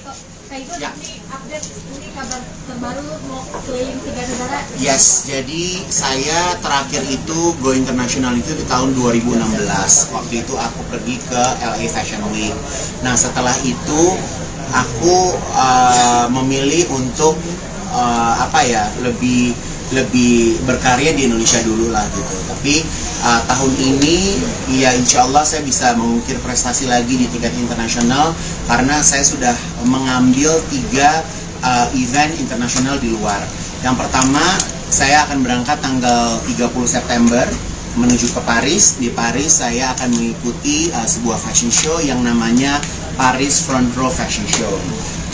Kak itu Ya. ini update ini kabar terbaru mau keliling 3 negara. Yes, jadi saya terakhir itu go international itu di tahun 2016. Waktu itu aku pergi ke LA Fashion Week. Nah setelah itu aku memilih untuk lebih berkarya di Indonesia dulu lah gitu. Tapi tahun ini ya insya Allah saya bisa mengukir prestasi lagi di tingkat internasional karena saya sudah mengambil 3 event internasional di luar. Yang pertama saya akan berangkat tanggal 30 September menuju ke Paris. Di Paris saya akan mengikuti sebuah fashion show yang namanya Paris Front Row Fashion Show.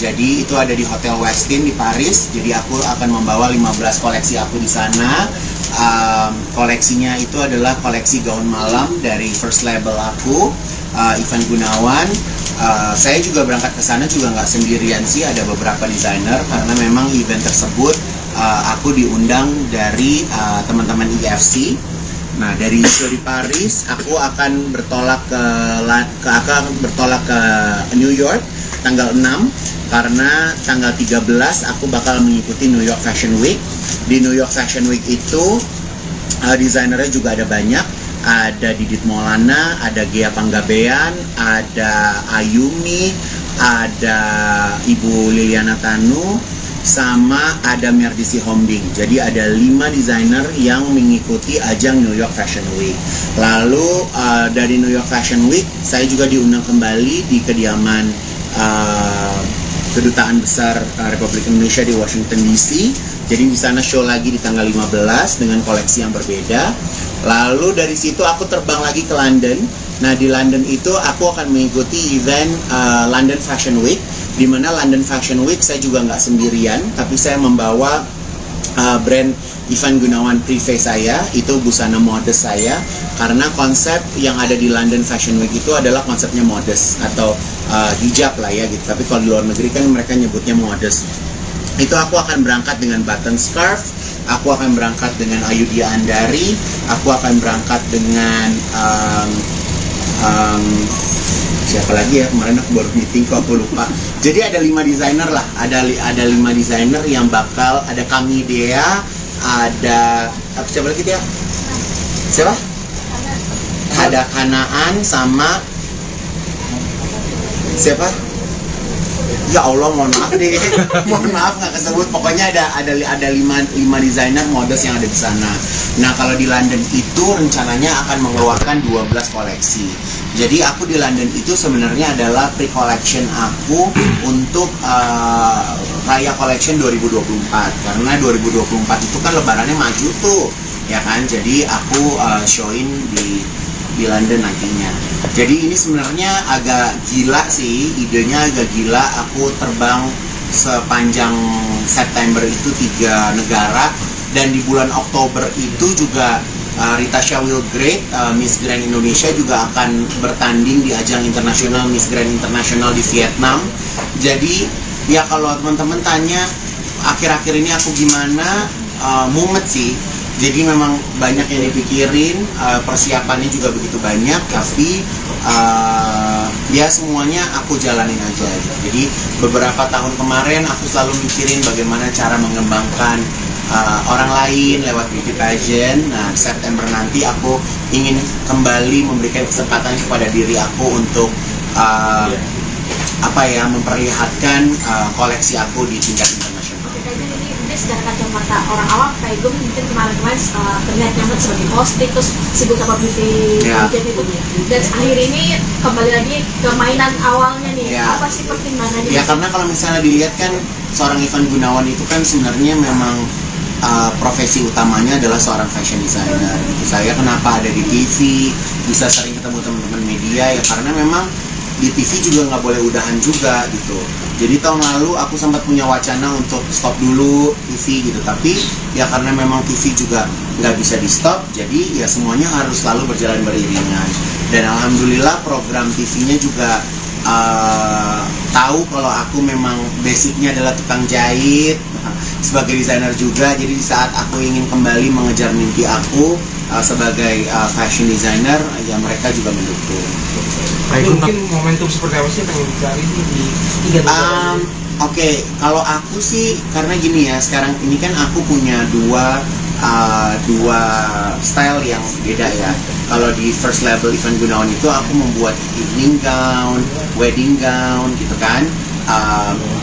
Jadi itu ada di Hotel Westin di Paris. Jadi aku akan membawa 15 koleksi aku di sana. Koleksinya itu adalah koleksi gaun malam dari first label aku, Ivan Gunawan. Saya juga berangkat ke sana juga nggak sendirian sih, ada beberapa desainer karena memang event tersebut aku diundang dari teman-teman IFC. Nah dari show di Paris aku akan bertolak ke New York tanggal 6 karena tanggal 13 aku bakal mengikuti New York Fashion Week. Di New York Fashion Week itu desainernya juga ada banyak. Ada Didit Maulana, ada Gea Panggabean, ada Ayumi, ada Ibu Liliana Tanu, sama ada Merdisi Hombing. Jadi ada 5 desainer yang mengikuti ajang New York Fashion Week. Lalu dari New York Fashion Week saya juga diundang kembali di kediaman Kedutaan Besar Republik Indonesia di Washington DC. Jadi di sana show lagi di tanggal 15 dengan koleksi yang berbeda. Lalu dari situ aku terbang lagi ke London. Nah di London itu aku akan mengikuti event London Fashion Week. Di mana London Fashion Week saya juga nggak sendirian, tapi saya membawa brand Ivan Gunawan Privé saya, itu busana modest saya, karena konsep yang ada di London Fashion Week itu adalah konsepnya modest atau hijab lah ya gitu. Tapi kalau di luar negeri kan mereka nyebutnya modest. Itu aku akan berangkat dengan button scarf, aku akan berangkat dengan Ayudhya Andari, aku akan berangkat dengan siapa lagi ya, kemarin aku baru meeting kok aku lupa. Jadi ada 5 desainer lah, ada 5 desainer yang bakal, ada Kami Dea, ada siapa lagi dia? Siapa? Ada Kanaan sama siapa? Ya Allah, mohon maaf deh, mohon maaf nggak kesebut. Pokoknya ada 5 desainer modest yang ada di sana. Nah kalau di London itu rencananya akan mengeluarkan 12 koleksi. Jadi aku di London itu sebenarnya adalah pre-collection aku untuk Raya Collection 2024. Karena 2024 itu kan lebarannya maju tuh, ya kan? Jadi aku showin di London nantinya. Jadi ini sebenarnya agak gila sih, idenya agak gila. Aku terbang sepanjang September itu 3 negara, dan di bulan Oktober itu juga Rita Shawil Great, Miss Grand Indonesia juga akan bertanding di ajang internasional Miss Grand Internasional di Vietnam. Jadi ya kalau teman-teman tanya akhir-akhir ini aku gimana, mumet sih. Jadi memang banyak yang dipikirin, persiapannya juga begitu banyak, tapi ya semuanya aku jalanin aja. Jadi beberapa tahun kemarin aku selalu mikirin bagaimana cara mengembangkan orang lain lewat beauty pageant. Nah September nanti aku ingin kembali memberikan kesempatan kepada diri aku untuk memperlihatkan koleksi aku di tingkat internasional. Ini secara kacamata orang awam, kayak gue mungkin kemarin-kemarin terlihat nyaman sebagai host, terus sibuk sama beauty pageant itu, dan akhir ini kembali lagi ke mainan awalnya nih. Apa sih pertimbangannya? Ya karena kalau misalnya dilihat kan seorang Ivan Gunawan itu kan sebenarnya memang profesi utamanya adalah seorang fashion designer. Saya kenapa ada di TV, bisa sering ketemu teman-teman media ya karena memang di TV juga nggak boleh udahan juga gitu. Jadi tahun lalu aku sempat punya wacana untuk stop dulu TV gitu, tapi ya karena memang TV juga nggak bisa di stop, jadi ya semuanya harus selalu berjalan beriringan. Dan alhamdulillah program TV-nya juga tahu kalau aku memang basicnya adalah tukang jahit sebagai desainer juga. Jadi di saat aku ingin kembali mengejar mimpi aku sebagai fashion designer, ya mereka juga mendukung. Mungkin momentum seperti apa sih yang pengen dicari nih di 3 negara ini? Oke, kalau aku sih karena gini ya, sekarang ini kan aku punya dua style yang beda ya. Kalau di First Label Ivan Gunawan itu aku membuat evening gown, wedding gown gitu kan.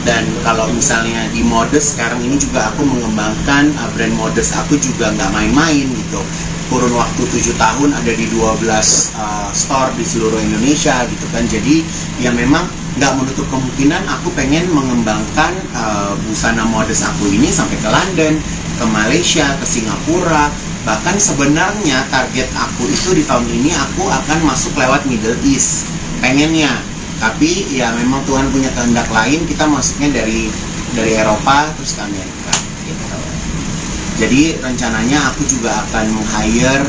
Dan kalau misalnya di Modest sekarang ini juga aku mengembangkan brand Modest aku juga nggak main-main gitu. Kurun waktu 7 tahun ada di 12 store di seluruh Indonesia gitu kan. Jadi ya memang nggak menutup kemungkinan aku pengen mengembangkan busana Modest aku ini sampai ke London, ke Malaysia, ke Singapura. Bahkan sebenarnya target aku itu di tahun ini aku akan masuk lewat Middle East pengennya. Tapi ya memang Tuhan punya kehendak lain, kita masuknya dari Eropa terus ke Amerika gitu. Jadi rencananya aku juga akan meng-hire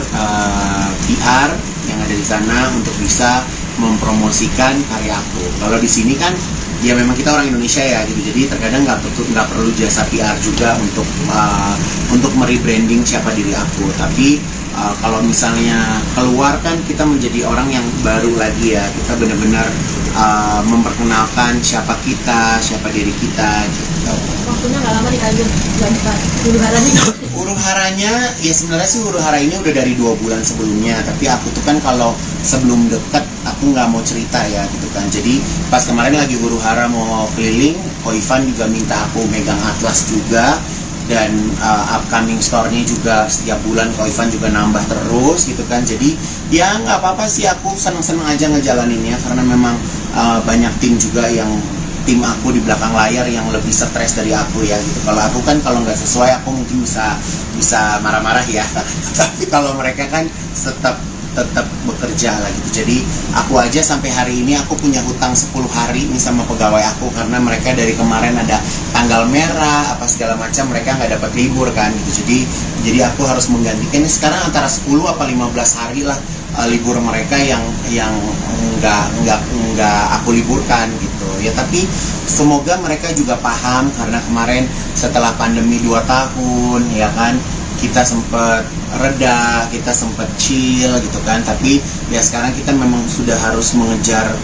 PR yang ada di sana untuk bisa mempromosikan karya aku. Kalau di sini kan ya memang kita orang Indonesia ya gitu, jadi terkadang nggak perlu jasa PR juga untuk merebranding siapa diri aku. Tapi kalau misalnya keluar kan kita menjadi orang yang baru lagi ya, kita benar-benar memperkenalkan siapa kita, siapa diri kita gitu. Waktunya nggak lama dikajun huru haranya. Huru haranya ya sebenarnya sih huru hara ini udah dari 2 bulan sebelumnya, tapi aku tuh kan kalau sebelum deket aku nggak mau cerita ya gitu kan. Jadi pas kemarin lagi huru hara mau keliling, Ko Ivan juga minta aku megang atlas juga. Dan upcoming store-nya juga setiap bulan Ko Ivan juga nambah terus gitu kan. Jadi ya nggak apa-apa sih, aku seneng-seneng aja ngejalaninnya karena memang banyak tim juga yang tim aku di belakang layar yang lebih stres dari aku ya gitu. Kalau aku kan kalau nggak sesuai aku mungkin bisa marah-marah ya. Tapi kalau mereka kan tetap bekerja lah gitu. Jadi aku aja sampai hari ini aku punya hutang 10 hari nih sama pegawai aku karena mereka dari kemarin ada tanggal merah apa segala macam, mereka nggak dapat libur kan gitu. Jadi aku harus menggantikan ini sekarang antara 10 apa 15 hari lah libur mereka yang nggak aku liburkan gitu ya. Tapi semoga mereka juga paham karena kemarin setelah pandemi 2 tahun ya kan kita sempat reda, kita sempat chill gitu kan. Tapi ya sekarang kita memang sudah harus mengejar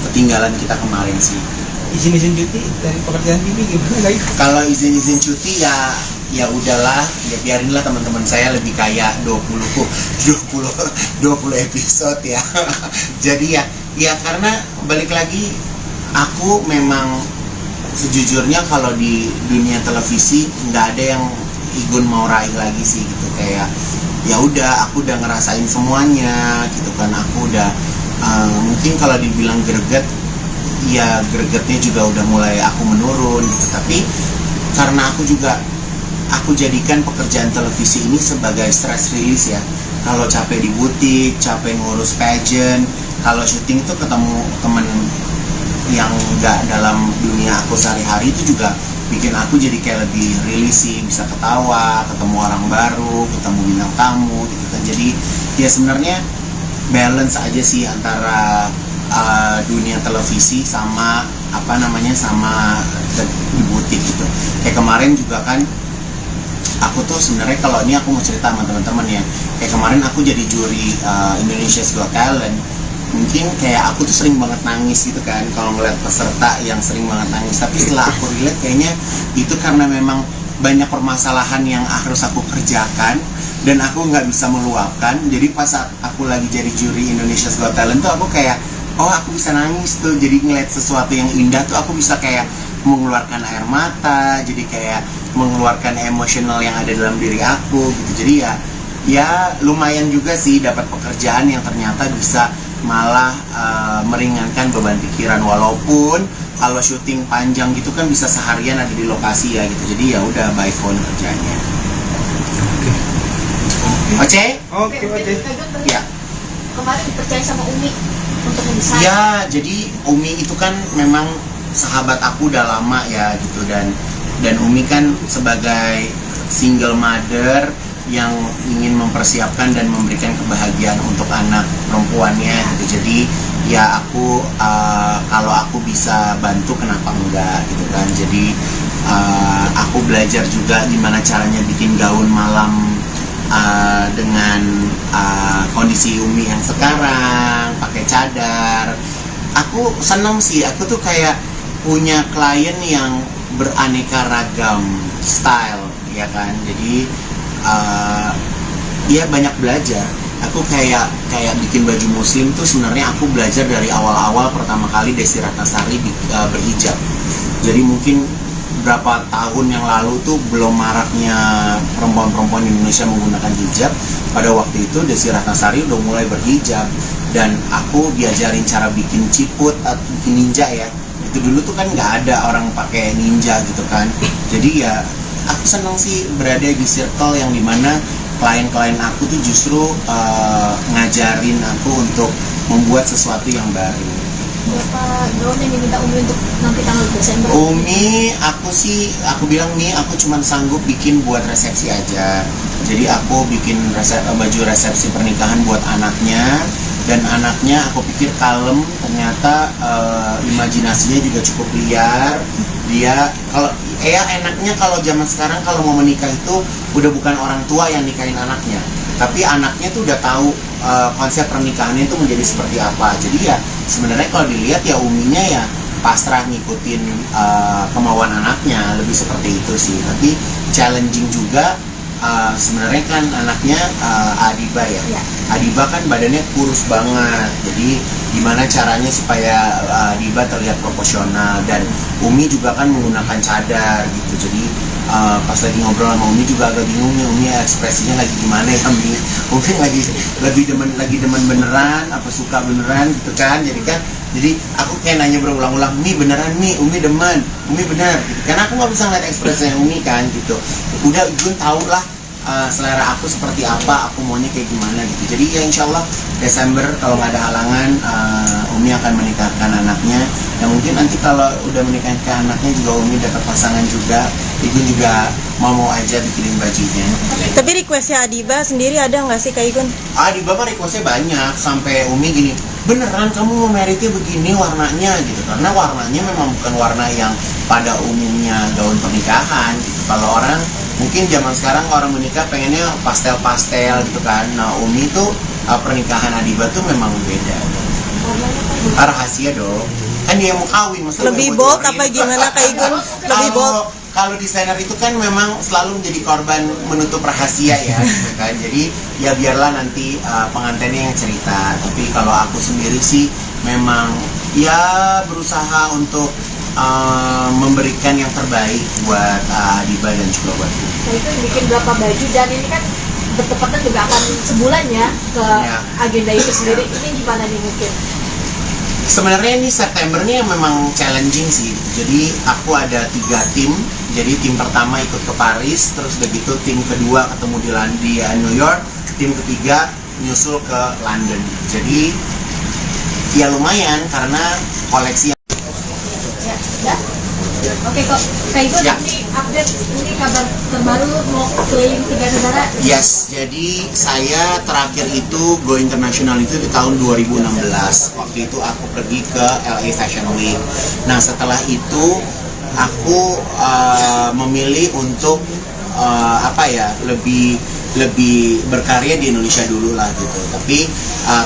ketinggalan kita kemarin sih. Izin cuti dari pekerjaan ini gimana lagi? Kalau izin cuti ya udahlah, ya biarinlah teman-teman saya lebih kaya 20 episode ya. Jadi ya karena balik lagi aku memang sejujurnya kalau di dunia televisi nggak ada yang Igun mau raih lagi sih gitu. Kayak ya udah aku udah ngerasain semuanya gitu kan. Aku udah mungkin kalau dibilang greget ya gregetnya juga udah mulai aku menurun gitu. Tapi karena aku jadikan pekerjaan televisi ini sebagai stress release ya. Kalau capek di butik, capek ngurus pageant, kalau syuting tuh ketemu temen yang nggak dalam dunia aku sehari-hari itu juga bikin aku jadi kayak lebih rilis sih, bisa ketawa, ketemu orang baru, ketemu bintang tamu gitu kan. Jadi ya sebenarnya balance aja sih antara dunia televisi sama sama di butik gitu. Kayak kemarin juga kan aku tuh sebenarnya kalau ini aku mau cerita sama teman-teman ya, kayak kemarin aku jadi juri Indonesia's Got Talent. Mungkin kayak aku tuh sering banget nangis gitu kan kalau ngeliat peserta yang sering banget nangis. Tapi setelah aku relate kayaknya itu karena memang banyak permasalahan yang harus aku kerjakan dan aku nggak bisa meluapkan. Jadi pas aku lagi jadi juri Indonesia's Got Talent tuh aku kayak aku bisa nangis tuh. Jadi ngeliat sesuatu yang indah tuh aku bisa kayak mengeluarkan air mata, jadi kayak mengeluarkan emosional yang ada dalam diri aku gitu. Jadi ya lumayan juga sih dapat pekerjaan yang ternyata bisa malah meringankan beban pikiran. Walaupun kalau syuting panjang gitu kan bisa seharian ada di lokasi ya gitu. Jadi ya udah by phone kerjanya. Oke. Ya. Kemarin dipercaya sama Umi untuk mendesain. Ya, jadi Umi itu kan memang sahabat aku udah lama ya gitu, dan Umi kan sebagai single mother yang ingin mempersiapkan dan memberikan kebahagiaan untuk anak perempuannya gitu. Jadi ya aku kalau aku bisa bantu kenapa enggak gitu kan. Jadi aku belajar juga gimana caranya bikin gaun malam dengan kondisi Umi yang sekarang pakai cadar, aku senang sih. Aku tuh kayak punya klien yang beraneka ragam style, ya kan. Jadi dia banyak belajar. Aku kayak bikin baju muslim tuh sebenarnya aku belajar dari awal-awal pertama kali Desi Ratnasari berhijab. Jadi mungkin berapa tahun yang lalu tuh belum maraknya perempuan-perempuan Indonesia menggunakan hijab. Pada waktu itu Desi Ratnasari udah mulai berhijab, dan aku diajarin cara bikin ciput atau bikin ninja ya. Itu dulu tuh kan nggak ada orang pakai ninja gitu kan. Jadi ya aku senang sih berada di circle yang dimana klien-klien aku tuh justru ngajarin aku untuk membuat sesuatu yang baru. Berapa gaun yang diminta Umi untuk nanti tanggal Desember? Umi, aku bilang nih, aku cuma sanggup bikin buat resepsi aja. Jadi aku bikin baju resepsi pernikahan buat anaknya, dan anaknya aku pikir kalem, ternyata imajinasinya juga cukup liar. Dia kalau enaknya kalau zaman sekarang kalau mau menikah itu udah bukan orang tua yang nikahin anaknya, tapi anaknya tuh udah tahu konsep pernikahannya itu menjadi seperti apa. Jadi ya sebenarnya kalau dilihat ya Uminya ya pasrah ngikutin kemauan anaknya, lebih seperti itu sih. Tapi challenging juga. Sebenarnya kan anaknya Adiba ya. Adiba kan badannya kurus banget, jadi gimana caranya supaya Adiba terlihat proporsional, dan Umi juga kan menggunakan cadar gitu. Jadi pas lagi ngobrol sama Umi juga agak bingung nih, Umi ekspresinya lagi gimana ya Umi? Umi lagi demen beneran, apa suka beneran gitu kan? Jadi aku kayak nanya berulang-ulang, Mi beneran Mi, Umi demen, Umi bener gitu. Karena aku nggak bisa ngeliat ekspresinya Umi kan gitu. Udah Gun tau lah selera aku seperti apa, aku maunya kayak gimana gitu. Jadi ya insya Allah Desember kalau nggak ada halangan, Umi akan menikahkan anaknya. Ya mungkin nanti kalau udah menikahkan anaknya juga Umi dapat pasangan juga, Igun juga mau aja bikinin bajunya. Tapi requestnya Adiba sendiri ada nggak sih Kak Igun? Adiba mah requestnya banyak, sampai Umi gini, beneran kamu mau meritnya begini warnanya gitu. Karena warnanya memang bukan warna yang pada umumnya gaun pernikahan gitu. Kalau orang mungkin zaman sekarang orang menikah pengennya pastel-pastel gitu kan. Nah Umi tuh pernikahan Adiba tuh memang beda. Rahasia dong. Kan dia mau kawin, masa Lebih bold apa gimana Kak Igun? Lebih bold. Kalau desainer itu kan memang selalu menjadi korban menutup rahasia ya, gitu kan. Jadi ya biarlah nanti pengantinnya yang cerita. Tapi kalau aku sendiri sih memang ya berusaha untuk memberikan yang terbaik buat Adiba dan juga buat aku. Nah itu bikin berapa baju, dan ini kan bertepatan juga akan sebulan ya ke agenda itu sendiri. Ini gimana nih mungkin? Sebenarnya ini Septembernya memang challenging sih. Jadi aku ada 3 tim. Jadi tim pertama ikut ke Paris, terus begitu tim kedua ketemu di New York, tim ketiga nyusul ke London. Jadi ya lumayan karena koleksi. Ya? Oke kok, Kak Igun nanti update ini kabar terbaru mau keliling 3 negara. Yes, jadi saya terakhir itu go international itu di tahun 2016. Waktu itu aku pergi ke LA Fashion Week. Nah setelah itu aku memilih untuk lebih berkarya di Indonesia dulu lah gitu. Tapi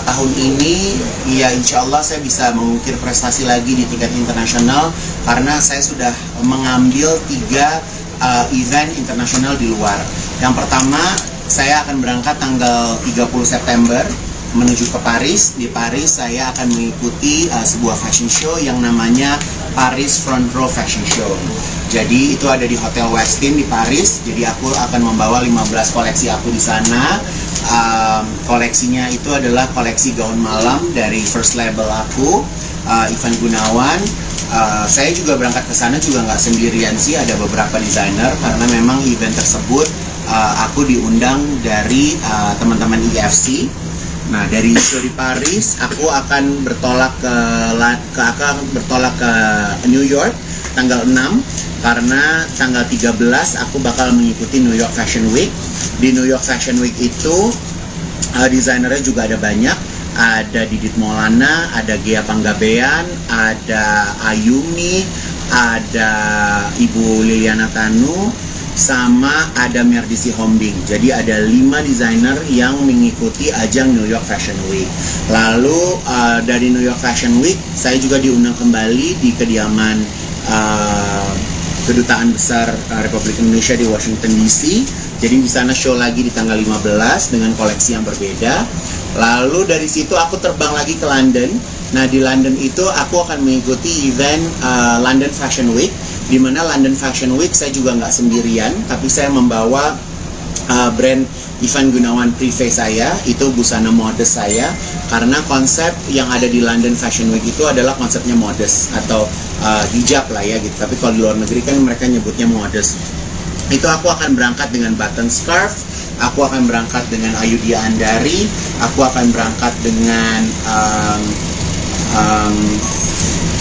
tahun ini ya insya Allah saya bisa mengukir prestasi lagi di tingkat internasional, karena saya sudah mengambil 3 event internasional di luar. Yang pertama saya akan berangkat tanggal 30 September menuju ke Paris. Di Paris saya akan mengikuti sebuah fashion show yang namanya Paris Front Row Fashion Show. Jadi itu ada di Hotel Westin di Paris. Jadi aku akan membawa 15 koleksi aku di sana. Koleksinya itu adalah koleksi gaun malam dari first label aku, Ivan Gunawan. Saya juga berangkat ke sana juga nggak sendirian sih, ada beberapa desainer, karena memang event tersebut aku diundang dari teman-teman IFC. Nah dari show di Paris aku akan bertolak ke New York tanggal 6, karena tanggal 13 aku bakal mengikuti New York Fashion Week. Di New York Fashion Week itu desainernya juga ada banyak. Ada Didit Maulana, ada Gea Panggabean, ada Ayumi, ada Ibu Liliana Tanu, sama ada Merdisi Hombing. Jadi ada 5 desainer yang mengikuti ajang New York Fashion Week. Lalu dari New York Fashion Week saya juga diundang kembali di kediaman Kedutaan Besar Republik Indonesia di Washington DC. Jadi di sana show lagi di tanggal 15 dengan koleksi yang berbeda. Lalu dari situ aku terbang lagi ke London. Nah di London itu aku akan mengikuti event London Fashion Week, di mana London Fashion Week saya juga nggak sendirian, tapi saya membawa brand Ivan Gunawan Privé saya, itu busana modest saya, karena konsep yang ada di London Fashion Week itu adalah konsepnya modest atau hijab lah ya gitu. Tapi kalau di luar negeri kan mereka nyebutnya modest. Itu aku akan berangkat dengan button scarf, aku akan berangkat dengan Ayudhya Andari, aku akan berangkat dengan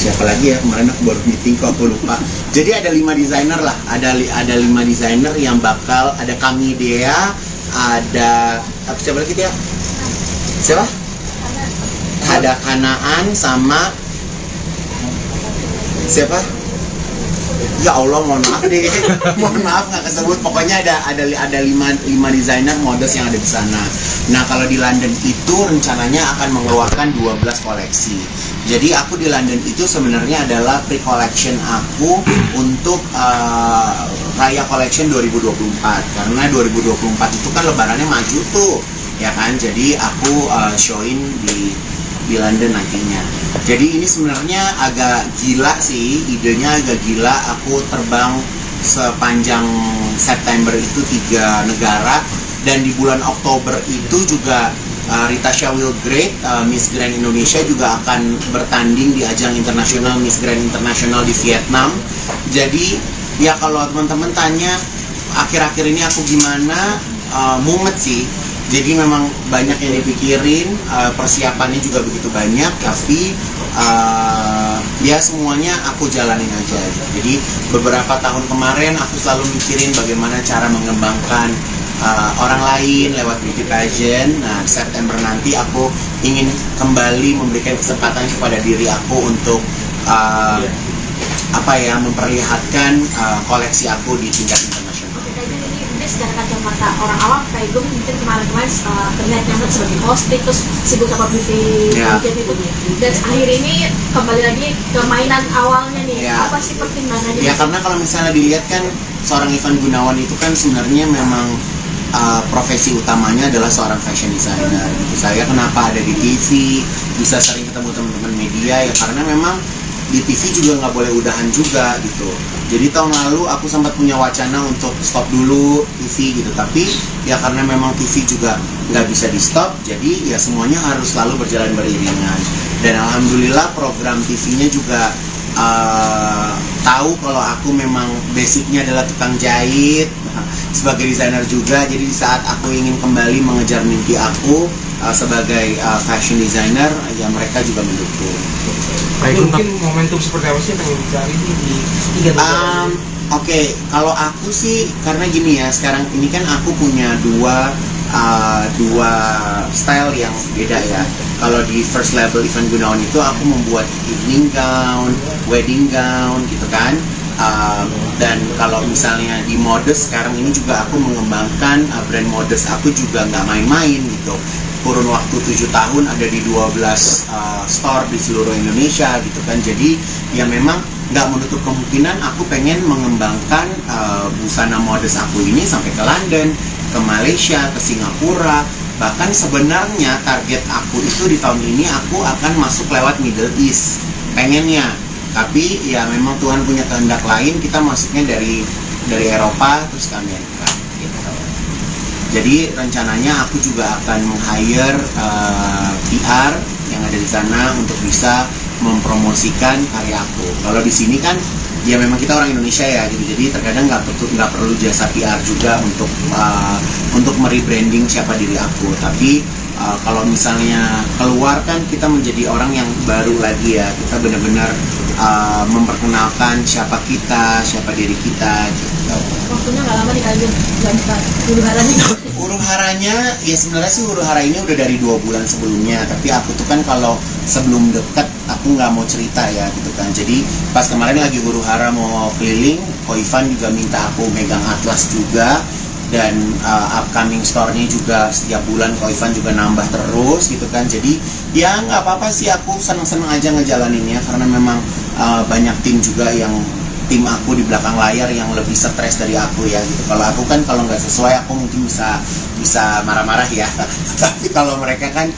siapa lagi ya, kemarin aku baru meeting kok aku lupa. Jadi ada 5 desainer lah, ada 5 desainer yang bakal, ada Kamidea, ada siapa lagi dia? Siapa? Ada Kanaan sama siapa? Ya Allah, mohon maaf deh, mohon maaf nggak kesebut. Pokoknya ada 5 desainer modest yang ada di sana. Nah kalau di London itu rencananya akan mengeluarkan 12 koleksi. Jadi aku di London itu sebenarnya adalah pre-collection aku untuk Raya Collection 2024. Karena 2024 itu kan lebarannya maju tuh, ya kan? Jadi aku showin di London nantinya. Jadi ini sebenarnya agak gila sih, idenya agak gila. Aku terbang sepanjang September itu 3 negara, dan di bulan Oktober itu juga Rita Shawil Great, Miss Grand Indonesia juga akan bertanding di ajang internasional Miss Grand Internasional di Vietnam. Jadi ya kalau teman-teman tanya akhir-akhir ini aku gimana, mumet sih. Jadi memang banyak yang dipikirin, persiapannya juga begitu banyak, tapi ya semuanya aku jalanin aja. Jadi beberapa tahun kemarin aku selalu mikirin bagaimana cara mengembangkan orang lain lewat beauty pageant. Nah September nanti aku ingin kembali memberikan kesempatan kepada diri aku untuk memperlihatkan koleksi aku di tingkat internasional. Secara kacamata orang awam kayak gue mungkin kemarin-kemarin terlihat nyaman sebagai hosting, terus sibuk sama beauty pageant itu, dan akhir ini kembali lagi ke mainan awalnya nih. Apa sih pertimbangannya? Ya karena kalau misalnya dilihat kan seorang Ivan Gunawan itu kan sebenarnya memang profesi utamanya adalah seorang fashion designer. Saya kenapa ada di TV, bisa sering ketemu teman-teman media ya karena memang di TV juga nggak boleh udahan juga gitu. Jadi tahun lalu aku sempat punya wacana untuk stop dulu TV gitu, tapi ya karena memang TV juga nggak bisa di stop, jadi ya semuanya harus selalu berjalan beriringan. Dan alhamdulillah program TV-nya juga tahu kalau aku memang basicnya adalah tukang jahit sebagai desainer juga. Jadi di saat aku ingin kembali mengejar mimpi aku sebagai fashion designer, ya mereka juga mendukung. Mungkin momentum seperti apa sih yang pengen dicari di 3 negara? Oke, kalau aku sih karena gini ya, sekarang ini kan aku punya dua style yang beda ya. Kalau di first label Ivan Gunawan itu aku membuat evening gown, wedding gown gitu kan. Dan kalau misalnya di modest sekarang ini juga aku mengembangkan brand modest aku juga nggak main-main gitu. Kurun waktu 7 tahun ada di 12 store di seluruh Indonesia gitu kan. Jadi ya memang nggak menutup kemungkinan aku pengen mengembangkan busana modest aku ini sampai ke London, ke Malaysia, ke Singapura. Bahkan sebenarnya target aku itu di tahun ini aku akan masuk lewat Middle East pengennya. Tapi ya memang Tuhan punya kehendak lain, kita masuknya dari Eropa terus ke Amerika gitu. Jadi rencananya aku juga akan meng-hire PR yang ada di sana untuk bisa mempromosikan karya aku. Kalau di sini kan ya memang kita orang Indonesia ya gitu. Jadi terkadang nggak perlu jasa PR juga untuk merebranding siapa diri aku. Tapi Kalau misalnya keluar kan kita menjadi orang yang baru lagi ya, kita benar-benar memperkenalkan siapa kita, siapa diri kita gitu. Waktunya nggak lama nih kalian nggak bisa huru haranya. Huru haranya ya sebenarnya sih huru hara ini udah dari 2 bulan sebelumnya, tapi aku tuh kan kalau sebelum deket aku nggak mau cerita ya gitu kan. Jadi pas kemarin lagi huru hara mau keliling, Ko Ivan juga minta aku megang atlas juga, dan upcoming store-nya juga setiap bulan Ko Ivan juga nambah terus gitu kan. Jadi ya nggak apa-apa sih, aku seneng-seneng aja ngejalaninnya karena memang banyak tim juga yang tim aku di belakang layar yang lebih stres dari aku ya gitu. Kalau aku kan kalau nggak sesuai aku mungkin bisa marah-marah ya tapi kalau mereka kan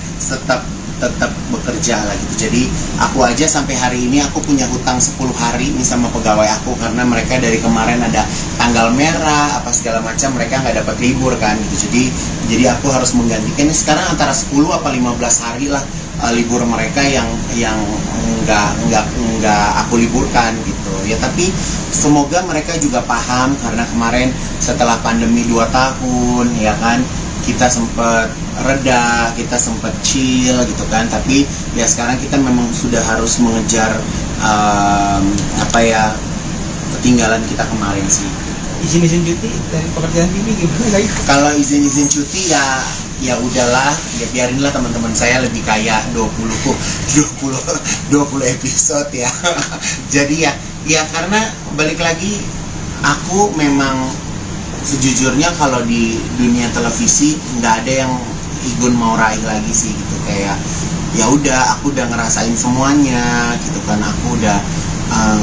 tetap bekerja lah gitu. Jadi aku aja sampai hari ini aku punya hutang 10 hari nih sama pegawai aku karena mereka dari kemarin ada tanggal merah apa segala macam, mereka nggak dapat libur kan gitu. Jadi aku harus menggantikan sekarang antara 10 apa 15 hari lah libur mereka yang nggak aku liburkan gitu ya. Tapi semoga mereka juga paham karena kemarin setelah pandemi 2 tahun ya kan, kita sempat reda, kita sempat chill gitu kan, tapi ya sekarang kita memang sudah harus mengejar ketinggalan kita kemarin sih. Izin cuti dari pekerjaan TV gimana guys? Kalau izin cuti ya udahlah, ya biarinlah teman-teman saya lebih kayak 20 episode ya. Jadi ya karena balik lagi aku memang sejujurnya kalau di dunia televisi nggak ada yang Igun mau raih lagi sih gitu. Kayak ya udah aku udah ngerasain semuanya gitu kan. Aku udah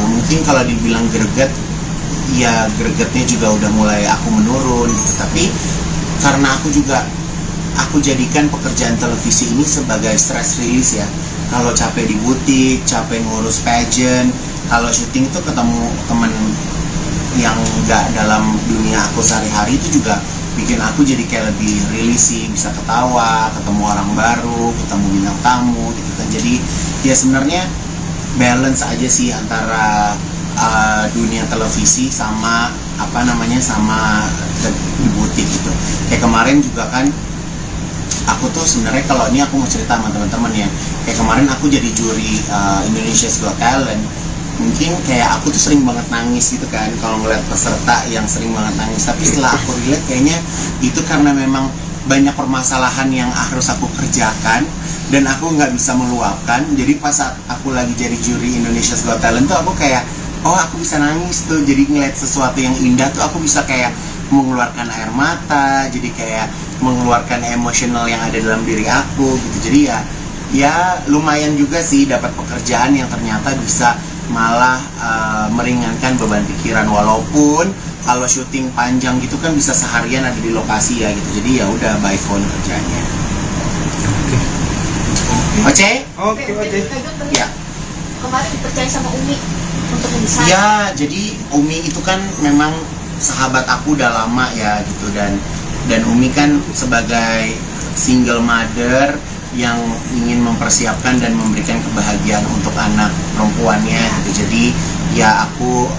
mungkin kalau dibilang greget ya gregetnya juga udah mulai aku menurun gitu. Tapi karena aku jadikan pekerjaan televisi ini sebagai stress release ya. Kalau capek di butik, capek ngurus pageant, kalau syuting itu ketemu temen yang nggak dalam dunia aku sehari-hari itu juga bikin aku jadi kayak lebih rilis sih, bisa ketawa, ketemu orang baru, ketemu bintang tamu gitu kan. Jadi ya sebenarnya balance aja sih antara dunia televisi sama sama di butik gitu. Kayak kemarin juga kan aku tuh sebenarnya, kalau ini aku mau cerita sama teman-teman ya, kayak kemarin aku jadi juri Indonesia's Got Talent. Mungkin kayak aku tuh sering banget nangis gitu kan kalau ngeliat peserta yang sering banget nangis. Tapi setelah aku relate kayaknya itu karena memang banyak permasalahan yang harus aku kerjakan dan aku nggak bisa meluapkan. Jadi pas saat aku lagi jadi juri Indonesia's Got Talent tuh aku kayak, oh aku bisa nangis tuh. Jadi ngeliat sesuatu yang indah tuh aku bisa kayak mengeluarkan air mata, jadi kayak mengeluarkan emosional yang ada dalam diri aku gitu. Jadi ya lumayan juga sih dapat pekerjaan yang ternyata bisa malah meringankan beban pikiran. Walaupun kalau syuting panjang gitu kan bisa seharian ada di lokasi ya gitu. Jadi ya udah by phone kerjanya. Oke. Oke. Ya. Kemarin dipercaya sama Umi untuk mendesain. Ya, jadi Umi itu kan memang sahabat aku udah lama ya gitu, dan Umi kan sebagai single mother yang ingin mempersiapkan dan memberikan kebahagiaan untuk anak perempuannya gitu. Jadi ya aku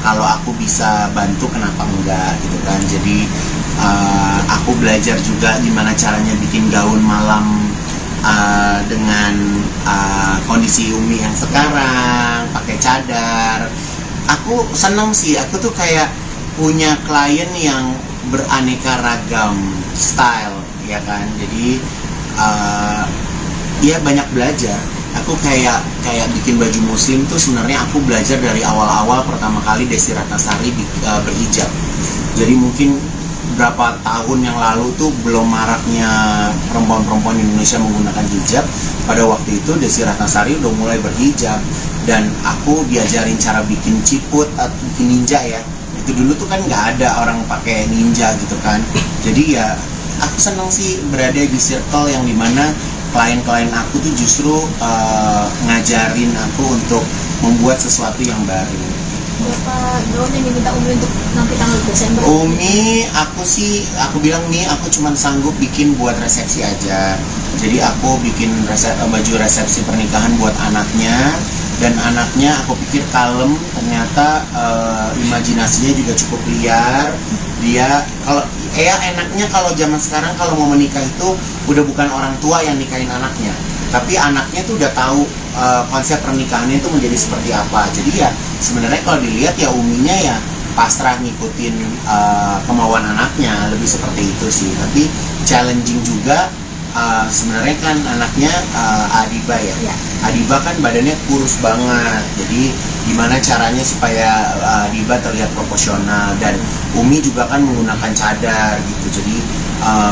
kalau aku bisa bantu kenapa enggak gitu kan. Jadi aku belajar juga gimana caranya bikin gaun malam dengan kondisi Umi yang sekarang pakai cadar. Aku senang sih, aku tuh kayak punya klien yang beraneka ragam style ya kan. Jadi ya banyak belajar. Aku kayak bikin baju muslim tuh sebenarnya aku belajar dari awal-awal pertama kali Desi Ratnasari berhijab. Jadi mungkin berapa tahun yang lalu tuh belum maraknya perempuan-perempuan Indonesia menggunakan hijab. Pada waktu itu Desi Ratnasari udah mulai berhijab dan aku diajarin cara bikin ciput atau bikin ninja ya. Itu dulu tuh kan nggak ada orang pakai ninja gitu kan. Jadi ya aku senang sih berada di circle yang dimana klien-klien aku tuh justru ngajarin aku untuk membuat sesuatu yang baru. Berapa gaun yang diminta Umi untuk nanti tanggal Desember? Umi, aku bilang nih aku cuma sanggup bikin buat resepsi aja. Jadi aku bikin baju resepsi pernikahan buat anaknya, dan anaknya aku pikir kalem, ternyata imajinasinya juga cukup liar. Dia ya enaknya kalau zaman sekarang kalau mau menikah itu udah bukan orang tua yang nikahin anaknya, tapi anaknya tuh udah tahu konsep pernikahannya itu menjadi seperti apa. Jadi ya sebenarnya kalau dilihat ya uminya ya pasrah ngikutin kemauan anaknya, lebih seperti itu sih. Tapi challenging juga sebenarnya kan anaknya Adiba ya. Adiba kan badannya kurus banget, jadi gimana caranya supaya Adiba terlihat proporsional, dan Umi juga kan menggunakan cadar gitu. Jadi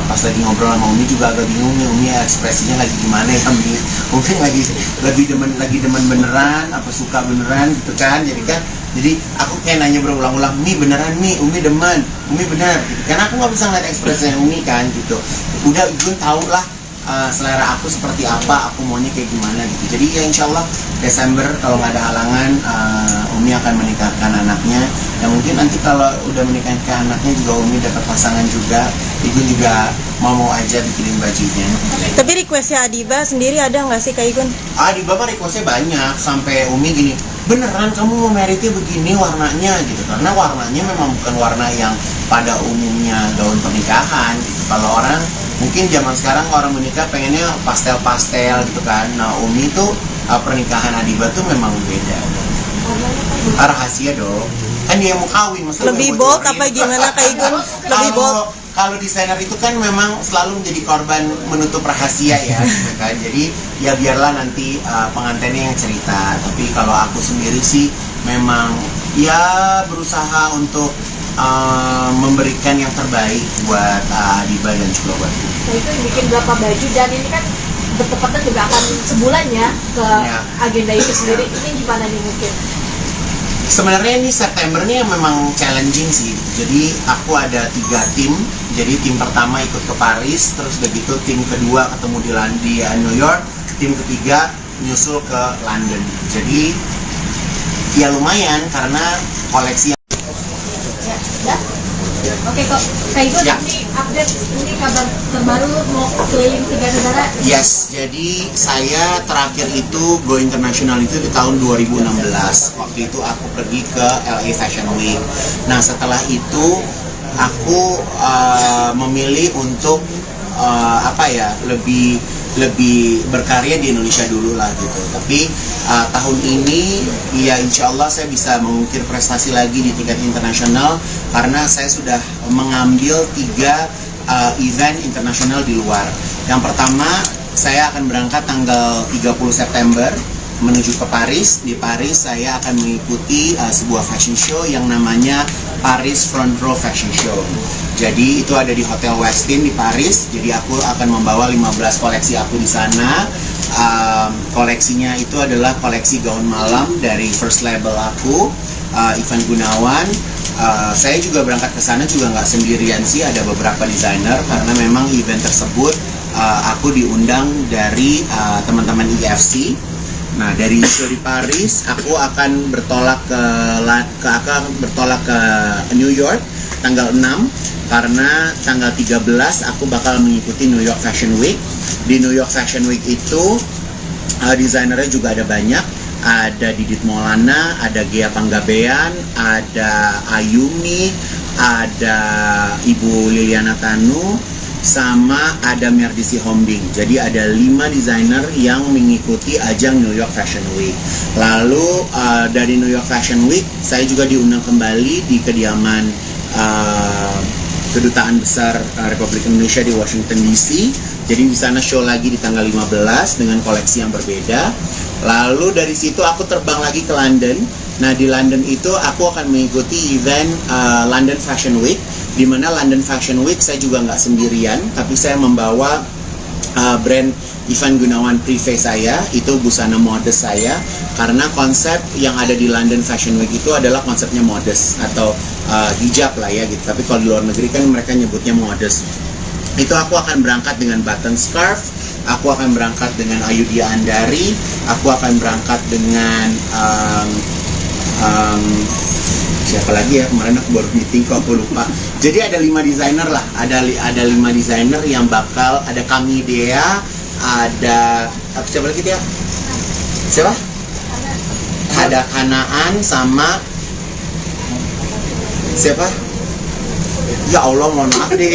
pas lagi ngobrol sama Umi juga agak bingung nih, Umi ekspresinya lagi gimana ya Mi? Umi lagi demen beneran apa suka beneran gitu kan. Jadi aku kayak nanya berulang-ulang, Mi beneran Mi, Umi demen, Umi bener gitu. Karena aku nggak bisa ngeliat ekspresinya Umi kan gitu. Udah Ijun tau lah selera aku seperti apa, aku maunya kayak gimana gitu. Jadi ya insya Allah Desember kalau nggak ada halangan Umi akan menikahkan anaknya. Dan mungkin nanti kalau udah menikahkan anaknya juga Umi dapat pasangan juga, Igun juga mau aja bikinin bajunya. Tapi requestnya Adiba sendiri ada nggak sih Kak Igun? Adiba mah requestnya banyak, sampai Umi gini, beneran kamu mau meritnya begini warnanya gitu. Karena warnanya memang bukan warna yang pada umumnya gaun pernikahan gitu. Kalau orang mungkin zaman sekarang orang menikah pengennya pastel-pastel gitu kan. Nah Umi tuh pernikahan Adiba tuh memang beda. Rahasia dong. Kan dia mau kawin, masa Lebih bold apa gimana Kak Igun? Lebih bold. Kalau desainer itu kan memang selalu menjadi korban menutup rahasia ya, gitu kan. Jadi ya biarlah nanti pengantinnya yang cerita. Tapi kalau aku sendiri sih memang ya berusaha untuk memberikan yang terbaik buat Adiba dan juga buat aku. Nah itu bikin berapa baju, dan ini kan bertepatan juga akan sebulan ya ke agenda itu sendiri. Ini gimana nih mungkin? Sebenarnya ini September ini memang challenging sih. Jadi aku ada 3 tim. Jadi tim pertama ikut ke Paris, terus begitu tim kedua ketemu di New York, tim ketiga nyusul ke London. Jadi ya lumayan karena koleksi. Oke kok, Kak Igun ini update, ini kabar terbaru mau keliling 3 negara. Yes, jadi saya terakhir itu go international itu di tahun 2016. Waktu itu aku pergi ke LA Fashion Week. Nah setelah itu aku memilih untuk lebih berkarya di Indonesia dulu lah gitu. Tapi tahun ini ya insya Allah saya bisa mengukir prestasi lagi di tingkat internasional karena saya sudah mengambil 3 event internasional di luar. Yang pertama saya akan berangkat tanggal 30 September menuju ke Paris. Di Paris saya akan mengikuti sebuah fashion show yang namanya Paris Front Row Fashion Show. Jadi itu ada di Hotel Westin di Paris. Jadi aku akan membawa 15 koleksi aku di sana. Koleksinya itu adalah koleksi gaun malam dari first label aku, Ivan Gunawan. Saya juga berangkat ke sana juga nggak sendirian sih, ada beberapa desainer karena memang event tersebut aku diundang dari teman-teman IFC. Nah dari Paris aku akan bertolak ke New York tanggal 6 karena tanggal 13 aku bakal mengikuti New York Fashion Week. Di New York Fashion Week itu desainernya juga ada banyak. Ada Didit Maulana, ada Gia Panggabean, ada Ayumi, ada Ibu Liliana Tanu, sama ada Merdisi Homding. Jadi ada 5 desainer yang mengikuti ajang New York Fashion Week. Lalu dari New York Fashion Week saya juga diundang kembali di kediaman Kedutaan Besar Republik Indonesia di Washington DC. Jadi di sana show lagi di tanggal 15 dengan koleksi yang berbeda. Lalu dari situ aku terbang lagi ke London. Nah di London itu aku akan mengikuti event London Fashion Week, di mana London Fashion Week saya juga nggak sendirian, tapi saya membawa brand Ivan Gunawan Privé saya, itu busana modest saya, karena konsep yang ada di London Fashion Week itu adalah konsepnya modest atau hijab lah ya gitu. Tapi kalau di luar negeri kan mereka nyebutnya modest. Itu aku akan berangkat dengan button scarf, aku akan berangkat dengan Ayudhya Andari, aku akan berangkat dengan siapa lagi ya, kemarin aku baru meeting kok aku lupa. Jadi ada 5 desainer lah, ada 5 desainer yang bakal, ada Kami Dea, ada siapa lagi dia? Siapa? Ada Kanaan sama siapa? Ya Allah, mohon maaf deh.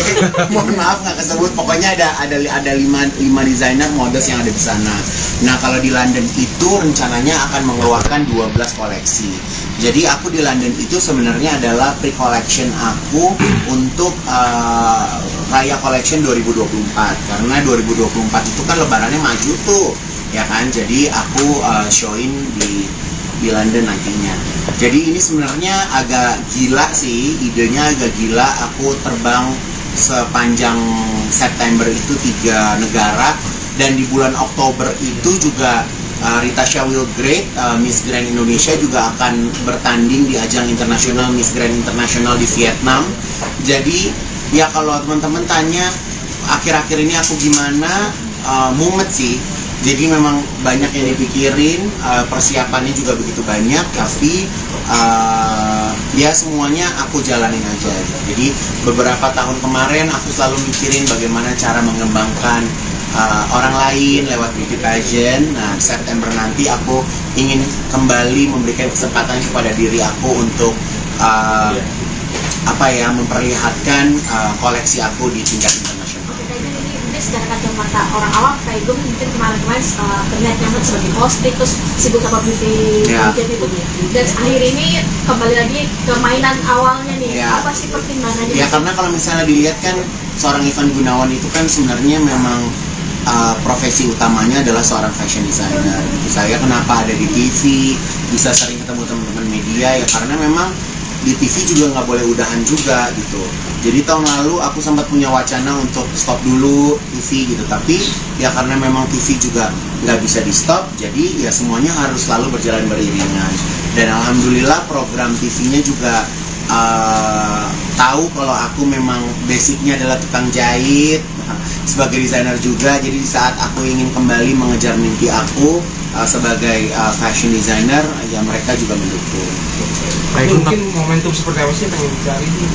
Mohon maaf nggak kesebut. Pokoknya ada 5 desainer models yang ada di sana. Nah, kalau di London itu rencananya akan mengeluarkan 12 koleksi. Jadi aku di London itu sebenarnya adalah pre-collection aku untuk Raya Collection 2024. Karena 2024 itu kan lebarannya maju tuh, ya kan? Jadi aku showin di London nantinya. Jadi ini sebenarnya agak gila sih, idenya agak gila. Aku terbang sepanjang September itu 3 negara, dan di bulan Oktober itu juga Ritasha Wilgrade, Miss Grand Indonesia juga akan bertanding di ajang internasional Miss Grand Internasional di Vietnam. Jadi ya kalau teman-teman tanya akhir-akhir ini aku gimana, mumet sih. Jadi memang banyak yang dipikirin, persiapannya juga begitu banyak, tapi ya semuanya aku jalanin aja. Jadi beberapa tahun kemarin aku selalu mikirin bagaimana cara mengembangkan orang lain lewat beauty pageant. Nah, September nanti aku ingin kembali memberikan kesempatan kepada diri aku untuk memperlihatkan koleksi aku di tingkat internasional. Ini secara kacamata orang awam kayak gue mungkin kemarin-kemarin terlihat nyaman sebagai host, terus sibuk sama beauty pageant itu, dan akhir ini kembali lagi ke mainan awalnya nih. Apa sih pertimbangannya? Ya karena kalau misalnya dilihat kan seorang Ivan Gunawan itu kan sebenarnya memang profesi utamanya adalah seorang fashion designer. Saya kenapa ada di TV, bisa sering ketemu teman-teman media, ya karena memang di TV juga nggak boleh udahan juga gitu. Jadi tahun lalu aku sempat punya wacana untuk stop dulu TV gitu, tapi ya karena memang TV juga nggak bisa di stop, jadi ya semuanya harus selalu berjalan beriringan. Dan alhamdulillah program TV-nya juga tahu kalau aku memang basicnya adalah tukang jahit, sebagai desainer juga. Jadi di saat aku ingin kembali mengejar mimpi aku sebagai fashion designer, ya mereka juga mendukung. Mungkin momentum seperti apa sih yang pengen dicari di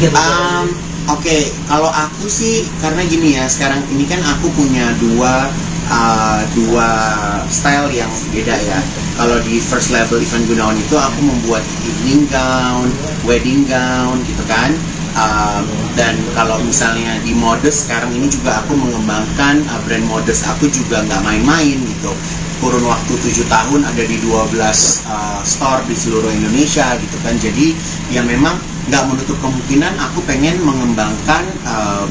3 negara? Oke, kalau aku sih karena gini ya, sekarang ini kan aku punya dua style yang beda ya. Kalau di first level Ivan Gunawan itu aku membuat evening gown, wedding gown gitu kan. Dan kalau misalnya di Modest sekarang ini juga aku mengembangkan brand Modest aku juga nggak main-main gitu. Kurun waktu 7 tahun ada di 12 store di seluruh Indonesia gitu kan. Jadi ya memang nggak menutup kemungkinan aku pengen mengembangkan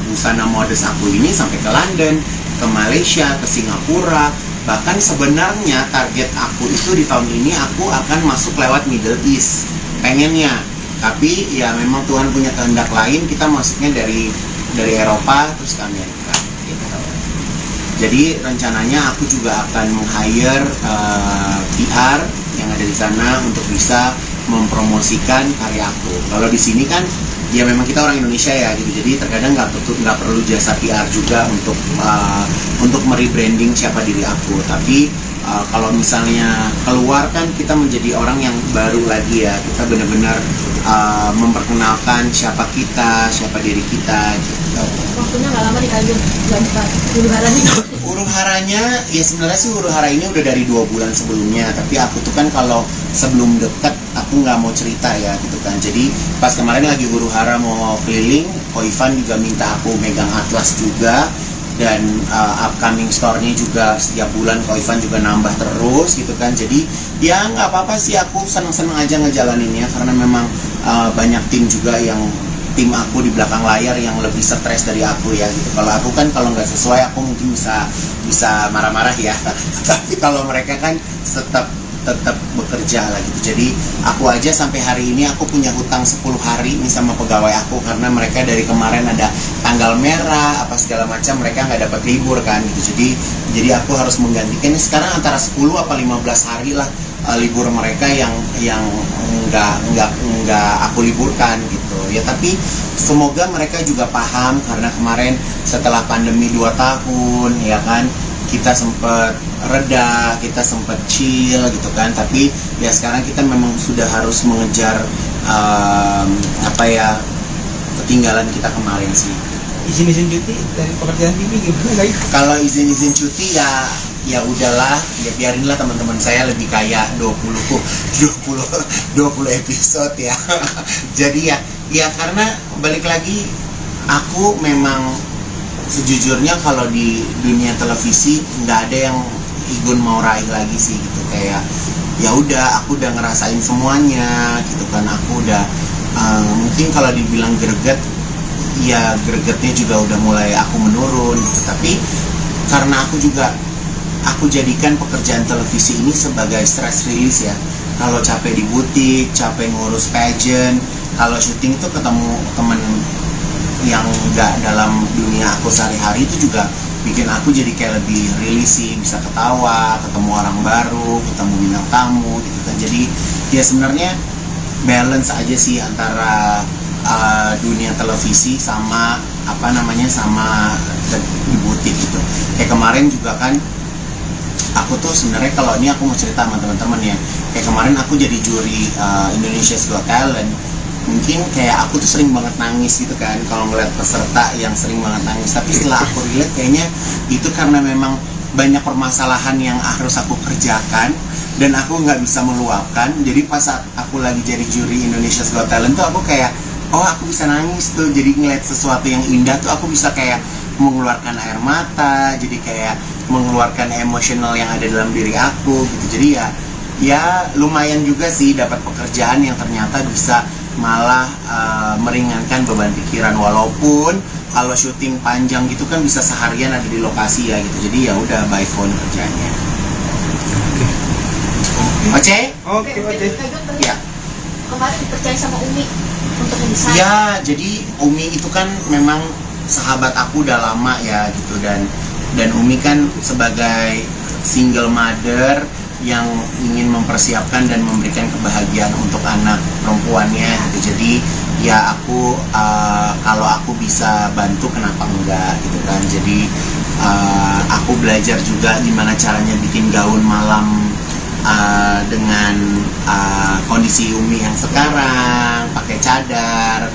busana Modest aku ini sampai ke London, ke Malaysia, ke Singapura. Bahkan sebenarnya target aku itu di tahun ini aku akan masuk lewat Middle East pengennya. Tapi ya memang Tuhan punya kehendak lain, kita masuknya dari Eropa terus ke Amerika gitu. Jadi rencananya aku juga akan meng-hire PR yang ada di sana untuk bisa mempromosikan karya aku. Kalau di sini kan ya memang kita orang Indonesia ya gitu, jadi terkadang nggak perlu jasa PR juga untuk merebranding siapa diri aku. Tapi kalau misalnya keluar kan kita menjadi orang yang baru lagi ya, kita benar-benar memperkenalkan siapa kita, siapa diri kita gitu. Waktunya nggak lama nih kalian huru haranya. Huru haranya ya sebenarnya sih huru hara ini udah dari 2 bulan sebelumnya, tapi aku tuh kan kalau sebelum deket aku nggak mau cerita ya gitu kan. Jadi pas kemarin lagi huru hara mau keliling, Ko Ivan juga minta aku megang atlas juga. Dan upcoming store-nya juga setiap bulan Ko Ivan juga nambah terus gitu kan. Jadi ya nggak apa-apa sih, aku seneng-seneng aja ngejalaninnya karena memang banyak tim juga yang tim aku di belakang layar yang lebih stres dari aku ya gitu. Kalau aku kan kalau nggak sesuai aku mungkin bisa marah-marah ya. Tapi kalau mereka kan tetap bekerja lah gitu. Jadi aku aja sampai hari ini aku punya hutang 10 hari nih sama pegawai aku karena mereka dari kemarin ada tanggal merah apa segala macam, mereka nggak dapat libur kan gitu. Jadi aku harus menggantikan sekarang antara 10 apa 15 hari lah libur mereka yang nggak aku liburkan gitu ya. Tapi semoga mereka juga paham karena kemarin setelah pandemi 2 tahun ya kan, kita sempat reda, kita sempat chill gitu kan. Tapi ya sekarang kita memang sudah harus mengejar ketinggalan kita kemarin sih. Izin cuti dari pekerjaan TV gimana guys? Kalau izin cuti ya udahlah, ya biarinlah teman-teman saya lebih kaya 20 episode ya. Jadi Ya karena balik lagi, aku memang sejujurnya kalau di dunia televisi nggak ada yang Igun mau raih lagi sih gitu. Kayak ya udah, aku udah ngerasain semuanya gitu kan. Aku udah mungkin kalau dibilang greget, ya gregetnya juga udah mulai aku menurun gitu. Tapi karena aku jadikan pekerjaan televisi ini sebagai stress release ya. Kalau capek di butik, capek ngurus pageant, kalau syuting tuh ketemu temen yang nggak dalam dunia aku sehari-hari, itu juga bikin aku jadi kayak lebih rilis sih, bisa ketawa, ketemu orang baru, ketemu bintang tamu gitu kan. Jadi ya sebenarnya balance aja sih antara dunia televisi sama sama di butik gitu. Kayak kemarin juga kan aku tuh sebenarnya, kalau ini aku mau cerita sama teman-teman ya, kayak kemarin aku jadi juri Indonesia's Got Talent. Mungkin kayak aku tuh sering banget nangis gitu kan kalau ngeliat peserta yang sering banget nangis. Tapi setelah aku relate, kayaknya itu karena memang banyak permasalahan yang harus aku kerjakan dan aku nggak bisa meluapkan. Jadi pas saat aku lagi jadi juri Indonesia's Got Talent tuh aku kayak, oh aku bisa nangis tuh. Jadi ngeliat sesuatu yang indah tuh aku bisa kayak mengeluarkan air mata, jadi kayak mengeluarkan emosional yang ada dalam diri aku gitu. Jadi ya lumayan juga sih dapat pekerjaan yang ternyata bisa malah meringankan beban pikiran. Walaupun kalau syuting panjang gitu kan bisa seharian ada di lokasi ya gitu. Jadi ya udah by phone kerjanya. Oke? Oke. Ya. Kemarin dipercaya sama Umi untuk mendesain. Ya, jadi Umi itu kan memang sahabat aku udah lama ya gitu, dan Umi kan sebagai single mother yang ingin mempersiapkan dan memberikan kebahagiaan untuk anak perempuannya gitu. Jadi ya aku kalau aku bisa bantu kenapa enggak gitu kan. Jadi aku belajar juga gimana caranya bikin gaun malam dengan kondisi Umi yang sekarang pakai cadar.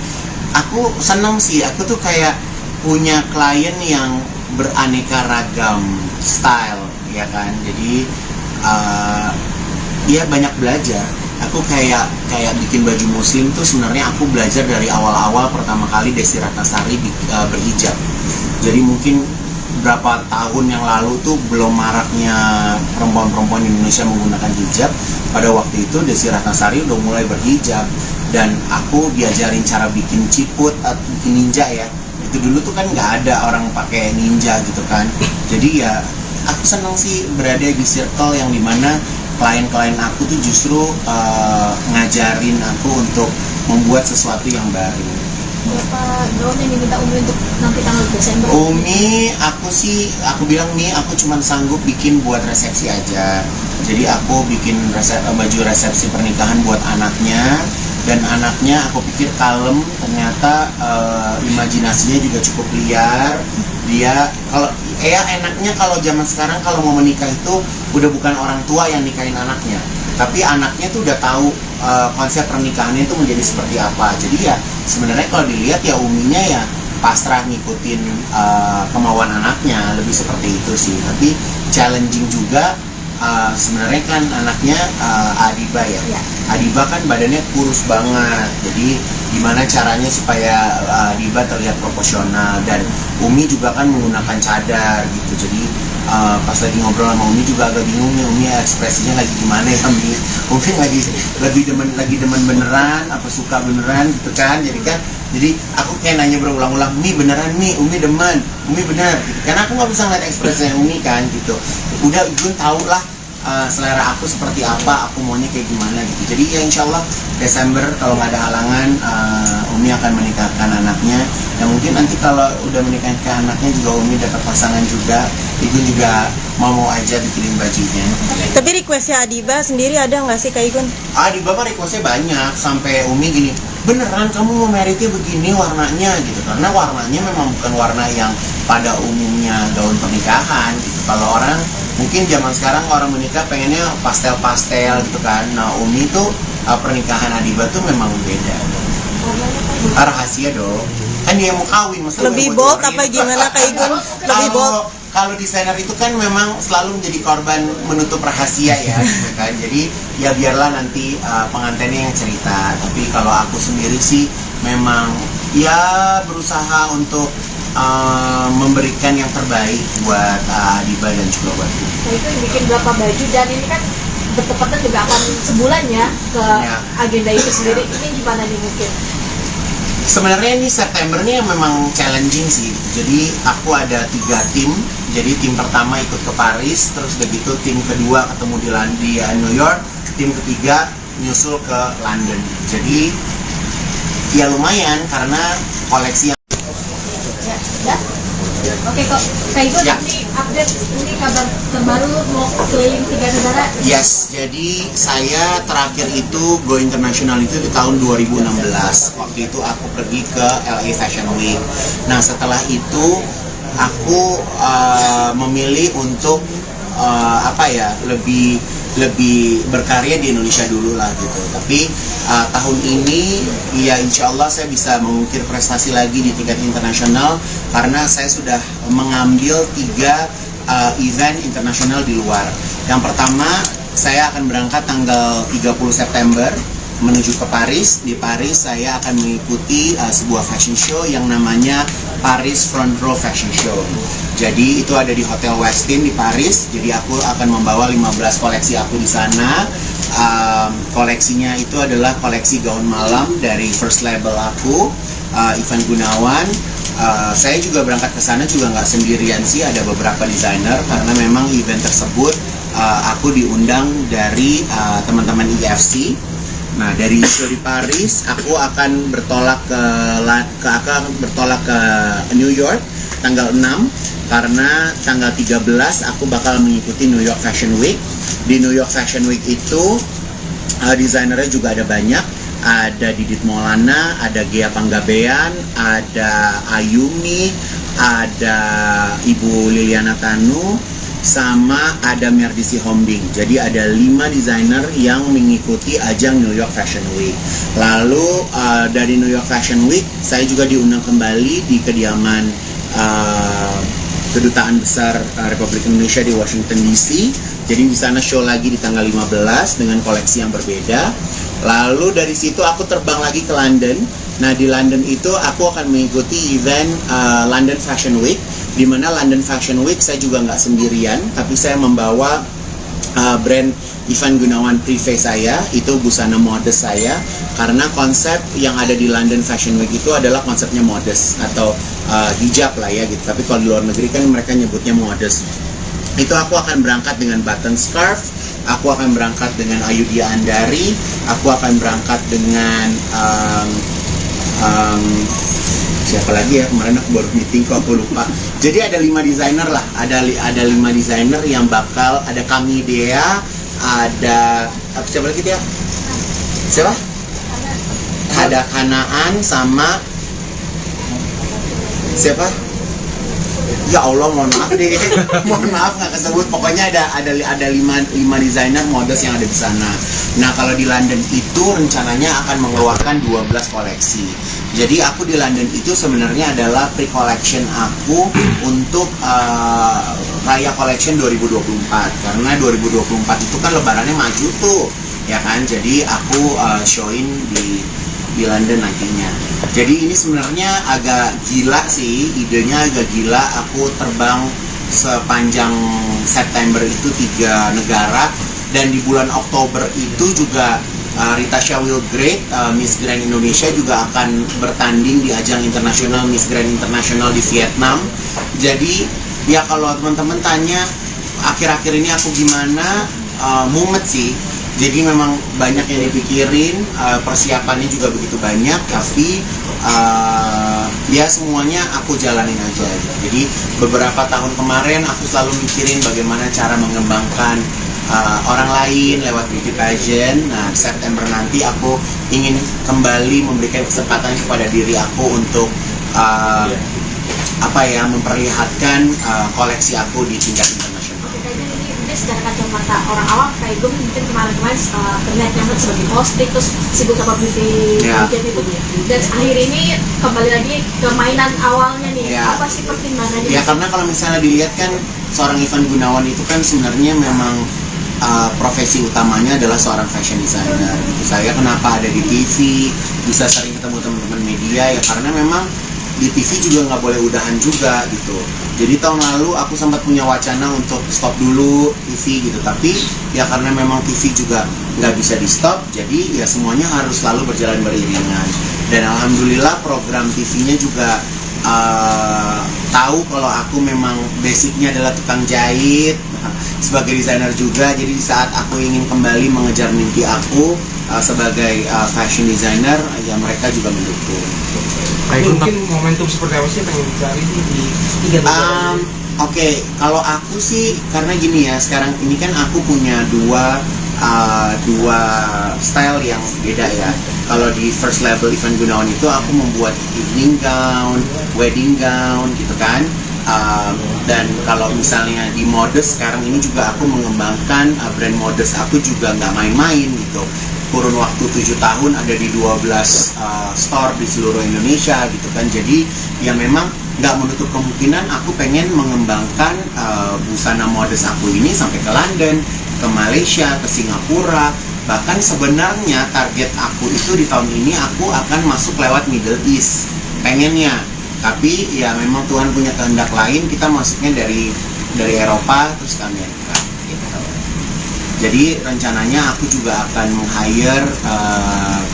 Aku senang sih, aku tuh kayak punya klien yang beraneka ragam style ya kan. Jadi dia banyak belajar. Aku kayak bikin baju muslim tuh sebenarnya aku belajar dari awal-awal pertama kali Desi Ratnasari berhijab. Jadi mungkin berapa tahun yang lalu tuh belum maraknya perempuan-perempuan di Indonesia menggunakan hijab. Pada waktu itu Desi Ratnasari udah mulai berhijab dan aku diajarin cara bikin ciput atau bikin ninja ya. Itu dulu tuh kan nggak ada orang pakai ninja gitu kan. Jadi ya aku senang sih berada di circle yang dimana klien-klien aku tuh justru ngajarin aku untuk membuat sesuatu yang baru. Berapa gaun yang diminta Umi untuk nanti tanggal Desember? Umi, aku bilang nih, aku cuma sanggup bikin buat resepsi aja. Jadi aku bikin baju resepsi pernikahan buat anaknya, dan anaknya aku pikir kalem, ternyata imajinasinya juga cukup liar. Dia kalau enaknya kalau zaman sekarang kalau mau menikah itu udah bukan orang tua yang nikahin anaknya, tapi anaknya tuh udah tahu konsep pernikahannya itu menjadi seperti apa. Jadi ya sebenarnya kalau dilihat ya Uminya ya pasrah ngikutin kemauan anaknya, lebih seperti itu sih. Tapi challenging juga sebenarnya kan anaknya Adiba ya. Adiba kan badannya kurus banget, jadi gimana caranya supaya Adiba terlihat proporsional. Dan Umi juga kan menggunakan cadar gitu. Jadi pas lagi ngobrol sama Umi juga agak bingung nih, Umi ekspresinya lagi gimana ya Umi lagi demen beneran apa suka beneran gitu kan. Jadi aku kayak nanya berulang-ulang, Mi beneran Mi, Umi demen, Umi bener gitu. Karena aku nggak bisa ngeliat ekspresinya Umi kan gitu. Udah Igun tau lah selera aku seperti apa, aku maunya kayak gimana gitu. Jadi ya insya Allah Desember kalau nggak ada halangan Umi akan menikahkan anaknya. Dan mungkin nanti kalau udah menikahkan anaknya juga Umi dapat pasangan juga, Igun juga mau aja bikinin bajunya. Tapi requestnya Adiba sendiri ada nggak sih Kak Igun? Adiba mah requestnya banyak, sampai Umi gini, beneran kamu mau meritnya begini warnanya gitu. Karena warnanya memang bukan warna yang pada umumnya gaun pernikahan gitu. Kalau orang mungkin zaman sekarang orang menikah pengennya pastel-pastel gitu kan. Nah Umi tuh pernikahan Adiba tuh memang beda. Rahasia dong. Kan dia mau kawin, masa Lebih bold apa gimana Kak Igun? Lebih bold. Kalau desainer itu kan memang selalu menjadi korban menutup rahasia ya gitu kan. Jadi ya biarlah nanti pengantinnya yang cerita. Tapi kalau aku sendiri sih memang ya berusaha untuk memberikan yang terbaik buat Adiba dan juga buatku. Nah itu bikin berapa baju dan ini kan bertepatan juga akan sebulan ya ke agenda itu sendiri. Ini gimana nih mungkin? Sebenarnya ini September ini memang challenging sih. Jadi aku ada 3 tim. Jadi tim pertama ikut ke Paris, terus begitu tim kedua ketemu di New York, tim ketiga nyusul ke London. Jadi ya lumayan karena koleksi yang Oke kok, kayak itu nanti update ini kabar terbaru mau keliling 3 negara. Yes, jadi saya terakhir itu go international itu di tahun 2016. Waktu itu aku pergi ke LA Fashion Week. Nah setelah itu aku memilih untuk lebih berkarya di Indonesia dulu lah gitu. Tapi tahun ini ya insya Allah saya bisa mengukir prestasi lagi di tingkat internasional karena saya sudah mengambil 3 event internasional di luar. Yang pertama saya akan berangkat tanggal 30 September menuju ke Paris. Di Paris saya akan mengikuti sebuah fashion show yang namanya Paris Front Row Fashion Show. Jadi itu ada di Hotel Westin di Paris. Jadi aku akan membawa 15 koleksi aku di sana. Koleksinya itu adalah koleksi gaun malam dari first label aku, Ivan Gunawan. Saya juga berangkat ke sana juga nggak sendirian sih, ada beberapa desainer karena memang event tersebut aku diundang dari teman-teman IFC. Nah dari show di Paris aku akan bertolak ke New York tanggal 6 karena tanggal 13 aku bakal mengikuti New York Fashion Week. Di New York Fashion Week itu desainernya juga ada banyak. Ada Didit Maulana, ada Gea Panggabean, ada Ayumi, ada Ibu Liliana Tanu, sama ada Merdisi Hombing. Jadi ada 5 desainer yang mengikuti ajang New York Fashion Week. Lalu dari New York Fashion Week saya juga diundang kembali di kediaman Kedutaan Besar Republik Indonesia di Washington DC. Jadi di sana show lagi di tanggal 15 dengan koleksi yang berbeda. Lalu dari situ aku terbang lagi ke London. Nah di London itu aku akan mengikuti event London Fashion Week. Di mana London Fashion Week saya juga nggak sendirian, tapi saya membawa brand Ivan Gunawan Privé saya, itu busana modest saya, karena konsep yang ada di London Fashion Week itu adalah konsepnya modest atau hijab lah ya gitu. Tapi kalau di luar negeri kan mereka nyebutnya modest. Itu aku akan berangkat dengan button scarf, aku akan berangkat dengan Ayudhya Andari, aku akan berangkat dengan siapa lagi ya, kemarin aku baru meeting kok aku lupa. Jadi ada 5 desainer lah, ada 5 desainer yang bakal, ada Kami Dea, ada siapa lagi dia? Siapa? Ada Kanaan sama siapa? Ya Allah, mohon maaf deh, mohon maaf nggak kesebut. Pokoknya ada 5 desainer modest yang ada di sana. Nah kalau di London itu rencananya akan mengeluarkan 12 koleksi. Jadi aku di London itu sebenarnya adalah pre-collection aku untuk Raya Collection 2024. Karena 2024 itu kan lebarannya maju tuh, ya kan? Jadi aku showin di London nantinya. Jadi ini sebenarnya agak gila sih, idenya agak gila. Aku terbang sepanjang September itu 3 negara, dan di bulan Oktober itu juga Rita Shawil Great, Miss Grand Indonesia juga akan bertanding di ajang internasional Miss Grand Internasional di Vietnam. Jadi ya kalau teman-teman tanya akhir-akhir ini aku gimana, mumet sih. Jadi memang banyak yang dipikirin, persiapannya juga begitu banyak, tapi ya semuanya aku jalanin aja. Jadi beberapa tahun kemarin aku selalu mikirin bagaimana cara mengembangkan orang lain lewat beauty pageant. Nah September nanti aku ingin kembali memberikan kesempatan kepada diri aku untuk memperlihatkan koleksi aku di tingkat internasional. Secara kacamata orang awam kayak gue mungkin kemarin-kemarin terlihat nyaman sebagai hosting, terus sibuk sama beauty pageant itu, dan akhir ini kembali lagi ke mainan awalnya nih. Apa sih pertimbangannya? Ya karena kalau misalnya dilihat kan seorang Ivan Gunawan itu kan sebenarnya memang profesi utamanya adalah seorang fashion designer. Saya kenapa ada di TV, bisa sering ketemu teman-teman media ya, karena memang di TV juga nggak boleh udahan juga gitu. Jadi tahun lalu aku sempat punya wacana untuk stop dulu TV gitu, tapi ya karena memang TV juga nggak bisa di stop, jadi ya semuanya harus selalu berjalan beriringan. Dan alhamdulillah program TV-nya juga tahu kalau aku memang basicnya adalah tukang jahit sebagai desainer juga. Jadi di saat aku ingin kembali mengejar mimpi aku sebagai fashion designer, ya mereka juga mendukung. Mungkin momentum seperti apa sih yang pengen dicari di 3 tahun? Oke, kalau aku sih karena gini ya, sekarang ini kan aku punya dua style yang beda ya. Kalau di first label Ivan Gunawan itu aku membuat evening gown, wedding gown gitu kan. Dan kalau misalnya di Modest sekarang ini juga aku mengembangkan brand Modest aku juga nggak main-main gitu. Kurun waktu 7 tahun ada di 12 store di seluruh Indonesia gitu kan. Jadi ya memang nggak menutup kemungkinan aku pengen mengembangkan busana Modest aku ini sampai ke London, ke Malaysia, ke Singapura. Bahkan sebenarnya target aku itu di tahun ini aku akan masuk lewat Middle East pengennya. Tapi ya memang Tuhan punya kehendak lain, kita masuknya dari Eropa terus ke Amerika gitu. Jadi rencananya aku juga akan meng-hire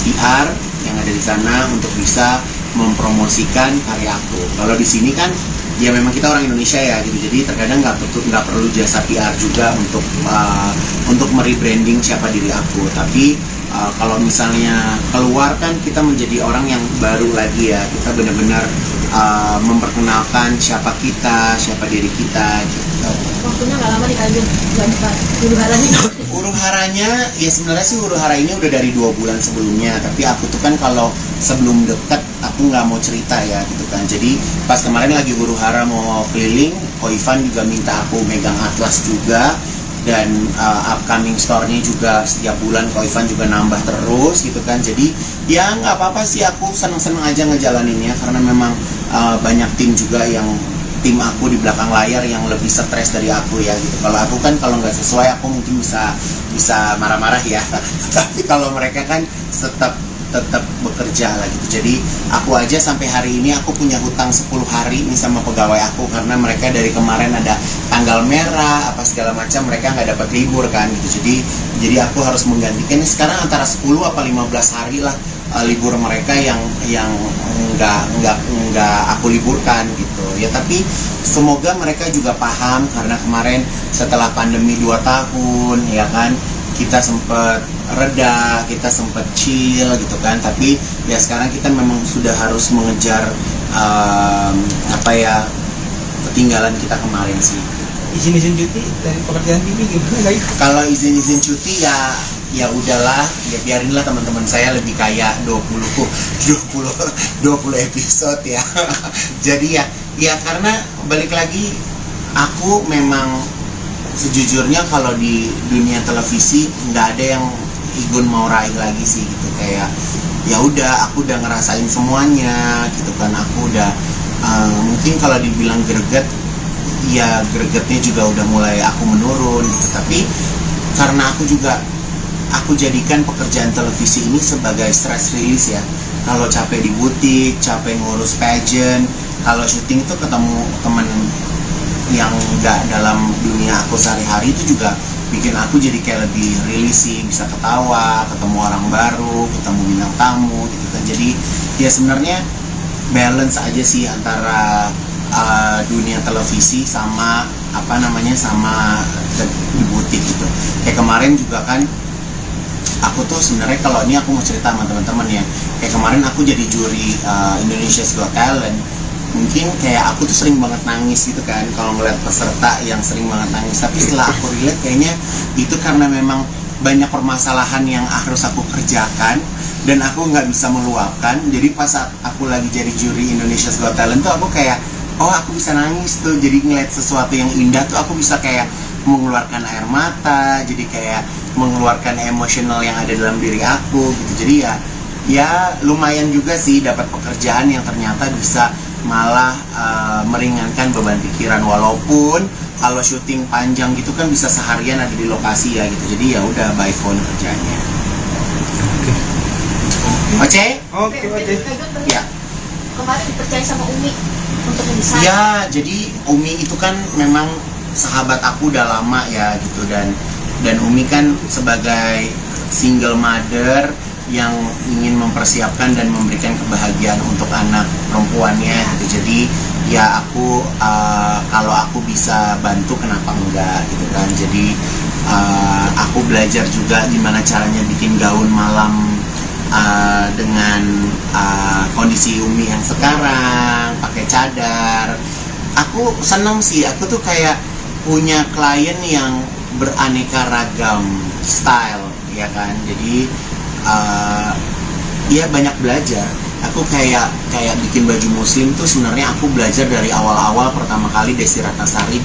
PR yang ada di sana untuk bisa mempromosikan karya aku. Kalau di sini kan ya memang kita orang Indonesia ya gitu, jadi terkadang nggak perlu jasa PR juga untuk merebranding siapa diri aku. Tapi kalau misalnya keluar kan kita menjadi orang yang baru lagi ya, kita benar-benar memperkenalkan siapa kita, siapa diri kita gitu. Waktunya nggak lama nih kalian buat huru haranya. Huru haranya ya sebenarnya sih huru hara ini udah dari 2 bulan sebelumnya, tapi aku tuh kan kalau sebelum dekat aku nggak mau cerita ya gitu kan. Jadi pas kemarin lagi huru hara mau keliling, Ko Ivan juga minta aku megang atlas juga, dan upcoming store-nya juga setiap bulan Ko Ivan juga nambah terus gitu kan. Jadi ya nggak apa-apa sih, aku seneng-seneng aja ngejalaninnya karena memang banyak tim juga yang tim aku di belakang layar yang lebih stres dari aku ya gitu. Kalau aku kan kalau nggak sesuai aku mungkin bisa marah-marah ya tapi kalau mereka kan tetap bekerja lah gitu. Jadi aku aja sampai hari ini aku punya hutang 10 hari nih sama pegawai aku, karena mereka dari kemarin ada tanggal merah apa segala macam, mereka nggak dapat libur kan gitu. Jadi aku harus menggantikan sekarang antara 10 apa 15 hari lah libur mereka yang nggak aku liburkan gitu ya. Tapi semoga mereka juga paham, karena kemarin setelah pandemi 2 tahun ya kan, kita sempat reda, kita sempat chill gitu kan. Tapi ya sekarang kita memang sudah harus mengejar ketinggalan kita kemarin sih. Izin cuti dari pekerjaan TV gimana guys? Kalau izin cuti ya udahlah, ya biarinlah teman-teman saya lebih kayak 20 episode ya. Jadi ya karena balik lagi aku memang sejujurnya kalau di dunia televisi nggak ada yang Igun mau raih lagi sih gitu. Kayak ya udah aku udah ngerasain semuanya gitu kan. Aku udah mungkin kalau dibilang greget, ya gregetnya juga udah mulai aku menurun gitu. Tapi karena aku jadikan pekerjaan televisi ini sebagai stress release ya. Kalau capek di butik, capek ngurus pageant, kalau syuting itu ketemu temen yang nggak dalam dunia aku sehari-hari, itu juga bikin aku jadi kayak lebih rilis sih, bisa ketawa, ketemu orang baru, ketemu bintang tamu gitu kan. Jadi ya sebenarnya balance aja sih antara dunia televisi sama sama di butik gitu. Kayak kemarin juga kan aku tuh sebenarnya, kalau ini aku mau cerita sama teman-teman ya, kayak kemarin aku jadi juri Indonesia's Got Talent. Mungkin kayak aku tuh sering banget nangis gitu kan kalau ngeliat peserta yang sering banget nangis. Tapi setelah aku relate, kayaknya itu karena memang banyak permasalahan yang harus aku kerjakan dan aku nggak bisa meluapkan. Jadi pas saat aku lagi jadi juri Indonesia's Got Talent tuh aku kayak, oh aku bisa nangis tuh. Jadi ngeliat sesuatu yang indah tuh aku bisa kayak mengeluarkan air mata, jadi kayak mengeluarkan emosional yang ada dalam diri aku gitu. Jadi ya lumayan juga sih dapat pekerjaan yang ternyata bisa malah meringankan beban pikiran. Walaupun kalau syuting panjang gitu kan bisa seharian ada di lokasi ya gitu. Jadi ya udah by phone kerjanya. Oke. Oke. Ya. kemarin dipercaya sama Umi untuk mendesain? Ya, jadi Umi itu kan memang sahabat aku udah lama ya gitu, dan Umi kan sebagai single mother yang ingin mempersiapkan dan memberikan kebahagiaan untuk anak perempuannya gitu. Jadi ya aku kalau aku bisa bantu kenapa enggak gitu kan. Jadi aku belajar juga gimana caranya bikin gaun malam dengan kondisi Umi yang sekarang pakai cadar. Aku senang sih, aku tuh kayak punya klien yang beraneka ragam style ya kan. Jadi ya banyak belajar. Aku kayak bikin baju muslim tuh sebenarnya aku belajar dari awal-awal pertama kali Desi Ratnasari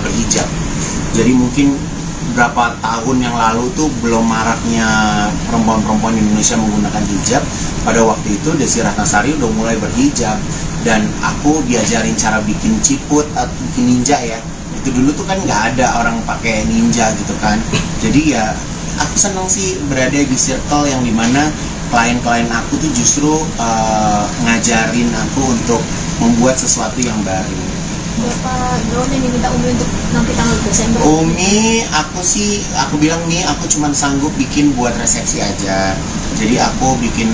berhijab. Jadi mungkin berapa tahun yang lalu tuh belum maraknya perempuan-perempuan Indonesia menggunakan hijab. Pada waktu itu Desi Ratnasari udah mulai berhijab, dan aku diajarin cara bikin ciput atau bikin ninja ya. Itu dulu tuh kan nggak ada orang pakai ninja gitu kan. Jadi ya aku senang sih berada di circle yang dimana klien-klien aku tuh justru ngajarin aku untuk membuat sesuatu yang baru. Berapa gaun yang diminta Umi untuk nanti tanggal Desember? Umi, aku bilang nih, aku cuma sanggup bikin buat resepsi aja. Jadi aku bikin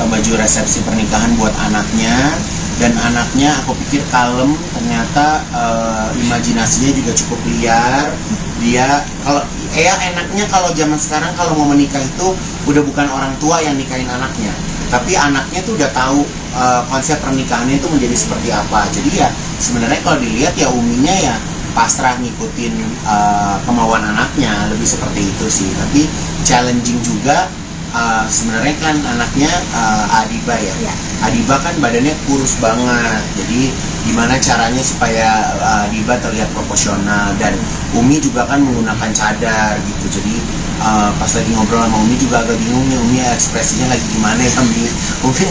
baju resepsi pernikahan buat anaknya, dan anaknya aku pikir kalem, ternyata imajinasinya juga cukup liar. Dia enaknya kalau zaman sekarang kalau mau menikah itu udah bukan orang tua yang nikahin anaknya, tapi anaknya tuh udah tahu konsep pernikahannya itu menjadi seperti apa. Jadi ya sebenarnya kalau dilihat ya Uminya ya pasrah ngikutin kemauan anaknya, lebih seperti itu sih. Tapi challenging juga sebenarnya kan anaknya Adiba ya. Adiba kan badannya kurus banget, jadi gimana caranya supaya Adiba terlihat proporsional. Dan Umi juga kan menggunakan cadar gitu, jadi pas lagi ngobrol sama Umi juga agak bingung nih, Umi ekspresinya lagi gimana ya. Umi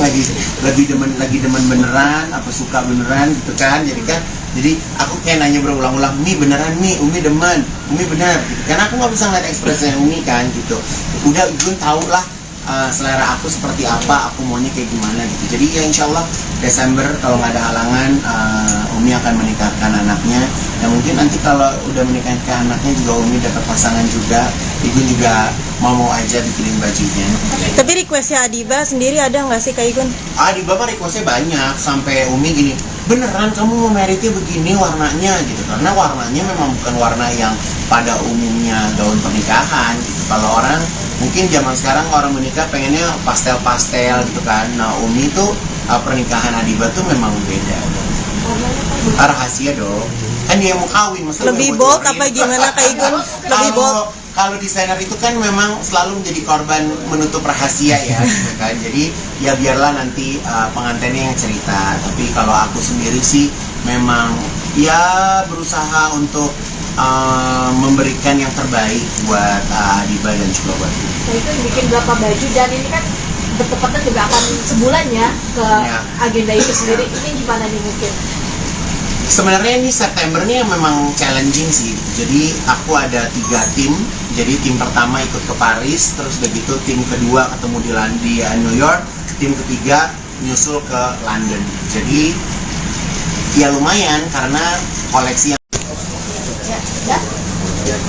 lagi demen beneran apa suka beneran gitu kan. Jadi aku kayak nanya berulang-ulang, Umi beneran nih, Umi demen, Umi bener gitu. Karena aku nggak bisa ngeliat ekspresinya Umi kan gitu. Udah Gun tau lah selera aku seperti apa, aku maunya kayak gimana gitu. Jadi ya insya Allah Desember kalau nggak ada halangan Umi akan menikahkan anaknya. Dan mungkin nanti kalau udah menikahkan anaknya juga Umi dapat pasangan juga, Igun juga mau aja bikinin bajunya. Tapi requestnya Adiba sendiri ada nggak sih Kak Igun? Adiba mah requestnya banyak, sampai Umi gini, beneran kamu mau meritnya begini warnanya gitu. Karena warnanya memang bukan warna yang pada umumnya gaun pernikahan gitu. Kalau orang mungkin zaman sekarang orang menikah pengennya pastel-pastel gitu kan. Nah Umi tuh pernikahan Adiba tuh memang beda. Rahasia dong. Kan dia mau kawin, masa Lebih bold apa gimana Kak Igun? Lebih bold. Kalau desainer itu kan memang selalu menjadi korban menutup rahasia ya, gitu kan. Jadi ya biarlah nanti pengantinnya yang cerita. Tapi kalau aku sendiri sih memang ya berusaha untuk memberikan yang terbaik buat Adiba dan juga buat Umi. Nah itu bikin berapa baju, dan ini kan bertepatan juga akan sebulan ya ke agenda itu sendiri. Ini gimana nih mungkin? Sebenarnya ini September ini memang challenging sih. Jadi aku ada 3 tim. Jadi tim pertama ikut ke Paris, terus begitu tim kedua ketemu di New York, tim ketiga nyusul ke London. Jadi ya lumayan karena koleksi yang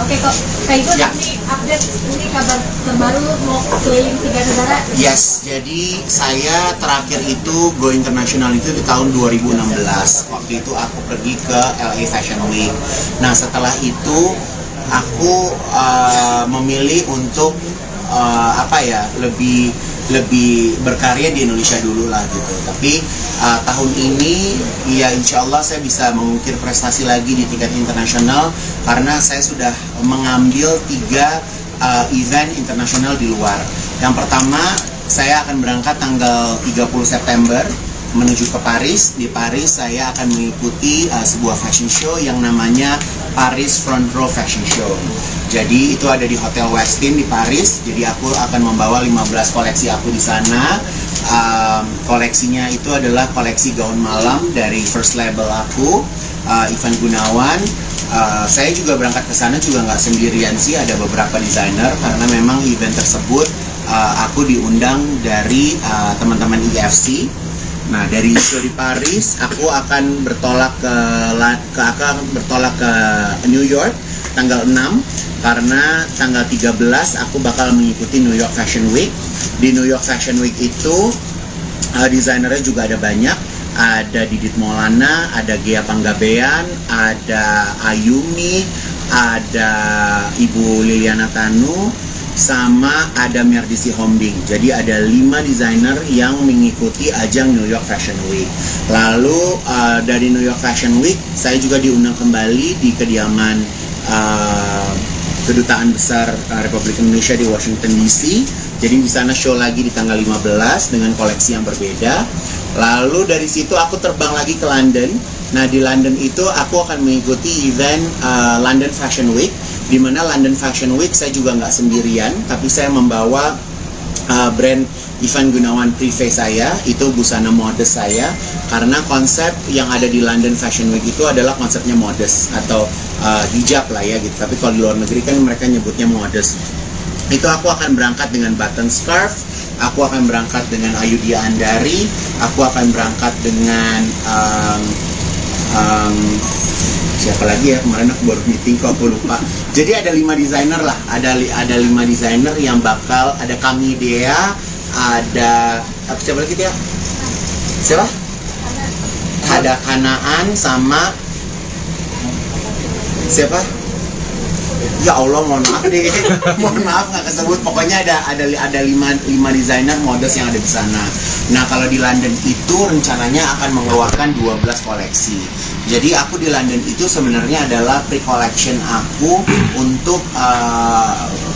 Oke kok, Kak Igun ini update, ini kabar terbaru mau keliling 3 negara. Yes, jadi saya terakhir itu go internasional itu di tahun 2016. Waktu itu aku pergi ke LA Fashion Week. Nah setelah itu aku memilih untuk lebih berkarya di Indonesia dulu lah gitu. Tapi tahun ini ya insya Allah saya bisa mengukir prestasi lagi di tingkat internasional karena saya sudah mengambil 3 event internasional di luar. Yang pertama saya akan berangkat tanggal 30 September menuju ke Paris. Di Paris saya akan mengikuti sebuah fashion show yang namanya Paris Front Row Fashion Show. Jadi itu ada di Hotel Westin di Paris. Jadi aku akan membawa 15 koleksi aku di sana. Koleksinya itu adalah koleksi gaun malam dari first label aku, Ivan Gunawan. Saya juga berangkat ke sana juga nggak sendirian sih, ada beberapa desainer karena memang event tersebut aku diundang dari teman-teman IFC. Nah, dari show di Paris, aku akan bertolak ke New York tanggal 6, karena tanggal 13 aku bakal mengikuti New York Fashion Week. Di New York Fashion Week itu desainernya juga ada banyak. Ada Didit Maulana, ada Gea Panggabean, ada Ayumi, ada Ibu Liliana Tanu, sama ada Merdisi Hombing. Jadi ada 5 desainer yang mengikuti ajang New York Fashion Week. Lalu dari New York Fashion Week saya juga diundang kembali di kediaman Kedutaan Besar Republik Indonesia di Washington DC. Jadi di sana show lagi di tanggal 15 dengan koleksi yang berbeda. Lalu dari situ aku terbang lagi ke London. Nah, di London itu aku akan mengikuti event London Fashion Week, di mana London Fashion Week saya juga nggak sendirian, tapi saya membawa brand Ivan Gunawan Privé saya, itu busana modest saya, karena konsep yang ada di London Fashion Week itu adalah konsepnya modest atau hijab lah ya gitu. Tapi kalau di luar negeri kan mereka nyebutnya modest. Itu aku akan berangkat dengan button scarf, aku akan berangkat dengan Ayudhya Andari, aku akan berangkat dengan siapa lagi ya, kemarin aku baru meeting kok aku lupa. Jadi ada 5 desainer lah, ada 5 desainer yang bakal, ada Kami Dea, ada siapa lagi dia? Siapa? Ada Kanaan sama siapa? Ya Allah, mohon maaf deh, mohon maaf nggak kesebut. Pokoknya ada 5 desainer modest yang ada di sana. Nah, kalau di London itu rencananya akan mengeluarkan 12 koleksi. Jadi aku di London itu sebenarnya adalah pre-collection aku untuk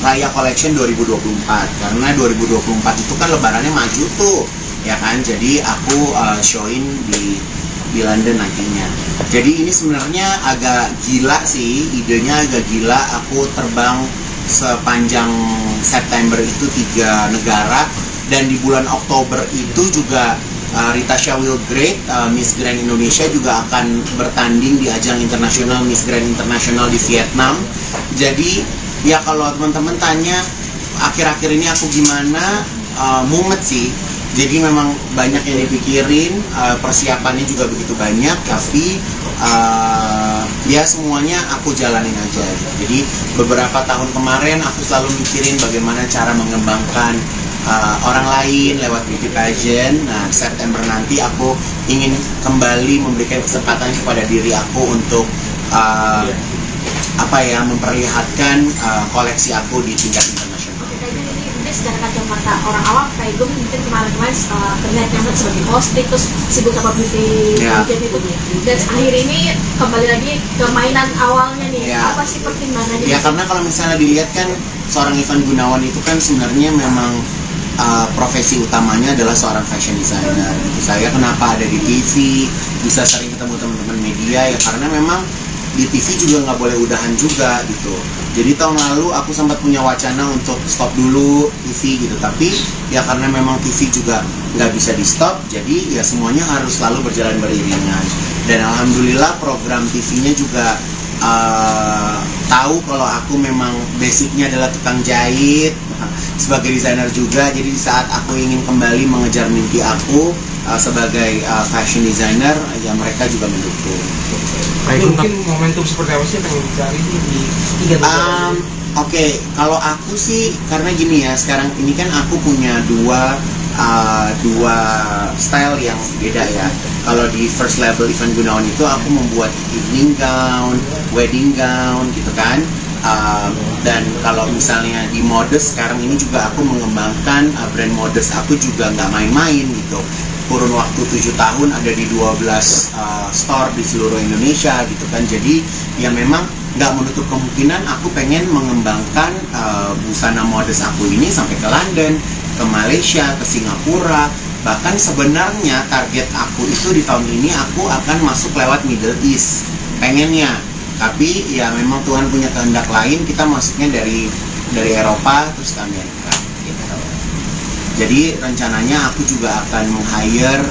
Raya Collection 2024. Karena 2024 itu kan lebarannya maju tuh, ya kan? Jadi aku showin di London nantinya. Jadi ini sebenarnya agak gila sih, idenya agak gila. Aku terbang sepanjang September itu 3 negara, dan di bulan Oktober itu juga Rita Shawil Great, Miss Grand Indonesia juga akan bertanding di ajang internasional Miss Grand Internasional di Vietnam. Jadi ya kalau teman-teman tanya akhir-akhir ini aku gimana, mumet sih. Jadi memang banyak yang dipikirin, persiapannya juga begitu banyak, tapi ya semuanya aku jalanin aja. Jadi beberapa tahun kemarin aku selalu mikirin bagaimana cara mengembangkan orang lain lewat beauty pageant. Nah, September nanti aku ingin kembali memberikan kesempatan kepada diri aku untuk memperlihatkan koleksi aku di tingkat internasional. Secara kacamata orang awam kayak gue mungkin kemarin terlihat nyaman sebagai host, terus sibuk sama beauty pageant itu, dan akhir ini kembali lagi ke mainan awalnya nih. Apa sih pertimbangannya? Ya karena kalau misalnya dilihat kan seorang Ivan Gunawan itu kan sebenarnya memang profesi utamanya adalah seorang fashion designer. Saya kenapa ada di TV, bisa sering ketemu teman-teman media, ya karena memang di TV juga nggak boleh udahan juga gitu. Jadi tahun lalu aku sempat punya wacana untuk stop dulu TV gitu, tapi ya karena memang TV juga nggak bisa di stop, jadi ya semuanya harus selalu berjalan beriringan. Dan alhamdulillah program TV-nya juga tahu kalau aku memang basicnya adalah tukang jahit sebagai desainer juga. Jadi di saat aku ingin kembali mengejar mimpi aku sebagai fashion designer, ya mereka juga mendukung. Mungkin momentum seperti apa sih yang pengen dicari di 3 negara? Oke, kalau aku sih karena gini ya, sekarang ini kan aku punya dua style yang beda ya. Kalau di first label Ivan Gunawan itu aku membuat evening gown, wedding gown gitu kan. Dan kalau misalnya di modest sekarang ini juga aku mengembangkan brand modest aku juga nggak main-main gitu. Kurun waktu 7 tahun ada di 12 store di seluruh Indonesia gitu kan. Jadi ya memang nggak menutup kemungkinan aku pengen mengembangkan busana modest aku ini sampai ke London, ke Malaysia, ke Singapura. Bahkan sebenarnya target aku itu di tahun ini aku akan masuk lewat Middle East pengennya. Tapi ya memang Tuhan punya kehendak lain, kita masuknya dari Eropa terus ke Amerika gitu. Jadi rencananya aku juga akan meng-hire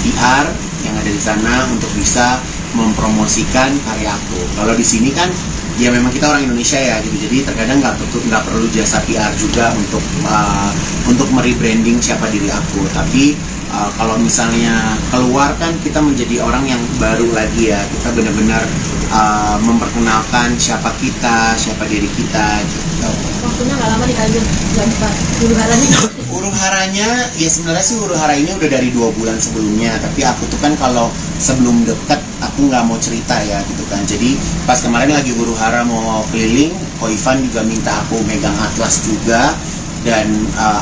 PR yang ada di sana untuk bisa mempromosikan karya aku. Kalau di sini kan ya memang kita orang Indonesia ya gitu, jadi terkadang nggak perlu jasa PR juga untuk merebranding siapa diri aku. Tapi kalau misalnya keluar kan kita menjadi orang yang baru lagi ya, kita benar-benar memperkenalkan siapa kita, siapa diri kita gitu. Waktunya nggak lama nih Kak Igun, huru haranya. Huru haranya ya sebenarnya sih huru hara ini udah dari 2 bulan sebelumnya, tapi aku tuh kan kalau sebelum deket aku nggak mau cerita ya gitu kan. Jadi pas kemarin lagi huru hara mau keliling, Ko Ivan juga minta aku megang atlas juga, dan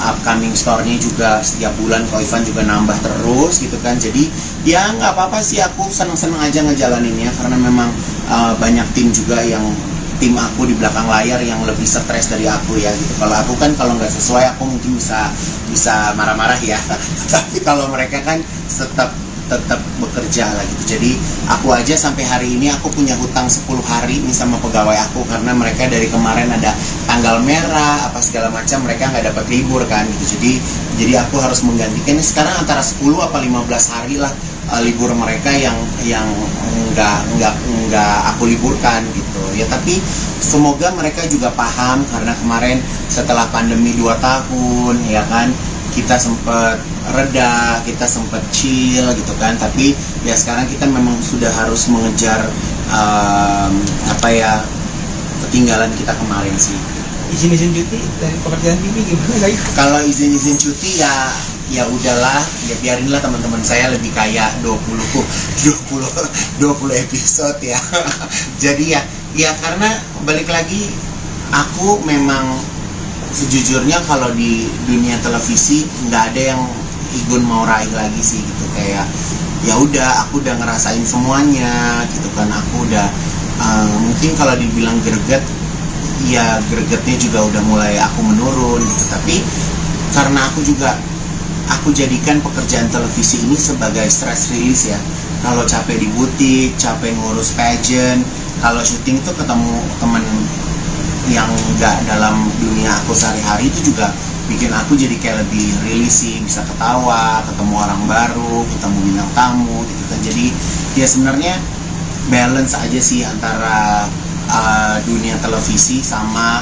upcoming store-nya juga setiap bulan Ko Ivan juga nambah terus gitu kan. Jadi ya nggak apa-apa sih, aku seneng-seneng aja ngejalaninnya karena memang banyak tim juga yang tim aku di belakang layar yang lebih stres dari aku ya gitu. Kalau aku kan kalau nggak sesuai aku mungkin bisa marah-marah ya tapi kalau mereka kan tetap bekerja lah gitu. Jadi aku aja sampai hari ini aku punya hutang 10 hari nih sama pegawai aku, karena mereka dari kemarin ada tanggal merah apa segala macam, mereka nggak dapat libur kan gitu. Jadi aku harus menggantikan ini sekarang antara 10 apa 15 hari lah libur mereka yang nggak aku liburkan gitu ya. Tapi semoga mereka juga paham, karena kemarin setelah pandemi 2 tahun ya kan, kita sempat reda, kita sempat chill gitu kan. Tapi ya sekarang kita memang sudah harus mengejar ketinggalan kita kemarin sih. Izin cuti dari pekerjaan ini gimana lagi? Kalau izin cuti ya udahlah, ya biarinlah teman-teman saya lebih kayak 20 episode ya. Jadi ya karena balik lagi, aku memang sejujurnya kalau di dunia televisi nggak ada yang Igun mau raih lagi sih gitu. Kayak ya udah, aku udah ngerasain semuanya gitu kan. Aku udah mungkin kalau dibilang greget, ya gregetnya juga udah mulai aku menurun gitu. Tapi karena aku jadikan pekerjaan televisi ini sebagai stress release ya. Kalau capek di butik, capek ngurus pageant, kalau syuting tuh ketemu teman yang nggak dalam dunia aku sehari-hari, itu juga bikin aku jadi kayak lebih rilis sih, bisa ketawa, ketemu orang baru, ketemu bintang tamu gitu kan. Jadi ya sebenarnya balance aja sih antara dunia televisi sama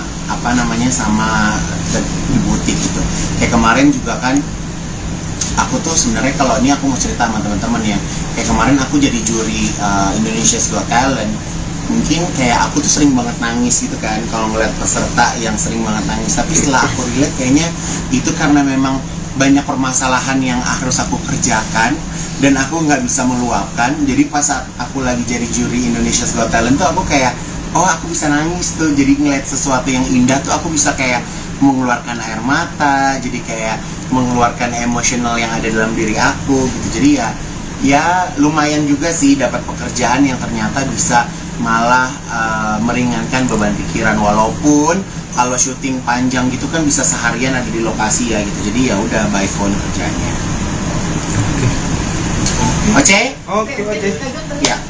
sama di butik gitu. Kayak kemarin juga kan aku tuh sebenarnya, kalau ini aku mau cerita sama teman-teman ya, kayak kemarin aku jadi juri Indonesia's Got Talent. Mungkin kayak aku tuh sering banget nangis gitu kan kalau ngeliat peserta yang sering banget nangis. Tapi setelah aku relate, kayaknya itu karena memang banyak permasalahan yang harus aku kerjakan dan aku nggak bisa meluapkan. Jadi pas saat aku lagi jadi juri Indonesia's Got Talent tuh aku kayak, oh aku bisa nangis tuh. Jadi ngeliat sesuatu yang indah tuh aku bisa kayak mengeluarkan air mata, jadi kayak mengeluarkan emosional yang ada dalam diri aku gitu. Jadi ya lumayan juga sih dapat pekerjaan yang ternyata bisa malah meringankan beban pikiran. Walaupun kalau syuting panjang gitu kan bisa seharian ada di lokasi ya gitu. Jadi ya udah by phone kerjanya. Oke. Ya.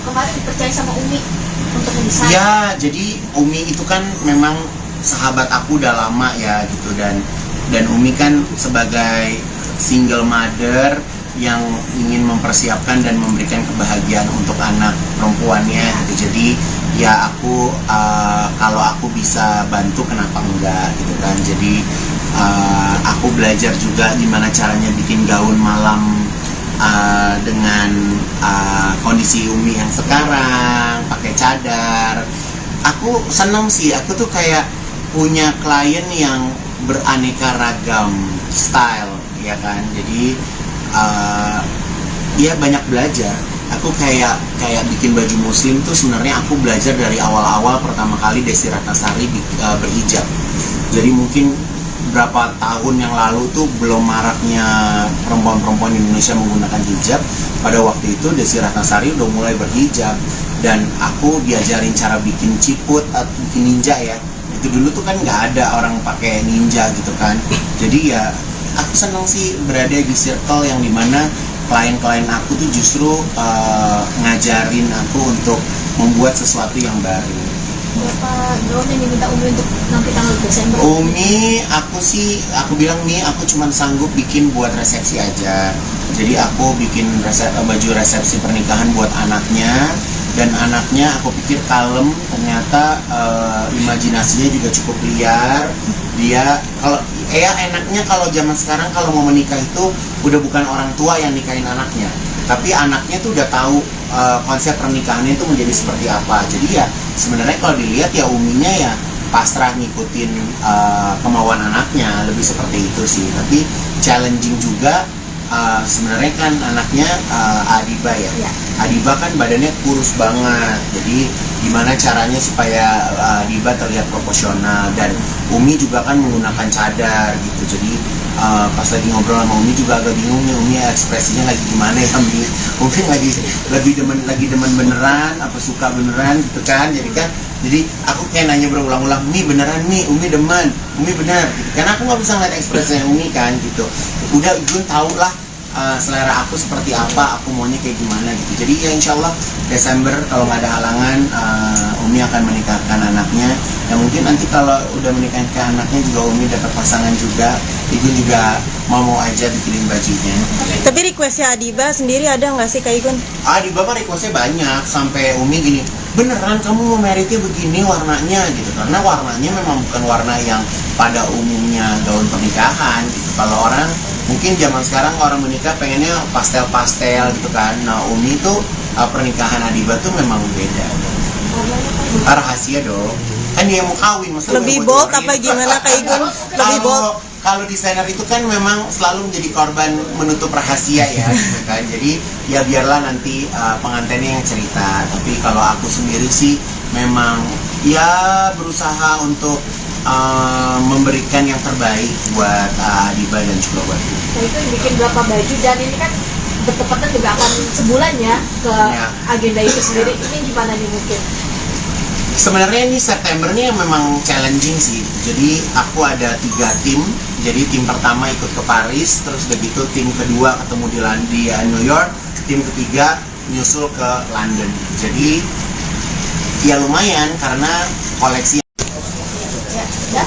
Kemarin dipercaya sama Umi untuk mendesain. Ya, jadi Umi itu kan memang sahabat aku udah lama ya gitu, dan Umi kan sebagai single mother yang ingin mempersiapkan dan memberikan kebahagiaan untuk anak perempuannya gitu. Jadi ya aku kalau aku bisa bantu kenapa enggak gitu kan. Jadi aku belajar juga gimana caranya bikin gaun malam dengan kondisi Umi yang sekarang pakai cadar. Aku senang sih, aku tuh kayak punya klien yang beraneka ragam style ya kan. Jadi dia banyak belajar. Aku kayak bikin baju muslim tuh sebenarnya aku belajar dari awal-awal pertama kali Desi Ratnasari berhijab. Jadi mungkin berapa tahun yang lalu tuh belum maraknya perempuan-perempuan Indonesia menggunakan hijab. Pada waktu itu Desi Ratnasari udah mulai berhijab, dan aku diajarin cara bikin ciput atau bikin ninja ya. Itu dulu tuh kan nggak ada orang pakai ninja gitu kan. Jadi ya aku senang sih berada di circle yang dimana klien-klien aku tuh justru ngajarin aku untuk membuat sesuatu yang baru. Berapa gaun yang diminta Umi untuk nanti tanggal Desember? Umi, aku bilang nih, aku cuma sanggup bikin buat resepsi aja. Jadi aku bikin baju resepsi pernikahan buat anaknya, dan anaknya aku pikir kalem, ternyata imajinasinya juga cukup liar. Dia kalau enaknya kalau zaman sekarang kalau mau menikah itu udah bukan orang tua yang nikahin anaknya, tapi anaknya tuh udah tahu konsep pernikahannya itu menjadi seperti apa. Jadi ya sebenarnya kalau dilihat ya uminya ya pasrah ngikutin kemauan anaknya, lebih seperti itu sih. Tapi challenging juga. Sebenarnya kan anaknya Adiba ya. Adiba kan badannya kurus banget, jadi gimana caranya supaya Adiba terlihat proporsional, dan Umi juga kan menggunakan cadar gitu. Jadi pas lagi ngobrol sama Umi juga agak bingung nih, Umi ekspresinya lagi gimana ya, Umi lagi demen beneran apa suka beneran gitu kan. Jadi aku kayak nanya berulang-ulang, Mi beneran Mi, Umi demen, Umi bener gitu. Karena aku nggak bisa ngeliat ekspresinya Umi kan gitu. Udah Igun tau lah selera aku seperti apa, aku maunya kayak gimana gitu. Jadi ya insya Allah Desember kalau nggak ada halangan Umi akan menikahkan anaknya. Ya mungkin nanti kalau udah menikahkan anaknya juga Umi dapat pasangan juga, Igun juga mau aja bikinin bajunya. Tapi requestnya Adiba sendiri ada nggak sih Kak Igun? Adiba mah requestnya banyak, sampai Umi gini, beneran kamu mau meritnya begini warnanya gitu, karena warnanya memang bukan warna yang pada umumnya gaun pernikahan gitu. Kalau orang mungkin zaman sekarang orang menikah pengennya pastel-pastel gitu kan. Nah Umi tuh pernikahan Adiba tuh memang beda. Rahasia dong, kan dia mau kawin masa Lebih bold apa gimana Kak Igun? Lebih bold. Kalau desainer itu kan memang selalu menjadi korban menutup rahasia ya gitu kan. Jadi ya biarlah nanti pengantinnya yang cerita. Tapi kalau aku sendiri sih memang ya berusaha untuk memberikan yang terbaik buat Adiba dan juga buat Umi. Nah itu bikin berapa baju, dan ini kan bertepatan juga akan sebulan ya ke agenda itu sendiri. Ini gimana nih mungkin? Sebenarnya ini Septembernya memang challenging sih. Jadi aku ada 3 tim. Jadi tim pertama ikut ke Paris, terus begitu tim kedua ketemu di New York, tim ketiga nyusul ke London. Jadi ya lumayan karena koleksi. Ya?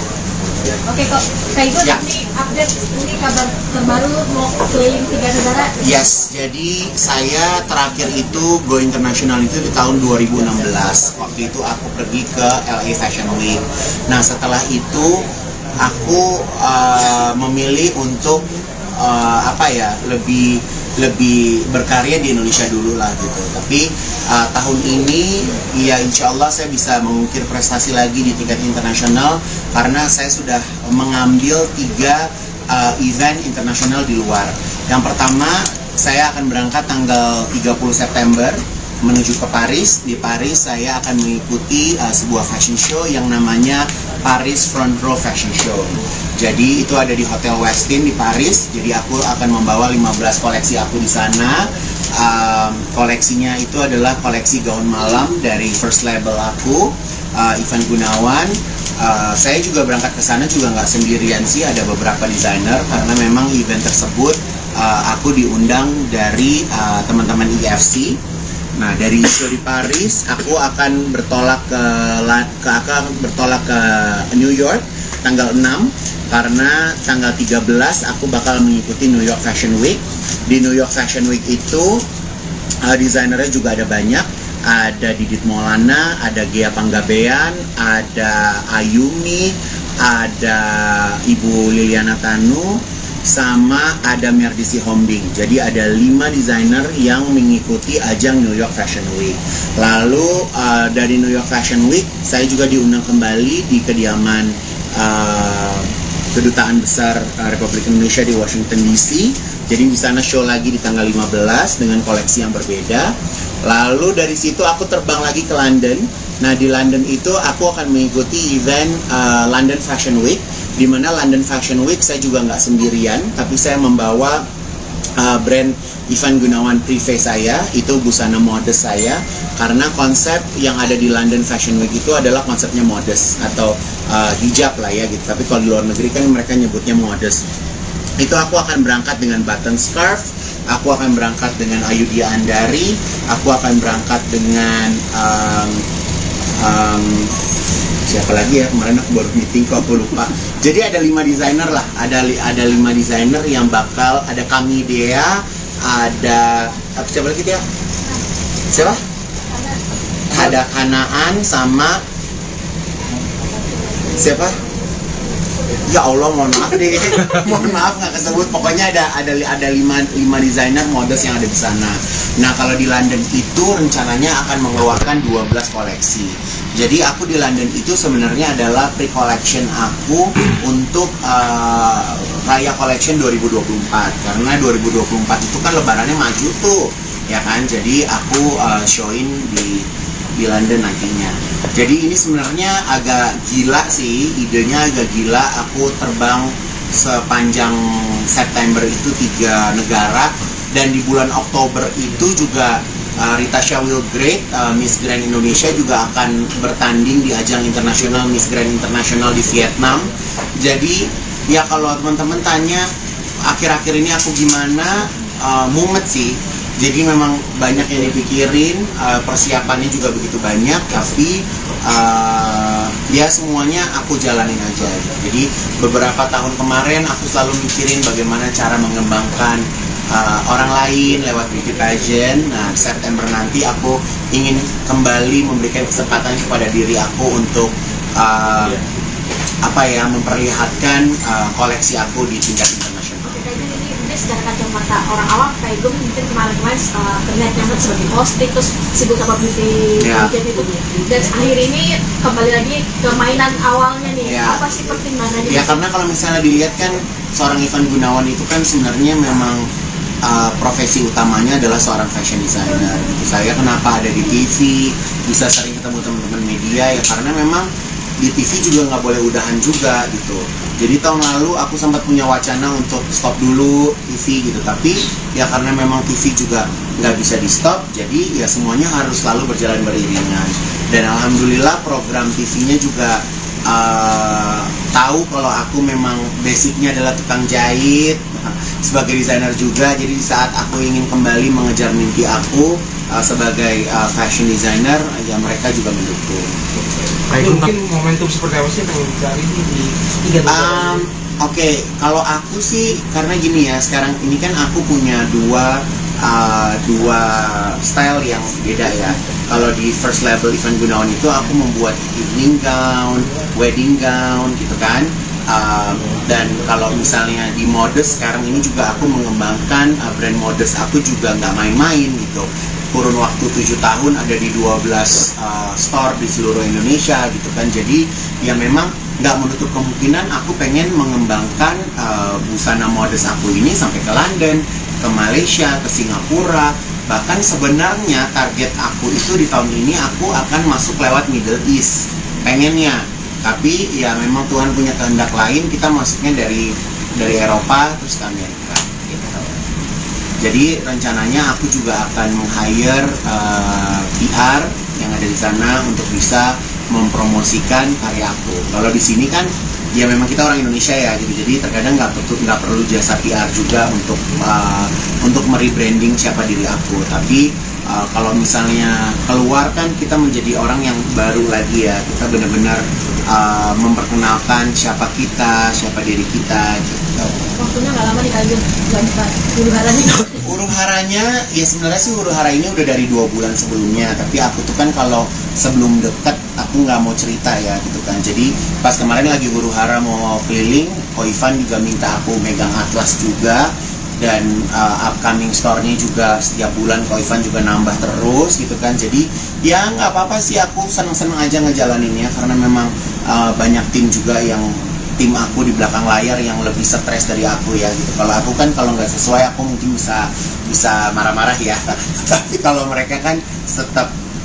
Oke kok, Kak Igun nanti update ini kabar terbaru mau keliling 3 negara. Yes, jadi saya terakhir itu go international itu di tahun 2016. Waktu itu aku pergi ke LA Fashion Week. Nah setelah itu aku memilih untuk lebih berkarya di Indonesia dulu lah gitu. Tapi tahun ini ya insya Allah saya bisa mengukir prestasi lagi di tingkat internasional, karena saya sudah mengambil 3 event internasional di luar. Yang pertama saya akan berangkat tanggal 30 September menuju ke Paris. Di Paris saya akan mengikuti sebuah fashion show yang namanya Paris Front Row Fashion Show. Jadi itu ada di Hotel Westin di Paris. Jadi aku akan membawa 15 koleksi aku di sana. Koleksinya itu adalah koleksi gaun malam dari first label aku, Ivan Gunawan. Saya juga berangkat ke sana juga nggak sendirian sih, ada beberapa desainer, karena memang event tersebut aku diundang dari teman-teman IFC. Nah dari show di Paris aku akan bertolak ke New York tanggal 6, karena tanggal 13 aku bakal mengikuti New York Fashion Week. Di New York Fashion Week itu desainernya juga ada banyak. Ada Didit Maulana, ada Gea Panggabean, ada Ayumi, ada Ibu Liliana Tanu, sama ada Merdisi Hombing. Jadi ada 5 desainer yang mengikuti ajang New York Fashion Week. Lalu dari New York Fashion Week saya juga diundang kembali di kediaman Kedutaan Besar Republik Indonesia di Washington DC. Jadi di sana show lagi di tanggal 15 dengan koleksi yang berbeda. Lalu dari situ aku terbang lagi ke London. Nah di London itu aku akan mengikuti event London Fashion Week, di mana London Fashion Week saya juga nggak sendirian, tapi saya membawa brand Ivan Gunawan Privé saya, itu busana modest saya, karena konsep yang ada di London Fashion Week itu adalah konsepnya modest atau hijab lah ya gitu. Tapi kalau di luar negeri kan mereka nyebutnya modest. Itu aku akan berangkat dengan button scarf, aku akan berangkat dengan Ayudhya Andari, aku akan berangkat dengan siapa lagi ya, kemarin aku baru meeting kok aku lupa. Jadi ada 5 desainer lah, ada 5 desainer yang bakal, ada kami Dea, ada siapa lagi dia? Siapa? ada Kanaan sama siapa? Ya Allah, mohon maaf deh, mohon maaf nggak kesebut. Pokoknya ada lima desainer models yang ada di sana. Nah, kalau di London itu rencananya akan mengeluarkan 12 koleksi. Jadi aku di London itu sebenarnya adalah pre-collection aku untuk Raya Collection 2024. Karena 2024 itu kan lebarannya maju tuh, ya kan? Jadi aku showin di London nantinya. Jadi ini sebenarnya agak gila sih, idenya agak gila. Aku terbang sepanjang September itu 3 negara, dan di bulan Oktober itu juga Rita Shawil Great, Miss Grand Indonesia juga akan bertanding di ajang internasional Miss Grand Internasional di Vietnam. Jadi ya kalau teman-teman tanya akhir-akhir ini aku gimana, mumet sih. Jadi memang banyak yang dipikirin, persiapannya juga begitu banyak, tapi ya semuanya aku jalanin aja. Jadi beberapa tahun kemarin aku selalu mikirin bagaimana cara mengembangkan orang lain lewat beauty pageant. Nah, September nanti aku ingin kembali memberikan kesempatan kepada diri aku untuk memperlihatkan koleksi aku di tingkat internasional. Secara kacamata orang awam kayak gue mungkin kemarin terlihat nyaman sebagai hosting, terus sibuk sama beauty pageant itu, dan akhir ini kembali lagi ke mainan awalnya nih. Apa sih pertimbangannya? Ya karena kalau misalnya dilihat kan seorang Ivan Gunawan itu kan sebenarnya memang profesi utamanya adalah seorang fashion designer. Saya kenapa ada di TV, bisa sering ketemu teman-teman media, ya karena memang di TV juga nggak boleh udahan juga gitu. Jadi tahun lalu aku sempat punya wacana untuk stop dulu TV gitu, tapi ya karena memang TV juga nggak bisa di stop, jadi ya semuanya harus selalu berjalan beriringan. Dan alhamdulillah program TV-nya juga tahu kalau aku memang basicnya adalah tukang jahit sebagai desainer juga. Jadi di saat aku ingin kembali mengejar mimpi aku sebagai fashion designer, ya mereka juga mendukung. Mungkin momentum seperti apa sih yang pengen dicari di 3 negara? Oke, kalau aku sih karena gini ya, sekarang ini kan aku punya dua style yang beda ya. Kalau di first label Ivan Gunawan itu aku membuat evening gown, wedding gown gitu kan. Dan kalau misalnya di Modest sekarang ini juga aku mengembangkan brand Modest aku juga nggak main-main gitu. Kurun waktu 7 tahun ada di 12 store di seluruh Indonesia gitu kan. Jadi ya memang nggak menutup kemungkinan aku pengen mengembangkan busana Modest aku ini sampai ke London, ke Malaysia, ke Singapura. Bahkan sebenarnya target aku itu di tahun ini aku akan masuk lewat Middle East pengennya. Tapi ya memang Tuhan punya kehendak lain, kita masuknya dari Eropa terus ke Amerika gitu. Jadi rencananya aku juga akan meng-hire PR yang ada di sana untuk bisa mempromosikan karya aku. Kalau di sini kan ya memang kita orang Indonesia ya gitu, jadi terkadang nggak perlu jasa PR juga untuk merebranding siapa diri aku. Tapi kalau misalnya keluar kan kita menjadi orang yang baru lagi ya, kita benar-benar memperkenalkan siapa kita, siapa diri kita gitu. Waktunya nggak lama nih kalian buat huru haranya. Huru haranya ya sebenarnya sih huru hara ini udah dari 2 bulan sebelumnya, tapi aku tuh kan kalau sebelum dekat aku nggak mau cerita ya gitu kan. Jadi pas kemarin lagi huru hara mau keliling, Ko Ivan juga minta aku megang atlas juga, dan upcoming store-nya juga setiap bulan Ko Ivan juga nambah terus gitu kan. Jadi ya nggak apa-apa sih, aku seneng-seneng aja ngejalaninnya karena memang banyak tim juga yang tim aku di belakang layar yang lebih stres dari aku ya gitu. Kalau aku kan kalau nggak sesuai aku mungkin bisa marah-marah ya tapi kalau mereka kan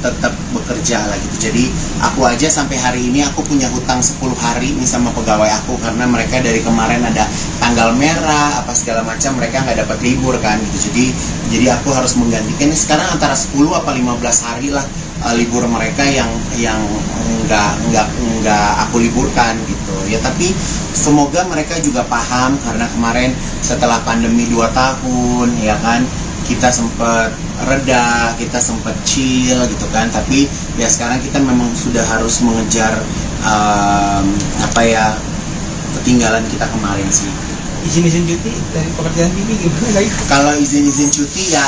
tetap bekerja lah gitu. Jadi aku aja sampai hari ini aku punya hutang 10 hari nih sama pegawai aku, karena mereka dari kemarin ada tanggal merah apa segala macam, mereka nggak dapat libur kan gitu. Jadi aku harus menggantikan. Sekarang antara 10 apa 15 hari lah libur mereka yang nggak aku liburkan gitu ya. Tapi semoga mereka juga paham, karena kemarin setelah pandemi 2 tahun ya kan, kita sempat reda, kita sempat chill gitu kan. Tapi ya sekarang kita memang sudah harus mengejar ketinggalan kita kemarin sih. Izin cuti dari pekerjaan TV gimana guys? Kalau izin cuti ya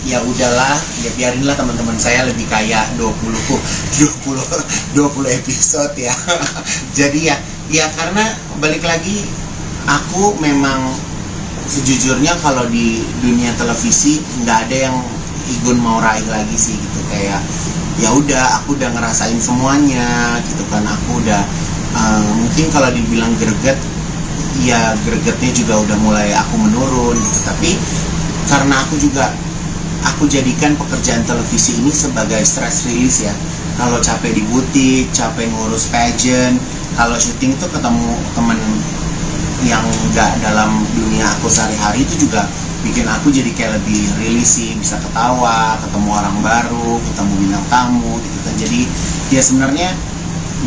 ya udahlah, ya biarinlah teman-teman saya lebih kaya 20 episode ya. Jadi ya karena balik lagi, aku memang sejujurnya kalau di dunia televisi nggak ada yang Igun mau raih lagi sih gitu. Kayak ya udah, aku udah ngerasain semuanya gitu kan. Aku udah mungkin kalau dibilang greget, ya gregetnya juga udah mulai aku menurun gitu. Tapi karena aku jadikan pekerjaan televisi ini sebagai stress release ya. Kalau capek di butik, capek ngurus pageant, kalau syuting itu ketemu temen yang nggak dalam dunia aku sehari-hari, itu juga bikin aku jadi kayak lebih release sih, bisa ketawa, ketemu orang baru, ketemu bintang tamu gitu kan. Jadi ya sebenarnya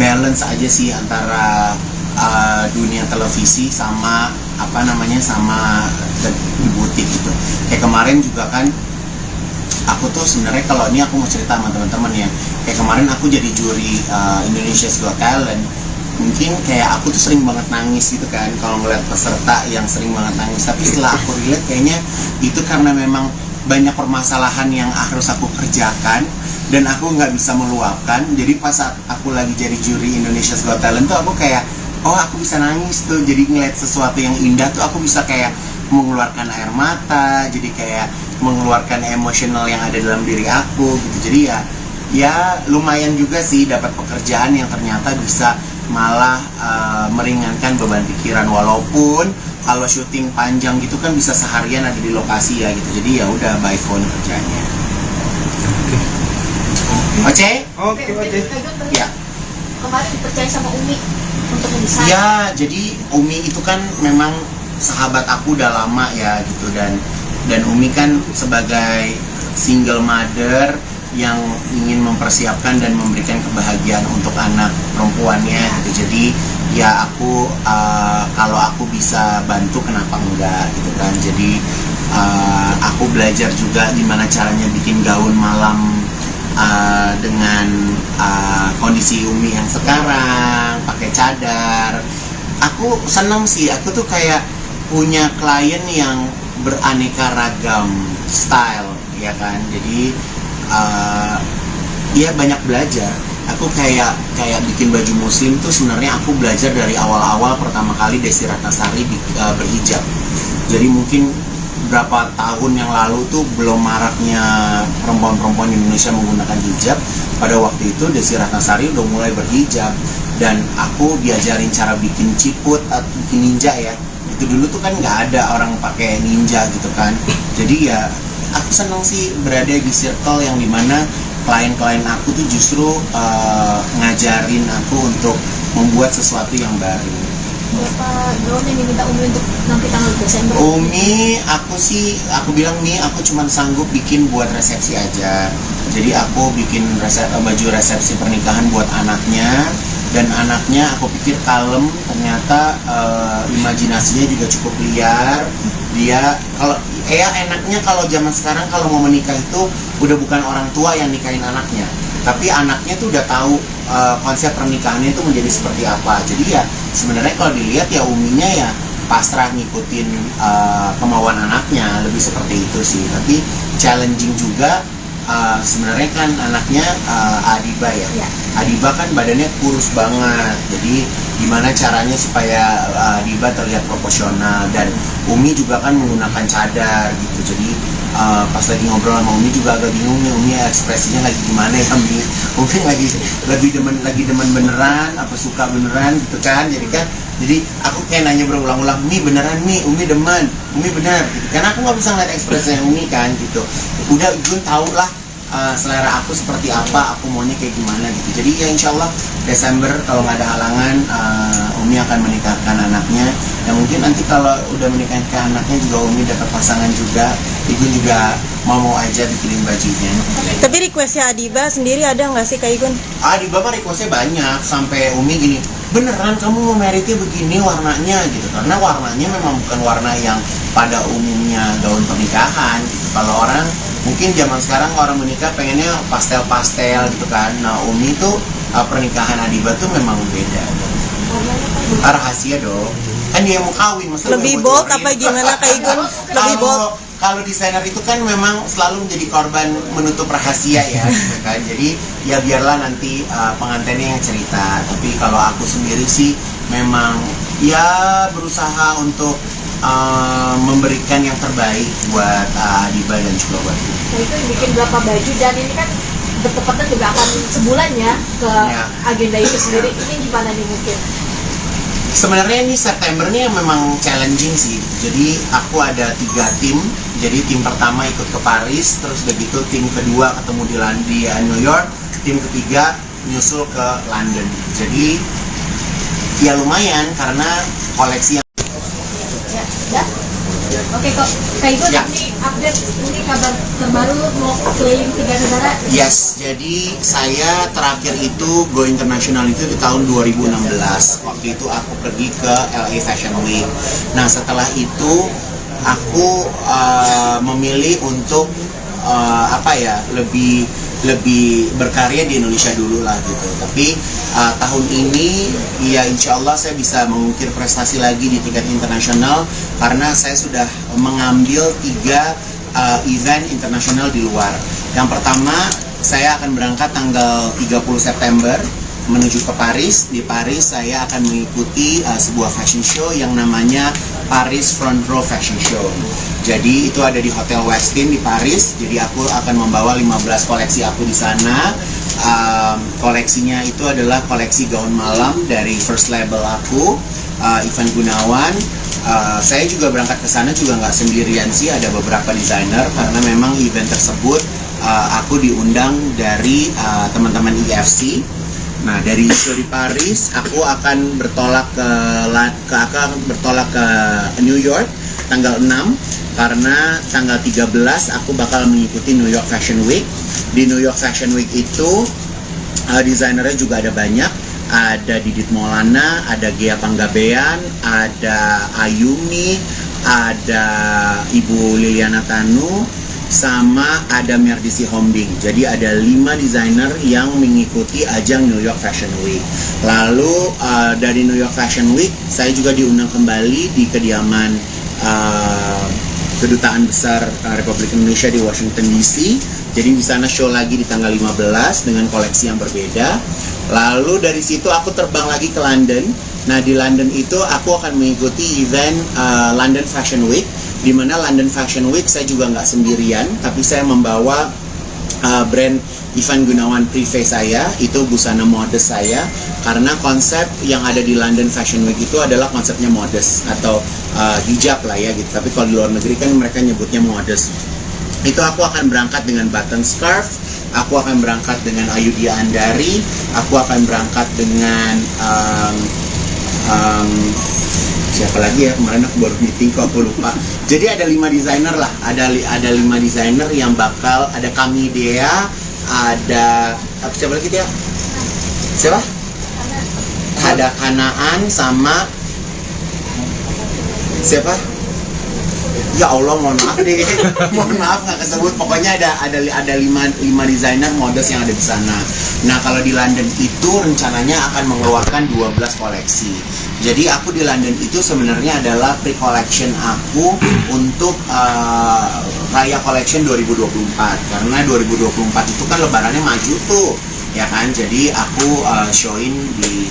balance aja sih antara dunia televisi sama sama di butik gitu. Kayak kemarin juga kan aku tuh sebenarnya, kalau ini aku mau cerita sama teman-teman ya, kayak kemarin aku jadi juri Indonesia's Got Talent. Mungkin kayak aku tuh sering banget nangis gitu kan kalau ngeliat peserta yang sering banget nangis. Tapi setelah aku relate, kayaknya itu karena memang banyak permasalahan yang harus aku kerjakan dan aku nggak bisa meluapkan. Jadi pas saat aku lagi jadi juri Indonesia's Got Talent tuh aku kayak, oh aku bisa nangis tuh. Jadi ngeliat sesuatu yang indah tuh aku bisa kayak mengeluarkan air mata, jadi kayak mengeluarkan emosional yang ada dalam diri aku gitu. Jadi ya lumayan juga sih dapat pekerjaan yang ternyata bisa malah meringankan beban pikiran. Walaupun kalau syuting panjang gitu kan bisa seharian ada di lokasi ya gitu. Jadi ya udah by phone kerjanya. Oke. Ya. Kemarin dipercaya sama Umi untuk mendesain. Ya, jadi Umi itu kan memang sahabat aku udah lama ya gitu, dan Umi kan sebagai single mother yang ingin mempersiapkan dan memberikan kebahagiaan untuk anak perempuannya gitu. Jadi ya aku kalau aku bisa bantu kenapa enggak gitu kan. Jadi aku belajar juga gimana caranya bikin gaun malam dengan kondisi Umi yang sekarang pakai cadar. Aku senang sih, aku tuh kayak punya klien yang beraneka ragam style ya kan. Jadi ya banyak belajar. Aku kayak bikin baju muslim tuh sebenarnya aku belajar dari awal-awal pertama kali Desi Ratnasari berhijab. Jadi mungkin berapa tahun yang lalu tuh belum maraknya perempuan-perempuan Indonesia menggunakan hijab. Pada waktu itu Desi Ratnasari udah mulai berhijab dan aku diajarin cara bikin ciput atau bikin ninja ya. Itu dulu tuh kan nggak ada orang pakai ninja gitu kan. Jadi ya aku senang sih berada di circle yang dimana klien-klien aku tuh justru ngajarin aku untuk membuat sesuatu yang baru. Berapa gaun yang diminta Umi untuk nanti tanggal Desember? Umi, aku bilang nih, aku cuma sanggup bikin buat resepsi aja. Jadi aku bikin baju resepsi pernikahan buat anaknya, dan anaknya aku pikir kalem, ternyata imajinasinya juga cukup liar. Dia enaknya kalau zaman sekarang kalau mau menikah itu udah bukan orang tua yang nikahin anaknya, tapi anaknya tuh udah tahu konsep pernikahannya itu menjadi seperti apa. Jadi ya sebenarnya kalau dilihat ya Uminya ya pasrah ngikutin kemauan anaknya, lebih seperti itu sih. Tapi challenging juga sebenarnya kan anaknya Adiba ya. Adiba kan badannya kurus banget, jadi gimana caranya supaya Adiba terlihat proporsional. Dan Umi juga kan menggunakan cadar gitu. Jadi pas lagi ngobrol sama Umi juga agak bingung nih, Umi ekspresinya lagi gimana ya Mi? Umi lagi demen beneran apa suka beneran gitu kan. Jadi aku kayak nanya berulang-ulang, Mi beneran Mi, Umi demen, Umi bener gitu. Karena aku nggak bisa ngeliat ekspresinya Umi kan gitu. Udah Gun tau lah selera aku seperti apa, aku maunya kayak gimana gitu. Jadi ya insya Allah Desember kalau nggak ada halangan Umi akan menikahkan anaknya. Dan mungkin nanti kalau udah menikahkan anaknya juga Umi dapat pasangan juga, Igun juga mau aja bikinin bajunya. Tapi requestnya Adiba sendiri ada nggak sih Kak Igun? Adiba mah requestnya banyak, sampai Umi gini, beneran kamu mau meritnya begini warnanya gitu. Karena warnanya memang bukan warna yang pada umumnya gaun pernikahan gitu. Kalau orang mungkin zaman sekarang orang menikah pengennya pastel-pastel gitu kan. Nah Umi tuh pernikahan Adiba tuh memang beda. Rahasia dong. Kan dia mau kawin, Lebih bold apa gimana Kak Igun? Lebih bold. kalau desainer itu kan memang selalu menjadi korban menutup rahasia ya, gitu kan. Jadi ya biarlah nanti pengantinnya yang cerita. Tapi kalau aku sendiri sih memang ya berusaha untuk memberikan yang terbaik buat Adiba dan juga buat aku. Nah itu bikin berapa baju dan ini kan bertepatan juga akan sebulan ya ke agenda itu sendiri. Ini gimana nih mungkin? Sebenarnya ini September ini memang challenging sih. Jadi aku ada 3 tim. Jadi tim pertama ikut ke Paris, terus begitu tim kedua ketemu di New York, tim ketiga nyusul ke London. Jadi ya lumayan karena koleksi yang Ya, oke kok. Kayak itu Ya. ini update ini kabar terbaru mau keliling 3 negara. Yes, jadi saya terakhir itu go international itu di tahun 2016. Waktu itu aku pergi ke LA Fashion Week. Nah setelah itu aku memilih untuk lebih berkarya di Indonesia dulu lah gitu. Tapi tahun ini ya insya Allah saya bisa mengukir prestasi lagi di tingkat internasional karena saya sudah mengambil 3 event internasional di luar. Yang pertama saya akan berangkat tanggal 30 September menuju ke Paris. Di Paris saya akan mengikuti sebuah fashion show yang namanya Paris Front Row Fashion Show. Jadi itu ada di Hotel Westin di Paris. Jadi aku akan membawa 15 koleksi aku di sana. Koleksinya itu adalah koleksi gaun malam dari first label aku, Ivan Gunawan. Saya juga berangkat ke sana juga nggak sendirian sih, ada beberapa desainer karena memang event tersebut aku diundang dari teman-teman IFC. Nah dari di Paris aku akan bertolak ke New York tanggal 6 karena tanggal 13 aku bakal mengikuti New York Fashion Week. Di New York Fashion Week itu desainernya juga ada banyak. Ada Didit Maulana, ada Gea Panggabean, ada Ayumi, ada Ibu Liliana Tanu, sama ada Merdisi Hombing. Jadi ada 5 desainer yang mengikuti ajang New York Fashion Week. Lalu dari New York Fashion Week saya juga diundang kembali di kediaman Kedutaan Besar Republik Indonesia di Washington DC. Jadi di sana show lagi di tanggal 15 dengan koleksi yang berbeda. Lalu dari situ aku terbang lagi ke London. Nah di London itu aku akan mengikuti event London Fashion Week, di mana London Fashion Week saya juga nggak sendirian, tapi saya membawa brand Ivan Gunawan Privé saya, itu busana modest saya, karena konsep yang ada di London Fashion Week itu adalah konsepnya modest atau hijab lah ya gitu. Tapi kalau di luar negeri kan mereka nyebutnya modest. Itu aku akan berangkat dengan button scarf, aku akan berangkat dengan Ayudhya Andari, aku akan berangkat dengan siapa lagi ya, kemarin aku baru meeting kok aku lupa. Jadi ada 5 desainer lah, ada 5 desainer yang bakal, ada Kami Dea, ada siapa lagi dia? Siapa? Ada Kanaan sama siapa? Ya Allah, mohon maaf deh, mohon maaf nggak kesebut. Pokoknya ada 5 desainer modest yang ada di sana. Nah kalau di London itu rencananya akan mengeluarkan 12 koleksi. Jadi aku di London itu sebenarnya adalah pre-collection aku untuk Raya Collection 2024. Karena 2024 itu kan lebarannya maju tuh, ya kan? Jadi aku showin di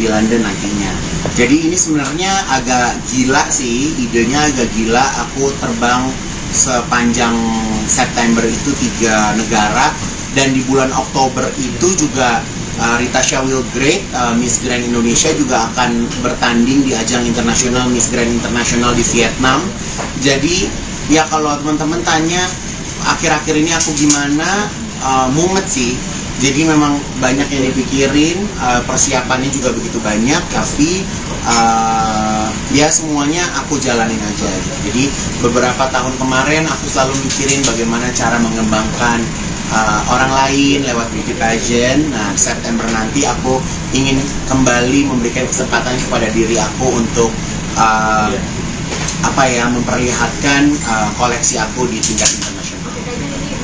London nantinya. Jadi ini sebenarnya agak gila sih, idenya agak gila. Aku terbang sepanjang September itu 3 negara, dan di bulan Oktober itu juga Rita Shawil Great, Miss Grand Indonesia juga akan bertanding di ajang internasional Miss Grand Internasional di Vietnam. Jadi ya kalau teman-teman tanya akhir-akhir ini aku gimana, mumet sih. Jadi memang banyak yang dipikirin, persiapannya juga begitu banyak, tapi ya semuanya aku jalanin aja. Jadi beberapa tahun kemarin aku selalu mikirin bagaimana cara mengembangkan orang lain lewat beauty pageant. Nah September nanti aku ingin kembali memberikan kesempatan kepada diri aku untuk memperlihatkan koleksi aku di tingkat internasional.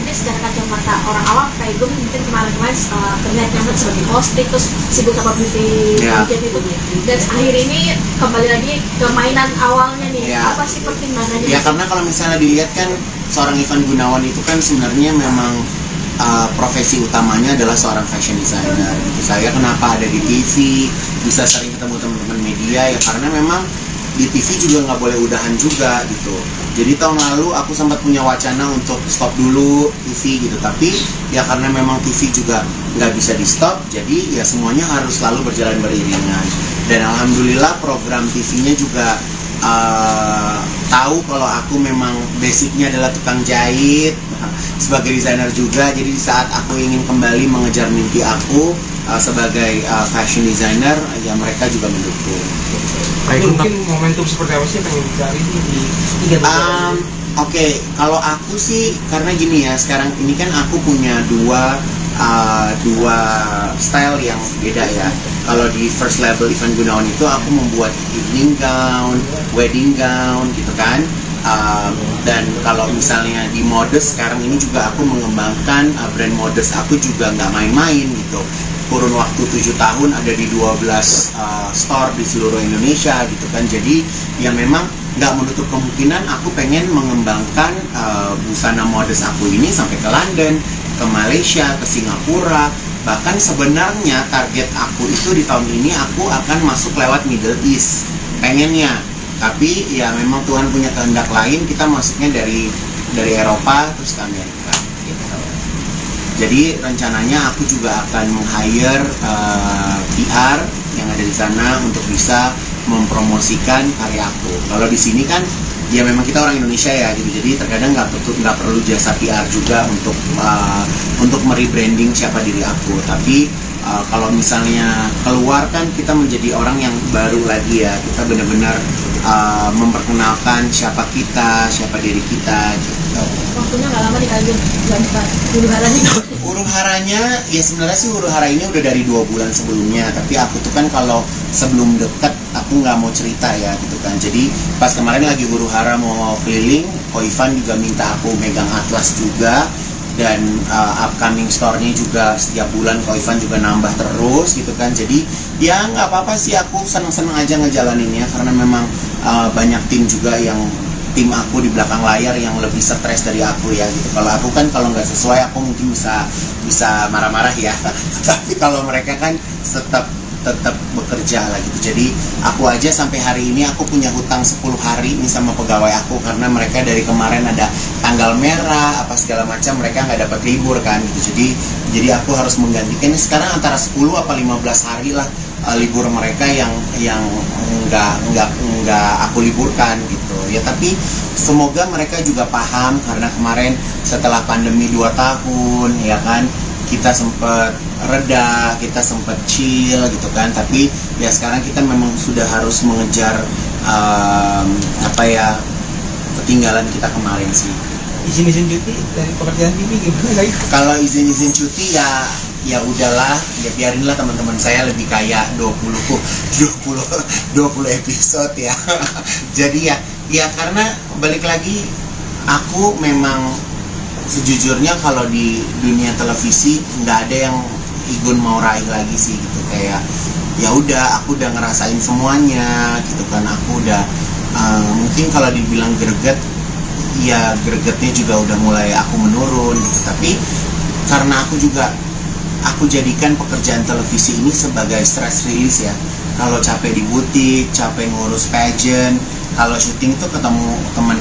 Ini secara kacamata orang awam kayak gue mungkin kemarin-kemarin terlihat nyaman sebagai hosting terus sibuk sama beauty pageant itu, dan akhir ini kembali lagi ke mainan awalnya nih. Apa sih pertimbangannya? Ya karena kalau misalnya dilihat kan seorang Ivan Gunawan itu kan sebenarnya memang profesi utamanya adalah seorang fashion designer. Saya kenapa ada di TV, bisa sering ketemu teman-teman media ya karena memang di TV juga nggak boleh udahan juga gitu. Jadi tahun lalu aku sempat punya wacana untuk stop dulu TV gitu, tapi ya karena memang TV juga nggak bisa di stop, jadi ya semuanya harus selalu berjalan beriringan. Dan alhamdulillah program TV-nya juga tahu kalau aku memang basicnya adalah tukang jahit sebagai desainer juga. Jadi di saat aku ingin kembali mengejar mimpi aku sebagai fashion designer, ya mereka juga mendukung. Mungkin momentum seperti apa sih yang pengen dicari di tiga negara ini? Oke, kalau aku sih karena gini ya, sekarang ini kan aku punya dua style yang beda ya. Kalau di first label Ivan Gunawan itu aku membuat evening gown, wedding gown gitu kan. Dan kalau misalnya di Modest sekarang ini juga aku mengembangkan brand Modest aku juga nggak main-main gitu. Kurun waktu 7 tahun ada di 12 store di seluruh Indonesia gitu kan. Jadi ya memang nggak menutup kemungkinan aku pengen mengembangkan busana Modest aku ini sampai ke London, ke Malaysia, ke Singapura. Bahkan sebenarnya target aku itu di tahun ini aku akan masuk lewat Middle East pengennya. Tapi ya memang Tuhan punya kehendak lain, kita masuknya dari Eropa terus ke Amerika gitu. Jadi rencananya aku juga akan meng-hire PR yang ada di sana untuk bisa mempromosikan karya aku. Kalau di sini kan ya memang kita orang Indonesia ya gitu, jadi terkadang nggak perlu jasa PR juga untuk merebranding siapa diri aku. Tapi kalau misalnya keluar kan kita menjadi orang yang baru lagi ya, kita benar-benar memperkenalkan siapa kita, siapa diri kita gitu. Waktunya nggak lama nih Kak Jun, huru haranya. Huru haranya ya sebenarnya sih huru hara ini udah dari 2 bulan sebelumnya, tapi aku tuh kan kalau sebelum deket aku nggak mau cerita ya gitu kan. Jadi pas kemarin lagi huru hara mau keliling, Ko Ivan juga minta aku megang atlas juga. Dan upcoming store-nya juga setiap bulan Ko Ivan juga nambah terus gitu kan. Jadi ya nggak apa-apa sih, aku seneng-seneng aja ngejalaninnya karena memang banyak tim juga yang tim aku di belakang layar yang lebih stres dari aku ya gitu. Kalau aku kan kalau nggak sesuai aku mungkin bisa marah-marah ya. Tapi kalau mereka kan tetap bekerja lah gitu. Jadi aku aja sampai hari ini aku punya hutang 10 hari nih sama pegawai aku karena mereka dari kemarin ada tanggal merah apa segala macam, mereka nggak dapat libur kan gitu. Jadi aku harus menggantikan ini sekarang antara 10 apa 15 hari lah libur mereka yang nggak aku liburkan gitu ya. Tapi semoga mereka juga paham karena kemarin setelah pandemi 2 tahun ya kan kita sempat reda, kita sempat chill gitu kan. Tapi ya sekarang kita memang sudah harus mengejar ketinggalan kita kemarin sih. Izin cuti dari pekerjaan ini gimana? Kalau izin cuti ya udahlah, ya biarinlah teman-teman saya lebih kayak 20 episode ya. Jadi ya karena balik lagi aku memang sejujurnya kalau di dunia televisi nggak ada yang Igun mau raih lagi sih gitu. Kayak ya udah aku udah ngerasain semuanya gitu kan. Aku udah mungkin kalau dibilang greget ya gregetnya juga udah mulai aku menurun gitu. Tapi karena aku jadikan pekerjaan televisi ini sebagai stress release ya. Kalau capek di butik, capek ngurus pageant, kalau syuting tuh ketemu teman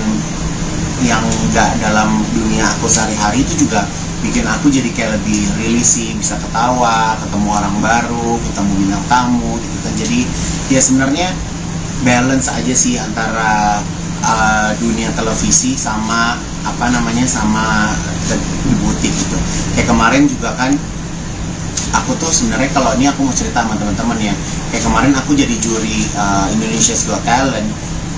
yang nggak dalam dunia aku sehari-hari itu juga bikin aku jadi kayak lebih rilis sih, bisa ketawa, ketemu orang baru, ketemu bintang tamu gitu kan. Jadi ya sebenarnya balance aja sih antara dunia televisi sama sama di butik gitu. Kayak kemarin juga kan aku tuh sebenarnya kalau ini aku mau cerita sama teman-teman ya, kayak kemarin aku jadi juri Indonesia's Got Talent.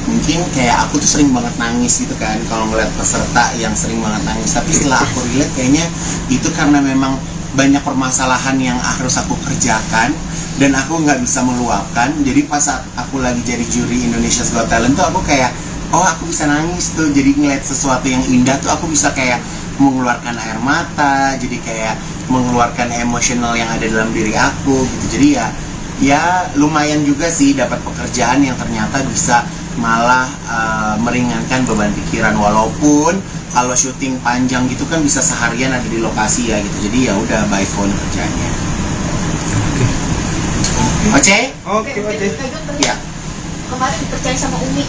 Mungkin kayak aku tuh sering banget nangis gitu kan kalau ngeliat peserta yang sering banget nangis. Tapi setelah aku relate kayaknya itu karena memang banyak permasalahan yang harus aku kerjakan dan aku nggak bisa meluapkan. Jadi pas saat aku lagi jadi juri Indonesia's Got Talent tuh aku kayak oh aku bisa nangis tuh, jadi ngeliat sesuatu yang indah tuh aku bisa kayak mengeluarkan air mata, jadi kayak mengeluarkan emosional yang ada dalam diri aku gitu. Jadi ya lumayan juga sih dapat pekerjaan yang ternyata bisa malah meringankan beban pikiran, walaupun kalau syuting panjang gitu kan bisa seharian ada di lokasi ya gitu. Jadi ya udah by phone kerjanya. Oke? Oke, Oce. Ya. Kemarin dipercaya sama Umi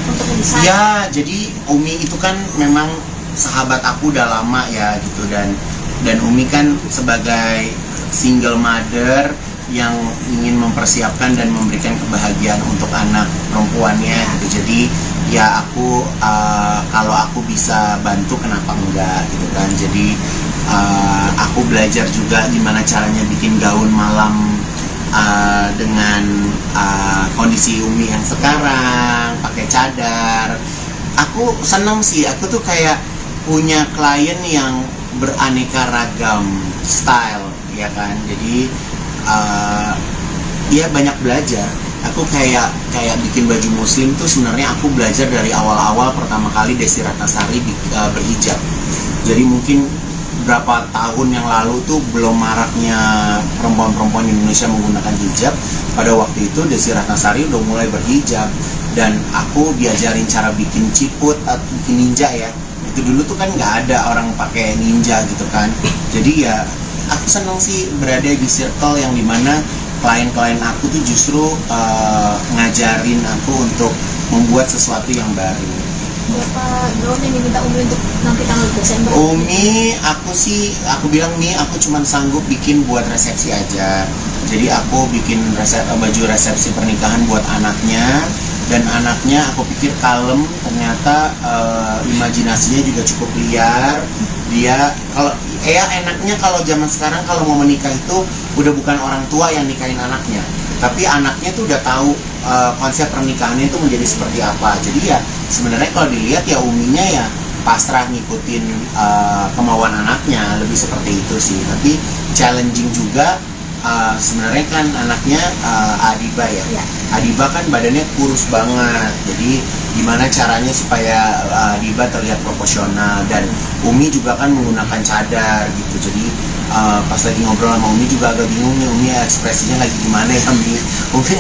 untuk mendesain. Ya, jadi Umi itu kan memang sahabat aku udah lama ya gitu, dan Umi kan sebagai single mother yang ingin mempersiapkan dan memberikan kebahagiaan untuk anak perempuannya gitu. Jadi ya aku kalau aku bisa bantu kenapa enggak gitu kan. Jadi aku belajar juga gimana caranya bikin gaun malam dengan kondisi Umi yang sekarang pakai cadar. Aku senang sih, aku tuh kayak punya klien yang beraneka ragam style ya kan. Jadi dia banyak belajar. Aku kayak bikin baju muslim tuh sebenarnya aku belajar dari awal-awal pertama kali Desi Ratnasari berhijab. Jadi mungkin berapa tahun yang lalu tuh belum maraknya perempuan-perempuan Indonesia menggunakan hijab. Pada waktu itu Desi Ratnasari udah mulai berhijab, dan aku diajarin cara bikin ciput atau bikin ninja ya. Itu dulu tuh kan nggak ada orang pakai ninja gitu kan. Jadi ya aku senang sih berada di circle yang dimana klien-klien aku tuh justru ngajarin aku untuk membuat sesuatu yang baru. Berapa gaun yang diminta Umi untuk nanti tanggal Desember? Umi, aku bilang nih aku cuma sanggup bikin buat resepsi aja. Jadi aku bikin baju resepsi pernikahan buat anaknya, dan anaknya aku pikir kalem, ternyata imajinasinya juga cukup liar. Dia kalau enaknya kalau zaman sekarang kalau mau menikah itu udah bukan orang tua yang nikahin anaknya, tapi anaknya tuh udah tahu konsep pernikahannya itu menjadi seperti apa. Jadi ya sebenarnya kalau dilihat ya Uminya ya pasrah ngikutin kemauan anaknya, lebih seperti itu sih. Tapi challenging juga. Sebenarnya kan anaknya Adiba ya. Adiba kan badannya kurus banget, jadi gimana caranya supaya Adiba terlihat proporsional, dan Umi juga kan menggunakan cadar gitu. Jadi pas lagi ngobrol sama Umi juga agak bingung nih, Umi ekspresinya lagi gimana ya Umi? Umi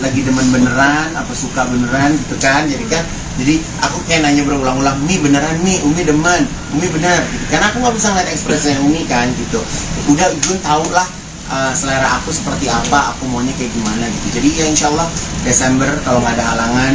lagi demen beneran apa suka beneran gitu kan. Jadi aku kayak nanya berulang-ulang, Mi beneran Mi, Umi demen, Umi bener gitu. Karena aku nggak bisa ngeliat ekspresinya Umi kan gitu. Udah Ijun tau lah selera aku seperti apa, aku maunya kayak gimana gitu. Jadi ya insya Allah Desember kalau nggak ada halangan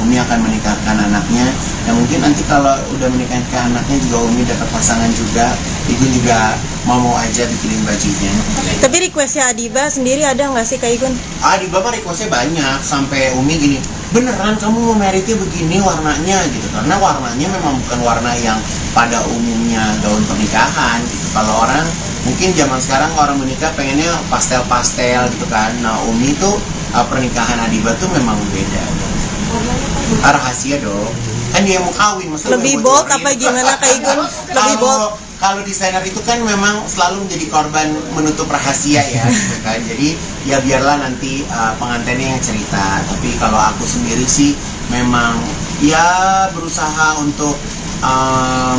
Umi akan menikahkan anaknya. Dan mungkin nanti kalau udah menikahkan anaknya juga Umi dapat pasangan juga, Igun juga mau aja bikinin bajunya. Tapi requestnya Adiba sendiri ada nggak sih Kak Igun? Adiba mah requestnya banyak, sampai Umi gini, beneran kamu mau meritnya begini warnanya gitu. Karena warnanya memang bukan warna yang pada umumnya gaun pernikahan gitu. Kalau orang mungkin zaman sekarang orang menikah pengennya pastel-pastel gitu kan. Nah Umi tuh pernikahan Adiba tuh memang beda. Rahasia dong. Kan dia mau kawin, masa Lebih bold apa gimana Kak Igun? Lebih bold. Kalau desainer itu kan memang selalu menjadi korban menutup rahasia ya gitu kan. Jadi ya biarlah nanti pengantinnya yang cerita. Tapi kalau aku sendiri sih memang ya berusaha untuk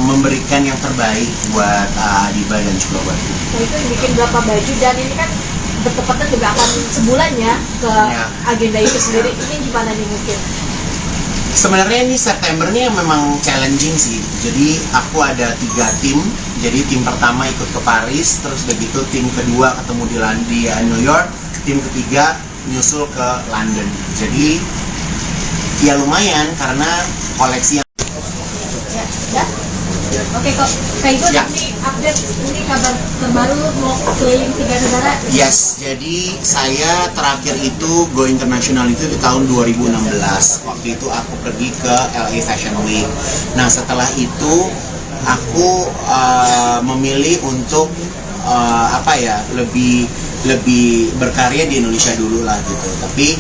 memberikan yang terbaik buat Adiba dan juga buat Umi. Nah, itu bikin berapa baju, dan ini kan bertepatan juga akan sebulan ya ke agenda itu sendiri. Ini gimana nih mungkin? Sebenarnya ini Septembernya memang challenging sih. Jadi aku ada 3 tim. Jadi tim pertama ikut ke Paris, terus begitu tim kedua ketemu di New York, tim ketiga nyusul ke London. Jadi ya lumayan karena koleksi yang Oke kok, Kak Igun ini update ini kabar terbaru mau keliling 3 negara. Yes, jadi saya terakhir itu go international itu di tahun 2016. Waktu itu aku pergi ke LA Fashion Week. Nah setelah itu aku memilih untuk lebih berkarya di Indonesia dulu lah gitu. Tapi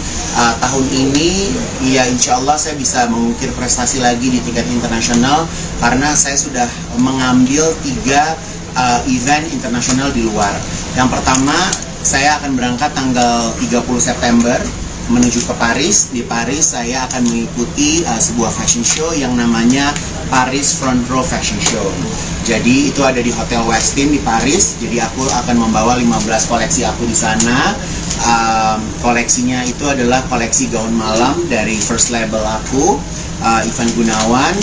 tahun ini ya insya Allah saya bisa mengukir prestasi lagi di tingkat internasional, karena saya sudah mengambil 3 event internasional di luar. Yang pertama saya akan berangkat tanggal 30 September menuju ke Paris. Di Paris saya akan mengikuti sebuah fashion show yang namanya Paris Front Row Fashion Show. Jadi itu ada di Hotel Westin di Paris. Jadi aku akan membawa 15 koleksi aku di sana. Koleksinya itu adalah koleksi gaun malam dari first label aku, Ivan Gunawan.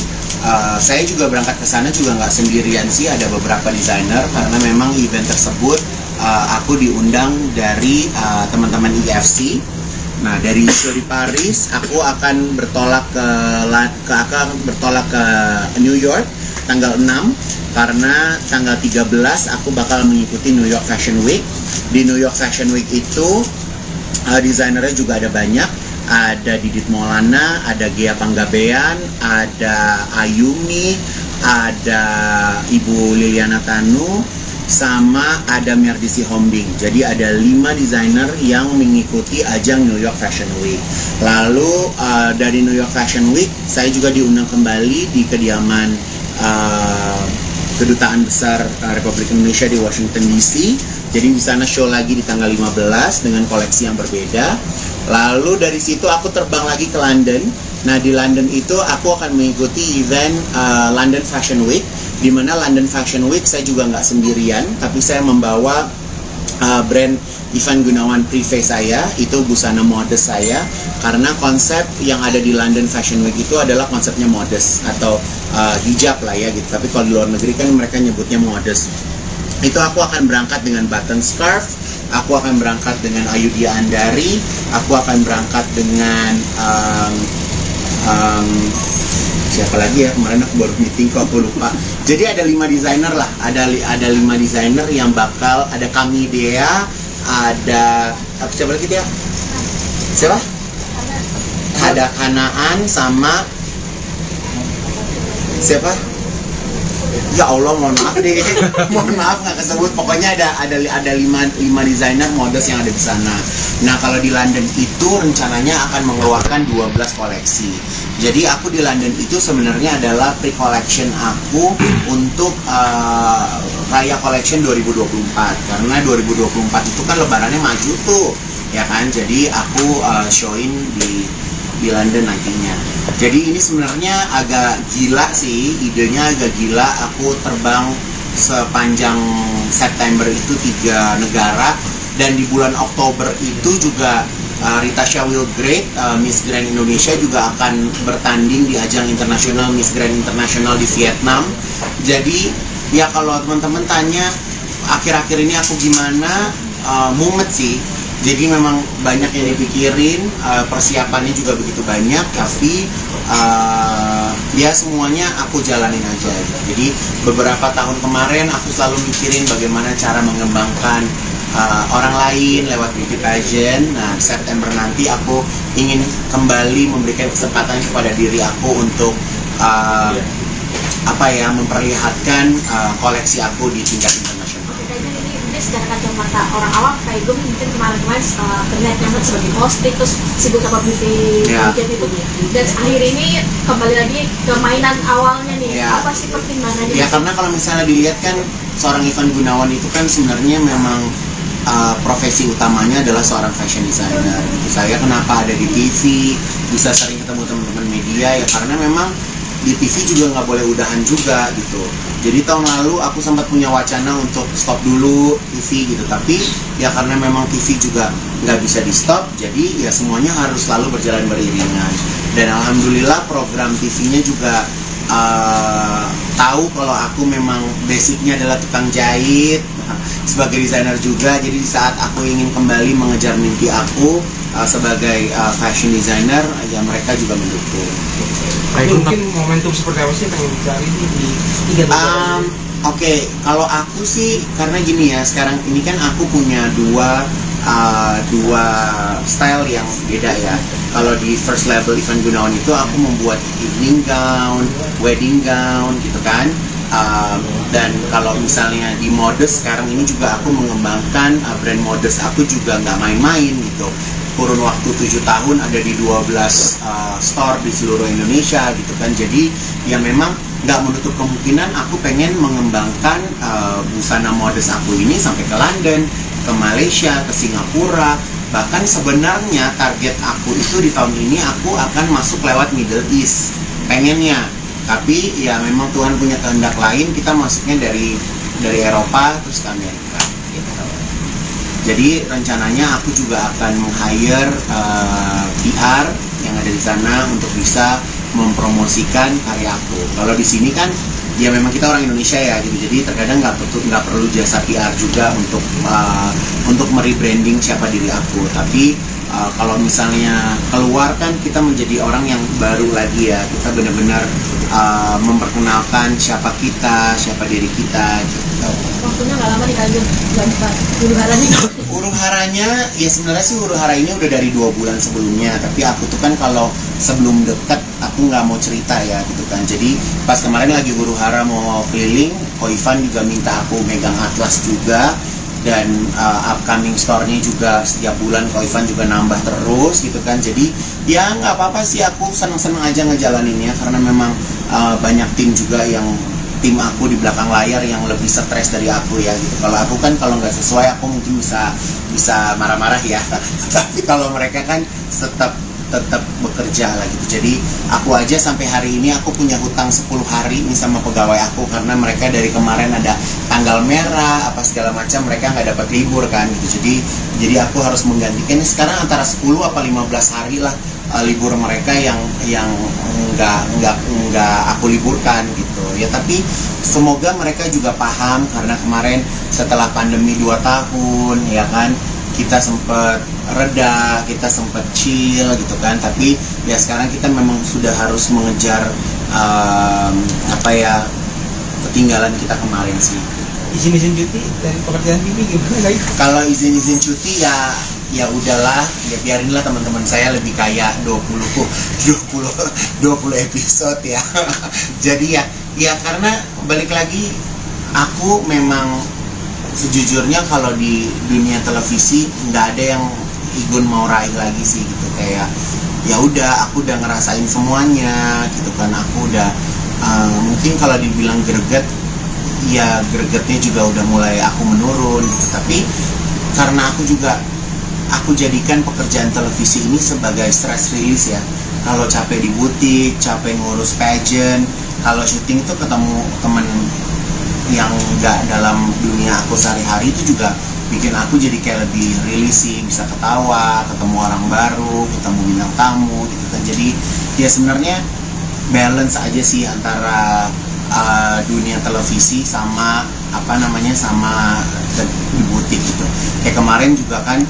Saya juga berangkat ke sana juga nggak sendirian sih, ada beberapa desainer karena memang event tersebut aku diundang dari teman-teman IFC. Nah, dari show di Paris aku akan bertolak ke New York tanggal 6 karena tanggal 13 aku bakal mengikuti New York Fashion Week. Di New York Fashion Week itu desainernya juga ada banyak. Ada Didit Maulana, ada Gia Panggabean, ada Ayumi, ada Ibu Liliana Tanu, sama ada Merdisi Hombing. Jadi ada 5 desainer yang mengikuti ajang New York Fashion Week. Lalu dari New York Fashion Week saya juga diundang kembali di kediaman Kedutaan Besar Republik Indonesia di Washington DC. Jadi di sana show lagi di tanggal 15 dengan koleksi yang berbeda. Lalu dari situ aku terbang lagi ke London. Nah, di London itu aku akan mengikuti event London Fashion Week, di mana London Fashion Week saya juga nggak sendirian, tapi saya membawa brand Ivan Gunawan Privé saya, itu busana modest saya, karena konsep yang ada di London Fashion Week itu adalah konsepnya modest atau hijab lah ya gitu. Tapi kalau di luar negeri kan mereka nyebutnya modest. Itu aku akan berangkat dengan button scarf, aku akan berangkat dengan Ayudhya Andari, aku akan berangkat dengan siapa lagi ya, kemarin aku baru meeting kok aku lupa. Jadi ada 5 desainer lah, ada 5 desainer yang bakal, ada Kami Dea, ada siapa lagi dia? Siapa? Ada Kanaan sama siapa? Ya Allah, mohon maaf deh, mohon maaf nggak kesebut. Pokoknya ada 5 desainer modest yang ada di sana. Nah, kalau di London itu rencananya akan mengeluarkan 12 koleksi. Jadi aku di London itu sebenarnya adalah pre-collection aku untuk Raya Collection 2024. Karena 2024 itu kan lebarannya maju tuh, ya kan? Jadi aku showin di London nantinya. Jadi ini sebenarnya agak gila sih, idenya agak gila. Aku terbang sepanjang September itu 3 negara, dan di bulan Oktober itu juga Rita Shawil Great, Miss Grand Indonesia juga akan bertanding di ajang internasional Miss Grand Internasional di Vietnam. Jadi ya kalau teman-teman tanya akhir-akhir ini aku gimana, mumet sih. Jadi memang banyak yang dipikirin, persiapannya juga begitu banyak, tapi ya semuanya aku jalanin aja. Jadi beberapa tahun kemarin aku selalu mikirin bagaimana cara mengembangkan orang lain lewat beauty pageant. Nah, September nanti aku ingin kembali memberikan kesempatan kepada diri aku untuk memperlihatkan koleksi aku di tingkat internasional. Secara kacamata orang awam kayak gue mungkin kemarin terlihat nyaman sebagai hosting, terus sibuk sama beauty pageant itu, dan akhir ini kembali lagi ke mainan awalnya nih. Apa sih pertimbangannya? Ya karena kalau misalnya dilihat kan seorang Ivan Gunawan itu kan sebenarnya memang profesi utamanya adalah seorang fashion designer. Saya kenapa ada di TV, bisa sering ketemu teman-teman media ya karena memang di TV juga nggak boleh udahan juga gitu. Jadi tahun lalu aku sempat punya wacana untuk stop dulu TV gitu, tapi ya karena memang TV juga nggak bisa di stop, jadi ya semuanya harus selalu berjalan beriringan. Dan alhamdulillah program TV-nya juga tahu kalau aku memang basicnya adalah tukang jahit sebagai desainer juga. Jadi di saat aku ingin kembali mengejar mimpi aku sebagai fashion designer, ya mereka juga mendukung. Mungkin momentum seperti apa sih yang pengen dicari di 3 negara? Oke, kalau aku sih karena gini ya, sekarang ini kan aku punya dua style yang beda ya. Kalau di first label Ivan Gunawan itu aku membuat evening gown, wedding gown gitu kan. Dan kalau misalnya di modest sekarang ini juga aku mengembangkan brand modest aku juga nggak main-main gitu. Kurun waktu 7 tahun ada di 12 store di seluruh Indonesia gitu kan. Jadi ya memang nggak menutup kemungkinan aku pengen mengembangkan busana modest aku ini sampai ke London, ke Malaysia, ke Singapura, Bahkan sebenarnya target aku itu di tahun ini aku akan masuk lewat Middle East pengennya, tapi ya memang Tuhan punya kehendak lain, kita masuknya dari Eropa terus ke Amerika gitu. Jadi rencananya aku juga akan meng-hire PR yang ada di sana untuk bisa mempromosikan karya aku. Kalau di sini kan ya memang kita orang Indonesia ya gitu, jadi terkadang nggak perlu jasa PR juga untuk merebranding siapa diri aku. Tapi kalau misalnya keluar kan kita menjadi orang yang baru lagi ya, kita benar-benar memperkenalkan siapa kita, siapa diri kita gitu. Waktunya nggak lama nih Kak Igun, huru haranya. Huru haranya ya sebenarnya sih huru hara ini udah dari 2 bulan sebelumnya, tapi aku tuh kan kalau sebelum dekat aku nggak mau cerita ya gitu kan. Jadi pas kemarin lagi huru hara mau keliling, Ko Ivan juga minta aku megang atlas juga, dan upcoming store-nya juga setiap bulan Ko Ivan juga nambah terus gitu kan. Jadi ya nggak apa-apa sih, aku seneng-seneng aja ngejalaninnya karena memang banyak tim juga yang tim aku di belakang layar yang lebih stres dari aku ya gitu. Kalau aku kan kalau nggak sesuai aku mungkin bisa marah-marah ya tapi kalau mereka kan tetap bekerja lah gitu. Jadi aku aja sampai hari ini aku punya hutang 10 hari nih sama pegawai aku, karena mereka dari kemarin ada tanggal merah apa segala macam, mereka nggak dapat libur kan gitu. Jadi aku harus menggantikan sekarang antara 10 apa 15 hari lah libur mereka yang nggak aku liburkan gitu ya. Tapi semoga mereka juga paham, karena kemarin setelah pandemi 2 tahun ya kan, kita sempat reda, kita sempat chill gitu kan. Tapi ya sekarang kita memang sudah harus mengejar ketinggalan kita kemarin sih. Izin cuti dari pekerjaan Bibi gimana guys? Kalau izin cuti ya udahlah, ya biarinlah teman-teman saya lebih kaya 20 episode ya. Jadi ya karena balik lagi, aku memang sejujurnya kalau di dunia televisi nggak ada yang Igun mau raih lagi sih gitu. Kayak ya udah, aku udah ngerasain semuanya gitu kan. Aku udah mungkin kalau dibilang greget, ya gregetnya juga udah mulai aku menurun gitu. Tapi karena aku jadikan pekerjaan televisi ini sebagai stress release ya. Kalau capek di butik, capek ngurus pageant, kalau syuting itu ketemu temen yang nggak dalam dunia aku sehari-hari, itu juga bikin aku jadi kayak lebih rilis sih, bisa ketawa, ketemu orang baru, ketemu bintang tamu gitu kan. Jadi ya sebenarnya balance aja sih antara dunia televisi sama sama di butik gitu. Kayak kemarin juga kan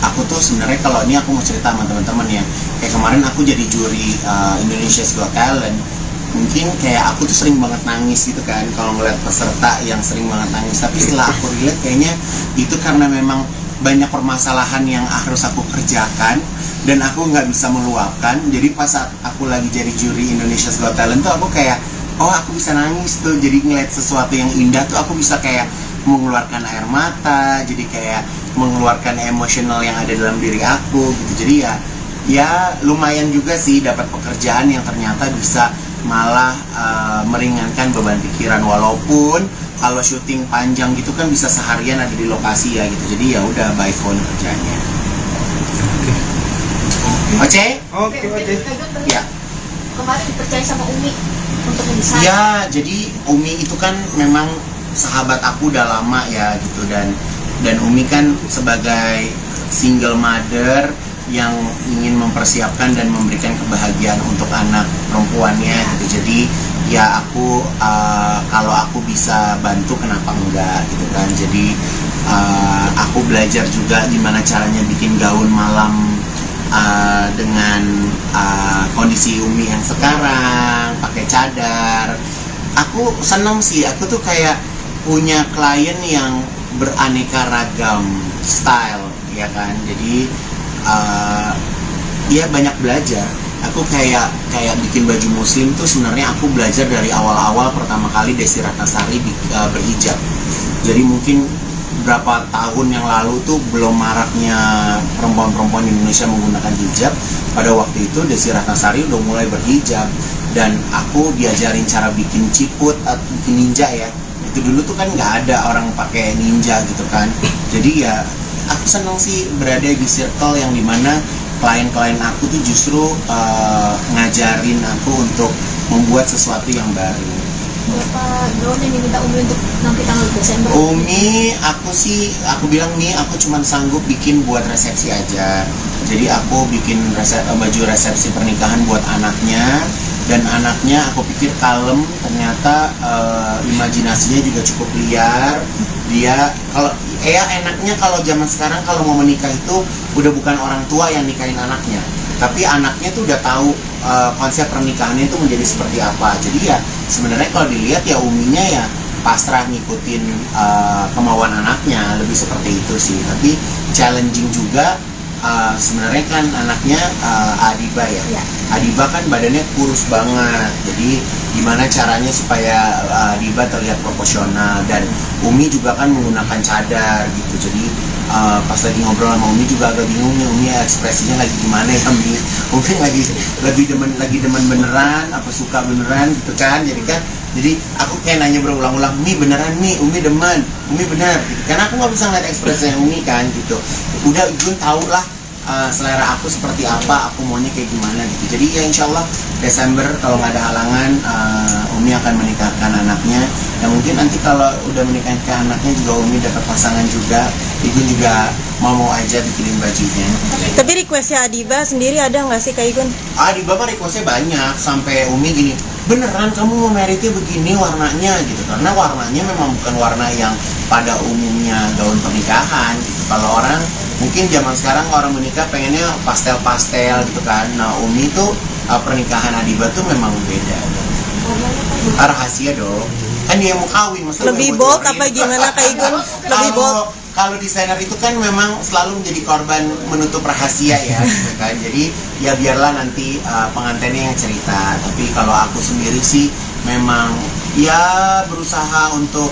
aku tuh sebenarnya, kalau ini aku mau cerita sama teman-teman ya, kayak kemarin aku jadi juri Indonesia's Got Talent. Mungkin kayak aku tuh sering banget nangis gitu kan kalau ngeliat peserta yang sering banget nangis. Tapi setelah aku lihat kayaknya itu karena memang banyak permasalahan yang harus aku kerjakan dan aku nggak bisa meluapkan. Jadi pas saat aku lagi jadi juri Indonesia's Got Talent tuh aku kayak, oh aku bisa nangis tuh. Jadi ngeliat sesuatu yang indah tuh aku bisa kayak mengeluarkan air mata, jadi kayak mengeluarkan emosional yang ada dalam diri aku gitu. Jadi ya lumayan juga sih dapat pekerjaan yang ternyata bisa malah meringankan beban pikiran. Walaupun kalau syuting panjang gitu kan bisa seharian ada di lokasi ya gitu. Jadi ya udah by phone kerjanya. Oke. Ya. Kemarin dipercaya sama Umi untuk mendesain. Ya, jadi Umi itu kan memang sahabat aku udah lama ya gitu, dan Umi kan sebagai single mother yang ingin mempersiapkan dan memberikan kebahagiaan untuk anak perempuannya gitu. Jadi ya aku kalau aku bisa bantu kenapa enggak gitu kan. Jadi aku belajar juga gimana caranya bikin gaun malam dengan kondisi Umi yang sekarang pakai cadar. Aku senang sih, aku tuh kayak punya klien yang beraneka ragam style ya kan. Jadi ya banyak belajar. Aku kayak bikin baju muslim tuh sebenarnya aku belajar dari awal-awal pertama kali Desi Ratnasari berhijab. Jadi mungkin berapa tahun yang lalu tuh belum maraknya perempuan-perempuan di Indonesia menggunakan hijab. Pada waktu itu Desi Ratnasari udah mulai berhijab, dan aku diajarin cara bikin ciput atau bikin ninja ya. Itu dulu tuh kan nggak ada orang pakai ninja gitu kan. Jadi ya aku senang sih berada di circle yang dimana klien-klien aku tuh justru ngajarin aku untuk membuat sesuatu yang baru. Berapa gaun yang diminta Umi untuk nanti tanggal Desember? Umi, aku bilang nih, aku cuma sanggup bikin buat resepsi aja. Jadi aku bikin baju resepsi pernikahan buat anaknya, dan anaknya aku pikir kalem, ternyata imajinasinya juga cukup liar. Dia kalau enaknya kalau zaman sekarang kalau mau menikah itu udah bukan orang tua yang nikahin anaknya, tapi anaknya tuh udah tahu konsep pernikahannya itu menjadi seperti apa. Jadi ya sebenarnya kalau dilihat ya Uminya ya pasrah ngikutin kemauan anaknya, lebih seperti itu sih. Tapi challenging juga. Sebenarnya kan anaknya Adiba ya. Adiba kan badannya kurus banget, jadi gimana caranya supaya Adiba terlihat proporsional, dan Umi juga kan menggunakan cadar gitu. Jadi pas lagi ngobrol sama Umi juga agak bingung nih, Umi ekspresinya lagi gimana ya. Umi lagi demen beneran apa suka beneran gitu kan. Jadi aku kayak nanya berulang-ulang, Mi beneran Mi, Umi demen, Umi bener gitu. Karena aku nggak bisa ngeliat ekspresinya Umi kan gitu. Udah Gun tau lah selera aku seperti apa, aku maunya kayak gimana gitu. Jadi ya insya Allah Desember kalau nggak ada halangan Umi akan menikahkan anaknya. Dan mungkin nanti kalau udah menikahkan anaknya juga Umi dapat pasangan juga, Igun juga mau aja bikinin bajunya. Tapi requestnya Adiba sendiri ada nggak sih Kak Igun? Adiba mah requestnya banyak, sampai Umi gini, beneran kamu mau meritnya begini warnanya gitu. Karena warnanya memang bukan warna yang pada umumnya gaun pernikahan gitu. Kalau orang mungkin zaman sekarang orang menikah pengennya pastel-pastel gitu kan. Nah Umi tuh pernikahan Adiba tuh memang beda. Rahasia dong. Kan dia mau kawin, masa Lebih bold apa gimana Kak Igun? Lebih bold. Kalau desainer itu kan memang selalu menjadi korban menutup rahasia ya, gitu kan. Jadi ya biarlah nanti pengantinnya yang cerita. Tapi kalau aku sendiri sih memang ya berusaha untuk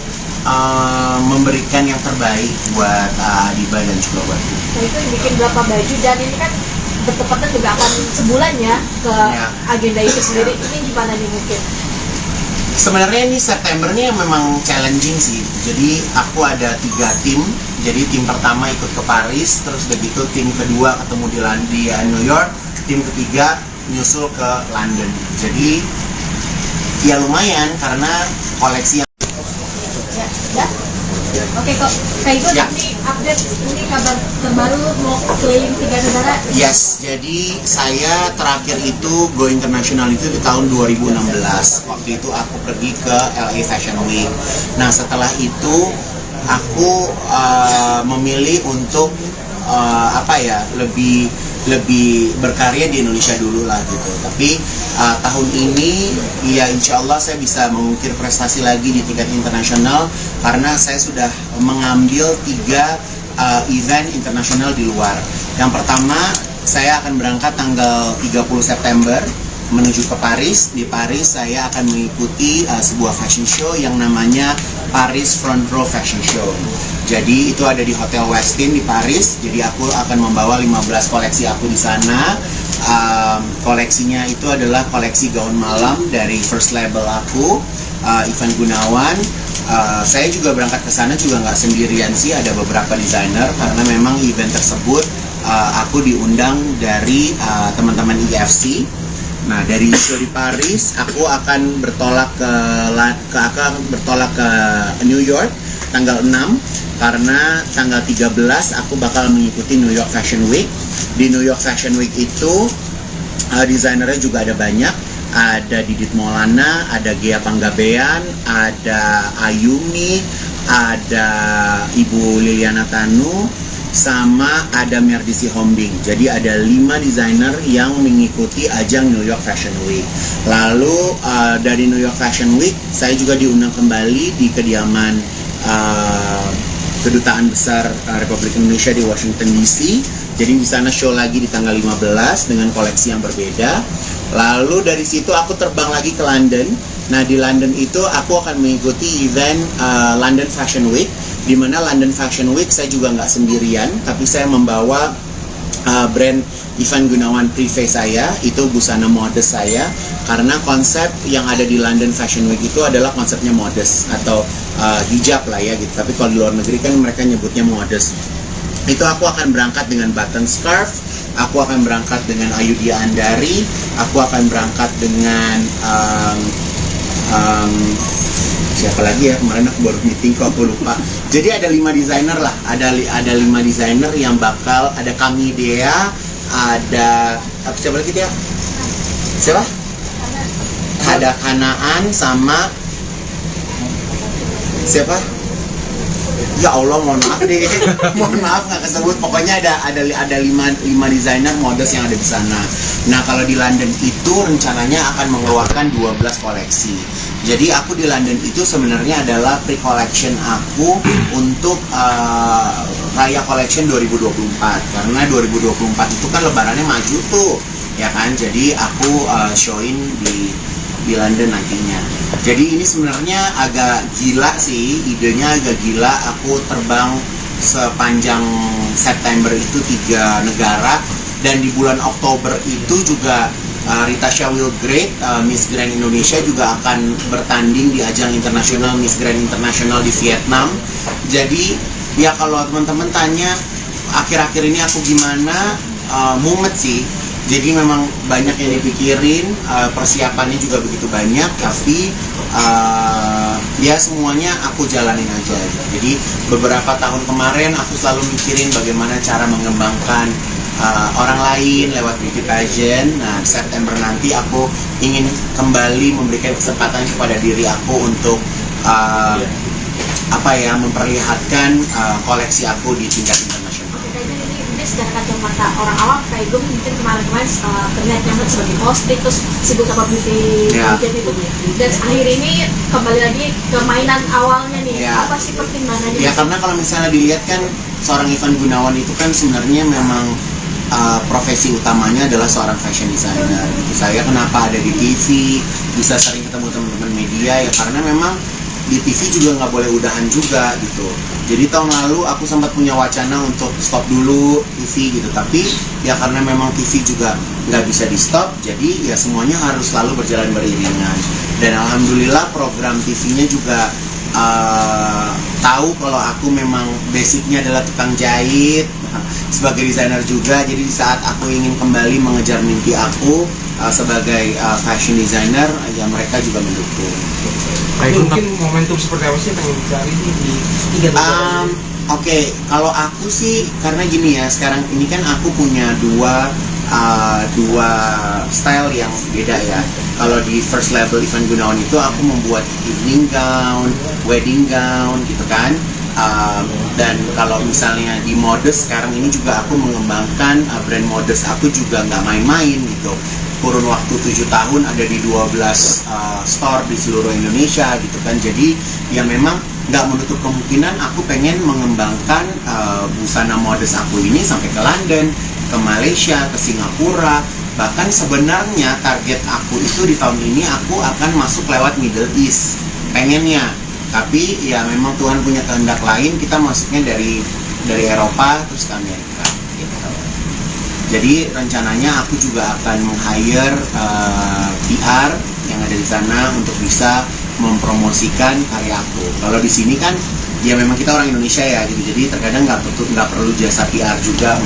memberikan yang terbaik buat Adiba dan juga buat aku. Nah itu bikin berapa baju, dan ini kan bertepatan juga akan sebulan ya ke agenda itu sendiri. Ini gimana nih mungkin? Sebenarnya ini September ini memang challenging sih. Jadi aku ada 3 tim. Jadi tim pertama ikut ke Paris, terus begitu tim kedua ketemu di New York, tim ketiga nyusul ke London. Jadi ya lumayan karena koleksi yang Oke kok, Kak Igun ini update ini kabar terbaru mau keliling 3 negara. Yes, jadi saya terakhir itu go international itu di tahun 2016. Waktu itu aku pergi ke LA Fashion Week. Nah setelah itu aku memilih untuk lebih berkarya di Indonesia dulu lah gitu. Tapi tahun ini ya insya Allah saya bisa mengukir prestasi lagi di tingkat internasional karena saya sudah mengambil 3 event internasional di luar. Yang pertama saya akan berangkat tanggal 30 September menuju ke Paris. Di Paris saya akan mengikuti sebuah fashion show yang namanya Paris Front Row Fashion Show. Jadi itu ada di Hotel Westin di Paris. Jadi aku akan membawa 15 koleksi aku di sana. Koleksinya itu adalah koleksi gaun malam dari first label aku, Ivan Gunawan. Saya juga berangkat ke sana juga nggak sendirian sih, ada beberapa desainer karena memang event tersebut aku diundang dari teman-teman IFC. Nah dari show di Paris aku akan bertolak ke New York tanggal 6 karena tanggal 13 aku bakal mengikuti New York Fashion Week. Di New York Fashion Week itu desainernya juga ada banyak. Ada Didit Maulana, ada Gea Panggabean, ada Ayumi, ada Ibu Liliana Tanu, sama ada Merdisi Hombing. Jadi ada 5 desainer yang mengikuti ajang New York Fashion Week. Lalu dari New York Fashion Week saya juga diundang kembali di kediaman Kedutaan Besar Republik Indonesia di Washington DC. Jadi di sana show lagi di tanggal 15 dengan koleksi yang berbeda. Lalu dari situ aku terbang lagi ke London. Nah di London itu aku akan mengikuti event London Fashion Week, di mana London Fashion Week saya juga nggak sendirian, tapi saya membawa brand Ivan Gunawan Privé saya, itu busana modest saya, karena konsep yang ada di London Fashion Week itu adalah konsepnya modest atau hijab lah ya gitu. Tapi kalau di luar negeri kan mereka nyebutnya modest. itu aku akan berangkat dengan button scarf, aku akan berangkat dengan Ayudhya Andari, aku akan berangkat dengan siapa lagi ya, kemarin aku baru meeting kok aku lupa. Jadi ada 5 desainer lah, ada 5 desainer yang bakal, ada kami Dea, ada siapa lagi dia? Siapa? Ada Kanaan sama siapa? Ya Allah, mohon maaf deh, mohon maaf nggak kesebut. Pokoknya ada 5 desainer models yang ada di sana. Nah kalau di London itu rencananya akan mengeluarkan 12 koleksi. Jadi aku di London itu sebenarnya adalah pre-collection aku untuk Raya Collection 2024. Karena 2024 itu kan lebarannya maju tuh, ya kan? Jadi aku showin di London nantinya. Jadi ini sebenarnya agak gila sih, idenya agak gila. Aku terbang sepanjang September itu 3 negara, dan di bulan Oktober itu juga Ritasha Wilgrade, Miss Grand Indonesia juga akan bertanding di ajang internasional Miss Grand Internasional di Vietnam. Jadi ya kalau teman-teman tanya akhir-akhir ini aku gimana, mumet sih. Jadi memang banyak yang dipikirin, persiapannya juga begitu banyak, tapi ya semuanya aku jalanin aja. Jadi beberapa tahun kemarin aku selalu mikirin bagaimana cara mengembangkan orang lain lewat beauty pageant. Nah, September nanti aku ingin kembali memberikan kesempatan kepada diri aku untuk memperlihatkan koleksi aku di tingkat internasional. Ini secara kacamata orang awam kayak gue mungkin kemarin-kemarin terlihat nyaman sebagai hosting, terus sibuk sama beauty pageant itu, dan akhir ini kembali lagi ke mainan awalnya nih. Apa sih pertimbangannya? Ya karena kalau misalnya dilihat kan seorang Ivan Gunawan itu kan sebenarnya memang profesi utamanya adalah seorang fashion designer. Saya kenapa ada di TV, bisa sering ketemu teman-teman media, ya karena memang di TV juga nggak boleh udahan juga gitu. Jadi tahun lalu aku sempat punya wacana untuk stop dulu TV gitu, tapi ya karena memang TV juga nggak bisa di stop, jadi ya semuanya harus selalu berjalan beriringan. Dan alhamdulillah program TV-nya juga tahu kalau aku memang basicnya adalah tukang jahit, sebagai desainer juga. Jadi di saat aku ingin kembali mengejar mimpi aku sebagai fashion designer, ya mereka juga mendukung. Mungkin momentum seperti apa sih yang pengen dicari di 3 negara? Oke, kalau aku sih karena gini ya, sekarang ini kan aku punya dua style yang beda ya. Kalau di first label Ivan Gunawan itu aku membuat evening gown, wedding gown gitu kan. Dan kalau misalnya di Modest sekarang ini juga aku mengembangkan brand Modest aku juga nggak main-main gitu. Kurun waktu 7 tahun ada di 12 store di seluruh Indonesia gitu kan. Jadi ya memang nggak menutup kemungkinan aku pengen mengembangkan busana Modest aku ini sampai ke London, ke Malaysia, ke Singapura. Bahkan sebenarnya target aku itu di tahun ini aku akan masuk lewat Middle East pengennya. Tapi ya memang Tuhan punya kehendak lain, kita masuknya dari Eropa terus ke Amerika gitu. Jadi rencananya aku juga akan meng-hire PR yang ada di sana untuk bisa mempromosikan karya aku. Kalau di sini kan ya memang kita orang Indonesia ya gitu, jadi terkadang nggak perlu jasa PR juga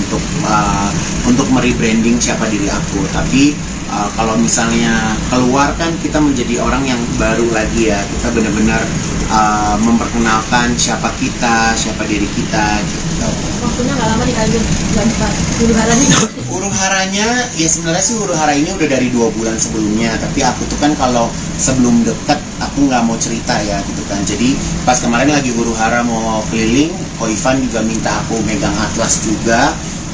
untuk merebranding siapa diri aku. Tapi kalau misalnya keluar kan kita menjadi orang yang baru lagi ya, kita benar-benar memperkenalkan siapa kita, siapa diri kita gitu. Waktunya nggak lama dikali huru haranya. Huru haranya ya sebenarnya sih huru hara ini udah dari 2 bulan sebelumnya, tapi aku tuh kan kalau sebelum deket aku nggak mau cerita ya gitu kan. Jadi pas kemarin lagi huru hara mau keliling, Ko Ivan juga minta aku megang atlas juga.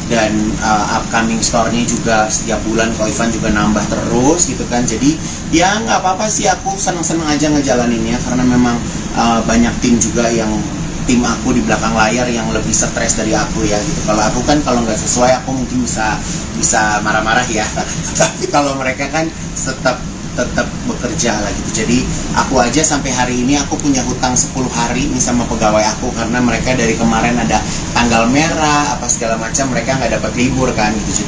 Dan upcoming store-nya juga setiap bulan Ko Ivan juga nambah terus gitu kan. Jadi ya nggak apa-apa sih, aku seneng-seneng aja ngejalaninnya karena memang banyak tim juga yang tim aku di belakang layar yang lebih stres dari aku ya gitu. Kalau aku kan kalau nggak sesuai aku mungkin bisa marah-marah ya. Tapi kalau mereka kan tetap tetap bekerja lah gitu. Jadi aku aja sampai hari ini aku punya hutang 10 hari nih sama pegawai aku, karena mereka dari kemarin ada tanggal merah apa segala macam, mereka nggak dapat libur kan gitu.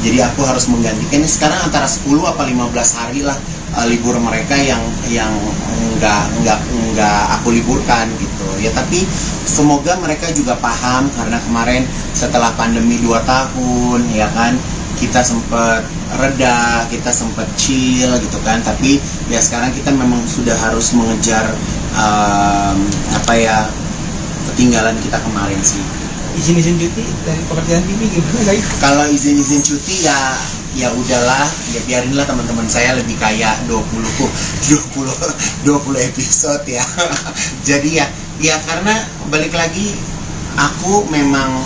Jadi aku harus menggantikan ini sekarang antara 10 apa 15 hari lah libur mereka yang nggak aku liburkan gitu ya. Tapi semoga mereka juga paham, karena kemarin setelah pandemi 2 tahun ya kan, kita sempat reda, kita sempat chill gitu kan, tapi ya sekarang kita memang sudah harus mengejar ketinggalan kita kemarin sih. Izin cuti dari pekerjaan TV gimana guys? Kalau izin cuti ya udahlah, ya biarinlah teman-teman saya lebih kaya 20 episode ya. Jadi ya karena balik lagi, aku memang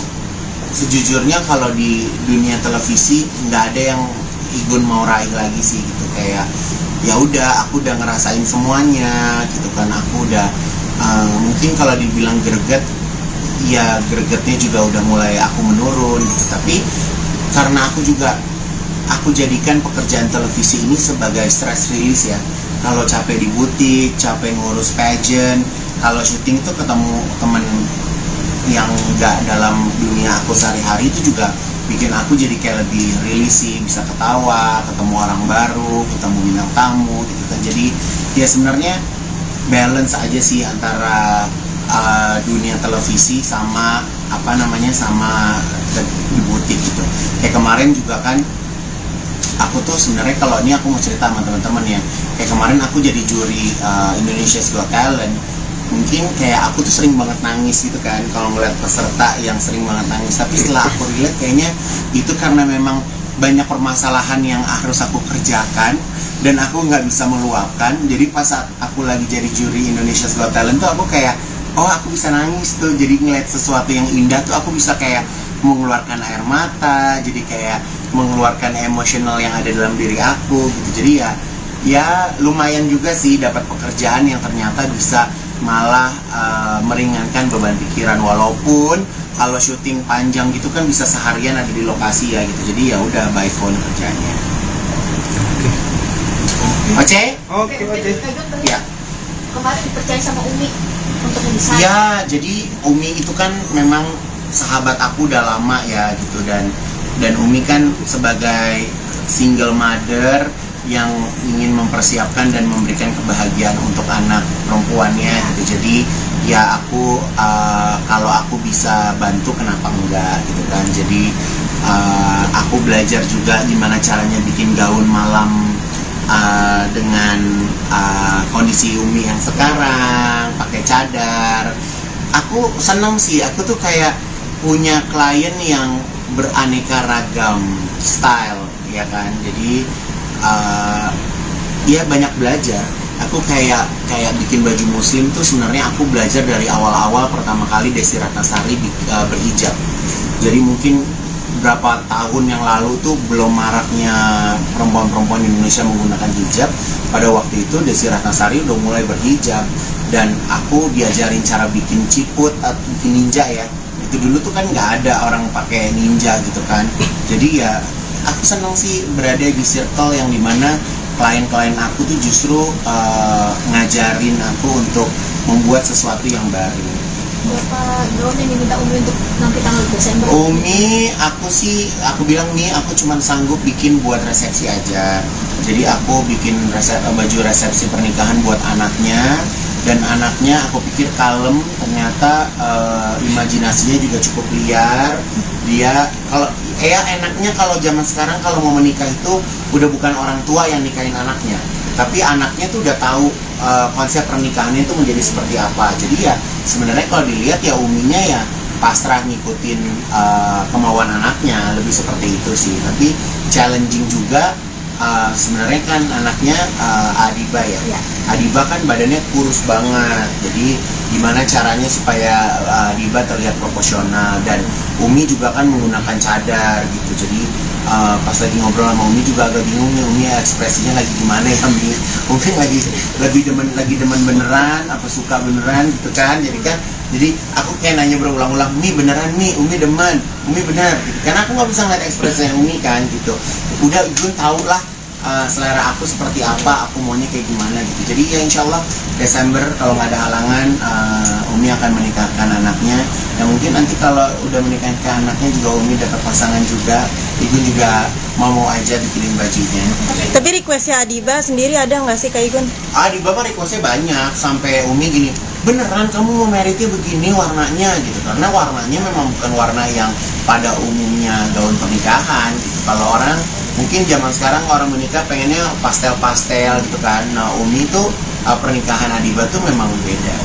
sejujurnya kalau di dunia televisi nggak ada yang Igun mau raih lagi sih gitu. Kayak ya udah, aku udah ngerasain semuanya gitu kan. Aku udah mungkin kalau dibilang greget, ya gregetnya juga udah mulai aku menurun gitu. Tapi karena aku jadikan pekerjaan televisi ini sebagai stress release ya. Kalau capek di butik, capek ngurus pageant, kalau syuting itu ketemu temen yang nggak dalam dunia aku sehari-hari, itu juga bikin aku jadi kayak lebih rilis sih, bisa ketawa, ketemu orang baru, ketemu bintang tamu gitu kan. Jadi ya sebenarnya balance aja sih antara dunia televisi sama sama di butik gitu. Kayak kemarin juga kan aku tuh sebenarnya, kalau ini aku mau cerita sama teman-teman ya, kayak kemarin aku jadi juri Indonesia's Got Talent. Mungkin kayak aku tuh sering banget nangis gitu kan kalau ngeliat peserta yang sering banget nangis. Tapi setelah aku relate, kayaknya itu karena memang banyak permasalahan yang harus aku kerjakan dan aku nggak bisa meluapkan. Jadi pas saat aku lagi jadi juri Indonesia's Got Talent tuh aku kayak, oh aku bisa nangis tuh. Jadi ngeliat sesuatu yang indah tuh aku bisa kayak mengeluarkan air mata, jadi kayak mengeluarkan emosional yang ada dalam diri aku gitu. Jadi ya lumayan juga sih dapat pekerjaan yang ternyata bisa malah meringankan beban pikiran. Walaupun kalau syuting panjang gitu kan bisa seharian ada di lokasi ya gitu. Jadi ya udah by phone kerjanya. Oke. Ya. Kemarin dipercaya sama Umi untuk mendesain. Ya, jadi Umi itu kan memang sahabat aku udah lama ya gitu, dan Umi kan sebagai single mother yang ingin mempersiapkan dan memberikan kebahagiaan untuk anak perempuannya gitu. Jadi ya aku kalau aku bisa bantu kenapa enggak gitu kan. Jadi aku belajar juga gimana caranya bikin gaun malam dengan kondisi Umi yang sekarang pakai cadar. Aku senang sih, aku tuh kayak punya klien yang beraneka ragam style ya kan. Jadi ya banyak belajar. Aku kayak bikin baju muslim tuh sebenarnya aku belajar dari awal-awal pertama kali Desi Ratnasari berhijab. Jadi mungkin berapa tahun yang lalu tuh belum maraknya perempuan-perempuan Indonesia menggunakan hijab. Pada waktu itu Desi Ratnasari udah mulai berhijab, dan aku diajarin cara bikin ciput atau bikin ninja ya. Itu dulu tuh kan nggak ada orang pakai ninja gitu kan. Jadi ya aku senang sih berada di circle yang dimana klien-klien aku tuh justru ngajarin aku untuk membuat sesuatu yang baru. Berapa gaun yang diminta Umi untuk nanti tanggal Desember? Umi, aku bilang nih, aku cuma sanggup bikin buat resepsi aja. Jadi aku bikin baju resepsi pernikahan buat anaknya, dan anaknya aku pikir kalem, ternyata imajinasinya juga cukup liar. Dia kalau enaknya kalau zaman sekarang kalau mau menikah itu udah bukan orang tua yang nikahin anaknya, tapi anaknya tuh udah tahu konsep pernikahannya itu menjadi seperti apa. Jadi ya sebenarnya kalau dilihat ya Uminya ya pasrah ngikutin kemauan anaknya, lebih seperti itu sih. Tapi challenging juga sebenarnya kan anaknya Adiba ya. Adiba kan badannya kurus banget, jadi gimana caranya supaya Adiba terlihat proporsional. Dan Umi juga kan menggunakan cadar gitu. Jadi pas lagi ngobrol sama Umi juga agak bingung nih, Umi ekspresinya lagi gimana ya Umi. Umi lagi demen beneran apa suka beneran gitu kan. Jadi aku kayak nanya berulang-ulang, Umi beneran nih, Umi demen, Umi bener gitu. Karena aku nggak bisa ngeliat ekspresinya Umi kan gitu. Udah Igun tau lah selera aku seperti apa, aku maunya kayak gimana gitu. Jadi ya insya Allah Desember kalau nggak ada halangan, Umi akan menikahkan anaknya. Dan mungkin nanti kalau udah menikahkan anaknya juga Umi dapat pasangan juga, Igun juga mau aja bikinin bajunya. Tapi requestnya Adiba sendiri ada nggak sih Kak Igun? Adiba mah requestnya banyak, sampai Umi gini, beneran kamu mau meritnya begini warnanya gitu, karena warnanya memang bukan warna yang pada umumnya gaun pernikahan gitu. Kalau orang mungkin zaman sekarang orang menikah pengennya pastel-pastel gitu kan. Nah Umi tuh pernikahan Adiba tuh memang beda.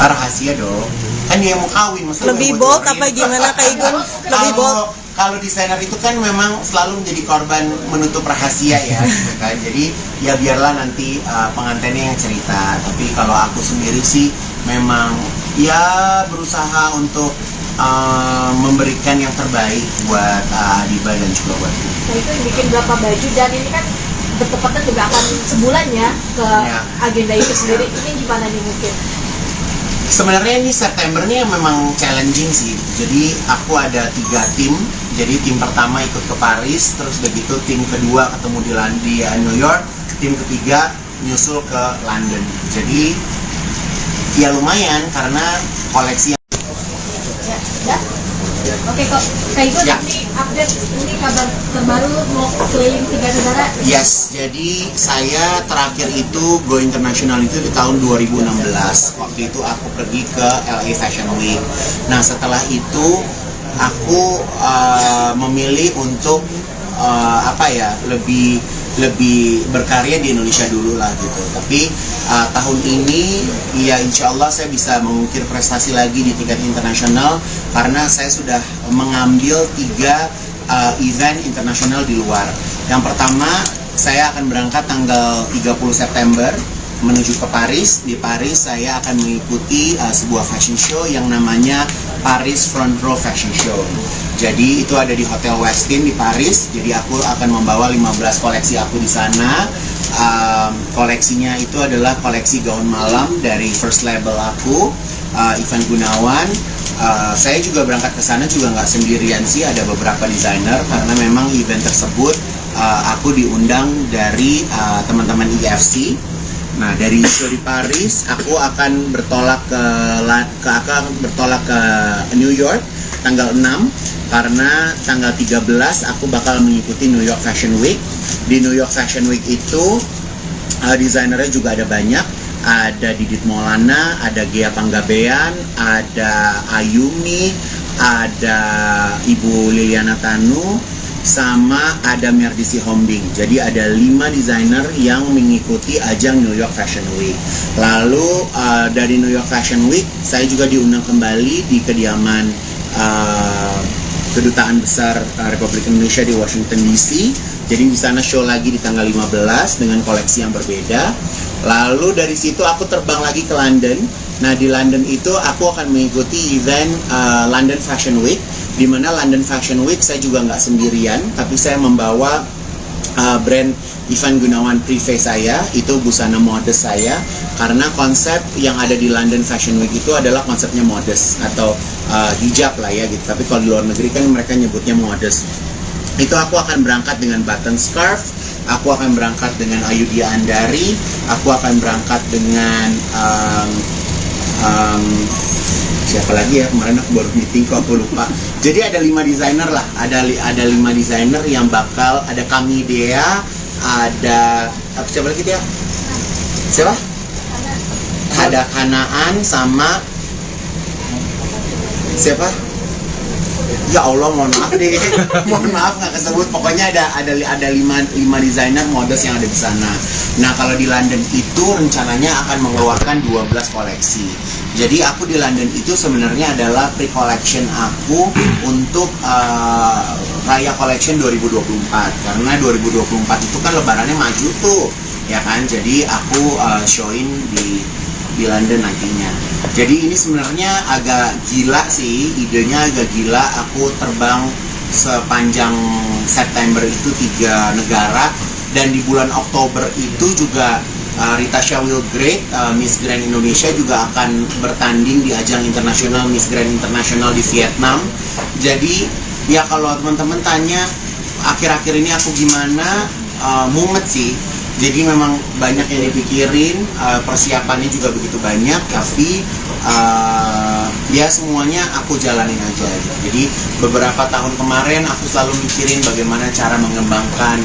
Rahasia dong, kan dia mau kawin, masa Lebih gue mau bold bocorin? apa gimana Kak Igun? Lebih bold. Kalau desainer itu kan memang selalu menjadi korban menutup rahasia ya, gitu kan. Jadi ya biarlah nanti pengantinnya yang cerita. Tapi kalau aku sendiri sih memang ya berusaha untuk memberikan yang terbaik buat Adiba dan juga buat aku. Nah itu bikin berapa baju, dan ini kan bertepatan juga akan sebulan ya ke agenda itu sendiri. Ini gimana nih mungkin? Sebenarnya ini September nih yang memang challenging sih. Jadi aku ada 3 tim. Jadi tim pertama ikut ke Paris, terus begitu tim kedua ketemu di New York, tim ketiga nyusul ke London. Jadi ya lumayan karena koleksi. Ya? Oke kok, Kak Igun, Ya. ini update, ini kabar terbaru mau keliling 3 negara. Yes, jadi saya terakhir itu go international itu di tahun 2016. Waktu itu aku pergi ke LA Fashion Week. Nah setelah itu aku memilih untuk lebih berkarya di Indonesia dulu lah gitu. Tapi tahun ini ya insya Allah saya bisa mengukir prestasi lagi di tingkat internasional karena saya sudah mengambil 3 event internasional di luar. Yang pertama saya akan berangkat tanggal 30 September menuju ke Paris. Di Paris saya akan mengikuti sebuah fashion show yang namanya Paris Front Row Fashion Show. Jadi itu ada di Hotel Westin di Paris. Jadi aku akan membawa 15 koleksi aku di sana. Koleksinya itu adalah koleksi gaun malam dari first label aku, Ivan Gunawan. Saya juga berangkat ke sana juga nggak sendirian sih, ada beberapa desainer karena memang event tersebut aku diundang dari teman-teman IFC. Nah dari show di Paris aku akan bertolak ke New York tanggal 6 karena tanggal 13 aku bakal mengikuti New York Fashion Week. Di New York Fashion Week itu desainernya juga ada banyak. Ada Didit Maulana, ada Gea Panggabean, ada Ayumi, ada Ibu Liliana Tanu, sama ada Merdisi Hombing. Jadi ada 5 desainer yang mengikuti ajang New York Fashion Week. Lalu dari New York Fashion Week saya juga diundang kembali di kediaman Kedutaan Besar Republik Indonesia di Washington DC. Jadi di sana show lagi di tanggal 15 dengan koleksi yang berbeda. Lalu dari situ aku terbang lagi ke London. Nah di London itu aku akan mengikuti event London Fashion Week, di mana London Fashion Week saya juga nggak sendirian, tapi saya membawa brand Ivan Gunawan Privé saya, itu busana modest saya, karena konsep yang ada di London Fashion Week itu adalah konsepnya modest atau hijab lah ya gitu. Tapi kalau di luar negeri kan mereka nyebutnya modest. Itu aku akan berangkat dengan button scarf, aku akan berangkat dengan Ayudhya Andari, aku akan berangkat dengan siapa lagi ya, kemarin aku baru meeting kok aku lupa. Jadi ada 5 desainer lah, ada 5 desainer yang bakal, ada kami Dea, ada siapa lagi dia? Siapa? Ada Kanaan sama siapa? Ya Allah, mohon maaf deh, mohon maaf nggak kesebut. Pokoknya ada 5 desainer modest yang ada di sana. Nah kalau di London itu rencananya akan mengeluarkan 12 koleksi. Jadi aku di London itu sebenarnya adalah pre-collection aku untuk Raya Collection 2024. Karena 2024 itu kan lebarannya maju tuh, ya kan? Jadi aku showin di London nantinya. Jadi ini sebenarnya agak gila sih, idenya agak gila. Aku terbang sepanjang September itu 3 negara, dan di bulan Oktober itu juga Rita Shawil Great, Miss Grand Indonesia juga akan bertanding di ajang internasional Miss Grand Internasional di Vietnam. Jadi ya kalau teman-teman tanya akhir-akhir ini aku gimana, mumet sih. Jadi memang banyak yang dipikirin, persiapannya juga begitu banyak, tapi ya semuanya aku jalanin aja. Jadi beberapa tahun kemarin aku selalu mikirin bagaimana cara mengembangkan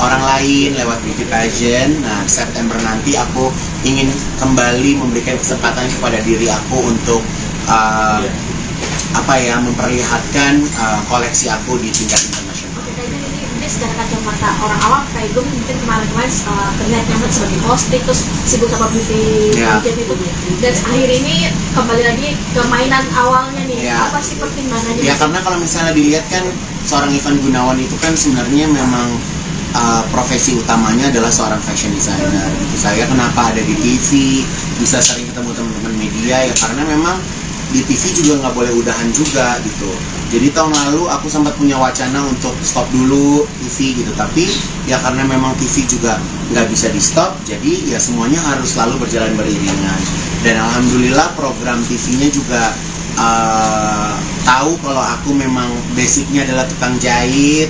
orang lain lewat beauty pageant. Nah, September nanti aku ingin kembali memberikan kesempatan kepada diri aku untuk memperlihatkan koleksi aku di tingkat internasional. Ini secara kacamata orang awam kayak gue mungkin kemarin-kemarin terlihat nyaman sebagai hosting terus sibuk sama beauty pageant itu, dan akhir ini kembali lagi ke mainan awalnya nih. Apa sih pertimbangannya? Ya karena kalau misalnya dilihat kan seorang Ivan Gunawan itu kan sebenarnya memang profesi utamanya adalah seorang fashion designer. Saya kenapa ada di TV, bisa sering ketemu teman-teman media ya karena memang di TV juga nggak boleh udahan juga gitu. Jadi tahun lalu aku sempat punya wacana untuk stop dulu TV gitu, tapi ya karena memang TV juga nggak bisa di stop, jadi ya semuanya harus selalu berjalan beriringan. Dan alhamdulillah program TV-nya juga tahu kalau aku memang basicnya adalah tukang jahit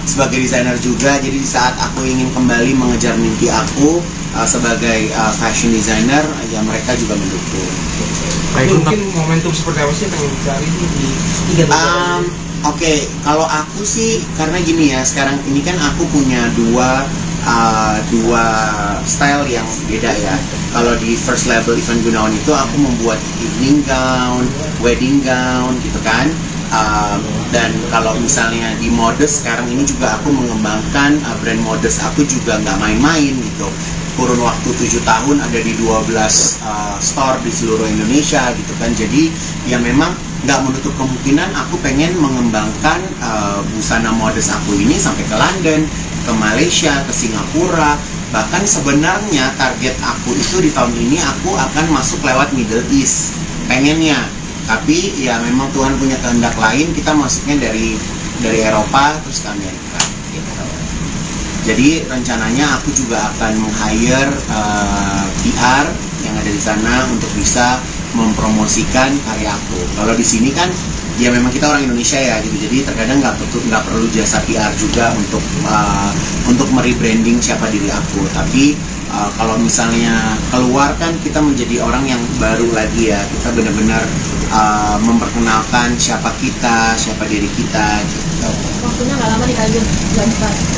sebagai desainer juga. Jadi di saat aku ingin kembali mengejar mimpi aku sebagai fashion designer, ya mereka juga mendukung. Mungkin momentum seperti apa sih yang pengen dicari di tiga tahun? Oke, kalau aku sih karena gini ya, sekarang ini kan aku punya dua style yang beda ya. Kalau di first label Ivan Gunawan itu aku membuat evening gown, wedding gown gitu kan. Dan kalau misalnya di Modest sekarang ini juga aku mengembangkan brand Modest aku juga nggak main-main gitu. Kurun waktu 7 tahun ada di 12 store di seluruh Indonesia gitu kan. Jadi ya memang nggak menutup kemungkinan aku pengen mengembangkan busana Modest aku ini sampai ke London, ke Malaysia, ke Singapura. Bahkan sebenarnya target aku itu di tahun ini aku akan masuk lewat Middle East pengennya. Tapi ya memang Tuhan punya kehendak lain, kita masuknya dari Eropa terus ke Amerika gitu. Jadi rencananya aku juga akan meng-hire PR yang ada di sana untuk bisa mempromosikan karya aku. Kalau di sini kan ya memang kita orang Indonesia ya gitu, jadi terkadang nggak perlu jasa PR juga untuk merebranding siapa diri aku. Tapi kalau misalnya keluar kan kita menjadi orang yang baru lagi ya, kita benar-benar memperkenalkan siapa kita, siapa diri kita gitu. Waktunya nggak lama nih kalian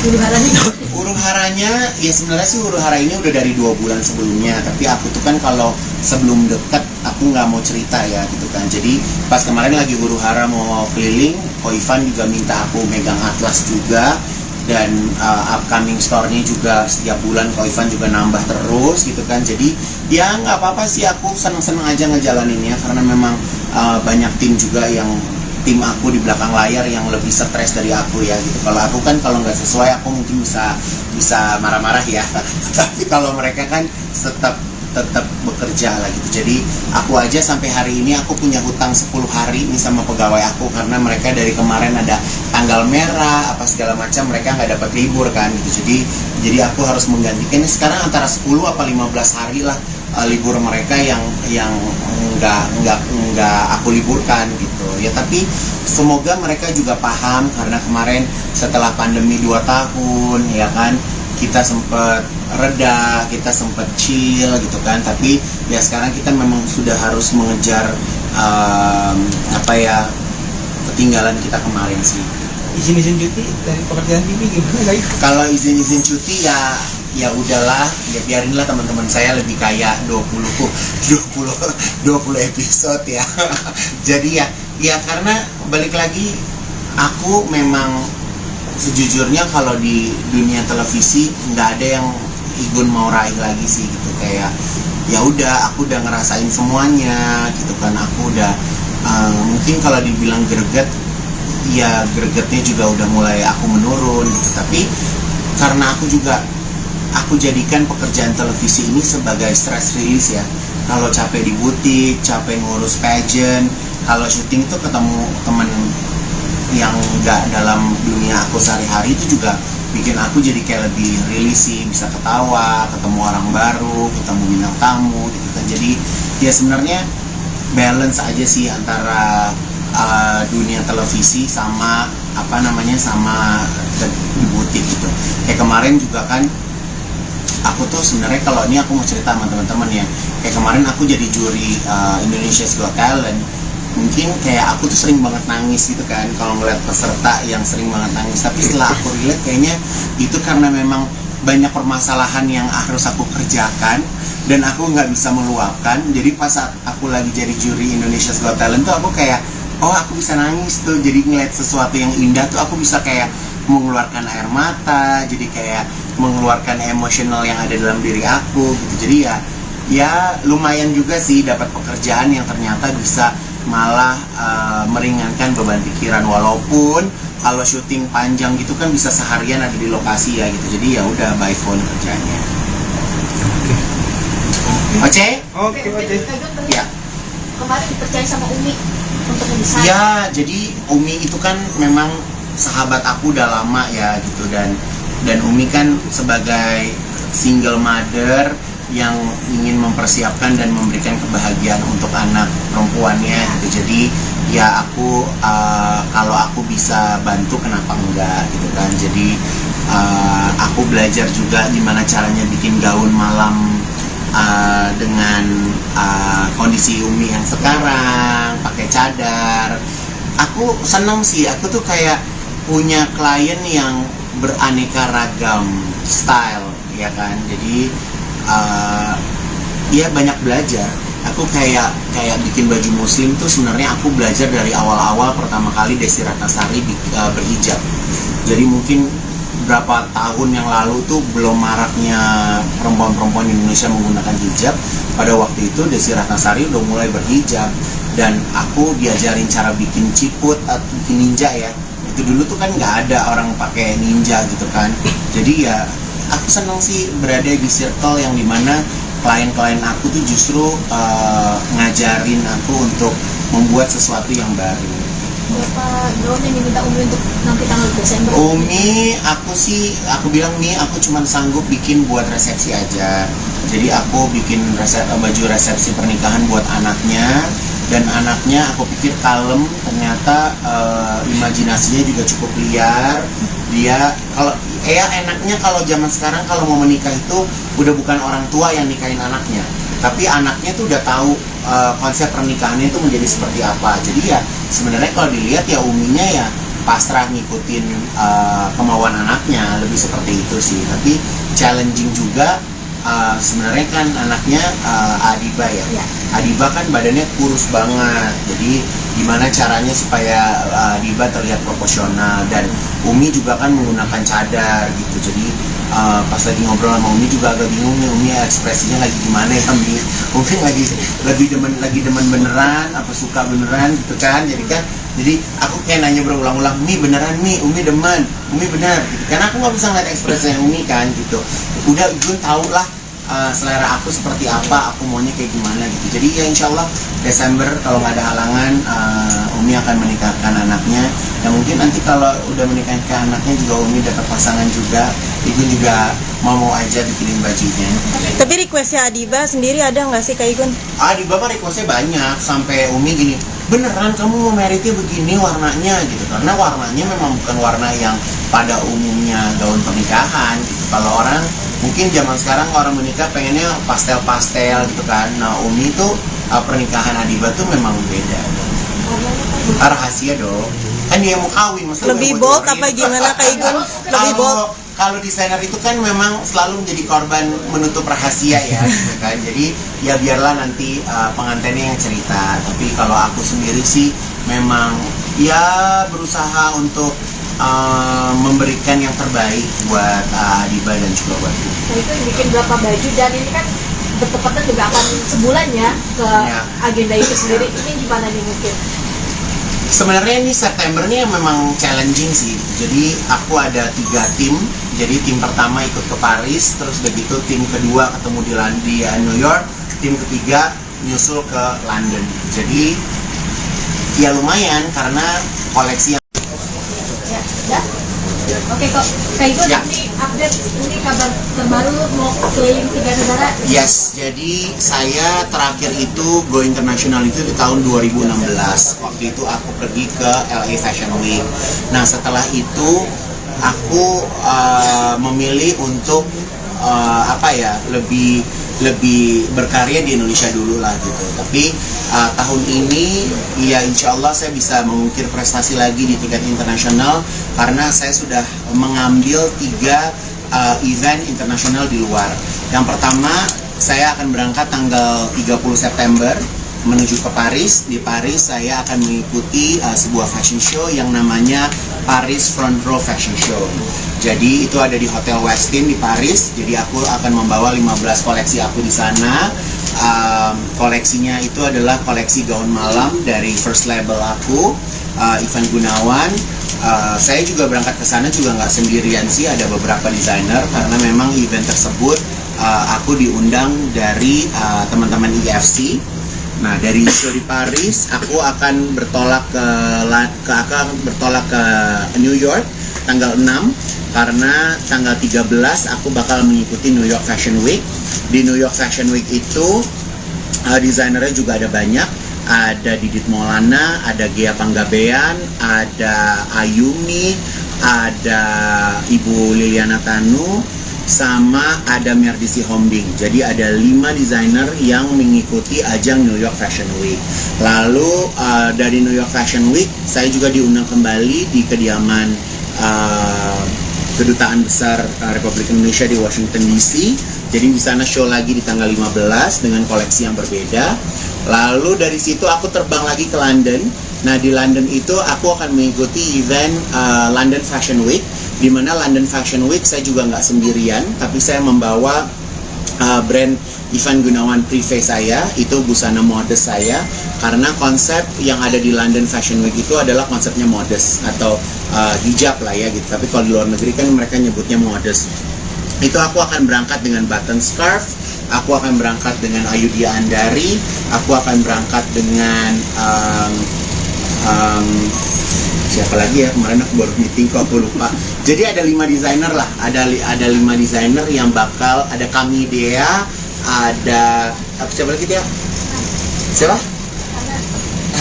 huru haranya. Huru haranya ya sebenarnya sih huru hara ini udah dari 2 bulan sebelumnya, tapi aku tuh kan kalau sebelum dekat aku nggak mau cerita ya gitu kan. Jadi pas kemarin lagi huru hara mau keliling, Ko Ivan juga minta aku megang atlas juga, dan upcoming store-nya juga setiap bulan Ko Ivan juga nambah terus gitu kan. Jadi ya nggak apa-apa sih, aku seneng-seneng aja ngejalaninnya karena memang banyak tim juga yang tim aku di belakang layar yang lebih stres dari aku ya gitu. Kalau aku kan kalau nggak sesuai aku mungkin bisa marah-marah ya tapi kalau mereka kan tetap bekerja lah gitu. Jadi aku aja sampai hari ini aku punya hutang 10 hari nih sama pegawai aku karena mereka dari kemarin ada tanggal merah apa segala macam, mereka nggak dapat libur kan gitu. Jadi aku harus menggantikan sekarang antara 10 apa 15 hari lah libur mereka yang nggak aku liburkan gitu ya. Tapi semoga mereka juga paham karena kemarin setelah pandemi 2 tahun ya kan, kita sempat reda, kita sempat chill gitu kan. Tapi ya sekarang kita memang sudah harus mengejar ketinggalan kita kemarin sih. Izin cuti dari pekerjaan TV gimana guys? Kalau izin cuti ya udahlah, ya biarinlah teman-teman saya lebih kaya 20 episode ya. Jadi ya karena balik lagi aku memang sejujurnya kalau di dunia televisi nggak ada yang Igun mau raih lagi sih gitu. Kayak ya udah aku udah ngerasain semuanya gitu kan. Aku udah mungkin kalau dibilang greget ya gregetnya juga udah mulai aku menurun gitu. Tapi karena aku jadikan pekerjaan televisi ini sebagai stress release ya. Kalau capek di butik, capek ngurus pageant, kalau syuting tuh ketemu temen yang nggak dalam dunia aku sehari-hari itu juga bikin aku jadi kayak lebih rilis sih, bisa ketawa, ketemu orang baru, ketemu bintang tamu gitu kan. Jadi ya sebenarnya balance aja sih antara dunia televisi sama sama di butik gitu. Kayak kemarin kemarin juga kan aku tuh sebenarnya, kalau ini aku mau cerita sama teman-teman ya, kayak kemarin aku jadi juri Indonesia's Got Talent. Mungkin kayak aku tuh sering banget nangis gitu kan kalau ngeliat peserta yang sering banget nangis, tapi setelah aku relate kayaknya itu karena memang banyak permasalahan yang harus aku kerjakan dan aku nggak bisa meluapkan. Jadi pas saat aku lagi jadi juri Indonesia's Got Talent tuh aku kayak, oh aku bisa nangis tuh, jadi ngeliat sesuatu yang indah tuh aku bisa kayak mengeluarkan air mata, jadi kayak mengeluarkan emosional yang ada dalam diri aku gitu. Jadi ya lumayan juga sih dapat pekerjaan yang ternyata bisa malah meringankan beban pikiran, walaupun kalau syuting panjang gitu kan bisa seharian ada di lokasi ya gitu. Jadi ya udah by phone kerjanya. Oke. Oke. Ya. Kemarin dipercaya sama Umi untuk mendesain. Ya, jadi Umi itu kan memang sahabat aku udah lama ya gitu, dan Umi kan sebagai single mother yang ingin mempersiapkan dan memberikan kebahagiaan untuk anak perempuannya gitu. Jadi ya aku kalau aku bisa bantu kenapa enggak gitu kan. Jadi aku belajar juga gimana caranya bikin gaun malam dengan kondisi Umi yang sekarang pakai cadar. Aku senang sih, aku tuh kayak punya klien yang beraneka ragam style ya kan. Jadi ya banyak belajar. Aku kayak bikin baju muslim tuh sebenarnya aku belajar dari awal-awal pertama kali Desi Ratnasari berhijab. Jadi mungkin berapa tahun yang lalu tuh belum maraknya perempuan-perempuan Indonesia menggunakan hijab. Pada waktu itu Desi Ratnasari udah mulai berhijab dan aku diajarin cara bikin ciput atau bikin ninja ya. Itu dulu tuh kan nggak ada orang pakai ninja gitu kan. Jadi ya aku senang sih berada di circle yang dimana klien-klien aku tuh justru ngajarin aku untuk membuat sesuatu yang baru. Berapa gaun yang diminta Umi untuk nanti tanggal Desember? Umi, aku bilang nih aku cuma sanggup bikin buat resepsi aja. Jadi aku bikin baju resepsi pernikahan buat anaknya, dan anaknya aku pikir kalem, ternyata imajinasinya juga cukup liar. Dia kalau enaknya kalau zaman sekarang kalau mau menikah itu udah bukan orang tua yang nikahin anaknya, tapi anaknya tuh udah tahu konsep pernikahannya itu menjadi seperti apa. Jadi ya sebenarnya kalau dilihat ya Uminya ya pasrah ngikutin kemauan anaknya, lebih seperti itu sih. Tapi challenging juga sebenarnya kan anaknya Adiba ya. Adiba kan badannya kurus banget, jadi gimana caranya supaya Adiba terlihat proporsional, dan Umi juga kan menggunakan cadar gitu. Jadi pas lagi ngobrol sama Umi juga agak bingung nih, Umi ekspresinya lagi gimana ya Umi lagi demen beneran apa suka beneran gitu kan. Jadi aku kayak nanya berulang-ulang, Mi beneran Mi, Umi demen, Umi bener gitu. Karena aku nggak bisa ngeliat ekspresinya Umi kan gitu. Udah Gun tau lah selera aku seperti apa, aku maunya kayak gimana gitu. Jadi ya insya Allah Desember kalau nggak ada halangan Umi akan menikahkan anaknya. Dan mungkin nanti kalau udah menikahkan anaknya juga Umi dapat pasangan juga, Igun juga mau aja bikinin bajunya. Tapi requestnya Adiba sendiri ada nggak sih Kak Igun? Adiba mah requestnya banyak, sampai Umi gini, beneran kamu mau meritnya begini warnanya gitu. Karena warnanya memang bukan warna yang pada umumnya gaun pernikahan gitu. Kalau orang mungkin zaman sekarang orang menikah pengennya pastel-pastel gitu kan. Nah Umi tuh pernikahan Adiba tuh memang beda. Rahasia dong. Kan dia mau kawin, masa Lebih bold apa gimana Kak Igun? Lebih bold. Kalau desainer itu kan memang selalu menjadi korban menutup rahasia ya gitu kan. Jadi ya biarlah nanti pengantinnya yang cerita. Tapi kalau aku sendiri sih memang ya berusaha untuk memberikan yang terbaik buat Adiba dan juga buat Ibu. Nah, itu bikin berapa baju, dan ini kan bertepatan juga akan sebulan ya ke agenda itu sendiri. Ini gimana nih mungkin? Sebenarnya ini September ini memang challenging sih. Jadi aku ada 3 tim. Jadi tim pertama ikut ke Paris, terus begitu tim kedua ketemu di New York, tim ketiga nyusul ke London. Jadi ya lumayan karena koleksi yang Oke kok, Kak Igun ini update, ini kabar terbaru mau keliling 3 negara. Yes, jadi saya terakhir itu go international itu di tahun 2016. Waktu itu aku pergi ke LA Fashion Week. Nah setelah itu aku memilih untuk lebih berkarya di Indonesia dulu lah gitu. Tapi tahun ini ya insya Allah saya bisa mengukir prestasi lagi di tingkat internasional karena saya sudah mengambil 3 event internasional di luar. Yang pertama saya akan berangkat tanggal 30 September menuju ke Paris. Di Paris saya akan mengikuti sebuah fashion show yang namanya Paris Front Row Fashion Show. Jadi itu ada di Hotel Westin di Paris. Jadi aku akan membawa 15 koleksi aku di sana. Koleksinya itu adalah koleksi gaun malam dari first label aku, Ivan Gunawan. Saya juga berangkat ke sana juga nggak sendirian sih, ada beberapa desainer karena memang event tersebut aku diundang dari teman-teman IFC. Nah, dari show di Paris, aku akan bertolak ke New York tanggal 6 karena tanggal 13 aku bakal mengikuti New York Fashion Week. Di New York Fashion Week itu desainernya juga ada banyak. Ada Didit Maulana, ada Gia Panggabean, ada Ayumi, ada Ibu Liliana Tanu, sama ada Merdisi Hombing. Jadi ada 5 desainer yang mengikuti ajang New York Fashion Week. Lalu dari New York Fashion Week saya juga diundang kembali di kediaman Kedutaan Besar Republik Indonesia di Washington DC. Jadi di sana show lagi di tanggal 15 dengan koleksi yang berbeda. Lalu dari situ aku terbang lagi ke London. Nah, di London itu aku akan mengikuti event London Fashion Week, di mana London Fashion Week saya juga nggak sendirian, tapi saya membawa brand Ivan Gunawan Privé saya, itu busana modest saya, karena konsep yang ada di London Fashion Week itu adalah konsepnya modest atau hijab lah ya gitu. Tapi kalau di luar negeri kan mereka nyebutnya modest. Itu aku akan berangkat dengan button scarf, aku akan berangkat dengan Ayudhya Andari, aku akan berangkat dengan siapa lagi ya, kemarin aku baru meeting kok aku lupa. Jadi ada 5 desainer lah, ada 5 desainer yang bakal, ada kami Dea, ada siapa lagi dia? Siapa?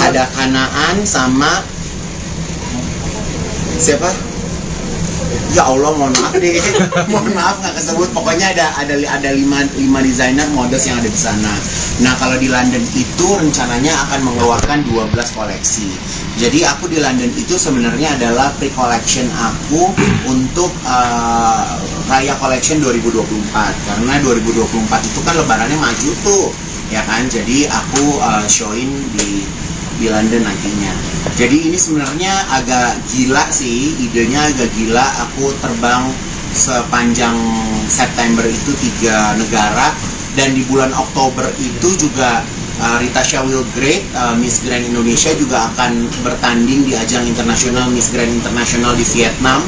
Ada Kanaan sama siapa? Ya Allah, mohon maaf deh, mohon maaf nggak kesebut. Pokoknya ada 5 desainer modest yang ada di sana. Nah, kalau di London itu rencananya akan mengeluarkan 12 koleksi. Jadi aku di London itu sebenarnya adalah pre-collection aku untuk Raya Collection 2024. Karena 2024 itu kan lebarannya maju tuh, ya kan? Jadi aku showin di London nantinya. Jadi ini sebenarnya agak gila sih, idenya agak gila. Aku terbang sepanjang September itu 3 negara, dan di bulan Oktober itu juga Rita Shawil Great, Miss Grand Indonesia juga akan bertanding di ajang internasional Miss Grand Internasional di Vietnam.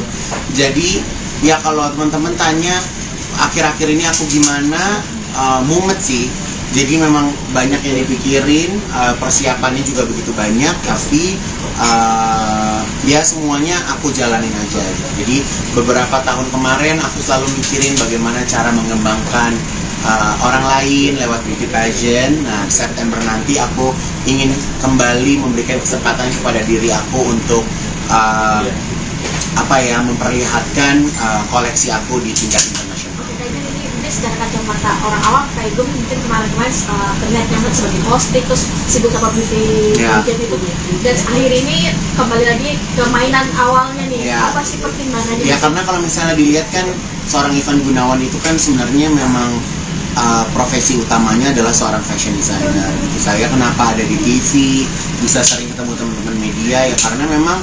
Jadi ya kalau teman-teman tanya akhir-akhir ini aku gimana, mumet sih. Jadi memang banyak yang dipikirin, persiapannya juga begitu banyak, tapi ya semuanya aku jalanin aja. Jadi beberapa tahun kemarin aku selalu mikirin bagaimana cara mengembangkan orang lain lewat beauty pageant. Nah, September nanti aku ingin kembali memberikan kesempatan kepada diri aku untuk memperlihatkan koleksi aku di tingkat internasional. Secara kacamata orang awam kayak gue mungkin kemarin-kemarin terlihat nyaman sebagai host, terus sibuk sama beauty pageant itu, dan akhir ini kembali lagi ke mainan awalnya nih. Apa sih pertimbangannya? Ya karena kalau misalnya dilihat kan seorang Ivan Gunawan itu kan sebenarnya memang profesi utamanya adalah seorang fashion designer. Saya kenapa ada di TV, bisa sering ketemu teman-teman media ya karena memang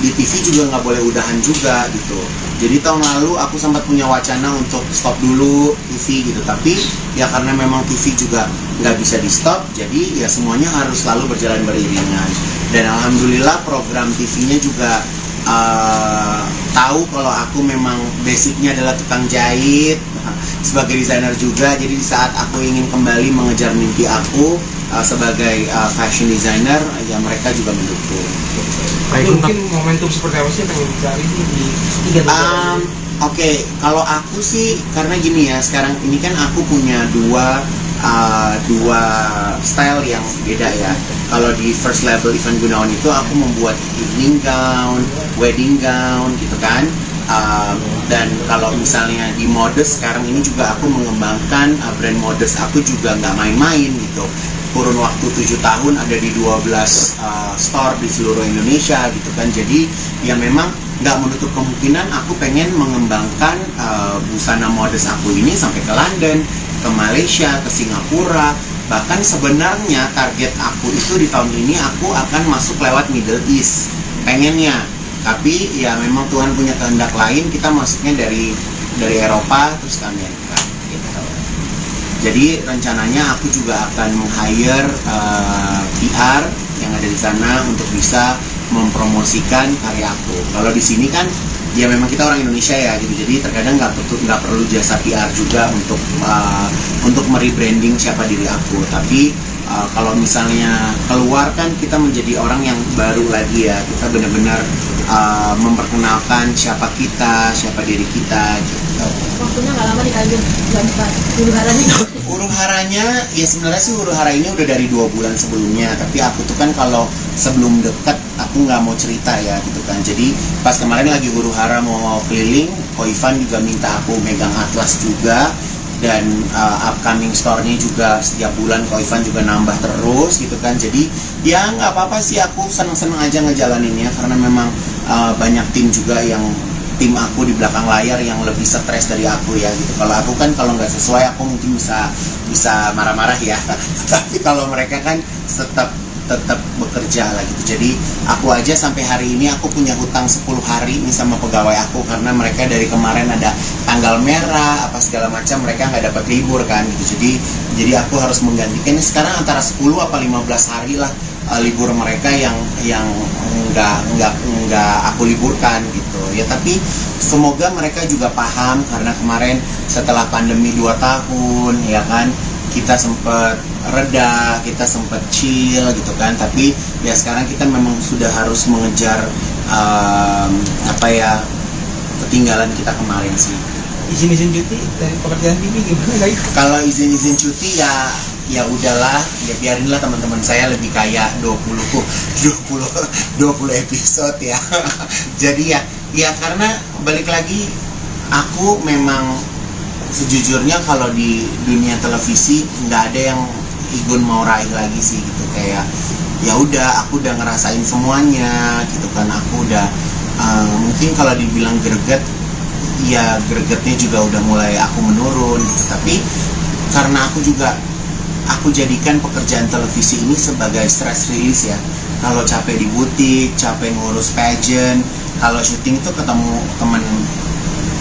di TV juga nggak boleh udahan juga gitu. Jadi tahun lalu aku sempat punya wacana untuk stop dulu TV gitu, tapi ya karena memang TV juga nggak bisa di stop, jadi ya semuanya harus selalu berjalan beriringan. Dan alhamdulillah program TV-nya juga tahu kalau aku memang basicnya adalah tukang jahit, sebagai desainer juga. Jadi di saat aku ingin kembali mengejar mimpi aku sebagai fashion designer, ya mereka juga mendukung. Mungkin momentum seperti apa sih yang pengen dicari di 3 negara? Oke, kalau aku sih karena gini ya, sekarang ini kan aku punya dua style yang beda ya. Kalau di first label Ivan Gunawan itu aku membuat evening gown, wedding gown gitu kan. Dan kalau misalnya di Modest sekarang ini juga aku mengembangkan brand Modest aku juga nggak main-main gitu. Kurun waktu 7 tahun ada di 12 store di seluruh Indonesia gitu kan. Jadi ya memang nggak menutup kemungkinan aku pengen mengembangkan busana Modest aku ini sampai ke London, ke Malaysia, ke Singapura. Bahkan sebenarnya target aku itu di tahun ini aku akan masuk lewat Middle East pengennya. Tapi ya memang Tuhan punya kehendak lain, kita masuknya dari Eropa terus ke Amerika gitu. Jadi rencananya aku juga akan meng-hire PR yang ada di sana untuk bisa mempromosikan karya aku. Kalau di sini kan ya memang kita orang Indonesia ya gitu, jadi terkadang nggak perlu jasa PR juga untuk merebranding siapa diri aku. Tapi kalau misalnya keluar kan kita menjadi orang yang baru lagi ya, kita benar-benar memperkenalkan siapa kita, siapa diri kita gitu. Waktunya nggak lama nih Kak Igun, nggak buka huru haranya. Huru haranya ya sebenarnya sih huru hara ini udah dari 2 bulan sebelumnya, tapi aku tuh kan kalau sebelum dekat aku nggak mau cerita ya gitu kan. Jadi pas kemarin lagi huru hara mau keliling, Ko Ivan juga minta aku megang atlas juga, dan upcoming store-nya juga setiap bulan Ko Ivan juga nambah terus gitu kan. Jadi ya nggak apa-apa sih, aku seneng-seneng aja ngejalaninnya karena memang banyak tim juga yang tim aku di belakang layar yang lebih stres dari aku ya gitu. Kalau aku kan kalau nggak sesuai aku mungkin bisa marah-marah ya tapi kalau mereka kan tetap bekerja lah gitu. Jadi aku aja sampai hari ini aku punya hutang 10 hari nih sama pegawai aku karena mereka dari kemarin ada tanggal merah apa segala macam, mereka nggak dapat libur kan gitu. Jadi aku harus menggantikan. Sekarang antara 10 apa 15 hari lah libur mereka yang nggak aku liburkan gitu ya. Tapi semoga mereka juga paham karena kemarin setelah pandemi 2 tahun ya kan, kita sempat reda, kita sempat chill gitu kan. Tapi ya sekarang kita memang sudah harus mengejar ketinggalan kita kemarin sih. Izin cuti dari pekerjaan ini gimana guys? Kalau izin cuti ya udahlah, ya biarinlah teman-teman saya lebih kayak 20 episode ya. Jadi ya karena balik lagi aku memang sejujurnya kalau di dunia televisi nggak ada yang Igun mau raih lagi sih gitu. Kayak ya udah aku udah ngerasain semuanya gitu kan. Aku udah mungkin kalau dibilang greget ya gregetnya juga udah mulai aku menurun gitu. Tapi karena aku jadikan pekerjaan televisi ini sebagai stress release ya. Kalau capek di butik, capek ngurus pageant, kalau syuting itu ketemu teman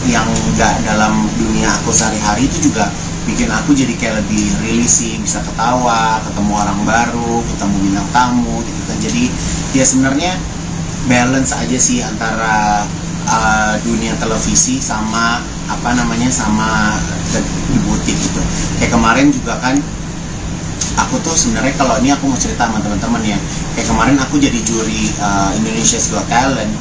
yang nggak dalam dunia aku sehari-hari itu juga bikin aku jadi kayak lebih release sih, bisa ketawa, ketemu orang baru, ketemu bintang tamu gitu kan. Jadi ya sebenarnya balance aja sih antara dunia televisi sama sama di butik gitu. Kayak kemarin juga kan aku tuh sebenarnya, kalau ini aku mau cerita sama teman-teman ya, kayak kemarin aku jadi juri Indonesia's Got Talent.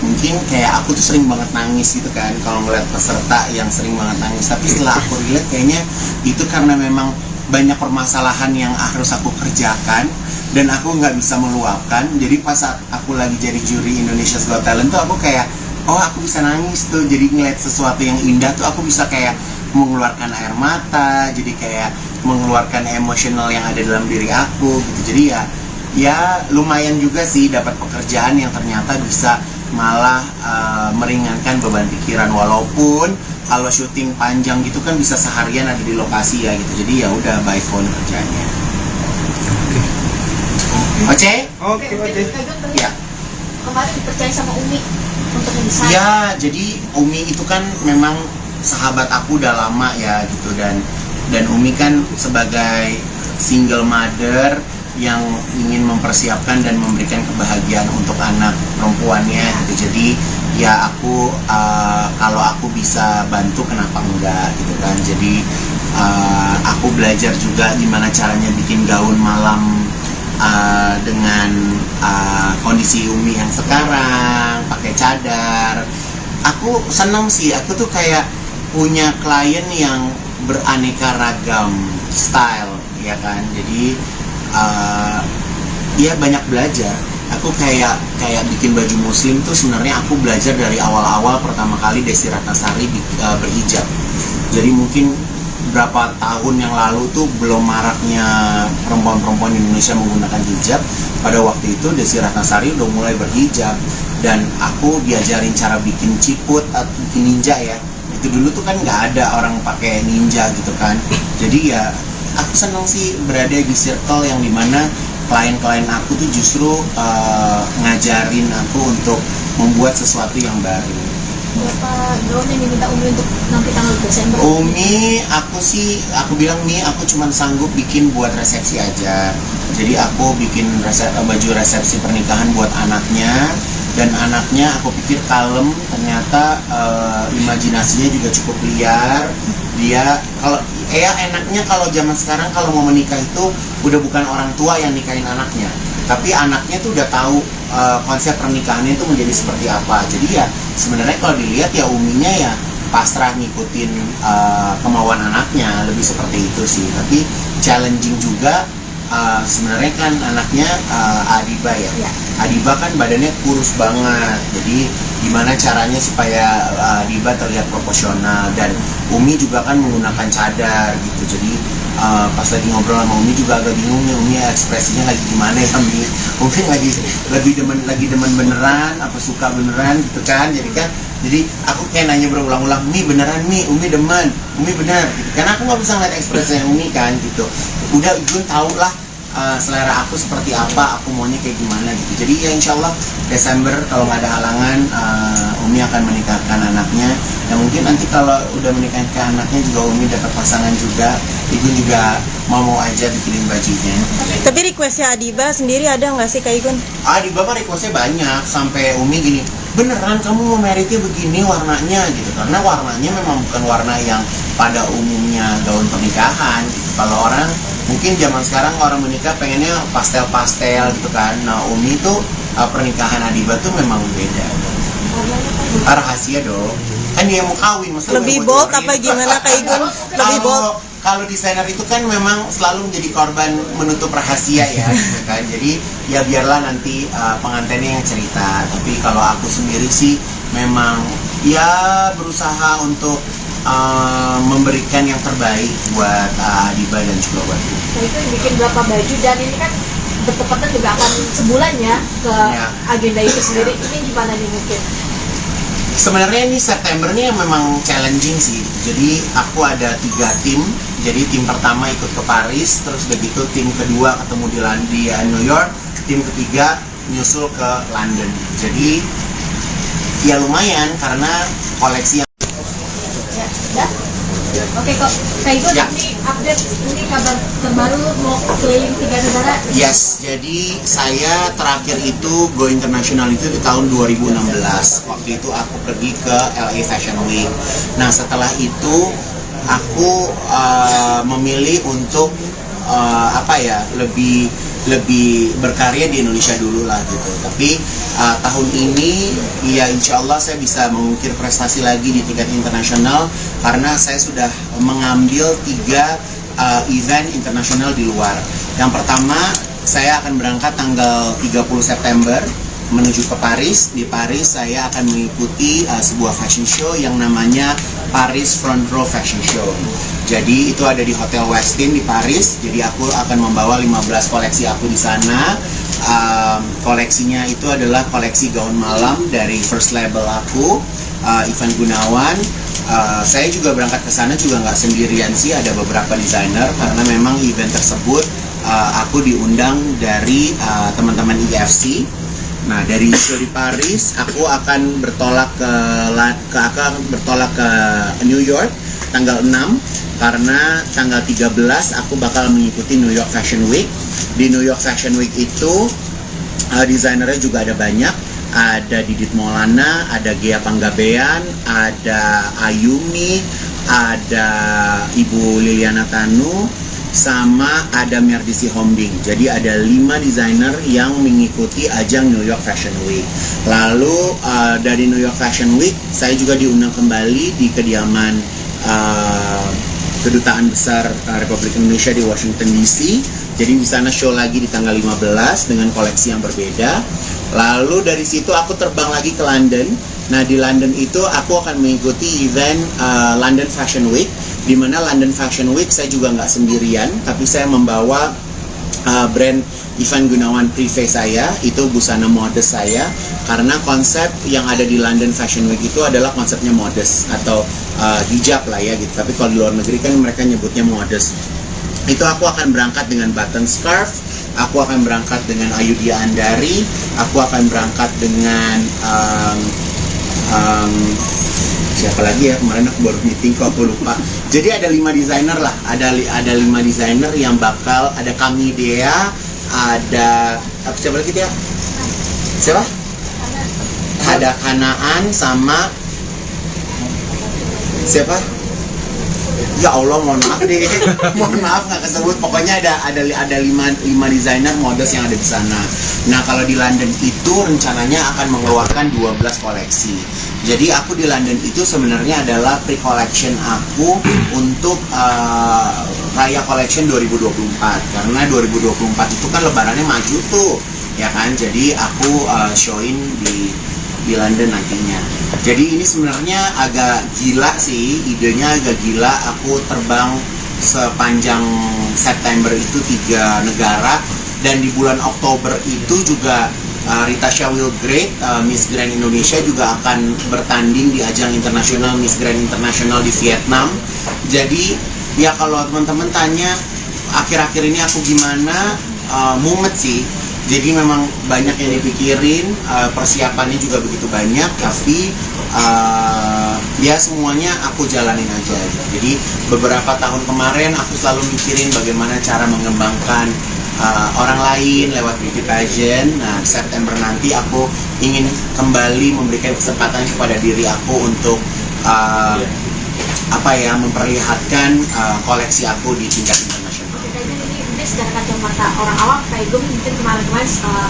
Mungkin kayak aku tuh sering banget nangis gitu kan kalau ngeliat peserta yang sering banget nangis. Tapi setelah aku relate kayaknya itu karena memang banyak permasalahan yang harus aku kerjakan dan aku nggak bisa meluapkan. Jadi pas saat aku lagi jadi juri Indonesia's Got Talent tuh aku kayak, oh aku bisa nangis tuh. Jadi ngeliat sesuatu yang indah tuh aku bisa kayak mengeluarkan air mata, jadi kayak mengeluarkan emosional yang ada dalam diri aku gitu. Jadi ya lumayan juga sih dapat pekerjaan yang ternyata bisa malah meringankan beban pikiran. Walaupun kalau syuting panjang gitu kan bisa seharian ada di lokasi ya gitu. Jadi ya udah by phone kerjanya. Oke. Ya. Kemarin dipercaya sama Umi untuk mendesain. Ya, jadi Umi itu kan memang sahabat aku udah lama ya gitu, dan Umi kan sebagai single mother yang ingin mempersiapkan dan memberikan kebahagiaan untuk anak perempuannya gitu. Jadi ya aku kalau aku bisa bantu kenapa enggak gitu kan. Jadi aku belajar juga gimana caranya bikin gaun malam dengan kondisi Umi yang sekarang pakai cadar. Aku senang sih, aku tuh kayak punya klien yang beraneka ragam style ya kan. Jadi ya banyak belajar. aku kayak bikin baju muslim tuh sebenarnya aku belajar dari awal-awal pertama kali Desi Ratnasari berhijab. Jadi mungkin berapa tahun yang lalu tuh belum maraknya perempuan-perempuan Indonesia menggunakan hijab. Pada waktu itu Desi Ratnasari udah mulai berhijab dan aku diajarin cara bikin ciput atau bikin ninja ya. Itu dulu tuh kan nggak ada orang pakai ninja gitu kan. Jadi ya aku senang sih berada di circle yang dimana klien-klien aku tuh justru ngajarin aku untuk membuat sesuatu yang baru. Berapa gaun yang diminta Umi untuk nanti tanggal Desember? Umi, aku bilang nih aku cuma sanggup bikin buat resepsi aja. Jadi aku bikin baju resepsi pernikahan buat anaknya. Dan anaknya aku pikir kalem, ternyata imajinasinya juga cukup liar. Dia enaknya kalau zaman sekarang kalau mau menikah itu udah bukan orang tua yang nikahin anaknya, tapi anaknya tuh udah tahu konsep pernikahannya itu menjadi seperti apa. Jadi ya sebenarnya kalau dilihat ya Uminya ya pasrah ngikutin kemauan anaknya, lebih seperti itu sih. Tapi challenging juga. Sebenarnya kan anaknya Adiba ya. Adiba kan badannya kurus banget, jadi gimana caranya supaya Adiba terlihat proporsional. Dan Umi juga kan menggunakan cadar gitu, jadi pas lagi ngobrol sama Umi juga agak bingung nih, Umi ekspresinya lagi gimana ya Umi lagi demen beneran apa suka beneran gitu kan. Jadi aku kayak nanya berulang-ulang, Mi beneran Mi, Umi demen, Umi bener gitu. Karena aku nggak bisa ngeliat ekspresinya Umi kan gitu. Udah Ijun tau lah selera aku seperti apa, aku maunya kayak gimana gitu. Jadi ya insya Allah Desember kalau nggak ada halangan Umi akan menikahkan anaknya. Dan mungkin nanti kalau udah menikahkan anaknya juga Umi dapat pasangan juga, Igun juga mau aja bikinin bajunya. Tapi requestnya Adiba sendiri ada nggak sih Kak Igun? Adiba mah requestnya banyak, sampai Umi gini, beneran kamu mau meritnya begini warnanya gitu. Karena warnanya memang bukan warna yang pada umumnya gaun pernikahan gitu. Kalau orang mungkin zaman sekarang orang menikah pengennya pastel-pastel gitu kan. Nah Umi tuh pernikahan Adiba tuh memang beda. Rahasia dong. Kan dia mau kawin, masa Lebih bold apa gimana Kak Igun? Lebih bold. Kalau desainer itu kan memang selalu menjadi korban menutup rahasia ya, gitu kan. Jadi ya biarlah nanti pengantinnya yang cerita. Tapi kalau aku sendiri sih memang ya berusaha untuk memberikan yang terbaik buat Adiba dan juga buat Ibu. Nah, itu bikin berapa baju dan ini kan bertepatan juga akan sebulan ya ke agenda itu sendiri. Ini gimana nih mungkin? Sebenarnya ini September nih memang challenging sih. Jadi aku ada 3 tim. Jadi tim pertama ikut ke Paris, terus begitu tim kedua ketemu di New York, tim ketiga nyusul ke London. Jadi ya lumayan karena koleksi yang Oke kok, Kak Igun ini update, ini kabar terbaru mau keliling 3 negara. Yes, jadi saya terakhir itu go international itu di tahun 2016. Waktu itu aku pergi ke LA Fashion Week. Nah setelah itu aku memilih untuk lebih berkarya di Indonesia dulu lah gitu. Tapi tahun ini ya insya Allah saya bisa mengukir prestasi lagi di tingkat internasional karena saya sudah mengambil 3 event internasional di luar. Yang pertama saya akan berangkat tanggal 30 September menuju ke Paris. Di Paris saya akan mengikuti sebuah fashion show yang namanya Paris Front Row Fashion Show. Jadi itu ada di Hotel Westin di Paris. Jadi aku akan membawa 15 koleksi aku di sana. Koleksinya itu adalah koleksi gaun malam dari first label aku, Ivan Gunawan. Saya juga berangkat ke sana juga nggak sendirian sih, ada beberapa desainer karena memang event tersebut aku diundang dari teman-teman IFC. Nah dari Paris aku akan bertolak ke New York tanggal 6 karena tanggal 13 aku bakal mengikuti New York Fashion Week. Di New York Fashion Week itu desainernya juga ada banyak. Ada Didit Maulana, ada Gia Panggabean, ada Ayumi, ada Ibu Liliana Tanu, sama ada Merdisi Homding. Jadi ada 5 desainer yang mengikuti ajang New York Fashion Week. Lalu dari New York Fashion Week saya juga diundang kembali di kediaman Kedutaan Besar Republik Indonesia di Washington DC. Jadi di sana show lagi di tanggal 15 dengan koleksi yang berbeda. Lalu dari situ aku terbang lagi ke London. Nah di London itu aku akan mengikuti event London Fashion Week, di mana London Fashion Week saya juga nggak sendirian, tapi saya membawa brand Ivan Gunawan Privé saya, itu busana modest saya, karena konsep yang ada di London Fashion Week itu adalah konsepnya modest atau hijab lah ya gitu, tapi kalau di luar negeri kan mereka nyebutnya modest. Itu aku akan berangkat dengan button scarf, aku akan berangkat dengan Ayudhya Andari, aku akan berangkat dengan siapa lagi ya, kemarin aku baru meeting kok aku lupa. Jadi ada 5 desainer lah, ada 5 desainer yang bakal, ada Kami Dea, ada siapa lagi dia? Siapa? Ada Kanaan sama siapa? Ya Allah, mohon maaf deh, mohon maaf nggak kesebut. Pokoknya ada 5 desainer modest yang ada di sana. Nah kalau di London itu rencananya akan mengeluarkan 12 koleksi. Jadi aku di London itu sebenarnya adalah pre-collection aku untuk Raya Collection 2024. Karena 2024 itu kan lebarannya maju tuh, ya kan? Jadi aku showin di London nantinya. Jadi ini sebenarnya agak gila sih, idenya agak gila. Aku terbang sepanjang September itu 3 negara, dan di bulan Oktober itu juga Ritasha Wilgrade, Miss Grand Indonesia juga akan bertanding di ajang internasional Miss Grand International di Vietnam. Jadi ya kalau teman-teman tanya akhir-akhir ini aku gimana, mumet sih. Jadi memang banyak yang dipikirin, persiapannya juga begitu banyak, tapi ya semuanya aku jalanin aja. Jadi beberapa tahun kemarin aku selalu mikirin bagaimana cara mengembangkan orang lain lewat beauty pageant. Nah September nanti aku ingin kembali memberikan kesempatan kepada diri aku untuk memperlihatkan koleksi aku di tingkat internasional. Secara kacamata orang awam kayak gue mungkin kemarin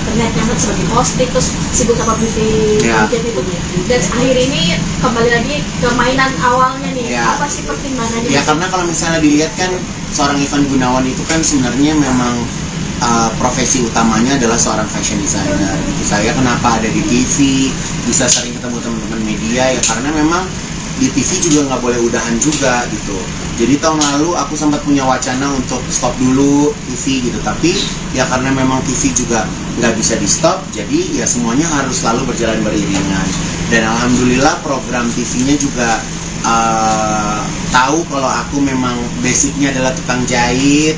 terlihat nyaman sebagai hosting, terus sibuk sama beauty pageant itu, dan akhir ini kembali lagi ke mainan awalnya nih. Apa sih pertimbangannya? Ya karena kalau misalnya dilihat kan seorang Ivan Gunawan itu kan sebenarnya memang profesi utamanya adalah seorang fashion designer. Gitu. Saya kenapa ada di TV, bisa sering ketemu teman-teman media ya karena memang di TV juga nggak boleh udahan juga gitu. Jadi tahun lalu aku sempat punya wacana untuk stop dulu TV gitu, tapi ya karena memang TV juga nggak bisa di stop, jadi ya semuanya harus selalu berjalan beriringan. Dan alhamdulillah program TV-nya juga tahu kalau aku memang basicnya adalah tukang jahit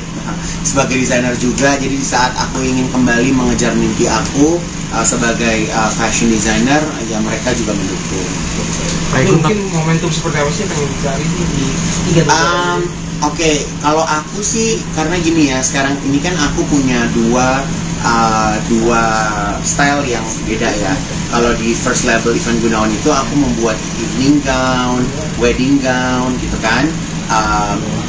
sebagai desainer juga. Jadi di saat aku ingin kembali mengejar mimpi aku sebagai fashion designer, ya mereka juga mendukung. Mungkin momentum seperti apa sih yang pengen dicari di 3 negara? Oke, kalau aku sih karena gini ya, sekarang ini kan aku punya dua style yang beda ya. Kalau di first label Ivan Gunawan itu aku membuat evening gown, wedding gown gitu kan.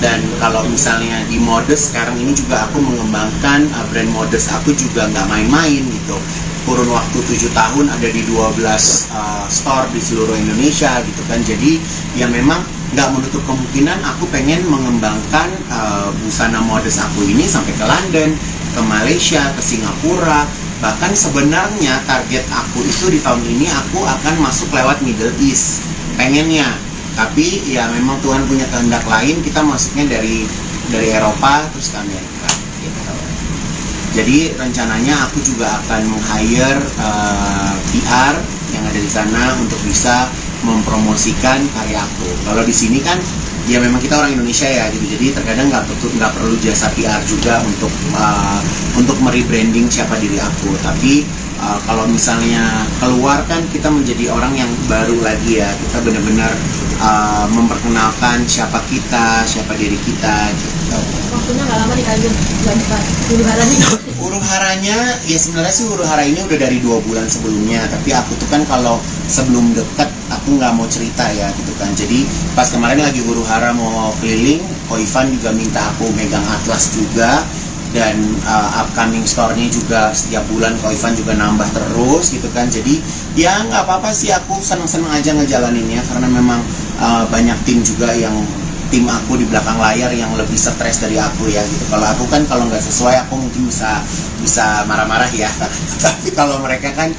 Dan kalau misalnya di modest sekarang ini juga aku mengembangkan brand modest aku juga nggak main-main gitu. Kurun waktu 7 tahun ada di 12 store di seluruh Indonesia gitu kan. Jadi ya memang nggak menutup kemungkinan aku pengen mengembangkan busana modest aku ini sampai ke London, ke Malaysia, ke Singapura. Bahkan sebenarnya target aku itu di tahun ini aku akan masuk lewat Middle East pengennya. Tapi ya memang Tuhan punya kehendak lain, kita masuknya dari Eropa terus ke Amerika gitu. Jadi rencananya aku juga akan meng-hire PR yang ada di sana untuk bisa mempromosikan karyaku. Kalau di sini kan ya memang kita orang Indonesia ya gitu. Jadi terkadang nggak perlu jasa PR juga untuk merebranding siapa diri aku. Tapi kalau misalnya keluar kan kita menjadi orang yang baru lagi ya. Kita benar-benar memperkenalkan siapa kita, siapa diri kita gitu. Waktunya nggak lama nih kalian huru haranya. Huru haranya ya sebenarnya sih huru hara ini udah dari 2 bulan sebelumnya. Tapi aku tuh kan kalau sebelum deket aku nggak mau cerita ya gitu kan. Jadi pas kemarin lagi huru hara mau keliling, Ko Ivan juga minta aku megang atlas juga. Dan upcoming store-nya juga setiap bulan Ko Ivan juga nambah terus gitu kan. Jadi ya nggak apa-apa sih, aku seneng-seneng aja ngejalaninnya karena memang banyak tim juga yang tim aku di belakang layar yang lebih stres dari aku ya gitu. Kalau aku kan kalau nggak sesuai aku mungkin bisa marah-marah ya. Tapi kalau mereka kan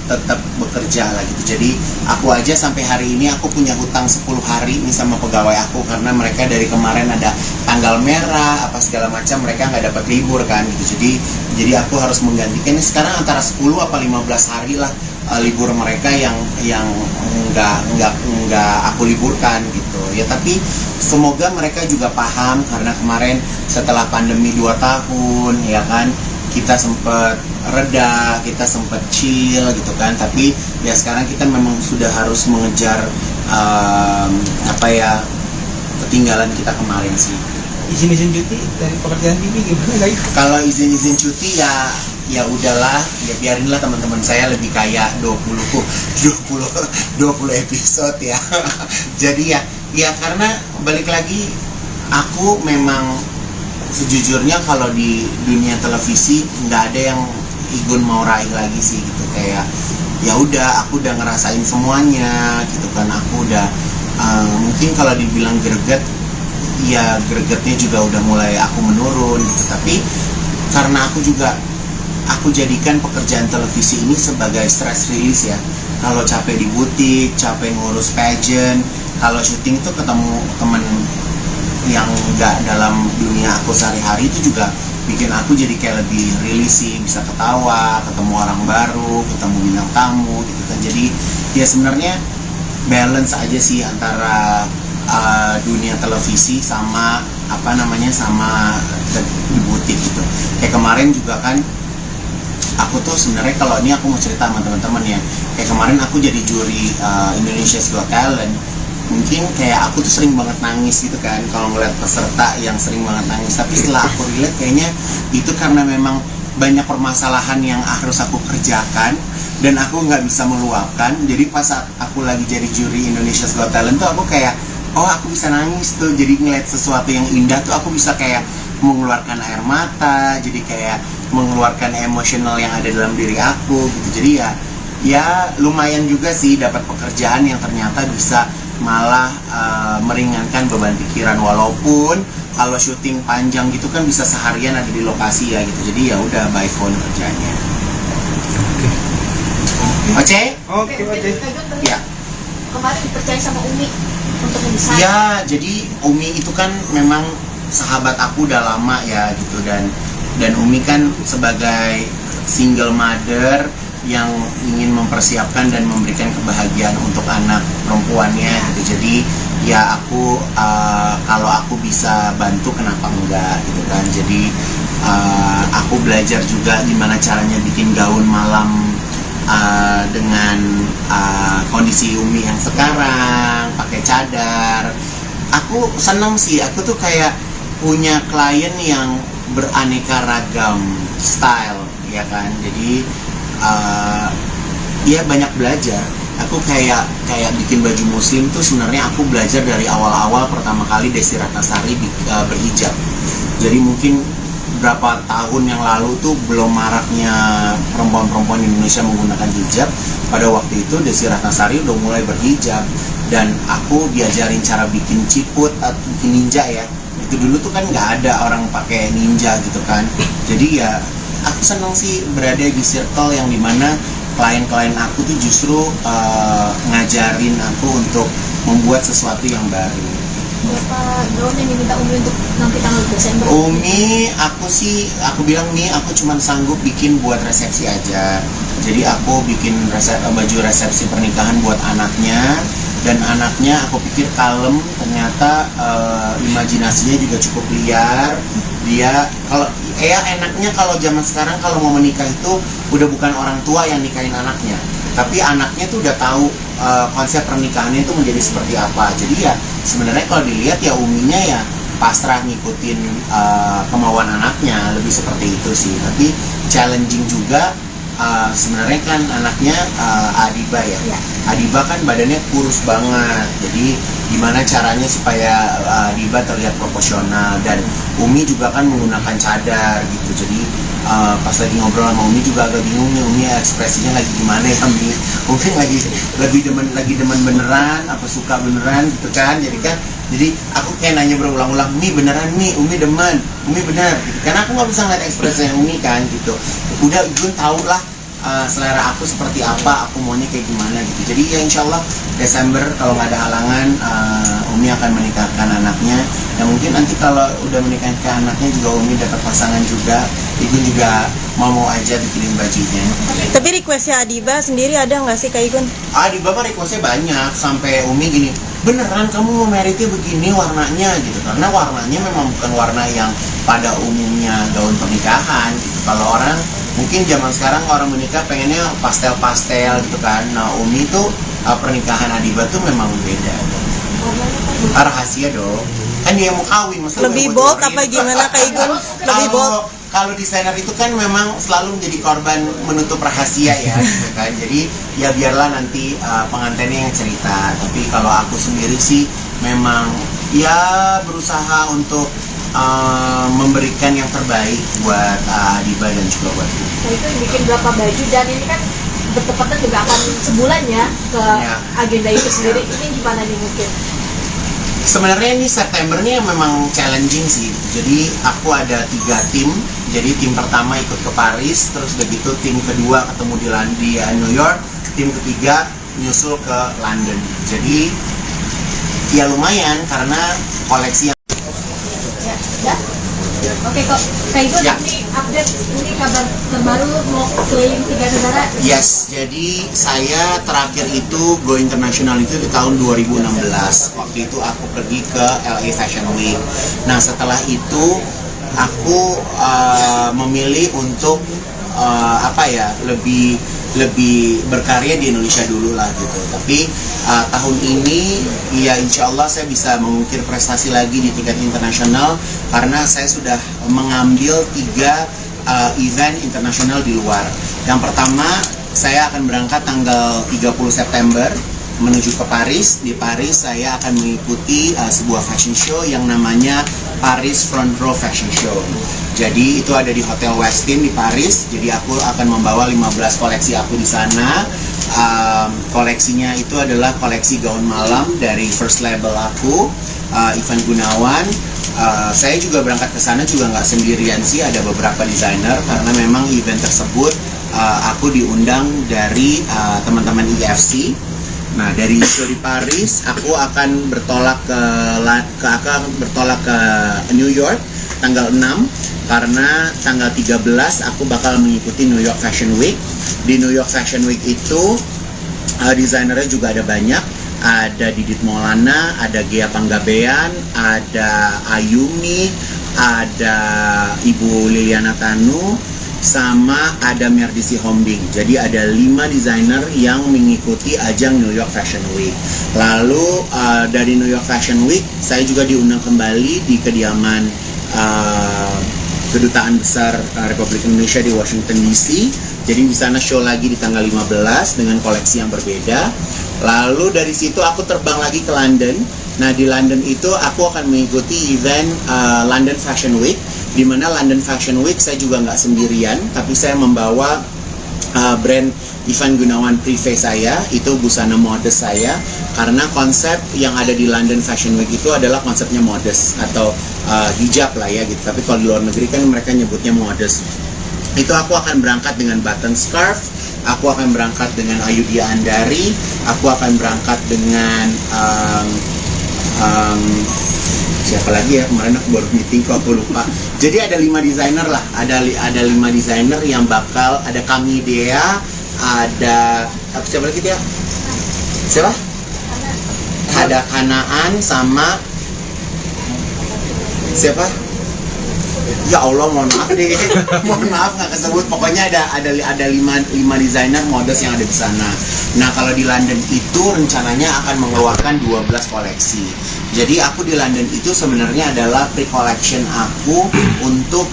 tetap bekerja lah gitu. Jadi aku aja sampai hari ini aku punya hutang 10 hari nih sama pegawai aku, karena mereka dari kemarin ada tanggal merah apa segala macam, mereka nggak dapat libur kan gitu. Jadi aku harus menggantikan ini sekarang antara 10 apa 15 hari lah libur mereka yang nggak aku liburkan gitu ya. Tapi semoga mereka juga paham, karena kemarin setelah pandemi 2 tahun ya kan, kita sempat reda, kita sempat chill gitu kan. Tapi ya sekarang kita memang sudah harus mengejar ketinggalan kita kemarin sih. Izin cuti dari pekerjaan TV gimana guys? Kalau izin cuti ya udahlah, ya biarinlah teman-teman saya lebih kaya 20 episode ya. Jadi ya karena balik lagi, aku memang sejujurnya kalau di dunia televisi nggak ada yang Igun mau raih lagi sih gitu. Kayak ya udah, aku udah ngerasain semuanya gitu kan. Aku udah mungkin kalau dibilang greget, ya gregetnya juga udah mulai aku menurun gitu. Tapi karena aku jadikan pekerjaan televisi ini sebagai stress release ya. Kalau capek di butik, capek ngurus pageant, kalau syuting tuh ketemu temen yang nggak dalam dunia aku sehari-hari, itu juga bikin aku jadi kayak lebih rilis sih, bisa ketawa, ketemu orang baru, ketemu bintang tamu gitu kan. Jadi ya sebenarnya balance aja sih antara dunia televisi sama sama di butik gitu. Kayak kemarin juga kan aku tuh sebenarnya, kalau ini aku mau cerita sama teman-teman ya, kayak kemarin aku jadi juri Indonesia's Got Talent. Mungkin kayak aku tuh sering banget nangis gitu kan kalau ngeliat peserta yang sering banget nangis. Tapi setelah aku relate, kayaknya itu karena memang banyak permasalahan yang harus aku kerjakan dan aku nggak bisa meluapkan. Jadi pas saat aku lagi jadi juri Indonesia's Got Talent tuh aku kayak, oh aku bisa nangis tuh. Jadi ngeliat sesuatu yang indah tuh aku bisa kayak mengeluarkan air mata, jadi kayak mengeluarkan emosional yang ada dalam diri aku gitu. Jadi ya lumayan juga sih dapat pekerjaan yang ternyata bisa malah meringankan beban pikiran. Walaupun kalau syuting panjang gitu kan bisa seharian ada di lokasi ya gitu. Jadi ya udah by phone kerjanya. Oke. Oke. Ya. Kemarin dipercaya sama Umi untuk mendesain. Ya, jadi Umi itu kan memang sahabat aku udah lama ya gitu, dan Umi kan sebagai single mother yang ingin mempersiapkan dan memberikan kebahagiaan untuk anak perempuannya gitu. Jadi ya aku kalau aku bisa bantu kenapa enggak gitu kan. Jadi aku belajar juga gimana caranya bikin gaun malam dengan kondisi Umi yang sekarang pakai cadar. Aku senang sih, aku tuh kayak punya klien yang beraneka ragam style ya kan. Jadi dia banyak belajar. Aku kayak bikin baju muslim tuh sebenarnya aku belajar dari awal-awal pertama kali Desi Ratnasari berhijab. Jadi mungkin berapa tahun yang lalu tuh belum maraknya perempuan-perempuan Indonesia menggunakan hijab. Pada waktu itu Desi Ratnasari udah mulai berhijab, dan aku diajarin cara bikin ciput atau bikin ninja ya. Itu dulu tuh kan nggak ada orang pakai ninja gitu kan. Jadi ya aku senang sih berada di circle yang dimana klien-klien aku tuh justru ngajarin aku untuk membuat sesuatu yang baru. Berapa gaun yang diminta Umi untuk nanti tanggal Desember? Umi, aku bilang nih, aku cuma sanggup bikin buat resepsi aja. Jadi aku bikin baju resepsi pernikahan buat anaknya, dan anaknya aku pikir kalem, ternyata imajinasinya juga cukup liar. Dia kalau enaknya kalau zaman sekarang kalau mau menikah itu udah bukan orang tua yang nikahin anaknya, tapi anaknya tuh udah tahu konsep pernikahannya itu menjadi seperti apa. Jadi ya sebenarnya kalau dilihat ya Uminya ya pasrah ngikutin kemauan anaknya, lebih seperti itu sih. Tapi challenging juga. Sebenarnya kan anaknya Adiba ya. Adiba kan badannya kurus banget, jadi gimana caranya supaya Adiba terlihat proporsional. Dan Umi juga kan menggunakan cadar gitu. Jadi pas lagi ngobrol sama Umi juga agak bingung nih, Umi ekspresinya lagi gimana ya. Umi lagi demen beneran apa suka beneran gitu kan. Jadi Jadi aku kayak nanya berulang-ulang, Umi beneran Mi, Umi demen, Umi bener gitu. Karena aku nggak bisa ngeliat ekspresinya Umi kan gitu. Udah Igun tau lah selera aku seperti apa, aku maunya kayak gimana gitu. Jadi ya insya Allah Desember kalau nggak ada halangan, Umi akan menikahkan anaknya. Dan mungkin nanti kalau udah menikahkan anaknya juga Umi dapat pasangan juga, Igun juga mau aja bikinin bajunya. Tapi requestnya Adiba sendiri ada nggak sih Kak Igun? Adiba mah requestnya banyak, sampai Umi gini, beneran kamu mau meritnya begini warnanya gitu. Karena warnanya memang bukan warna yang pada umumnya gaun pernikahan gitu. Kalau orang mungkin zaman sekarang orang menikah pengennya pastel-pastel gitu kan. Nah Umi tuh pernikahan Adiba tuh memang beda. Rahasia dong. Kan dia mau kawin, masa Lebih mau bold keluarin? apa gimana Kak Igun? Lebih bold. Kalau desainer itu kan memang selalu menjadi korban menutup rahasia ya, gitu kan. Jadi ya biarlah nanti pengantinnya yang cerita. Tapi kalau aku sendiri sih memang ya berusaha untuk memberikan yang terbaik buat Adiba dan juga buat aku. Nah itu bikin berapa baju, dan ini kan bertepatan juga akan sebulan ya ke agenda itu sendiri. Ini gimana nih mungkin? Sebenarnya ini Septembernya memang challenging sih. Jadi aku ada 3 tim. Jadi tim pertama ikut ke Paris, terus begitu tim kedua ketemu di New York, tim ketiga nyusul ke London. Jadi ya lumayan karena koleksi yang Oke kok, kayak itu nanti update ini kabar terbaru mau keliling 3 negara. Yes, jadi saya terakhir itu go international itu di tahun 2016. Waktu itu aku pergi ke LA Fashion Week. Nah setelah itu aku memilih untuk lebih berkarya di Indonesia dulu lah gitu. Tapi tahun ini ya insya Allah saya bisa mengukir prestasi lagi di tingkat internasional karena saya sudah mengambil 3 event internasional di luar. Yang pertama saya akan berangkat tanggal 30 September menuju ke Paris. Di Paris saya akan mengikuti sebuah fashion show yang namanya Paris Front Row Fashion Show. Jadi itu ada di Hotel Westin di Paris. Jadi aku akan membawa 15 koleksi aku di sana. Koleksinya itu adalah koleksi gaun malam dari first label aku, Ivan Gunawan. Saya juga berangkat ke sana juga nggak sendirian sih, ada beberapa desainer karena memang event tersebut aku diundang dari teman-teman IFC. Nah dari show di Paris aku akan bertolak ke New York tanggal 6 karena tanggal 13 aku bakal mengikuti New York Fashion Week. Di New York Fashion Week itu desainernya juga ada banyak. Ada Didit Maulana, ada Gea Panggabean, ada Ayumi, ada Ibu Liliana Tanu, sama ada Merdisi Hombing. Jadi ada 5 desainer yang mengikuti ajang New York Fashion Week. Lalu dari New York Fashion Week saya juga diundang kembali di kediaman Kedutaan Besar Republik Indonesia di Washington DC. Jadi di sana show lagi di tanggal 15 dengan koleksi yang berbeda. Lalu dari situ aku terbang lagi ke London. Nah di London itu aku akan mengikuti event London Fashion Week. Di mana London Fashion Week saya juga nggak sendirian, tapi saya membawa brand Ivan Gunawan Privé saya, itu busana modest saya, karena konsep yang ada di London Fashion Week itu adalah konsepnya modest atau hijab lah ya gitu. Tapi kalau di luar negeri kan mereka nyebutnya modest. Itu aku akan berangkat dengan button scarf, aku akan berangkat dengan Ayudhya Andari, aku akan berangkat dengan siapa lagi ya, kemarin aku baru meeting kok aku lupa. Jadi ada 5 desainer lah, ada 5 desainer yang bakal, ada Kamidea, ada siapa lagi dia? Siapa? Ada Kanaan sama siapa? Ya Allah, mohon maaf deh, mohon maaf nggak kesebut. Pokoknya ada 5 desainer modest yang ada di sana. Nah kalau di London itu rencananya akan mengeluarkan 12 koleksi. Jadi aku di London itu sebenarnya adalah pre-collection aku untuk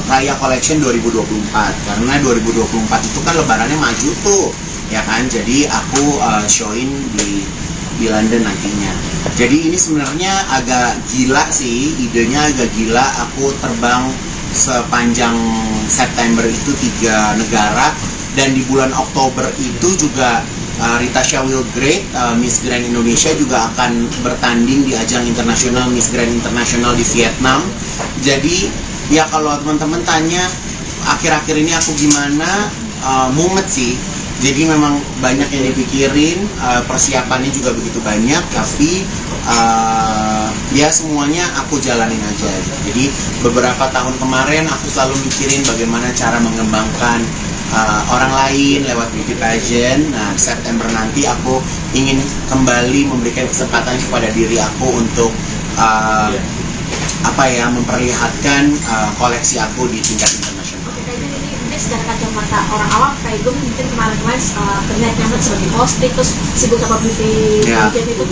Raya Collection 2024. Karena 2024 itu kan lebarannya maju tuh, ya kan? Jadi aku showin di London nantinya. Jadi ini sebenarnya agak gila sih, idenya agak gila. Aku terbang sepanjang September itu 3 negara, dan di bulan Oktober itu juga Rita Shawil Great, Miss Grand Indonesia juga akan bertanding di ajang internasional Miss Grand Internasional di Vietnam. Jadi ya kalau teman-teman tanya akhir-akhir ini aku gimana, mumet sih. Jadi memang banyak yang dipikirin, persiapannya juga begitu banyak, tapi ya semuanya aku jalanin aja. Jadi beberapa tahun kemarin aku selalu mikirin bagaimana cara mengembangkan orang lain lewat beauty pageant. Nah, September nanti aku ingin kembali memberikan kesempatan kepada diri aku untuk memperlihatkan koleksi aku di tingkat internasional. Secara kacamata orang awam kayak gue mungkin kemarin terlihat nyaman sebagai hosting, terus sibuk sama beauty pageant itu,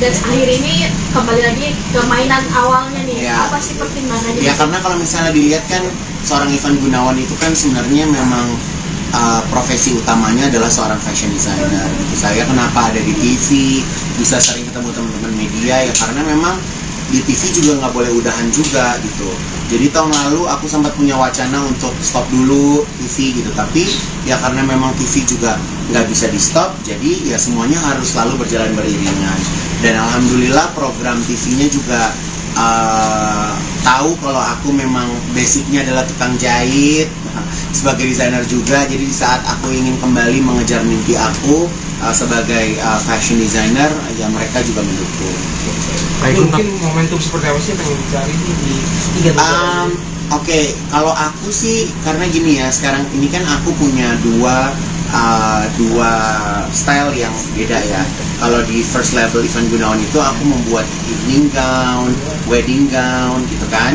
dan akhir ini kembali lagi ke mainan awalnya nih. Apa sih pertimbangannya? Ya karena kalau misalnya dilihat kan seorang Ivan Gunawan itu kan sebenarnya memang profesi utamanya adalah seorang fashion designer. Saya kenapa ada di TV, bisa sering ketemu teman-teman media ya karena memang di TV juga nggak boleh udahan juga gitu. Jadi tahun lalu aku sempat punya wacana untuk stop dulu TV gitu, tapi ya karena memang TV juga nggak bisa di stop, jadi ya semuanya harus selalu berjalan beriringan. Dan alhamdulillah program TV-nya juga tahu kalau aku memang basicnya adalah tukang jahit sebagai desainer juga. Jadi di saat aku ingin kembali mengejar mimpi aku sebagai fashion designer, ya mereka juga mendukung. Mungkin momentum seperti apa sih yang pengen dicari di tiga negara? Oke, kalau aku sih karena gini ya, sekarang ini kan aku punya dua style yang beda ya. Kalau di first label Ivan Gunawan itu aku membuat evening gown, wedding gown gitu kan.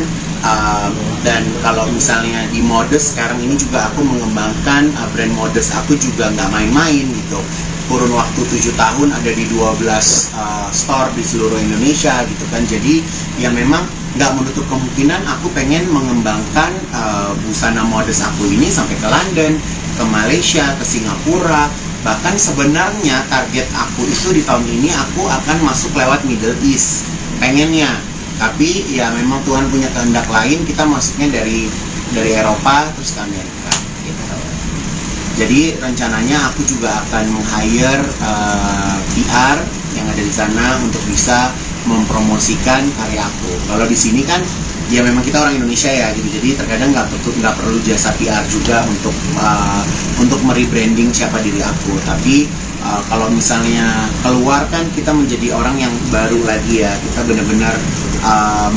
Dan kalau misalnya di Modest sekarang ini juga aku mengembangkan brand Modest aku juga nggak main-main gitu. Kurun waktu 7 tahun ada di 12 store di seluruh Indonesia gitu kan. Jadi ya memang nggak menutup kemungkinan aku pengen mengembangkan busana Modest aku ini sampai ke London, ke Malaysia, ke Singapura. Bahkan sebenarnya target aku itu di tahun ini aku akan masuk lewat Middle East pengennya. Tapi ya memang Tuhan punya kehendak lain, kita masuknya dari Eropa terus ke Amerika gitu. Jadi rencananya aku juga akan meng-hire PR yang ada di sana untuk bisa mempromosikan karya aku. Kalau di sini kan ya memang kita orang Indonesia ya gitu, jadi terkadang nggak perlu jasa PR juga untuk merebranding siapa diri aku. Tapi kalau misalnya keluar kan kita menjadi orang yang baru lagi ya, kita benar-benar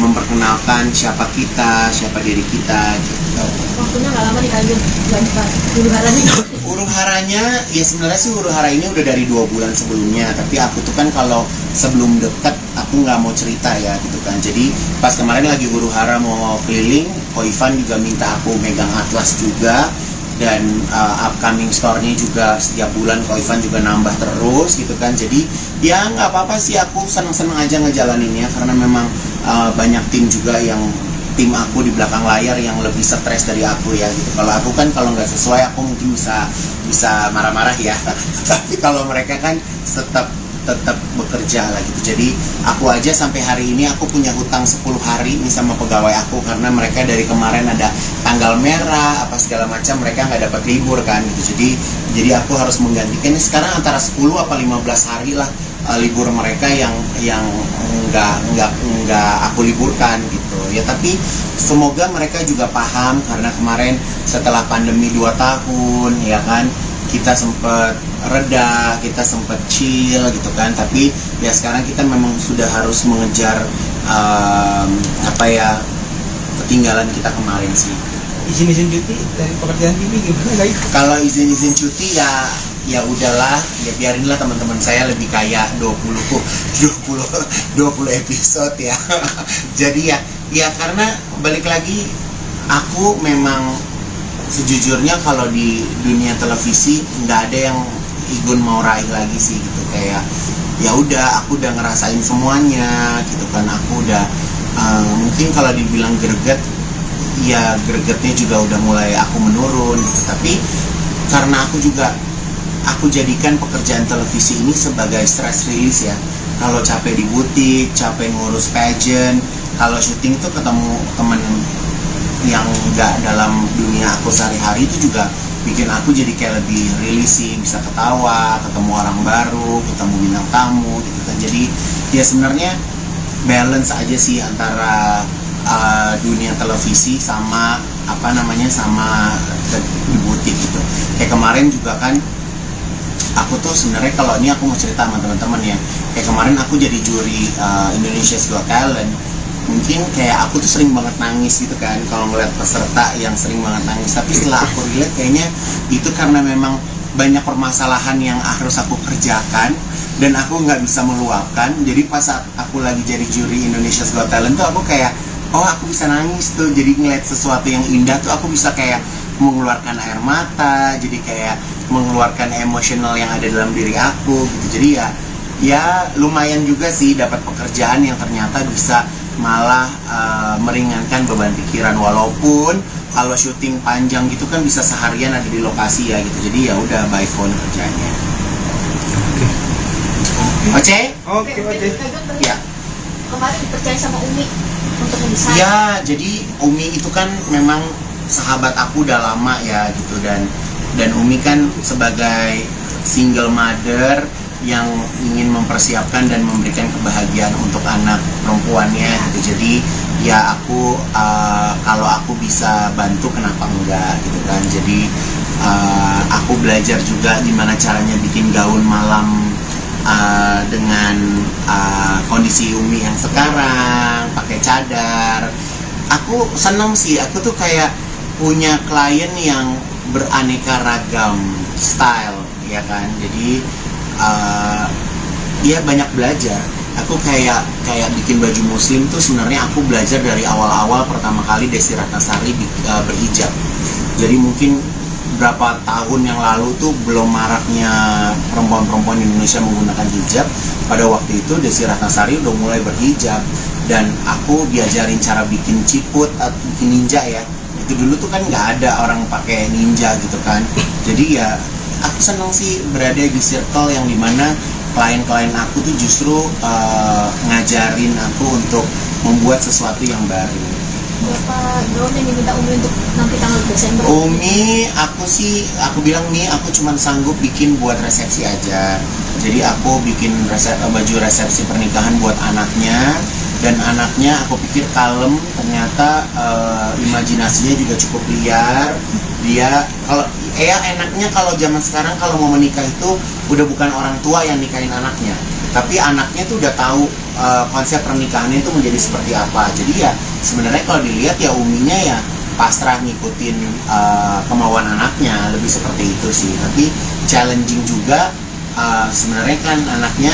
memperkenalkan siapa kita, siapa diri kita gitu. Waktunya nggak lama nih kalian huru haranya. Huru haranya ya sebenarnya sih huru hara ini udah dari 2 bulan sebelumnya, tapi aku tuh kan kalau sebelum dekat aku nggak mau cerita ya gitu kan. Jadi pas kemarin lagi huru hara mau keliling, Ko Ivan juga minta aku megang atlas juga. Dan upcoming store-nya juga setiap bulan Ko Ivan juga nambah terus gitu kan. Jadi ya nggak apa-apa sih, aku seneng-seneng aja ngejalaninnya karena memang banyak tim juga yang tim aku di belakang layar yang lebih stres dari aku ya gitu. Kalau aku kan kalau nggak sesuai aku mungkin bisa marah-marah ya tapi kalau mereka kan tetap bekerja lah gitu. Jadi aku aja sampai hari ini aku punya hutang 10 hari nih sama pegawai aku karena mereka dari kemarin ada tanggal merah apa segala macam, mereka nggak dapat libur kan gitu. Jadi aku harus menggantikan sekarang antara 10 apa 15 hari lah libur mereka yang nggak aku liburkan gitu ya. Tapi semoga mereka juga paham karena kemarin setelah pandemi 2 tahun ya kan kita sempat reda, kita sempat chill gitu kan. Tapi ya sekarang kita memang sudah harus mengejar ketinggalan kita kemarin sih. Izin cuti dari pekerjaan TV gimana guys? Kalau izin cuti ya udahlah, ya biarinlah teman-teman saya lebih kaya 20 episode ya. Jadi ya karena balik lagi aku memang sejujurnya kalau di dunia televisi nggak ada yang Igun mau raih lagi sih gitu. Kayak ya udah aku udah ngerasain semuanya gitu kan. Aku udah mungkin kalau dibilang greget ya gregetnya juga udah mulai aku menurun gitu. Tapi karena aku jadikan pekerjaan televisi ini sebagai stress release ya. Kalau capek di butik, capek ngurus pageant, kalau syuting tuh ketemu temen yang nggak dalam dunia aku sehari-hari itu juga bikin aku jadi kayak lebih releasing, bisa ketawa, ketemu orang baru, ketemu bintang tamu gitu kan. Jadi ya sebenarnya balance aja sih antara dunia televisi sama sama di butik gitu. Kayak kemarin juga kan aku tuh sebenarnya, kalau ini aku mau cerita sama teman-teman ya, kayak kemarin aku jadi juri Indonesia's Got Talent. Mungkin kayak aku tuh sering banget nangis gitu kan kalau ngeliat peserta yang sering banget nangis, tapi setelah aku relate kayaknya itu karena memang banyak permasalahan yang harus aku kerjakan dan aku nggak bisa meluapkan. Jadi pas saat aku lagi jadi juri Indonesia's Got Talent tuh aku kayak, oh aku bisa nangis tuh, jadi ngeliat sesuatu yang indah tuh aku bisa kayak mengeluarkan air mata, jadi kayak mengeluarkan emosional yang ada dalam diri aku gitu. Jadi ya lumayan juga sih dapat pekerjaan yang ternyata bisa malah meringankan beban pikiran, walaupun kalau syuting panjang gitu kan bisa seharian ada di lokasi ya gitu. Jadi ya udah by phone kerjanya. Oke. Oke. Ya. Kemarin dipercaya sama Umi untuk mendesain. Ya, jadi Umi itu kan memang sahabat aku udah lama ya gitu, dan Umi kan sebagai single mother yang ingin mempersiapkan dan memberikan kebahagiaan untuk anak perempuannya gitu. Jadi ya aku kalau aku bisa bantu kenapa enggak gitu kan. Jadi aku belajar juga gimana caranya bikin gaun malam dengan kondisi Umi yang sekarang pakai cadar. Aku senang sih, aku tuh kayak punya klien yang beraneka ragam style ya kan. Jadi ya banyak belajar. Aku kayak bikin baju muslim tuh sebenarnya aku belajar dari awal-awal pertama kali Desi Ratnasari berhijab. Jadi mungkin berapa tahun yang lalu tuh belum maraknya perempuan-perempuan Indonesia menggunakan hijab. Pada waktu itu Desi Ratnasari udah mulai berhijab dan aku diajarin cara bikin ciput atau bikin ninja ya. Itu dulu tuh kan nggak ada orang pakai ninja gitu kan. Jadi ya aku senang sih berada di circle yang dimana klien-klien aku tuh justru ngajarin aku untuk membuat sesuatu yang baru. Berapa gaun yang diminta Umi untuk nanti tanggal Desember? Umi, aku bilang nih aku cuma sanggup bikin buat resepsi aja. Jadi aku bikin baju resepsi pernikahan buat anaknya, dan anaknya aku pikir kalem, ternyata imajinasinya juga cukup liar. Dia kalau enaknya kalau zaman sekarang kalau mau menikah itu udah bukan orang tua yang nikahin anaknya, tapi anaknya tuh udah tahu konsep pernikahannya itu menjadi seperti apa. Jadi ya sebenarnya kalau dilihat ya Uminya ya pasrah ngikutin kemauan anaknya, lebih seperti itu sih. Tapi challenging juga sebenarnya kan anaknya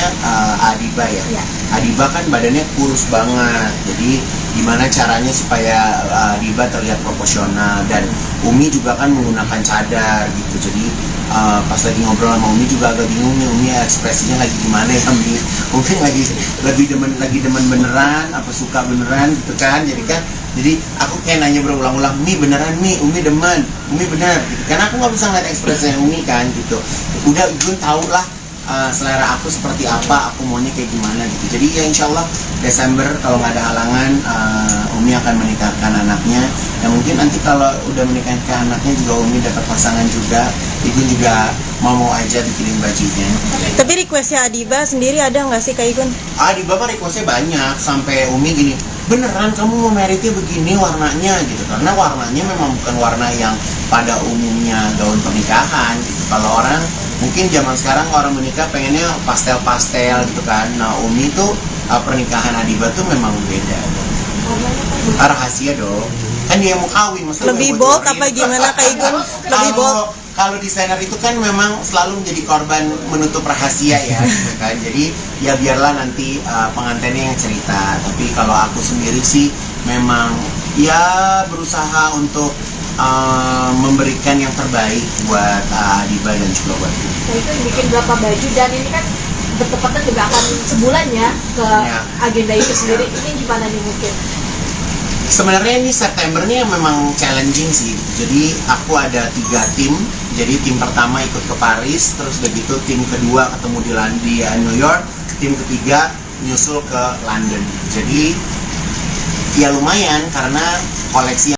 Adiba ya. Adiba kan badannya kurus banget, jadi gimana caranya supaya Adiba terlihat proporsional. Dan Umi juga kan menggunakan cadar gitu. Jadi pas lagi ngobrol sama Umi juga agak bingung nih, Umi ekspresinya lagi gimana ya Umi. Umi lagi demen beneran apa suka beneran gitu kan. Jadi aku kayak nanya berulang-ulang, Mi beneran Mi, Umi demen, Umi bener gitu. Karena aku nggak bisa ngeliat ekspresinya Umi kan gitu. Udah Gun tau lah selera aku seperti apa, aku maunya kayak gimana gitu. Jadi ya insya Allah Desember kalau nggak ada halangan Umi akan menikahkan anaknya. Ya mungkin nanti kalau udah menikahkan anaknya juga Umi dapat pasangan juga, Igun juga mau aja bikinin bajunya. Tapi requestnya Adiba sendiri ada nggak sih Kak Igun? Adiba kan requestnya banyak, sampai Umi gini, beneran kamu mau meritnya begini warnanya gitu. Karena warnanya memang bukan warna yang pada umumnya gaun pernikahan gitu. Kalau orang mungkin zaman sekarang orang menikah pengennya pastel-pastel gitu kan. Nah Umi tuh pernikahan Adiba tuh memang beda. Rahasia dong. Kan dia mau kawin, masa Lebih bold apa gimana Kak Igun? Lebih bold. Kalau desainer itu kan memang selalu menjadi korban menutup rahasia ya gitu kan. Jadi ya biarlah nanti pengantinnya yang cerita. Tapi kalau aku sendiri sih memang ya berusaha untuk memberikan yang terbaik buat Adiba dan juga buat Umi. Nah itu bikin berapa baju, dan ini kan bertepatan juga akan sebulan ya ke agenda itu sendiri. Ini gimana nih mungkin? Sebenarnya ini Septembernya memang challenging sih. Jadi aku ada 3 tim. Jadi tim pertama ikut ke Paris, terus begitu tim kedua ketemu di New York, tim ketiga nyusul ke London. Jadi ya lumayan karena koleksi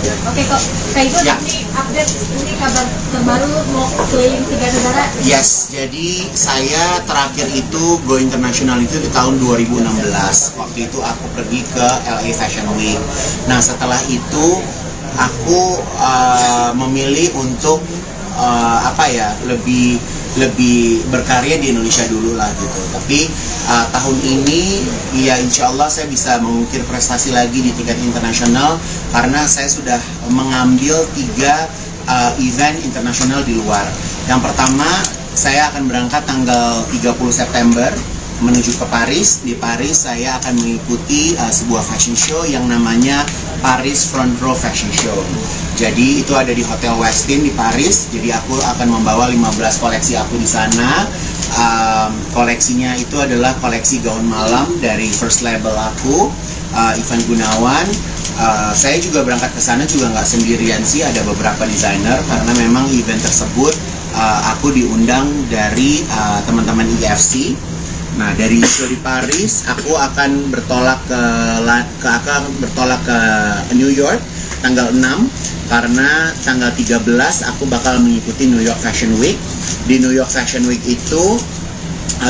yang Oke kok, Kak Igun Ya. ini update ini kabar terbaru mau keliling 3 negara. Yes, jadi saya terakhir itu go international itu di tahun 2016. Waktu itu aku pergi ke LA Fashion Week. Nah setelah itu aku memilih untuk lebih berkarya di Indonesia dulu lah gitu. Tapi tahun ini ya insya Allah saya bisa mengukir prestasi lagi di tingkat internasional karena saya sudah mengambil 3 event internasional di luar. Yang pertama saya akan berangkat tanggal 30 September menuju ke Paris. Di Paris saya akan mengikuti sebuah fashion show yang namanya Paris Front Row Fashion Show. Jadi itu ada di Hotel Westin di Paris. Jadi aku akan membawa 15 koleksi aku di sana. Koleksinya itu adalah koleksi gaun malam dari first label aku, Ivan Gunawan. Saya juga berangkat ke sana juga nggak sendirian sih, ada beberapa desainer karena memang event tersebut aku diundang dari teman-teman IFC. Nah dari show di Paris aku akan bertolak ke New York tanggal 6 karena tanggal 13 aku bakal mengikuti New York Fashion Week. Di New York Fashion Week itu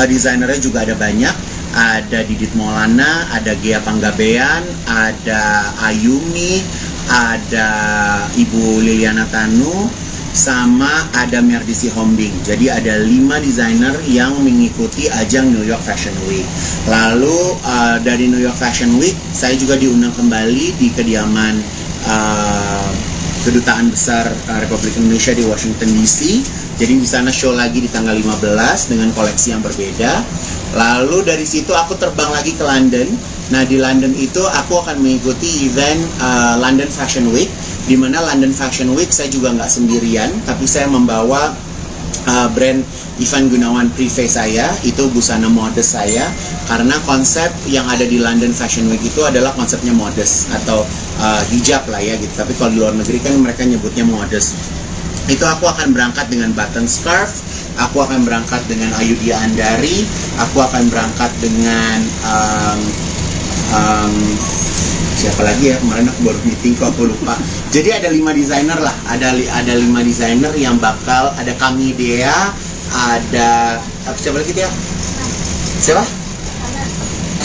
desainernya juga ada banyak. Ada Didit Maulana, ada Gea Panggabean, ada Ayumi, ada Ibu Liliana Tanu, sama ada Merdisi Hombing. Jadi ada 5 desainer yang mengikuti ajang New York Fashion Week. Lalu dari New York Fashion Week saya juga diundang kembali di kediaman Kedutaan Besar Republik Indonesia di Washington DC. Jadi di sana show lagi di tanggal 15 dengan koleksi yang berbeda. Lalu dari situ aku terbang lagi ke London. Nah di London itu aku akan mengikuti event London Fashion Week, di mana London Fashion Week saya juga nggak sendirian, tapi saya membawa brand Ivan Gunawan Privé saya, itu busana modest saya, karena konsep yang ada di London Fashion Week itu adalah konsepnya modest atau hijab lah ya gitu. Tapi kalau di luar negeri kan mereka nyebutnya modest. Itu aku akan berangkat dengan button scarf, aku akan berangkat dengan Ayudhya Andari, aku akan berangkat dengan siapa lagi ya, kemarin aku baru meeting kok aku lupa. Jadi ada 5 desainer lah, ada 5 desainer yang bakal, ada Kami Dea, ada siapa lagi dia? Siapa?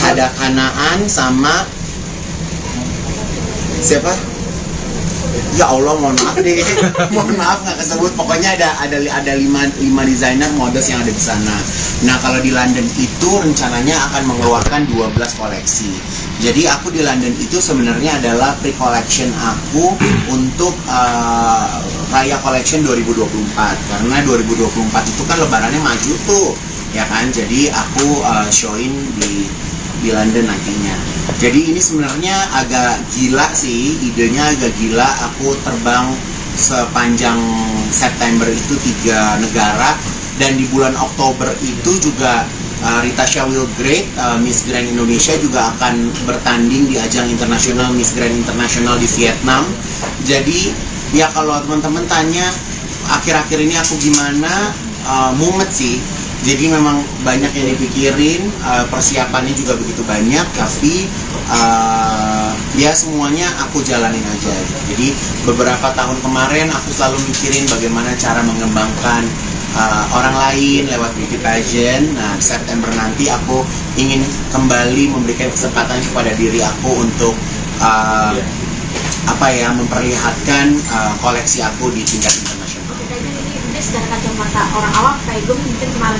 Ada Kanaan sama siapa? Ya Allah, mohon maaf deh, mohon maaf nggak kesebut. Pokoknya ada 5 desainer modest yang ada di sana. Nah kalau di London itu rencananya akan mengeluarkan 12 koleksi. Jadi aku di London itu sebenarnya adalah pre-collection aku untuk Raya Collection 2024. Karena 2024 itu kan lebarannya maju tuh, ya kan? Jadi aku showin di London nantinya. Jadi ini sebenarnya agak gila sih, idenya agak gila. Aku terbang sepanjang September itu 3 negara, dan di bulan Oktober itu juga Rita Shawil-Great, Miss Grand Indonesia juga akan bertanding di ajang internasional Miss Grand Internasional di Vietnam. Jadi ya kalau teman-teman tanya akhir-akhir ini aku gimana, mumet sih. Jadi memang banyak yang dipikirin, persiapannya juga begitu banyak, tapi ya semuanya aku jalanin aja. Jadi beberapa tahun kemarin aku selalu mikirin bagaimana cara mengembangkan orang lain lewat beauty pageant. Nah September nanti aku ingin kembali memberikan kesempatan kepada diri aku untuk memperlihatkan koleksi aku di tingkat internasional. Ini secara kacamata orang awam, kayak gue mungkin kemarin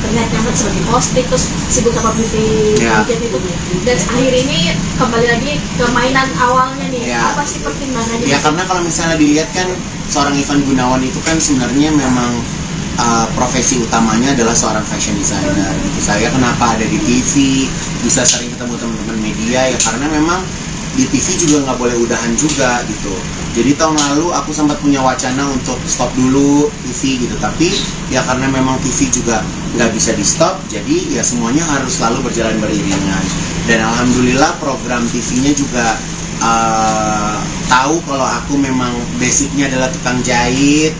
terlihat nyaman sebagai hosting, terus sibuk sama beauty pageant itu, dan akhir ini kembali lagi ke mainan awalnya nih. Apa sih pertimbangannya? Ya karena kalau misalnya dilihat kan seorang Ivan Gunawan itu kan sebenarnya memang profesi utamanya adalah seorang fashion designer. Gitu. Saya kenapa ada di TV, bisa sering ketemu teman-teman media ya karena memang di TV juga nggak boleh udahan juga gitu. Jadi tahun lalu aku sempat punya wacana untuk stop dulu TV gitu, tapi ya karena memang TV juga nggak bisa di stop, jadi ya semuanya harus selalu berjalan beriringan. Dan alhamdulillah program TV-nya juga tahu kalau aku memang basicnya adalah tukang jahit,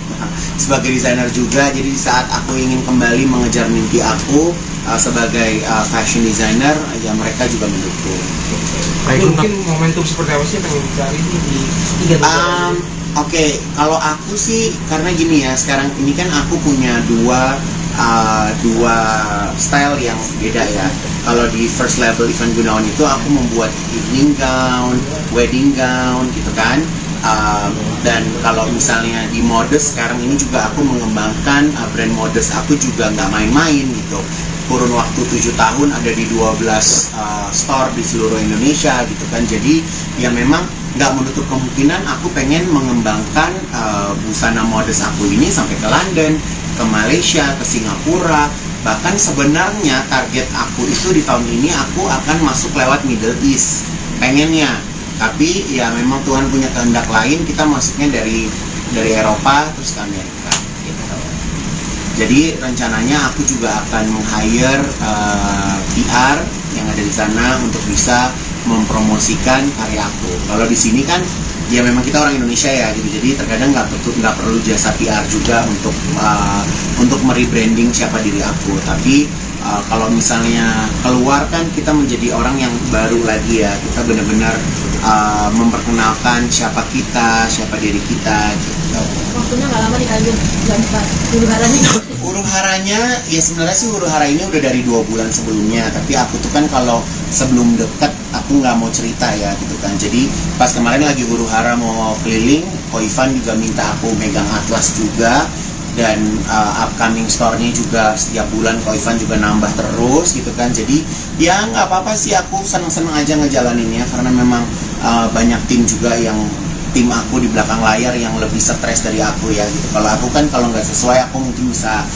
sebagai desainer juga. Jadi di saat aku ingin kembali mengejar mimpi aku sebagai fashion designer, ya mereka juga mendukung. Mungkin momentum seperti apa sih yang pengen dicari di tiga negara ini? Oke, kalau aku sih karena gini ya, sekarang ini kan aku punya dua style yang beda ya. Kalau di first label Ivan Gunawan itu aku membuat evening gown, wedding gown gitu kan. Dan kalau misalnya di Modest sekarang ini juga aku mengembangkan brand Modest aku juga nggak main-main gitu. Kurun waktu 7 tahun ada di 12 store di seluruh Indonesia gitu kan. Jadi ya memang nggak menutup kemungkinan aku pengen mengembangkan busana Modest aku ini sampai ke London, ke Malaysia, ke Singapura. Bahkan sebenarnya target aku itu di tahun ini aku akan masuk lewat Middle East pengennya. Tapi ya memang Tuhan punya kehendak lain, kita masuknya dari Eropa terus ke Amerika gitu. Jadi rencananya aku juga akan meng-hire PR yang ada di sana untuk bisa mempromosikan karya aku. Kalau di sini kan ya memang kita orang Indonesia ya gitu, jadi terkadang nggak perlu jasa PR juga untuk merebranding siapa diri aku. Tapi kalau misalnya keluar kan kita menjadi orang yang baru lagi ya, kita benar-benar memperkenalkan siapa kita, siapa diri kita gitu. Waktunya nggak lama nih kalian bulan huru haranya. Huru haranya ya sebenarnya sih huru hara ini udah dari 2 bulan sebelumnya, tapi aku tuh kan kalau sebelum deket aku nggak mau cerita ya gitu kan. Jadi pas kemarin lagi huru hara mau keliling, Ko Ivan juga minta aku megang atlas juga. Dan upcoming store-nya juga setiap bulan Ko Ivan juga nambah terus gitu kan. Jadi ya nggak apa-apa sih, aku seneng-seneng aja ngejalaninnya karena memang banyak tim juga yang tim aku di belakang layar yang lebih stres dari aku ya gitu. Kalau aku kan kalau nggak sesuai aku mungkin bisa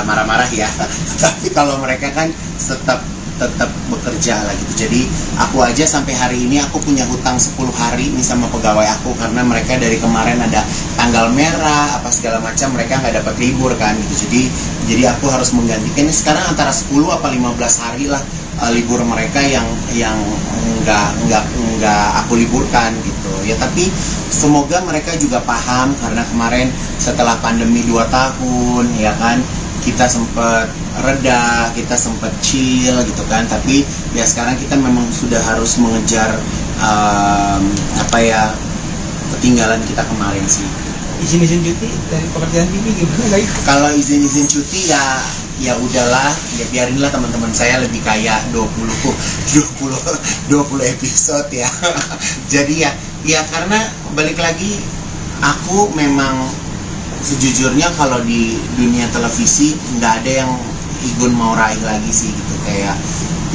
marah-marah ya. Tapi kalau mereka kan tetap bekerja lah gitu. Jadi aku aja sampai hari ini aku punya hutang 10 hari nih sama pegawai aku karena mereka dari kemarin ada tanggal merah apa segala macam, mereka nggak dapat libur kan gitu. Jadi aku harus menggantikan sekarang antara 10 apa 15 hari lah libur mereka yang nggak aku liburkan gitu ya. Tapi semoga mereka juga paham karena kemarin setelah pandemi 2 tahun ya kan kita sempat reda, kita sempat chill gitu kan. Tapi ya sekarang kita memang sudah harus mengejar ketinggalan kita kemarin sih. Izin cuti dari pekerjaan ini gimana guys? Kalau izin cuti ya udahlah, ya biarinlah teman-teman saya lebih kayak 20 episode ya. Jadi ya karena balik lagi aku memang sejujurnya kalau di dunia televisi nggak ada yang Igun mau raih lagi sih gitu. Kayak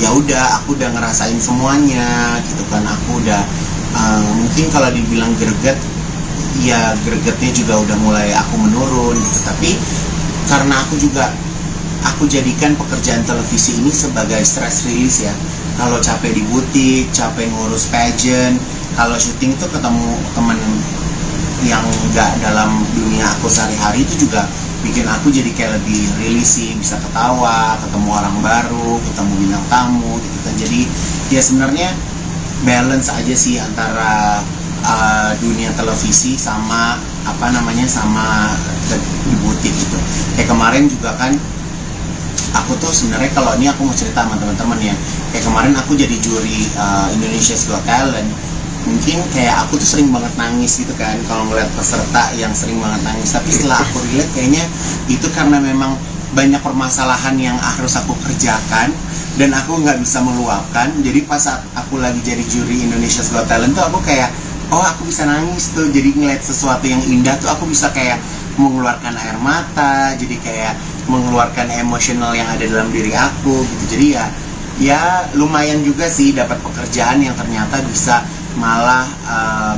ya udah aku udah ngerasain semuanya gitu kan. Aku udah mungkin kalau dibilang greget ya gregetnya juga udah mulai aku menurun gitu. Tapi karena aku jadikan pekerjaan televisi ini sebagai stress release ya. Kalau capek di butik, capek ngurus pageant, kalau syuting tuh ketemu temen yang nggak dalam dunia aku sehari-hari itu juga bikin aku jadi kayak lebih rilis sih, bisa ketawa, ketemu orang baru, ketemu bintang tamu gitu kan. Jadi ya sebenarnya balance aja sih antara dunia televisi sama sama di butik gitu. Kayak kemarin juga kan aku tuh sebenarnya kalau ini aku mau cerita sama teman-teman ya. Kayak kemarin aku jadi juri Indonesia's Got Talent. Mungkin kayak aku tuh sering banget nangis gitu kan kalau ngeliat peserta yang sering banget nangis. Tapi setelah aku relate kayaknya itu karena memang banyak permasalahan yang harus aku kerjakan dan aku nggak bisa meluapkan. Jadi pas aku lagi jadi juri Indonesia's Got Talent tuh aku kayak oh aku bisa nangis tuh. Jadi ngeliat sesuatu yang indah tuh aku bisa kayak mengeluarkan air mata. Jadi kayak mengeluarkan emosional yang ada dalam diri aku gitu. Jadi ya lumayan juga sih dapat pekerjaan yang ternyata bisa malah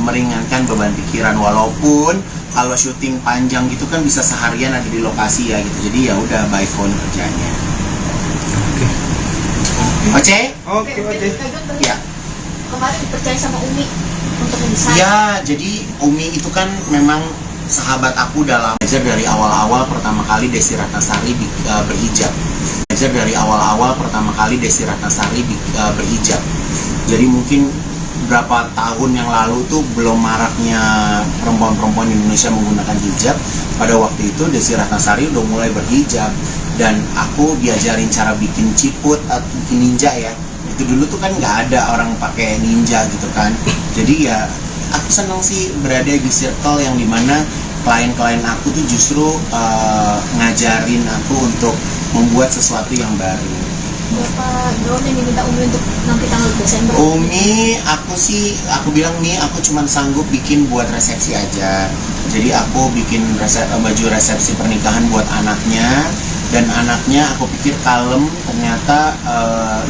meringankan beban pikiran. Walaupun kalau syuting panjang gitu kan bisa seharian ada di lokasi ya gitu. Jadi ya udah by phone kerjanya. Oke. Oke. Ya. Kemarin dipercaya sama Umi untuk mendesain. Ya, jadi Umi itu kan memang sahabat aku dalam belajar dari awal-awal pertama kali Desi Ratnasari berhijab. Belajar dari awal-awal pertama kali Desi Ratnasari berhijab. Jadi mungkin berapa tahun yang lalu tuh belum maraknya perempuan-perempuan Indonesia menggunakan hijab. Pada waktu itu Desi Ratnasari udah mulai berhijab dan aku diajarin cara bikin ciput atau bikin ninja ya. Itu dulu tuh kan nggak ada orang pakai ninja gitu kan. Jadi ya aku senang sih berada di circle yang dimana klien-klien aku tuh justru ngajarin aku untuk membuat sesuatu yang baru. Berapa gaun yang diminta Umi untuk nanti tanggal Desember? Umi, aku bilang nih, aku cuma sanggup bikin buat resepsi aja. Jadi aku bikin baju resepsi pernikahan buat anaknya, dan anaknya aku pikir kalem, ternyata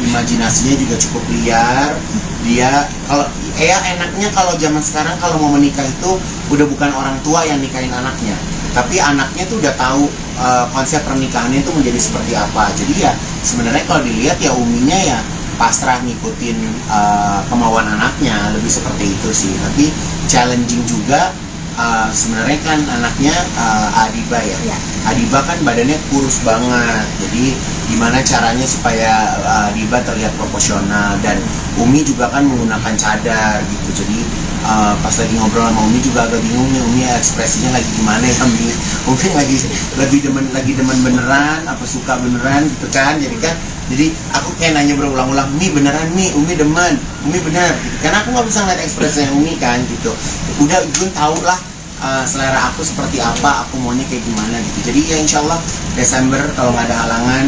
imajinasinya juga cukup liar. Dia kalau enaknya kalau zaman sekarang kalau mau menikah itu udah bukan orang tua yang nikahin anaknya, tapi anaknya tuh udah tahu konsep pernikahannya itu menjadi seperti apa. Jadi ya sebenarnya kalau dilihat ya Uminya ya pasrah ngikutin kemauan anaknya, lebih seperti itu sih. Tapi challenging juga sebenarnya kan anaknya Adiba ya. Adiba kan badannya kurus banget, jadi gimana caranya supaya Adiba terlihat proporsional, dan Umi juga kan menggunakan cadar gitu. Jadi pas lagi ngobrol sama Umi juga agak bingung nih, Umi ekspresinya lagi gimana ya Umi? Umi lagi demen beneran, apa suka beneran gitu kan? Jadi aku kayak nanya berulang-ulang, Mi beneran Mi, Umi demen, Umi bener gitu. Karena aku nggak bisa ngeliat ekspresinya Umi kan gitu. Udah Gun tau lah selera aku seperti apa, aku maunya kayak gimana gitu. Jadi ya insya Allah Desember kalau nggak ada halangan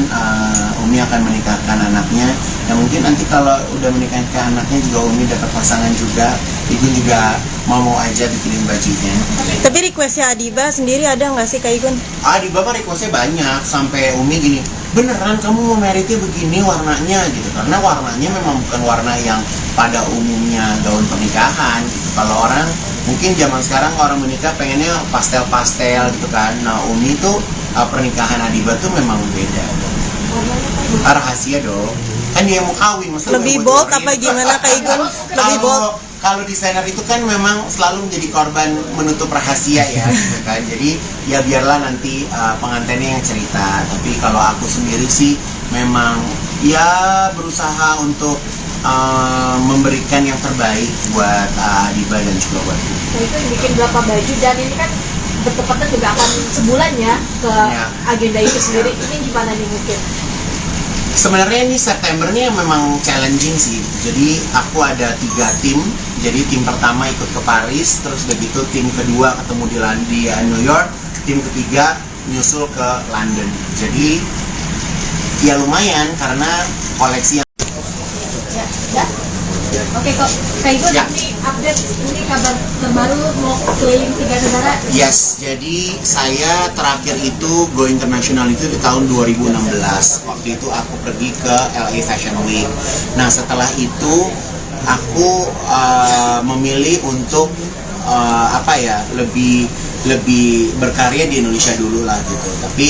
Umi akan menikahkan anaknya. Dan mungkin nanti kalau udah menikahkan anaknya juga Umi dapat pasangan juga, Igun juga mau aja bikinin bajunya. Tapi requestnya Adiba sendiri ada nggak sih Kak Igun? Adiba mah requestnya banyak, sampai Umi gini, beneran kamu mau meritnya begini warnanya gitu. Karena warnanya memang bukan warna yang pada umumnya gaun pernikahan gitu. Kalau orang mungkin zaman sekarang orang menikah pengennya pastel-pastel gitu kan. Nah Umi tuh pernikahan Adiba tuh memang beda. Rahasia dong. Kan dia mau kawin, masa Lebih bold apa gimana Kak Igun? Lebih bold. Kalau desainer itu kan memang selalu menjadi korban menutup rahasia ya, gitu kan. Jadi ya biarlah nanti pengantinnya yang cerita. Tapi kalau aku sendiri sih memang ya berusaha untuk memberikan yang terbaik buat Adiba dan juga buat aku. Nah itu bikin berapa baju, dan ini kan bertepatan juga akan sebulan ya ke agenda itu sendiri. Ini gimana nih mungkin? Sebenarnya ini Septembernya memang challenging sih. Jadi aku ada 3 tim. Jadi tim pertama ikut ke Paris, terus begitu tim kedua ketemu di New York, tim ketiga nyusul ke London. Jadi ya lumayan karena koleksi yang Oke kok, kayak itu nanti update ini kabar terbaru mau keliling 3 negara. Yes, jadi saya terakhir itu go international itu di tahun 2016. Waktu itu aku pergi ke LA Fashion Week. Nah setelah itu aku memilih untuk lebih berkarya di Indonesia dulu lah gitu. Tapi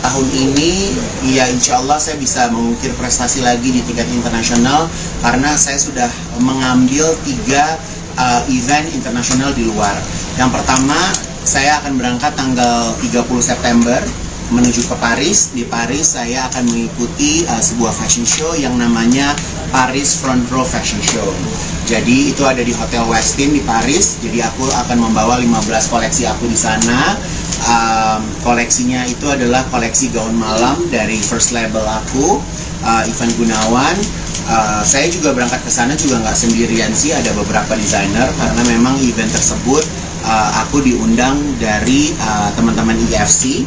tahun ini ya insya Allah saya bisa mengukir prestasi lagi di tingkat internasional karena saya sudah mengambil 3 event internasional di luar. Yang pertama saya akan berangkat tanggal 30 September menuju ke Paris. Di Paris saya akan mengikuti sebuah fashion show yang namanya Paris Front Row Fashion Show. Jadi itu ada di Hotel Westin di Paris. Jadi aku akan membawa 15 koleksi aku di sana. Koleksinya itu adalah koleksi gaun malam dari first label aku, Ivan Gunawan. Saya juga berangkat ke sana juga nggak sendirian sih, ada beberapa desainer karena memang event tersebut aku diundang dari teman-teman IFC.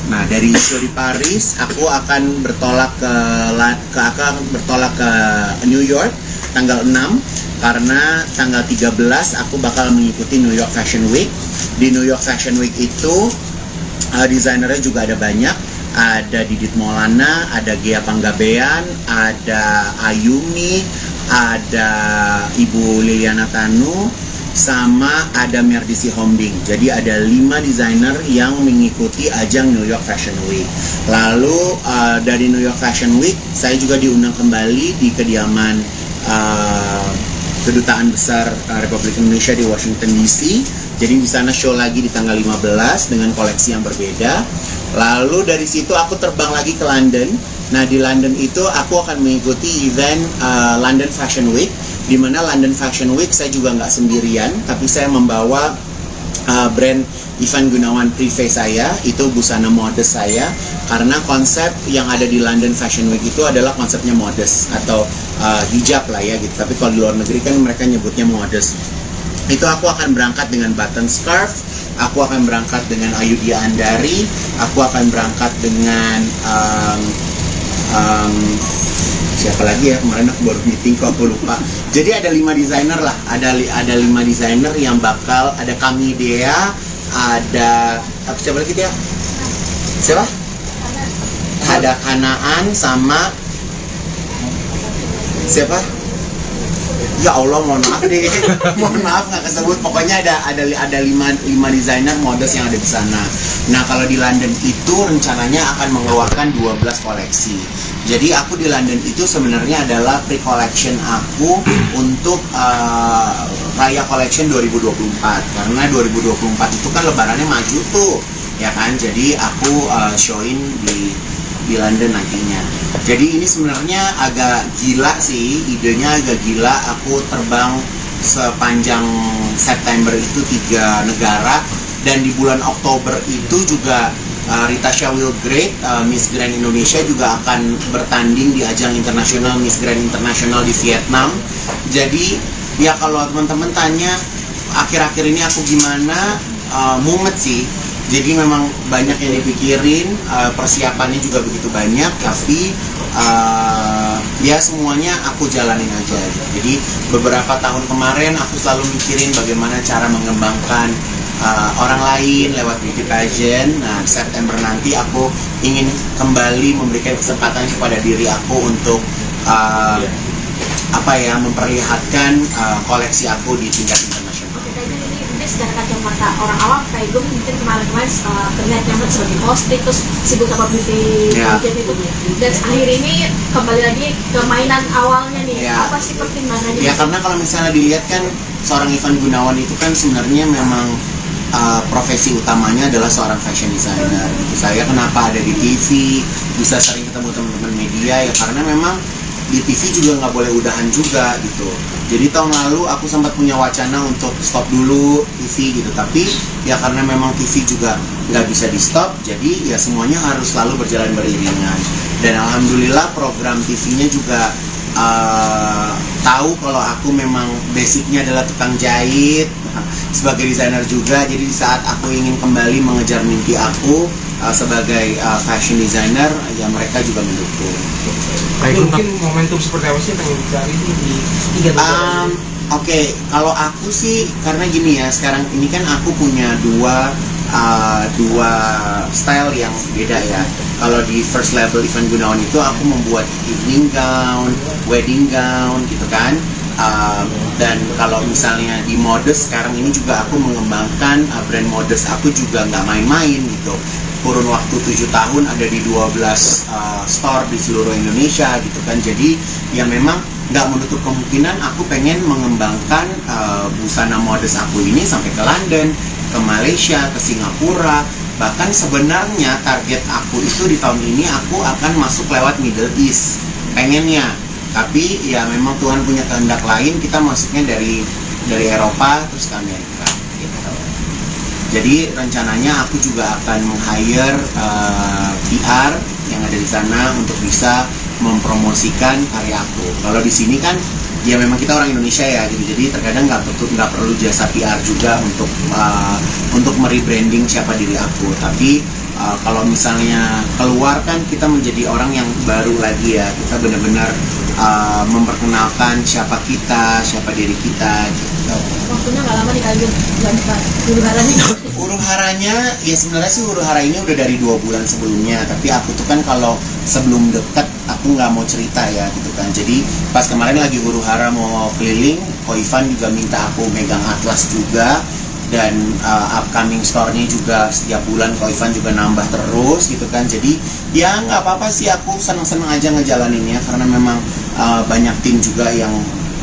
Nah dari show di Paris aku akan bertolak ke New York tanggal 6 karena tanggal 13 aku bakal mengikuti New York Fashion Week. Di New York Fashion Week itu desainernya juga ada banyak. Ada Didit Maulana, ada Gea Panggabean, ada Ayumi, ada Ibu Liliana Tanu, sama ada Merdisi Hombing. Jadi ada 5 desainer yang mengikuti ajang New York Fashion Week. Lalu dari New York Fashion Week saya juga diundang kembali di kediaman Kedutaan Besar Republik Indonesia di Washington DC. Jadi di sana show lagi di tanggal 15 dengan koleksi yang berbeda. Lalu dari situ aku terbang lagi ke London. Nah di London itu aku akan mengikuti event London Fashion Week Dimana London Fashion Week saya juga nggak sendirian, tapi saya membawa brand Ivan Gunawan Privé saya, itu busana modest saya, karena konsep yang ada di London Fashion Week itu adalah konsepnya modest atau hijab lah ya gitu. Tapi kalau di luar negeri kan mereka nyebutnya modest. Itu aku akan berangkat dengan button scarf, aku akan berangkat dengan Ayudhya Andari, aku akan berangkat dengan siapa lagi ya, kemarin aku baru meeting kok aku lupa. Jadi ada 5 desainer lah, ada 5 desainer yang bakal, ada kami Dea, ada siapa lagi dia? Siapa? Ada Kanaan sama siapa? Ya Allah, mohon maaf deh, mohon maaf nggak kesebut. Pokoknya ada 5 desainer modest yang ada di sana. Nah kalau di London itu rencananya akan mengeluarkan 12 koleksi. Jadi aku di London itu sebenarnya adalah pre-collection aku untuk Raya Collection 2024. Karena 2024 itu kan lebarannya maju tuh, ya kan? Jadi aku showin di London nantinya. Jadi ini sebenarnya agak gila sih, idenya agak gila. Aku terbang sepanjang September itu 3 negara, dan di bulan Oktober itu juga Rita Shawil Great, Miss Grand Indonesia juga akan bertanding di ajang internasional Miss Grand Internasional di Vietnam. Jadi ya kalau teman-teman tanya akhir-akhir ini aku gimana, mumet sih. Jadi memang banyak yang dipikirin, persiapannya juga begitu banyak, tapi ya semuanya aku jalanin aja. Jadi beberapa tahun kemarin aku selalu mikirin bagaimana cara mengembangkan orang lain lewat beauty pageant. Nah, September nanti aku ingin kembali memberikan kesempatan kepada diri aku untuk memperlihatkan koleksi aku di tingkat internasional. Secara kacamata orang awam kayak gue mungkin kemarin terlihat nyaman sebagai hosting, terus sibuk sama beauty pageant itu, dan akhir ini kembali lagi ke mainan awalnya nih. Apa sih pertimbangannya? Ya karena kalau misalnya dilihat kan seorang Ivan Gunawan itu kan sebenarnya memang profesi utamanya adalah seorang fashion designer. Saya kenapa ada di TV, bisa sering ketemu teman-teman media ya karena memang di TV juga nggak boleh udahan juga gitu. Jadi tahun lalu aku sempat punya wacana untuk stop dulu TV gitu, tapi ya karena memang TV juga nggak bisa di stop, jadi ya semuanya harus selalu berjalan beriringan. Dan alhamdulillah program TV-nya juga tahu kalau aku memang basicnya adalah tukang jahit sebagai desainer juga. Jadi di saat aku ingin kembali mengejar mimpi aku sebagai fashion designer, ya mereka juga mendukung. Mungkin momentum seperti apa sih yang pengen dicari di 3 negara? Oke, kalau aku sih karena gini ya, sekarang ini kan aku punya dua style yang beda ya. Kalau di first label Ivan Gunawan itu aku membuat evening gown, wedding gown gitu kan. Dan kalau misalnya di modest sekarang ini juga aku mengembangkan brand modest aku juga nggak main-main gitu. Kurun waktu 7 tahun ada di 12 store di seluruh Indonesia gitu kan. Jadi ya memang nggak menutup kemungkinan aku pengen mengembangkan busana modest aku ini sampai ke London, ke Malaysia, ke Singapura. Bahkan sebenarnya target aku itu di tahun ini aku akan masuk lewat Middle East pengennya. Tapi ya memang Tuhan punya kehendak lain, kita masuknya dari Eropa terus ke Amerika gitu. Jadi rencananya aku juga akan meng-hire PR yang ada di sana untuk bisa mempromosikan karya aku. Kalau di sini kan ya memang kita orang Indonesia ya gitu. Jadi terkadang nggak perlu jasa PR juga untuk merebranding siapa diri aku. Tapi kalau misalnya keluar kan kita menjadi orang yang baru lagi ya. Kita benar-benar memperkenalkan siapa kita, siapa diri kita gitu. Waktunya nggak lama nih kali huru haranya. Huru haranya ya sebenarnya sih huru hara ini udah dari 2 bulan sebelumnya. Tapi aku tuh kan kalau sebelum dekat aku nggak mau cerita ya gitu kan. Jadi pas kemarin lagi huru hara mau keliling, Ko Ivan juga minta aku megang atlas juga. Dan upcoming store-nya juga setiap bulan Ko Ivan juga nambah terus gitu kan. Jadi ya nggak apa-apa sih, aku seneng-seneng aja ngejalaninnya karena memang banyak tim juga yang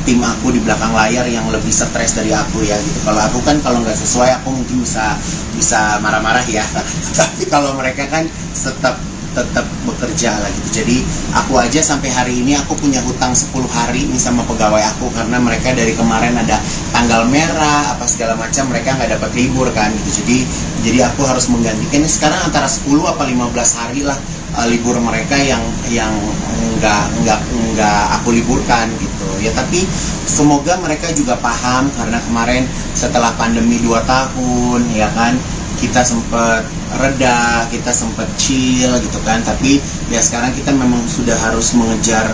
tim aku di belakang layar yang lebih stres dari aku ya gitu. Kalau aku kan kalau nggak sesuai aku mungkin bisa marah-marah ya. Tapi kalau mereka kan tetap tetap bekerja lah gitu. Jadi aku aja sampai hari ini aku punya hutang 10 hari nih sama pegawai aku, karena mereka dari kemarin ada tanggal merah apa segala macam, mereka nggak dapat libur kan gitu. Jadi aku harus menggantikan sekarang antara 10 apa 15 hari lah libur mereka yang nggak aku liburkan gitu ya. Tapi semoga mereka juga paham, karena kemarin setelah pandemi 2 tahun ya kan, kita sempat reda, kita sempat chill gitu kan, tapi ya sekarang kita memang sudah harus mengejar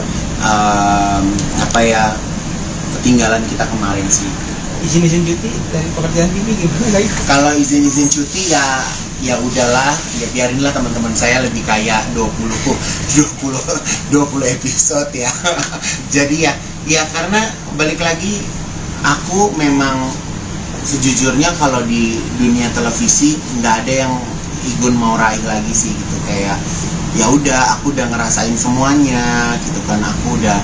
ketinggalan kita kemarin sih. Izin cuti dari pekerjaan TV gimana guys? Kalau izin cuti ya udahlah, ya biarinlah teman-teman saya lebih kayak 20 episode ya. Jadi ya karena balik lagi, aku memang sejujurnya kalau di dunia televisi nggak ada yang Igun mau raih lagi sih gitu. Kayak ya udah, aku udah ngerasain semuanya gitu kan. Aku udah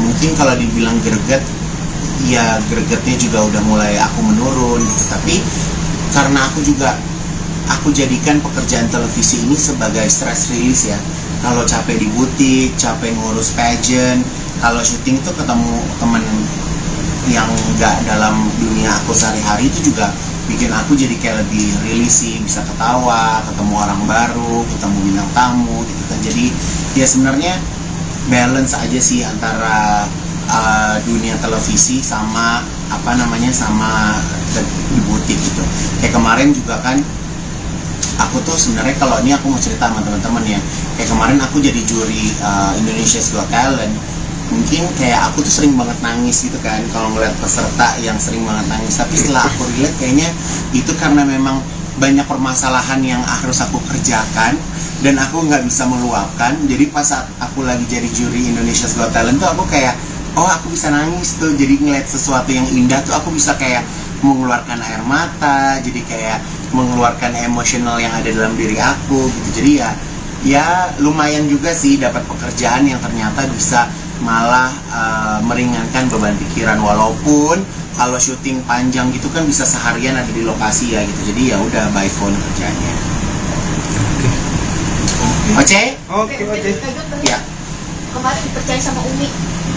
mungkin kalau dibilang greget, ya gregetnya juga udah mulai aku menurun gitu. Tapi karena aku jadikan pekerjaan televisi ini sebagai stress release ya. Kalau capek di butik, capek ngurus pageant, kalau syuting tuh ketemu temen yang nggak dalam dunia aku sehari-hari, itu juga bikin aku jadi kayak lebih rilis sih, bisa ketawa, ketemu orang baru, ketemu bintang tamu gitu kan. Jadi ya sebenarnya balance aja sih antara dunia televisi sama sama di butik gitu. Kayak kemarin juga kan aku tuh sebenarnya, kalau ini aku mau cerita sama teman-teman ya, kayak kemarin aku jadi juri Indonesia's Got Talent. Mungkin kayak aku tuh sering banget nangis gitu kan kalau ngeliat peserta yang sering banget nangis. Tapi setelah aku relate, kayaknya itu karena memang banyak permasalahan yang harus aku kerjakan dan aku nggak bisa meluapkan. Jadi pas saat aku lagi jadi juri Indonesia's Got Talent tuh aku kayak, oh aku bisa nangis tuh. Jadi ngeliat sesuatu yang indah tuh aku bisa kayak mengeluarkan air mata, jadi kayak mengeluarkan emosional yang ada dalam diri aku gitu. Jadi ya lumayan juga sih dapat pekerjaan yang ternyata bisa malah meringankan beban pikiran. Walaupun kalau syuting panjang gitu kan bisa seharian ada di lokasi ya gitu. Jadi ya udah by phone kerjanya. Oke. Oke. Ya. Kemarin dipercaya sama Umi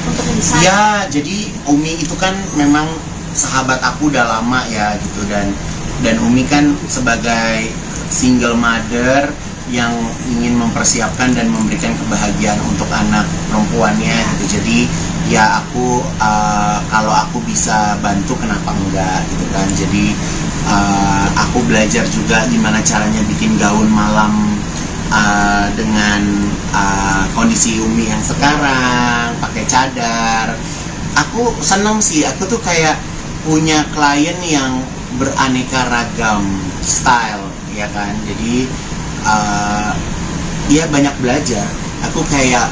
untuk mendesain. Ya, jadi Umi itu kan memang sahabat aku udah lama ya gitu, dan Umi kan sebagai single mother yang ingin mempersiapkan dan memberikan kebahagiaan untuk anak perempuannya gitu. Jadi ya aku kalau aku bisa bantu kenapa enggak gitu kan. Jadi aku belajar juga gimana caranya bikin gaun malam dengan kondisi Umi yang sekarang pakai cadar. Aku senang sih, aku tuh kayak punya klien yang beraneka ragam style ya kan. Jadi ya banyak belajar. Aku kayak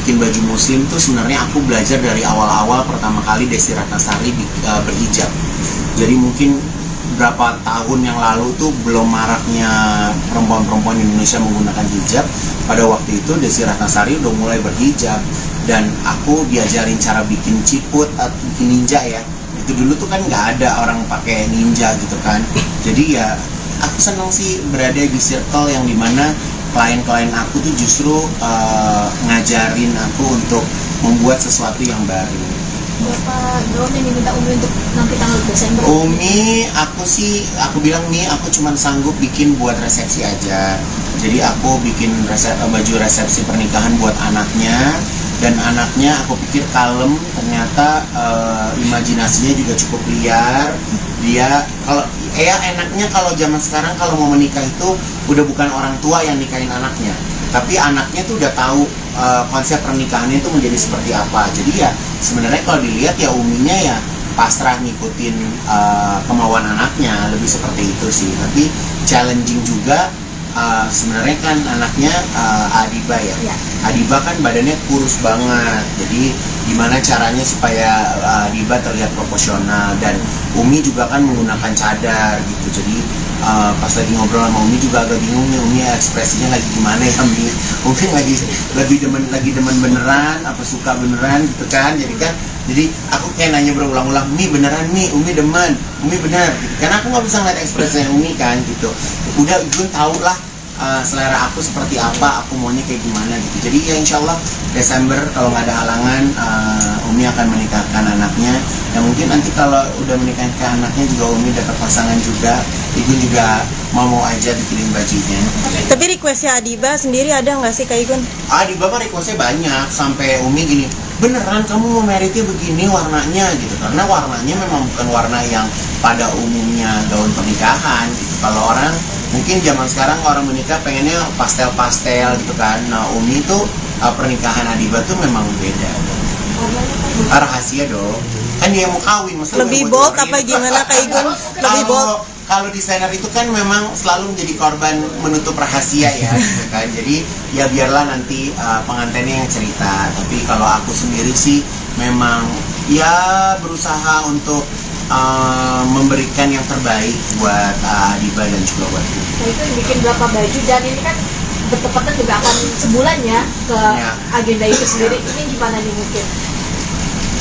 bikin baju muslim tuh sebenarnya aku belajar dari awal-awal pertama kali Desi Ratnasari berhijab. Jadi mungkin berapa tahun yang lalu tuh belum maraknya perempuan-perempuan Indonesia menggunakan hijab. Pada waktu itu Desi Ratnasari udah mulai berhijab, dan aku diajarin cara bikin ciput atau bikin ninja ya. Itu dulu tuh kan nggak ada orang pakai ninja gitu kan. Jadi ya aku senang sih berada di circle yang dimana klien-klien aku tuh justru ngajarin aku untuk membuat sesuatu yang baru. Berapa gaun yang diminta Umi untuk nanti tanggal Desember? Umi, aku bilang nih, aku cuma sanggup bikin buat resepsi aja. Jadi aku bikin baju resepsi pernikahan buat anaknya, dan anaknya aku pikir kalem, ternyata imajinasinya juga cukup liar. Dia enaknya kalau zaman sekarang kalau mau menikah itu udah bukan orang tua yang nikahin anaknya, tapi anaknya tuh udah tahu konsep pernikahannya itu menjadi seperti apa. Jadi ya sebenarnya kalau dilihat ya Uminya ya pasrah ngikutin kemauan anaknya, lebih seperti itu sih. Tapi challenging juga. Sebenarnya kan anaknya Adiba ya. Adiba kan badannya kurus banget. Jadi gimana caranya supaya Adiba terlihat proporsional, dan Umi juga kan menggunakan cadar gitu. Jadi pas lagi ngobrol sama Umi juga agak bingung nih, Umi ekspresinya lagi gimana ya Mi? Umi lagi demen beneran apa suka beneran gitu kan. Jadi aku kayak nanya berulang-ulang, Mi beneran Mi, Umi demen, Umi bener gitu. Karena aku nggak bisa ngeliat ekspresinya Umi kan gitu. Udah Gun tau lah selera aku seperti apa, aku maunya kayak gimana gitu. Jadi ya insya Allah Desember kalau nggak ada halangan, Umi akan menikahkan anaknya. Ya mungkin nanti kalau udah menikahkan anaknya juga Umi dapat pasangan juga, Igun juga mau aja bikinin bajunya. Tapi requestnya Adiba sendiri ada nggak sih Kak Igun? Adiba mah requestnya banyak, sampai Umi gini, beneran kamu mau meritnya begini warnanya gitu, karena warnanya memang bukan warna yang pada umumnya gaun pernikahan gitu. Kalau orang mungkin zaman sekarang orang menikah pengennya pastel-pastel gitu kan. Nah Umi itu pernikahan Adiba tuh memang beda. Rahasia dong. Kan dia mau kawin, masa Lebih bold apa gimana Kak Igun? Lebih bold. Kalau desainer itu kan memang selalu menjadi korban menutup rahasia ya, gitu kan. Jadi ya biarlah nanti pengantinnya yang cerita. Tapi kalau aku sendiri sih memang ya berusaha untuk memberikan yang terbaik buat Adiba dan juga buat aku. Nah itu bikin berapa baju, dan ini kan bertepatan juga akan sebulan ya ke agenda itu sendiri. Ini gimana nih mungkin?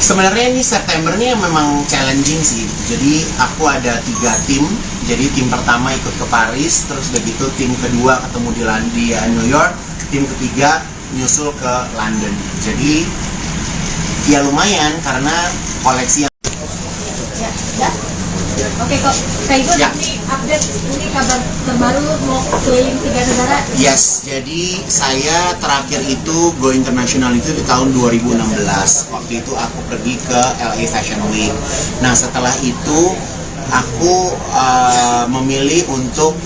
Sebenarnya ini Septembernya memang challenging sih. Jadi aku ada 3 tim. Jadi tim pertama ikut ke Paris, terus begitu tim kedua ketemu di New York, tim ketiga nyusul ke London. Jadi ya lumayan karena koleksi yang Ya? Oke kok, Kak Igun Ya. ini update, ini kabar terbaru mau keliling 3 negara. Yes, jadi saya terakhir itu go international itu di tahun 2016. Waktu itu aku pergi ke LA Fashion Week. Nah setelah itu aku memilih untuk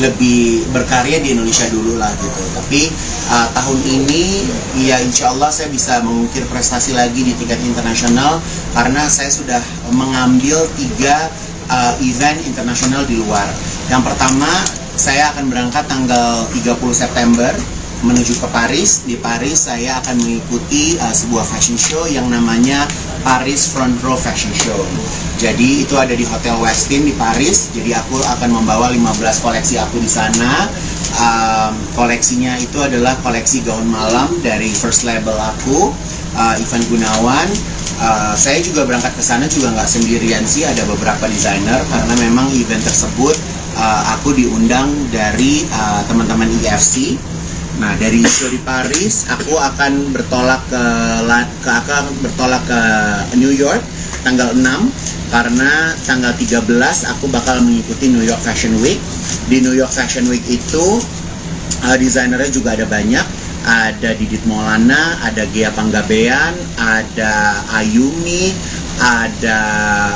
lebih berkarya di Indonesia dulu lah gitu. Tapi tahun ini ya insya Allah saya bisa mengukir prestasi lagi di tingkat internasional karena saya sudah mengambil 3 event internasional di luar. Yang pertama saya akan berangkat tanggal 30 September menuju ke Paris. Di Paris saya akan mengikuti sebuah fashion show yang namanya Paris Front Row Fashion Show. Jadi itu ada di Hotel Westin di Paris. Jadi aku akan membawa 15 koleksi aku di sana. Koleksinya itu adalah koleksi gaun malam dari first label aku, Ivan Gunawan. Saya juga berangkat ke sana juga nggak sendirian sih, ada beberapa desainer karena memang event tersebut aku diundang dari teman-teman IFC. Nah dari show di Paris aku akan bertolak ke New York tanggal 6 karena tanggal 13 aku bakal mengikuti New York Fashion Week. Di New York Fashion Week itu desainernya juga ada banyak. Ada Didit Maulana, ada Gea Panggabean, ada Ayumi, ada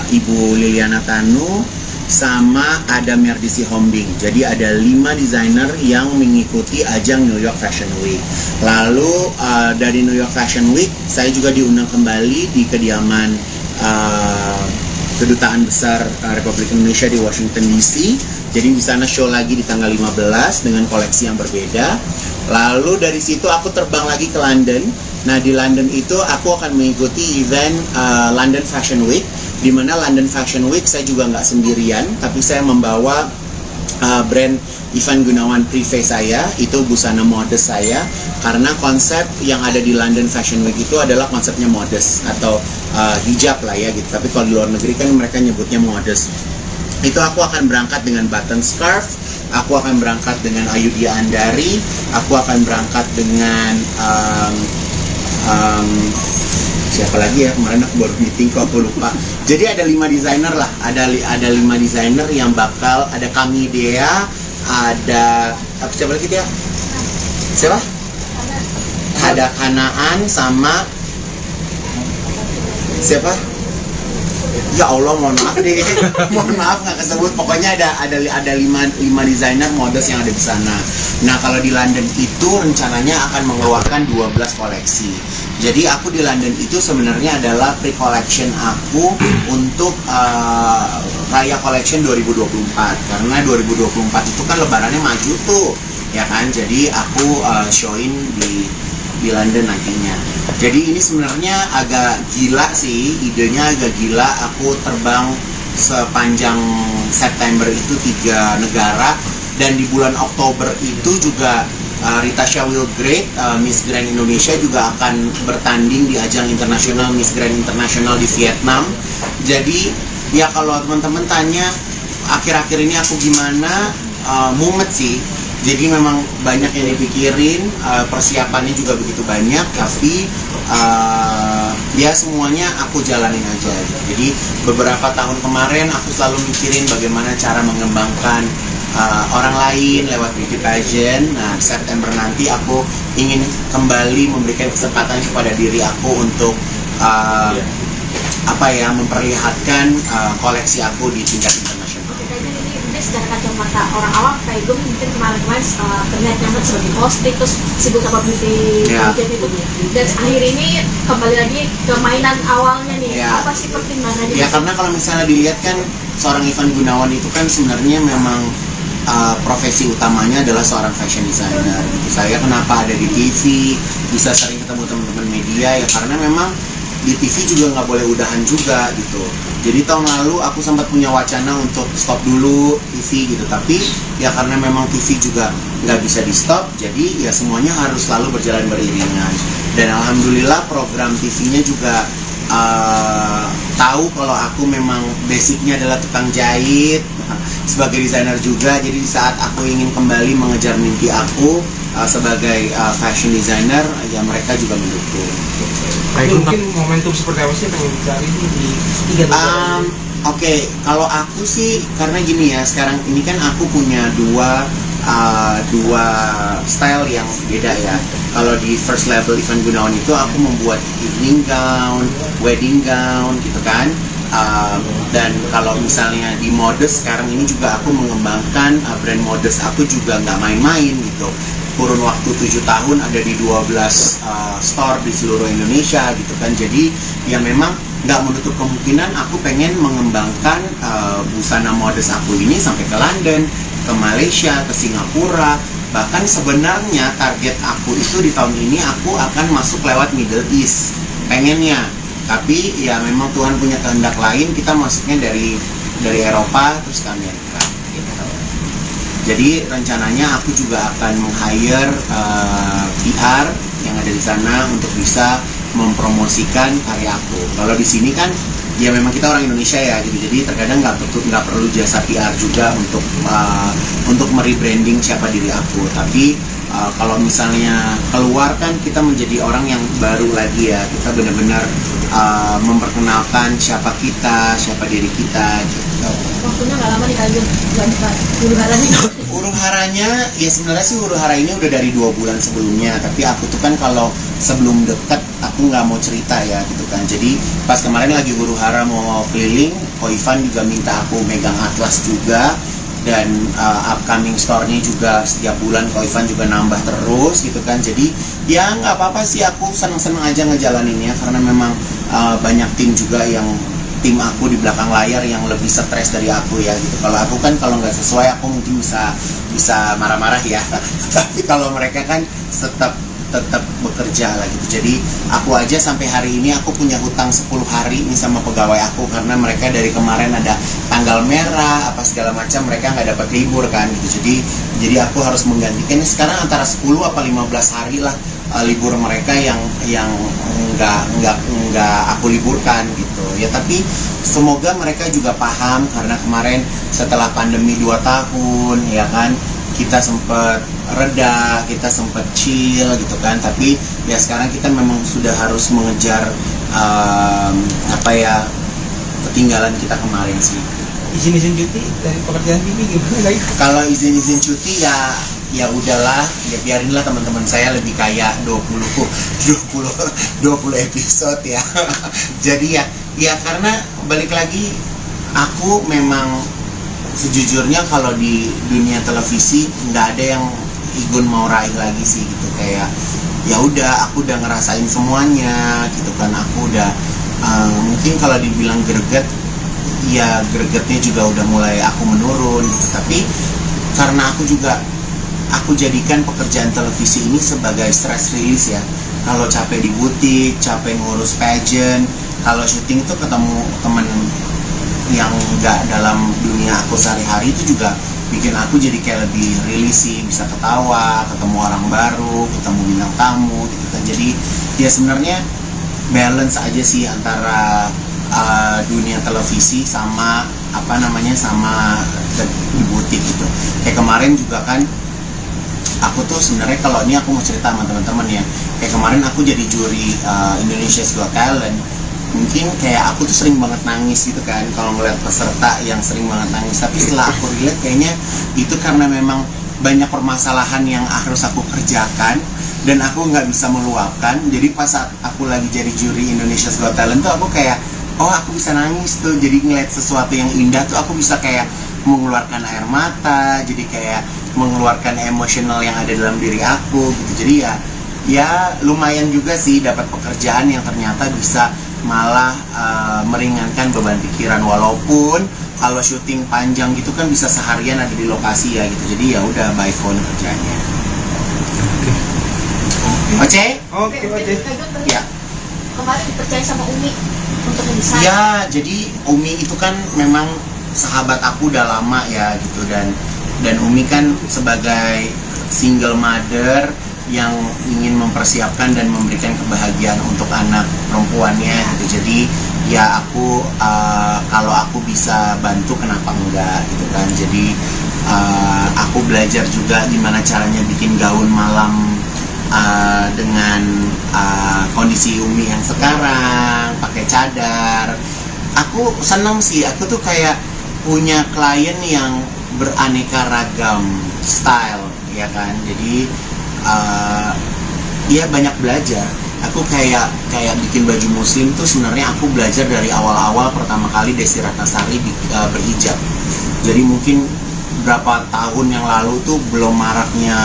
Ibu Liliana Tanu, sama ada Merdisi Hombing. Jadi ada 5 desainer yang mengikuti ajang New York Fashion Week. Lalu dari New York Fashion Week saya juga diundang kembali di kediaman Kedutaan Besar Republik Indonesia di Washington DC. Jadi di sana show lagi di tanggal 15 dengan koleksi yang berbeda. Lalu dari situ aku terbang lagi ke London. Nah di London itu aku akan mengikuti event London Fashion Week, di mana London Fashion Week saya juga nggak sendirian, tapi saya membawa brand Ivan Gunawan Privé saya, itu busana modest saya, karena konsep yang ada di London Fashion Week itu adalah konsepnya modest atau hijab lah ya gitu. Tapi kalau di luar negeri kan mereka nyebutnya modest. Itu aku akan berangkat dengan button scarf, aku akan berangkat dengan Ayudhya Andari, aku akan berangkat dengan siapa lagi ya, kemarin aku baru meeting kok aku lupa. Jadi ada 5 desainer lah, ada 5 desainer yang bakal, ada Kami Dea, ada siapa lagi dia? Siapa? Ada Kanaan sama siapa? Ya Allah, mohon maaf deh, mohon maaf nggak kesebut. Pokoknya ada 5 desainer modest yang ada di sana. Nah kalau di London itu rencananya akan mengeluarkan 12 koleksi. Jadi aku di London itu sebenarnya adalah pre-collection aku untuk Raya Collection 2024. Karena 2024 itu kan lebarannya maju tuh, ya kan? Jadi aku showin di London nantinya. Jadi ini sebenarnya agak gila sih, idenya agak gila. Aku terbang sepanjang September itu 3 negara, dan di bulan Oktober itu juga Rita Shawil Great, Miss Grand Indonesia juga akan bertanding di ajang internasional Miss Grand Internasional di Vietnam. Jadi ya kalau teman-teman tanya akhir-akhir ini aku gimana, mumet sih. Jadi memang banyak yang dipikirin, persiapannya juga begitu banyak, tapi ya semuanya aku jalanin aja. Jadi beberapa tahun kemarin aku selalu mikirin bagaimana cara mengembangkan orang lain lewat beauty pageant. Nah, September nanti aku ingin kembali memberikan kesempatan kepada diri aku untuk memperlihatkan koleksi aku di tingkat internasional. Ini secara kacamata orang awam kayak gue mungkin kemarin-kemarin terlihat nyaman sebagai hosting terus sibuk sama beauty pageant itu, dan akhir ini kembali lagi ke mainan awalnya nih. Apa sih pertimbangannya? Ya karena kalau misalnya dilihat kan seorang Ivan Gunawan itu kan sebenarnya memang profesi utamanya adalah seorang fashion designer. Saya kenapa ada di TV, bisa sering ketemu teman-teman media ya karena memang di TV juga nggak boleh udahan juga gitu. Jadi tahun lalu aku sempat punya wacana untuk stop dulu TV gitu, tapi ya karena memang TV juga nggak bisa di stop, jadi ya semuanya harus selalu berjalan beriringan. Dan alhamdulillah program TV-nya juga tahu kalau aku memang basicnya adalah tukang jahit sebagai desainer juga. Jadi di saat aku ingin kembali mengejar mimpi aku sebagai fashion designer, ya mereka juga mendukung. Mungkin momentum seperti apa sih yang pengen dicari di tiga negara ini? Oke, kalau aku sih karena gini ya, sekarang ini kan aku punya dua style yang beda ya. Kalau di first label Ivan Gunawan itu aku membuat evening gown, wedding gown gitu kan. Dan kalau misalnya di Modest sekarang ini juga aku mengembangkan brand Modest aku juga nggak main-main gitu. Kurun waktu 7 tahun ada di 12 store di seluruh Indonesia gitu kan. Jadi ya memang nggak menutup kemungkinan aku pengen mengembangkan busana Modest aku ini sampai ke London, ke Malaysia, ke Singapura. Bahkan sebenarnya target aku itu di tahun ini aku akan masuk lewat Middle East pengennya. Tapi ya memang Tuhan punya kehendak lain, kita masuknya dari Eropa terus ke Amerika gitu. Jadi rencananya aku juga akan meng-hire PR yang ada di sana untuk bisa mempromosikan karya aku. Kalau di sini kan ya memang kita orang Indonesia ya gitu, jadi terkadang nggak perlu jasa PR juga untuk merebranding siapa diri aku. Tapi kalau misalnya keluar kan kita menjadi orang yang baru lagi ya, kita benar-benar memperkenalkan siapa kita, siapa diri kita gitu. Waktunya nggak lama nih kalian huru haranya. Huru haranya ya sebenarnya sih huru hara ini udah dari 2 bulan sebelumnya, tapi aku tuh kan kalau sebelum deket aku nggak mau cerita ya gitu kan. Jadi pas kemarin lagi huru hara mau keliling, Ko Ivan juga minta aku megang atlas juga, dan upcoming store-nya juga setiap bulan Ko Ivan juga nambah terus gitu kan. Jadi ya nggak apa-apa sih, aku seneng-seneng aja ngejalaninnya karena memang banyak tim juga yang tim aku di belakang layar yang lebih stres dari aku ya gitu. Kalau aku kan kalau nggak sesuai aku mungkin bisa marah-marah ya tapi kalau mereka kan tetap bekerja lah gitu. Jadi aku aja sampai hari ini aku punya hutang 10 hari nih sama pegawai aku karena mereka dari kemarin ada tanggal merah apa segala macam, mereka nggak dapat libur kan gitu. Jadi aku harus menggantikan sekarang antara 10 apa 15 hari lah libur mereka yang nggak aku liburkan gitu ya. Tapi semoga mereka juga paham karena kemarin setelah pandemi 2 tahun ya kan, kita sempat reda, kita sempat chill gitu kan. Tapi ya sekarang kita memang sudah harus mengejar ketinggalan kita kemarin sih. Izin cuti dari pekerjaan ini gimana? Kalau izin cuti ya udahlah, ya biarinlah teman-teman saya lebih kayak 20 episode ya. Jadi ya karena balik lagi aku memang sejujurnya kalau di dunia televisi nggak ada yang Igun mau raih lagi sih gitu. Kayak ya udah aku udah ngerasain semuanya gitu kan. Aku udah mungkin kalau dibilang greget ya gregetnya juga udah mulai aku menurun gitu. Tapi karena aku jadikan pekerjaan televisi ini sebagai stress release ya. Kalau capek di butik, capek ngurus pageant, kalau syuting tuh ketemu temen yang nggak dalam dunia aku sehari-hari itu juga bikin aku jadi kayak lebih release sih, bisa ketawa, ketemu orang baru, ketemu bintang tamu gitu kan. Jadi ya sebenarnya balance aja sih antara dunia televisi sama apa namanya sama di butik gitu. Kayak kemarin juga kan aku tuh sebenarnya, kalau ini aku mau cerita sama teman-teman ya, kayak kemarin aku jadi juri Indonesia's Got Talent. Mungkin kayak aku tuh sering banget nangis gitu kan kalau ngeliat peserta yang sering banget nangis, tapi setelah aku relate kayaknya itu karena memang banyak permasalahan yang harus aku kerjakan dan aku nggak bisa meluapkan. Jadi pas saat aku lagi jadi juri Indonesia's Got Talent tuh aku kayak, oh aku bisa nangis tuh, jadi ngeliat sesuatu yang indah tuh aku bisa kayak mengeluarkan air mata, jadi kayak mengeluarkan emosional yang ada dalam diri aku gitu. Jadi ya lumayan juga sih dapat pekerjaan yang ternyata bisa malah meringankan beban pikiran, walaupun kalau syuting panjang gitu kan bisa seharian ada di lokasi ya gitu. Jadi ya udah by phone kerjanya. Oke. Oke, Oce. Ya. Kemarin dipercaya sama Umi untuk mendesain. Ya, jadi Umi itu kan memang sahabat aku udah lama ya gitu, dan Umi kan sebagai single mother yang ingin mempersiapkan dan memberikan kebahagiaan untuk anak perempuannya gitu. Jadi ya aku kalau aku bisa bantu kenapa enggak gitu kan. Jadi aku belajar juga gimana caranya bikin gaun malam dengan kondisi Umi yang sekarang pakai cadar. Aku senang sih, aku tuh kayak punya klien yang beraneka ragam style ya kan. Jadi ya banyak belajar. Aku kayak bikin baju muslim tuh sebenarnya aku belajar dari awal-awal pertama kali Desi Ratnasari berhijab. Jadi mungkin berapa tahun yang lalu tuh belum maraknya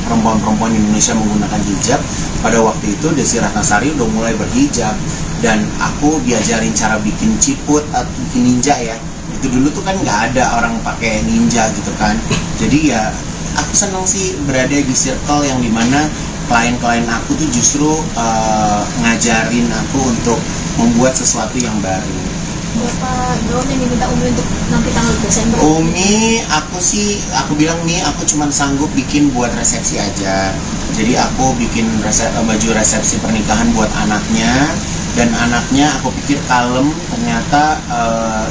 perempuan-perempuan Indonesia menggunakan hijab. Pada waktu itu Desi Ratnasari udah mulai berhijab dan aku diajarin cara bikin ciput atau bikin ninja ya. Itu dulu tuh kan nggak ada orang pakai ninja gitu kan. Jadi ya aku senang sih berada di circle yang dimana klien-klien aku tuh justru ngajarin aku untuk membuat sesuatu yang baru. Berapa gaun yang diminta Umi untuk nanti tanggal Desember? Umi, aku bilang nih aku cuma sanggup bikin buat resepsi aja. Jadi aku bikin baju resepsi pernikahan buat anaknya, dan anaknya aku pikir kalem, ternyata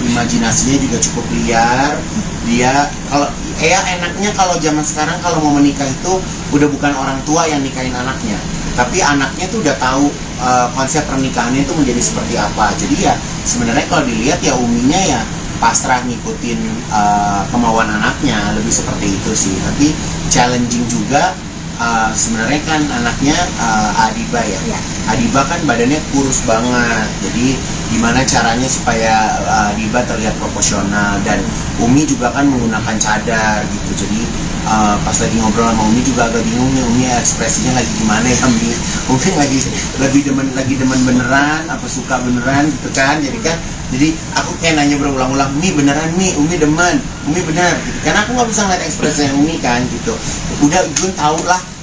imajinasinya juga cukup liar. Dia kalau enaknya kalau zaman sekarang kalau mau menikah itu udah bukan orang tua yang nikahin anaknya, tapi anaknya tuh udah tahu konsep pernikahannya itu menjadi seperti apa. Jadi ya sebenarnya kalau dilihat ya Uminya ya pasrah ngikutin kemauan anaknya, lebih seperti itu sih. Tapi challenging juga. Sebenarnya kan anaknya Adiba ya. Adiba kan badannya kurus banget. Jadi gimana caranya supaya Adiba terlihat proporsional, dan Umi juga kan menggunakan cadar gitu. Jadi pas lagi ngobrol sama Umi juga agak bingung nih, Umi ekspresinya lagi gimana ya Umi. Umi lagi demen beneran apa suka beneran gitu kan. Jadi aku kayak nanya berulang-ulang, Umi beneran Mi, Umi demen, Umi bener gitu. Karena aku nggak bisa ngeliat ekspresinya Umi kan gitu. Udah Igun tau lah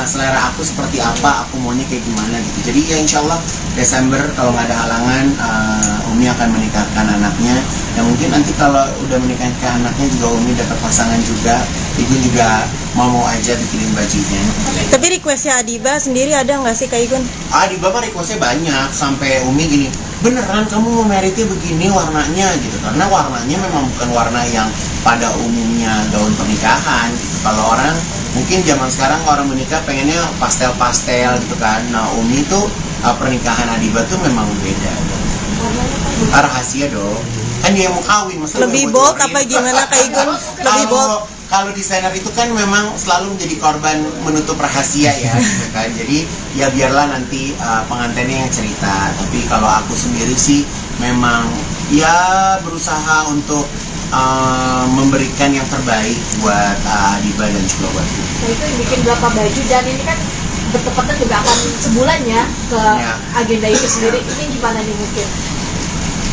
selera aku seperti apa, aku maunya kayak gimana gitu. Jadi ya insya Allah Desember kalau nggak ada halangan Umi akan menikahkan anaknya. Ya mungkin nanti kalau udah menikahkan anaknya juga Umi dapat pasangan juga, Igun juga mau aja bikinin bajunya. Tapi requestnya Adiba sendiri ada nggak sih Kak Igun? Adiba mah requestnya banyak, sampai Umi gini, beneran kamu mau meritnya begini warnanya gitu. Karena warnanya memang bukan warna yang pada umumnya gaun pernikahan gitu. Kalau orang mungkin zaman sekarang orang menikah pengennya pastel-pastel gitu kan. Nah Umi tuh pernikahan Adiba tuh memang beda. Rahasia dong. Kan dia mau kawin, masa Lebih bold apa gimana Kak Igun? Lebih bold. Kalau desainer itu kan memang selalu menjadi korban menutup rahasia ya gitu kan. Jadi ya biarlah nanti pengantinnya yang cerita. Tapi kalau aku sendiri sih memang ya berusaha untuk memberikan yang terbaik buat Adiba dan juga buat aku. Nah itu bikin berapa baju, dan ini kan bertepatan juga akan sebulan ya ke agenda itu sendiri. Ini gimana nih mungkin?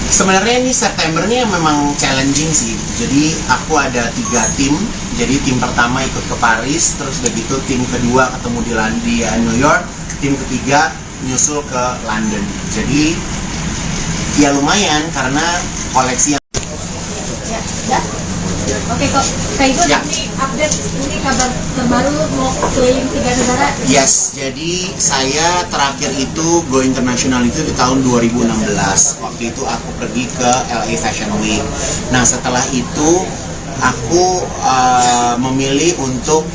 Sebenarnya ini Septembernya memang challenging sih. Jadi aku ada 3 tim. Jadi tim pertama ikut ke Paris, terus begitu tim kedua ketemu di New York, tim ketiga nyusul ke London. Jadi ya lumayan karena koleksi yang Oke kok, Kak Igun, Ya. ini update, ini kabar terbaru mau keliling 3 negara. Yes, jadi saya terakhir itu go international itu di tahun 2016. Waktu itu aku pergi ke LA Fashion Week. Nah setelah itu aku memilih untuk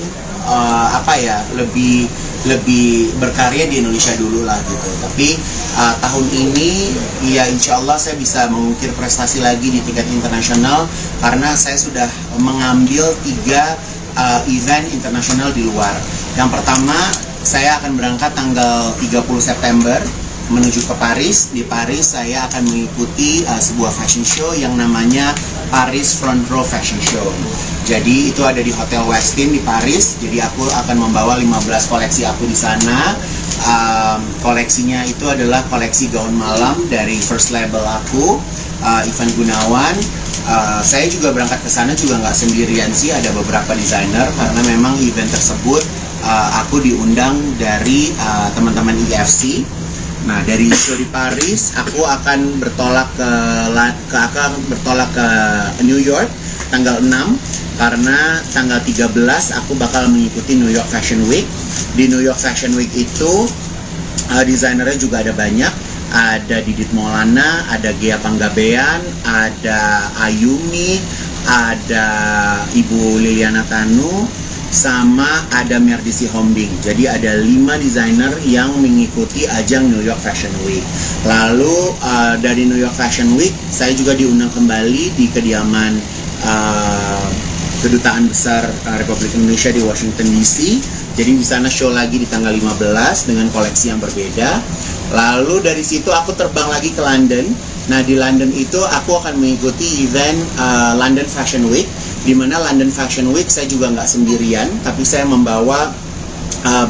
lebih berkarya di Indonesia dulu lah gitu. Tapi tahun ini ya insya Allah saya bisa mengukir prestasi lagi di tingkat internasional karena saya sudah mengambil 3 event internasional di luar. Yang pertama saya akan berangkat tanggal 30 September menuju ke Paris. Di Paris saya akan mengikuti sebuah fashion show yang namanya Paris Front Row Fashion Show. Jadi itu ada di Hotel Westin di Paris. Jadi aku akan membawa 15 koleksi aku di sana. Koleksinya itu adalah koleksi gaun malam dari first label aku, Ivan Gunawan. Saya juga berangkat ke sana juga nggak sendirian sih, ada beberapa desainer karena memang event tersebut aku diundang dari teman-teman IFC. Nah dari show di Paris aku akan bertolak ke New York tanggal 6 karena tanggal 13 aku bakal mengikuti New York Fashion Week. Di New York Fashion Week itu desainernya juga ada banyak. Ada Didit Maulana, ada Gea Panggabean, ada Ayumi, ada Ibu Liliana Tanu, sama ada Merdisi Hombing. Jadi ada 5 desainer yang mengikuti ajang New York Fashion Week. Lalu dari New York Fashion Week saya juga diundang kembali di kediaman Kedutaan Besar Republik Indonesia di Washington DC. Jadi di sana show lagi di tanggal 15 dengan koleksi yang berbeda. Lalu dari situ aku terbang lagi ke London. Nah di London itu aku akan mengikuti event London Fashion Week, di mana London Fashion Week saya juga nggak sendirian, tapi saya membawa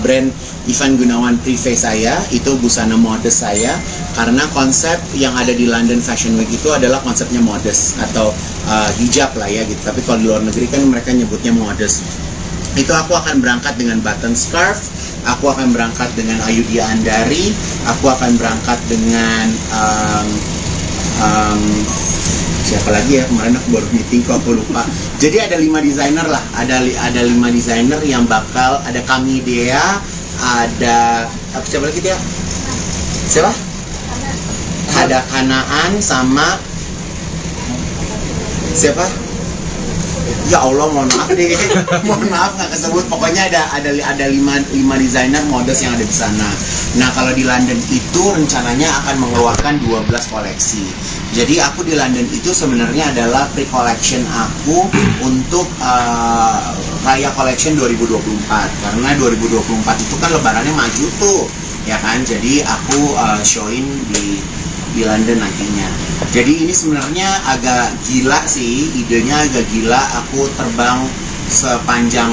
brand Ivan Gunawan Privé saya, itu busana modest saya, karena konsep yang ada di London Fashion Week itu adalah konsepnya modest atau hijab lah ya gitu. Tapi kalau di luar negeri kan mereka nyebutnya modest. Itu aku akan berangkat dengan button scarf, aku akan berangkat dengan Ayudhya Andari, aku akan berangkat dengan siapa lagi ya, kemarin aku baru meeting kok aku lupa. Jadi ada 5 desainer lah, ada 5 desainer yang bakal, ada Kami Dea, ada siapa lagi dia? Siapa? Ada Kanaan sama siapa? Ya Allah, mohon maaf deh, mohon maaf nggak kesebut. Pokoknya ada 5 desainer modest yang ada di sana. Nah kalau di London itu rencananya akan mengeluarkan 12 koleksi. Jadi aku di London itu sebenarnya adalah pre-collection aku untuk Raya Collection 2024. Karena 2024 itu kan lebarannya maju tuh, ya kan? Jadi aku showin di London nantinya. Jadi ini sebenarnya agak gila sih, idenya agak gila. Aku terbang sepanjang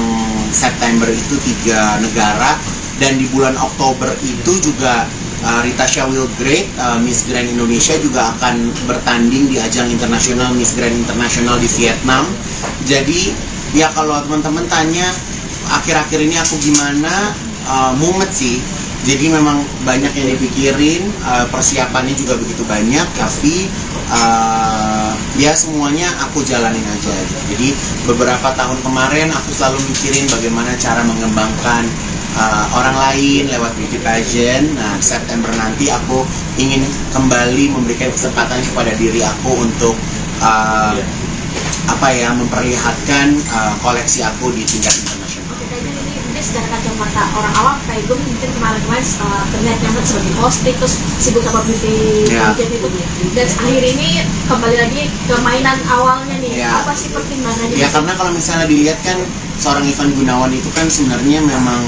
September itu 3 negara, dan di bulan Oktober itu juga Rita Shawil-Great, Miss Grand Indonesia juga akan bertanding di ajang internasional Miss Grand Internasional di Vietnam. Jadi ya kalau teman-teman tanya akhir-akhir ini aku gimana, mumet sih. Jadi memang banyak yang dipikirin, persiapannya juga begitu banyak, tapi ya semuanya aku jalanin aja. Jadi beberapa tahun kemarin aku selalu mikirin bagaimana cara mengembangkan orang lain lewat beauty pageant. Nah September nanti aku ingin kembali memberikan kesempatan kepada diri aku untuk memperlihatkan koleksi aku di tingkat internasional. Ini secara kacamata orang awam, kayak gue mungkin kemarin terlihat nyaman sebagai hosting, terus sibuk sama beauty pageant itu, dan akhir ini kembali lagi ke mainan awalnya nih. Apa sih pertimbangannya? Ya karena kalau misalnya dilihat kan seorang Ivan Gunawan itu kan sebenarnya memang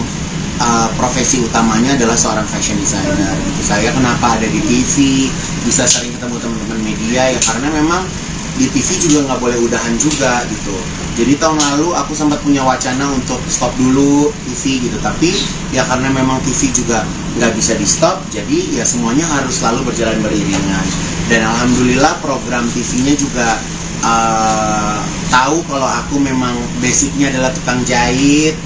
profesi utamanya adalah seorang fashion designer. Saya kenapa ada di TV, bisa sering ketemu teman-teman media, ya karena memang di TV juga nggak boleh udahan juga gitu. Jadi tahun lalu aku sempat punya wacana untuk stop dulu TV gitu, tapi ya karena memang TV juga nggak bisa di stop, jadi ya semuanya harus selalu berjalan beriringan. Dan alhamdulillah program TV-nya juga tahu kalau aku memang basicnya adalah tukang jahit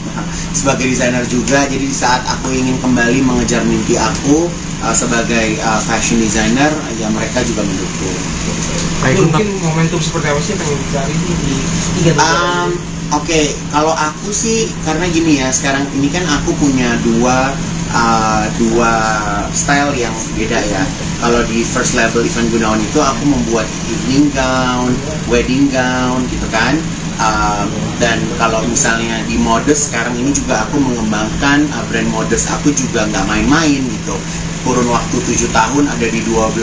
sebagai desainer juga. Jadi di saat aku ingin kembali mengejar mimpi aku, sebagai fashion designer ya mereka juga mendukung. Mungkin momentum seperti apa sih yang pengen dicari di tiga negara ini? Oke, kalau aku sih karena gini ya, sekarang ini kan aku punya dua style yang beda ya. Kalau di First Label Ivan Gunawan itu aku membuat evening gown, wedding gown gitu kan. Dan kalau misalnya di Modest sekarang ini juga aku mengembangkan brand Modest aku juga nggak main-main gitu. Kurun waktu 7 tahun ada di 12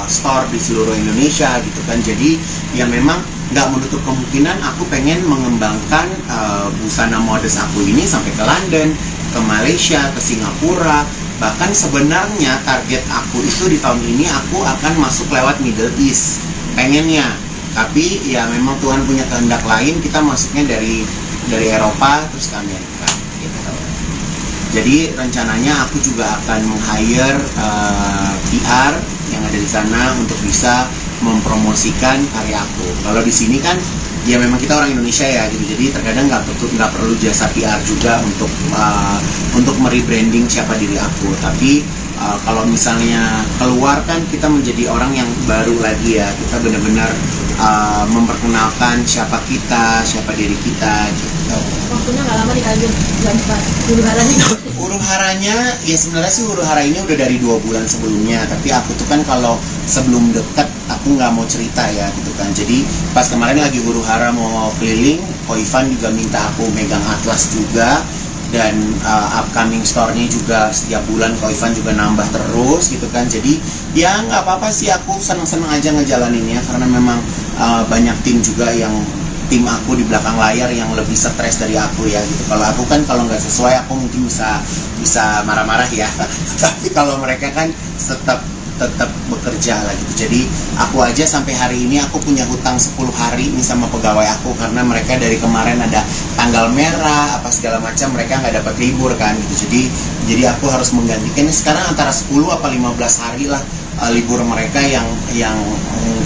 store di seluruh Indonesia gitu kan. Jadi ya memang nggak menutup kemungkinan aku pengen mengembangkan busana Modest aku ini sampai ke London, ke Malaysia, ke Singapura. Bahkan sebenarnya target aku itu di tahun ini aku akan masuk lewat Middle East pengennya. Tapi ya memang Tuhan punya kehendak lain, kita masuknya dari Eropa terus ke Amerika gitu. Jadi rencananya aku juga akan meng-hire PR yang ada di sana untuk bisa mempromosikan karya aku. Kalau di sini kan ya memang kita orang Indonesia ya gitu, jadi terkadang nggak perlu jasa PR juga untuk merebranding siapa diri aku. Tapi kalau misalnya keluar kan kita menjadi orang yang baru lagi ya, kita benar-benar memperkenalkan siapa kita, siapa diri kita gitu. Waktunya nggak lama nih kalian bulan huru haranya. Huru haranya ya sebenarnya sih huru hara ini udah dari 2 bulan sebelumnya, tapi aku tuh kan kalau sebelum dekat aku nggak mau cerita ya gitu kan. Jadi pas kemarin lagi huru hara mau keliling, Ko Ivan juga minta aku megang atlas juga, dan upcoming store-nya juga setiap bulan Ko Ivan juga nambah terus gitu kan. Jadi ya nggak apa-apa sih, aku seneng-seneng aja ngejalaninnya karena memang banyak tim juga yang tim aku di belakang layar yang lebih stres dari aku ya gitu. Kalau aku kan kalau nggak sesuai aku mungkin bisa marah-marah ya tapi kalau mereka kan tetap bekerja lah gitu. Jadi aku aja sampai hari ini aku punya hutang 10 hari nih sama pegawai aku karena mereka dari kemarin ada tanggal merah apa segala macam, mereka nggak dapat libur kan gitu. Jadi aku harus menggantikan sekarang antara 10 apa 15 hari lah libur mereka yang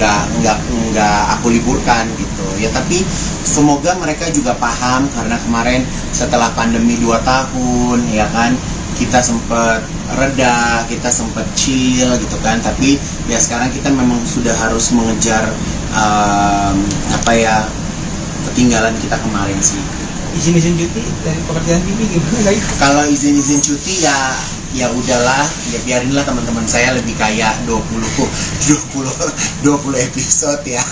nggak aku liburkan gitu ya. Tapi semoga mereka juga paham karena kemarin setelah pandemi 2 tahun ya kan kita sempat reda, kita sempat chill gitu kan. Tapi ya sekarang kita memang sudah harus mengejar ketinggalan kita kemarin sih. Izin cuti dari pekerjaan TV gimana guys? Kalau izin cuti ya udahlah, ya biarinlah teman-teman saya lebih kayak 20 episode ya.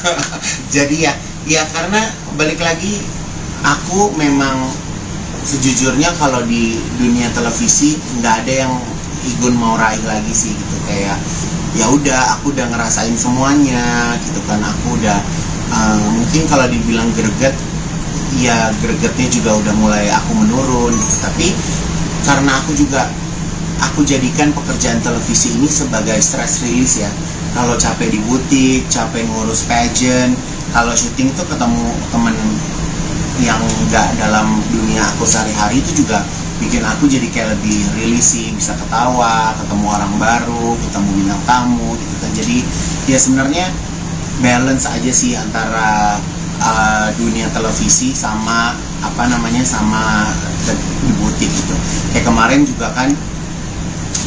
Jadi ya karena balik lagi aku memang sejujurnya kalau di dunia televisi nggak ada yang Igun mau raih lagi sih gitu. Kayak ya udah aku udah ngerasain semuanya gitu kan. Aku udah mungkin kalau dibilang greget ya gregetnya juga udah mulai aku menurun gitu. Tapi karena aku jadikan pekerjaan televisi ini sebagai stress release ya. Kalau capek di butik, capek ngurus pageant, kalau syuting tuh ketemu temen yang nggak dalam dunia aku sehari-hari itu juga bikin aku jadi kayak lebih rilis sih, bisa ketawa, ketemu orang baru, ketemu bintang tamu gitu kan. Jadi ya sebenarnya balance aja sih antara dunia televisi sama sama di butik gitu. Kayak kemarin juga kan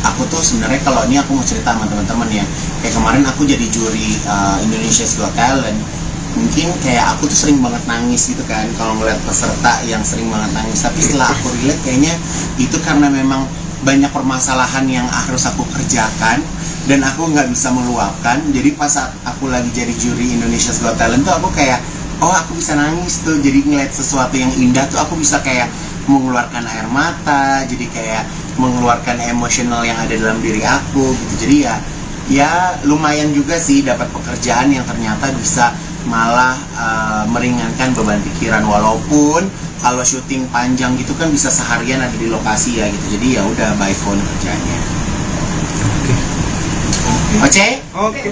aku tuh sebenarnya kalau ini aku mau cerita sama teman-teman ya, kayak kemarin aku jadi juri Indonesia's Got Talent. Mungkin kayak aku tuh sering banget nangis gitu kan kalau ngeliat peserta yang sering banget nangis. Tapi setelah aku relate kayaknya itu karena memang banyak permasalahan yang harus aku kerjakan dan aku nggak bisa meluapkan. Jadi pas saat aku lagi jadi juri Indonesia's Got Talent tuh aku kayak oh aku bisa nangis tuh. Jadi ngeliat sesuatu yang indah tuh aku bisa kayak mengeluarkan air mata, jadi kayak mengeluarkan emosional yang ada dalam diri aku gitu. Jadi ya lumayan juga sih dapat pekerjaan yang ternyata bisa malah meringankan beban pikiran. Walaupun kalau syuting panjang gitu kan bisa seharian ada di lokasi ya gitu. Jadi ya udah by phone kerjanya. Oke. Oke.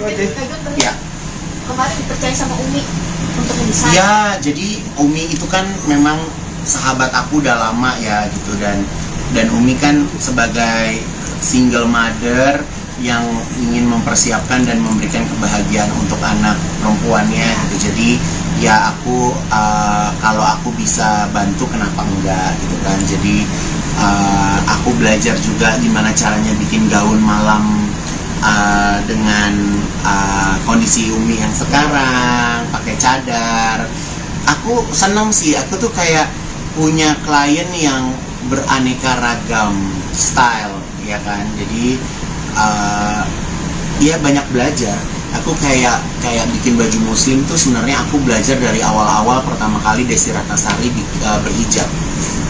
Ya. Kemarin dipercaya sama Umi untuk mendesain. Ya, jadi Umi itu kan memang sahabat aku udah lama ya gitu, dan Umi kan sebagai single mother yang ingin mempersiapkan dan memberikan kebahagiaan untuk anak perempuannya gitu. Jadi ya aku kalau aku bisa bantu kenapa enggak gitu kan. Jadi aku belajar juga gimana caranya bikin gaun malam dengan kondisi Umi yang sekarang pakai cadar. Aku senang sih, aku tuh kayak punya klien yang beraneka ragam style ya kan. Jadi ya banyak belajar. Aku kayak bikin baju muslim tuh sebenarnya aku belajar dari awal-awal pertama kali Desi Ratnasari berhijab.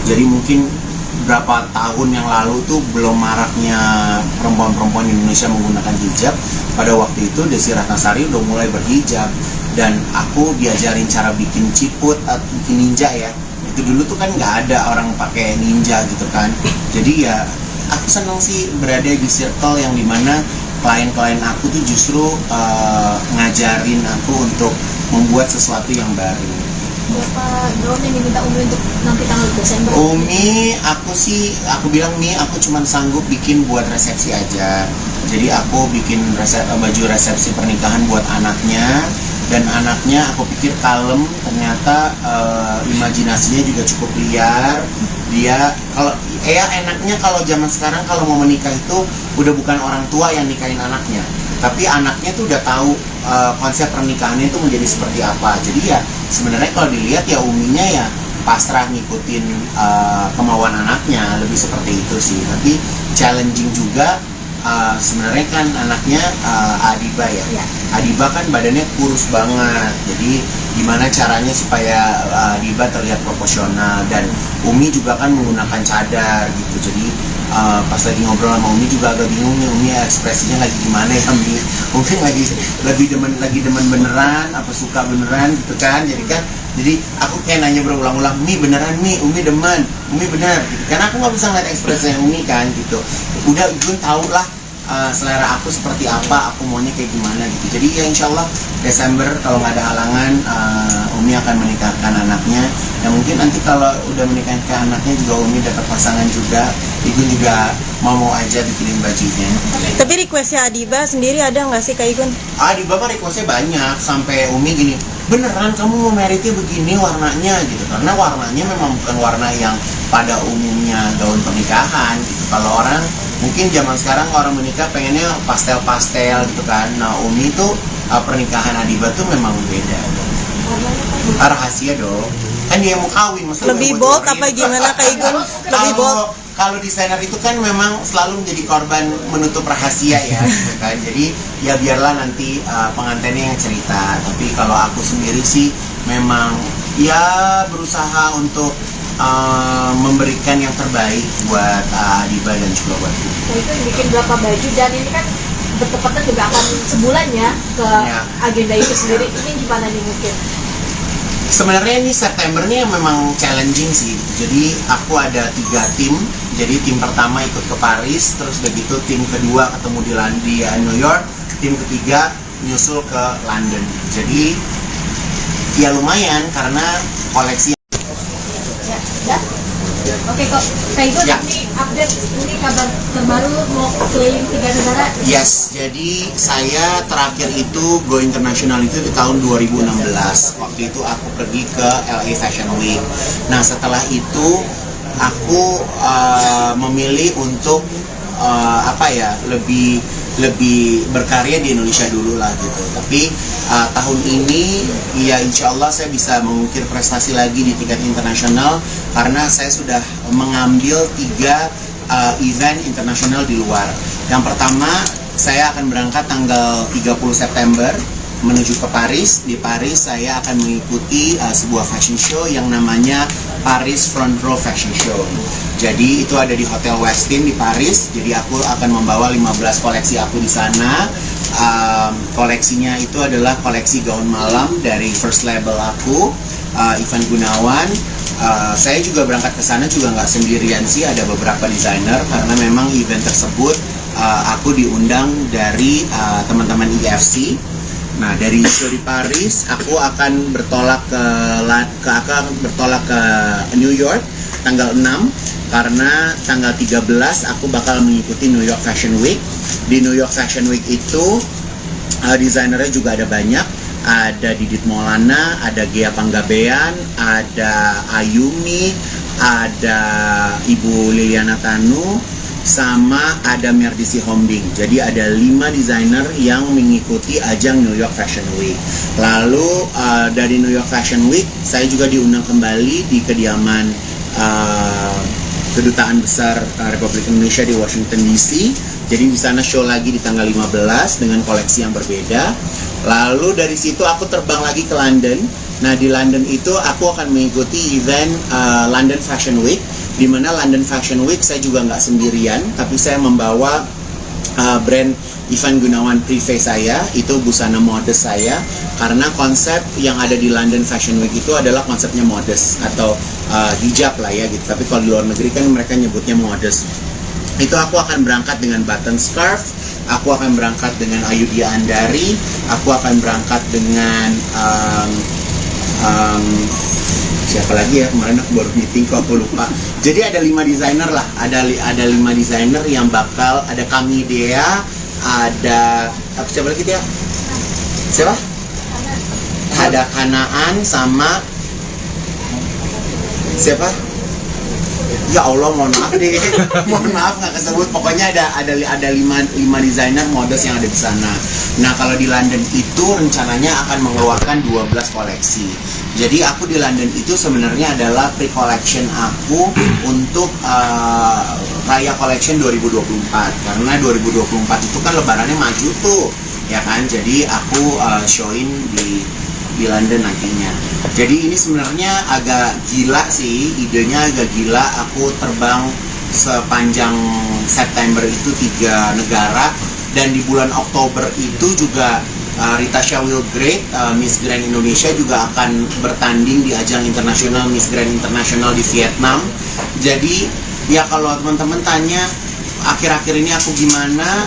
Jadi mungkin berapa tahun yang lalu tuh belum maraknya perempuan-perempuan Indonesia menggunakan hijab. Pada waktu itu Desi Ratnasari udah mulai berhijab dan aku diajarin cara bikin ciput atau bikin ninja ya. Itu dulu tuh kan nggak ada orang pakai ninja gitu kan. Jadi ya aku senang sih berada di circle yang dimana klien-klien aku tuh justru ngajarin aku untuk membuat sesuatu yang baru. Berapa gaun yang diminta Umi untuk nanti tanggal Desember? Umi, aku bilang Mi, aku cuma sanggup bikin buat resepsi aja. Jadi aku bikin baju resepsi pernikahan buat anaknya, dan anaknya aku pikir kalem, ternyata imajinasinya juga cukup liar. Dia kalau enaknya kalau zaman sekarang kalau mau menikah itu udah bukan orang tua yang nikahin anaknya, tapi anaknya tuh udah tahu konsep pernikahannya itu menjadi seperti apa. Jadi ya sebenarnya kalau dilihat ya Uminya ya pasrah ngikutin kemauan anaknya, lebih seperti itu sih. Tapi challenging juga sebenarnya kan anaknya Adiba ya. Adiba kan badannya kurus banget, jadi gimana caranya supaya Adiba terlihat proporsional, dan Umi juga kan menggunakan cadar gitu. Jadi pas lagi ngobrol sama Umi juga agak bingung nih, Umi ekspresinya lagi gimana ya Umi. Umi lagi demen beneran apa suka beneran gitu kan. Jadi aku kayak nanya berulang-ulang, Mi beneran Mi, Umi demen, Umi bener gitu. Karena aku nggak bisa ngeliat ekspresinya Umi kan gitu. Udah Gun tau lah selera aku seperti apa, aku maunya kayak gimana gitu. Jadi ya insya Allah Desember kalau nggak ada halangan Umi akan menikahkan anaknya. Ya mungkin nanti kalau udah menikahkan anaknya juga Umi dapat pasangan juga, Igun juga mau aja bikinin bajunya. Tapi requestnya Adiba sendiri ada nggak sih Kak Igun? Adiba mah requestnya banyak, sampai Umi gini, beneran kamu mau meritnya begini warnanya gitu. Karena warnanya memang bukan warna yang pada umumnya gaun pernikahan gitu. Kalau orang mungkin zaman sekarang orang menikah pengennya pastel-pastel gitu kan. Nah Umi tuh pernikahan Adiba tuh memang beda. Rahasia dong. Kan dia mau kawin, masa Lebih bold apa gimana Kak Igun? Lebih bold. Kalau desainer itu kan memang selalu menjadi korban menutup rahasia ya, gitu kan. Jadi ya biarlah nanti pengantinnya yang cerita. Tapi kalau aku sendiri sih memang ya berusaha untuk memberikan yang terbaik buat Adiba dan juga buat Ibu. Nah, itu bikin berapa baju, dan ini kan bertepatan juga akan sebulan ya ke agenda itu sendiri. Ini gimana nih mungkin? Sebenarnya ini September ini memang challenging sih. Jadi aku ada 3 tim. Jadi tim pertama ikut ke Paris, terus begitu tim kedua ketemu di New York, tim ketiga nyusul ke London. Jadi ya lumayan karena koleksi. Oke kok, Kak Igun ini update, ini kabar terbaru mau keliling 3 negara. Yes, jadi saya terakhir itu go internasional itu di tahun 2016. Waktu itu aku pergi ke LA Fashion Week. Nah setelah itu aku memilih untuk lebih berkarya di Indonesia dulu lah gitu. Tapi tahun ini ya insya Allah saya bisa mengukir prestasi lagi di tingkat internasional karena saya sudah mengambil 3 event internasional di luar. Yang pertama saya akan berangkat tanggal 30 September menuju ke Paris. Di Paris saya akan mengikuti sebuah fashion show yang namanya Paris Front Row Fashion Show. Jadi itu ada di Hotel Westin di Paris. Jadi aku akan membawa 15 koleksi aku di sana. Koleksinya itu adalah koleksi gaun malam dari first label aku, Ivan Gunawan. Saya juga berangkat ke sana juga nggak sendirian sih, ada beberapa desainer karena memang event tersebut aku diundang dari teman-teman IFC. Nah dari show di Paris aku akan bertolak ke New York tanggal 6 karena tanggal 13 aku bakal mengikuti New York Fashion Week. Di New York Fashion Week itu desainernya juga ada banyak. ada Didit Maulana, ada Gea Panggabean, ada Ayumi, ada Ibu Liliana Tanu, sama ada Merdisi Hombing. Jadi ada 5 desainer yang mengikuti ajang New York Fashion Week. Lalu dari New York Fashion Week saya juga diundang kembali di kediaman Kedutaan Besar Republik Indonesia di Washington DC. Jadi di sana show lagi di tanggal 15 dengan koleksi yang berbeda. Lalu dari situ aku terbang lagi ke London. Nah di London itu aku akan mengikuti event London Fashion Week, di mana London Fashion Week saya juga nggak sendirian, tapi saya membawa brand Ivan Gunawan Privé saya, itu busana modest saya, karena konsep yang ada di London Fashion Week itu adalah konsepnya modest atau hijab lah ya gitu, tapi kalau di luar negeri kan mereka nyebutnya modest. Itu aku akan berangkat dengan button scarf, aku akan berangkat dengan Ayudhya Andari, aku akan berangkat dengan siapa lagi ya, kemarin aku baru meeting kok aku lupa. Jadi ada 5 desainer lah, ada 5 desainer yang bakal, ada Kami Dea, ada siapa lagi dia? Siapa? Ada Kanaan sama siapa? Ya Allah, mohon maaf deh, mohon maaf nggak kesebut. Pokoknya ada 5 desainer modest yang ada di sana. Nah kalau di London itu rencananya akan mengeluarkan 12 koleksi. Jadi aku di London itu sebenarnya adalah pre-collection aku untuk Raya Collection 2024. Karena 2024 itu kan lebarannya maju tuh, ya kan? Jadi aku showin di London nantinya. Jadi ini sebenarnya agak gila sih, idenya agak gila. Aku terbang sepanjang September itu 3 negara, dan di bulan Oktober itu juga Rita Shawil Great, Miss Grand Indonesia juga akan bertanding di ajang internasional Miss Grand Internasional di Vietnam. Jadi ya kalau teman-teman tanya akhir-akhir ini aku gimana,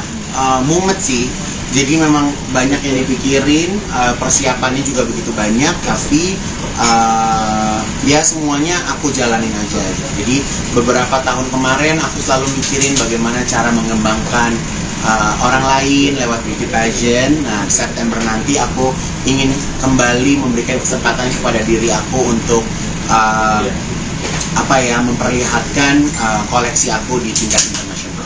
mumet sih. Jadi memang banyak yang dipikirin, persiapannya juga begitu banyak, tapi ya semuanya aku jalanin aja. Jadi beberapa tahun kemarin aku selalu mikirin bagaimana cara mengembangkan orang lain lewat beauty pageant. Nah, September nanti aku ingin kembali memberikan kesempatan kepada diri aku untuk memperlihatkan koleksi aku di tingkat internasional.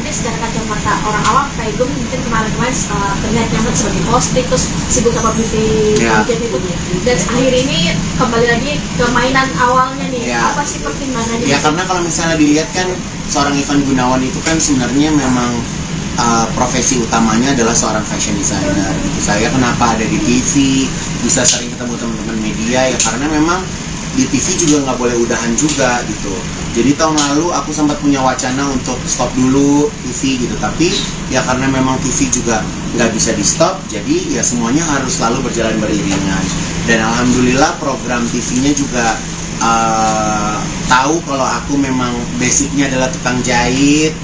Secara kacamata orang awam kayak gue mungkin kemarin-kemarin terlihat nyaman sebagai host, terus sibuk sama beauty pageant itu, dan akhir ini kembali lagi ke mainan awalnya nih. Apa sih pertimbangannya? Ya karena kalau misalnya dilihat kan seorang Ivan Gunawan itu kan sebenarnya memang profesi utamanya adalah seorang fashion designer gitu. Saya kenapa ada di TV, bisa sering ketemu teman-teman media, ya karena memang di TV juga nggak boleh udahan juga gitu. Jadi tahun lalu aku sempat punya wacana untuk stop dulu TV gitu, tapi ya karena memang TV juga nggak bisa di stop, jadi ya semuanya harus selalu berjalan beriringan. Dan alhamdulillah program TV-nya juga tahu kalau aku memang basicnya adalah tukang jahit,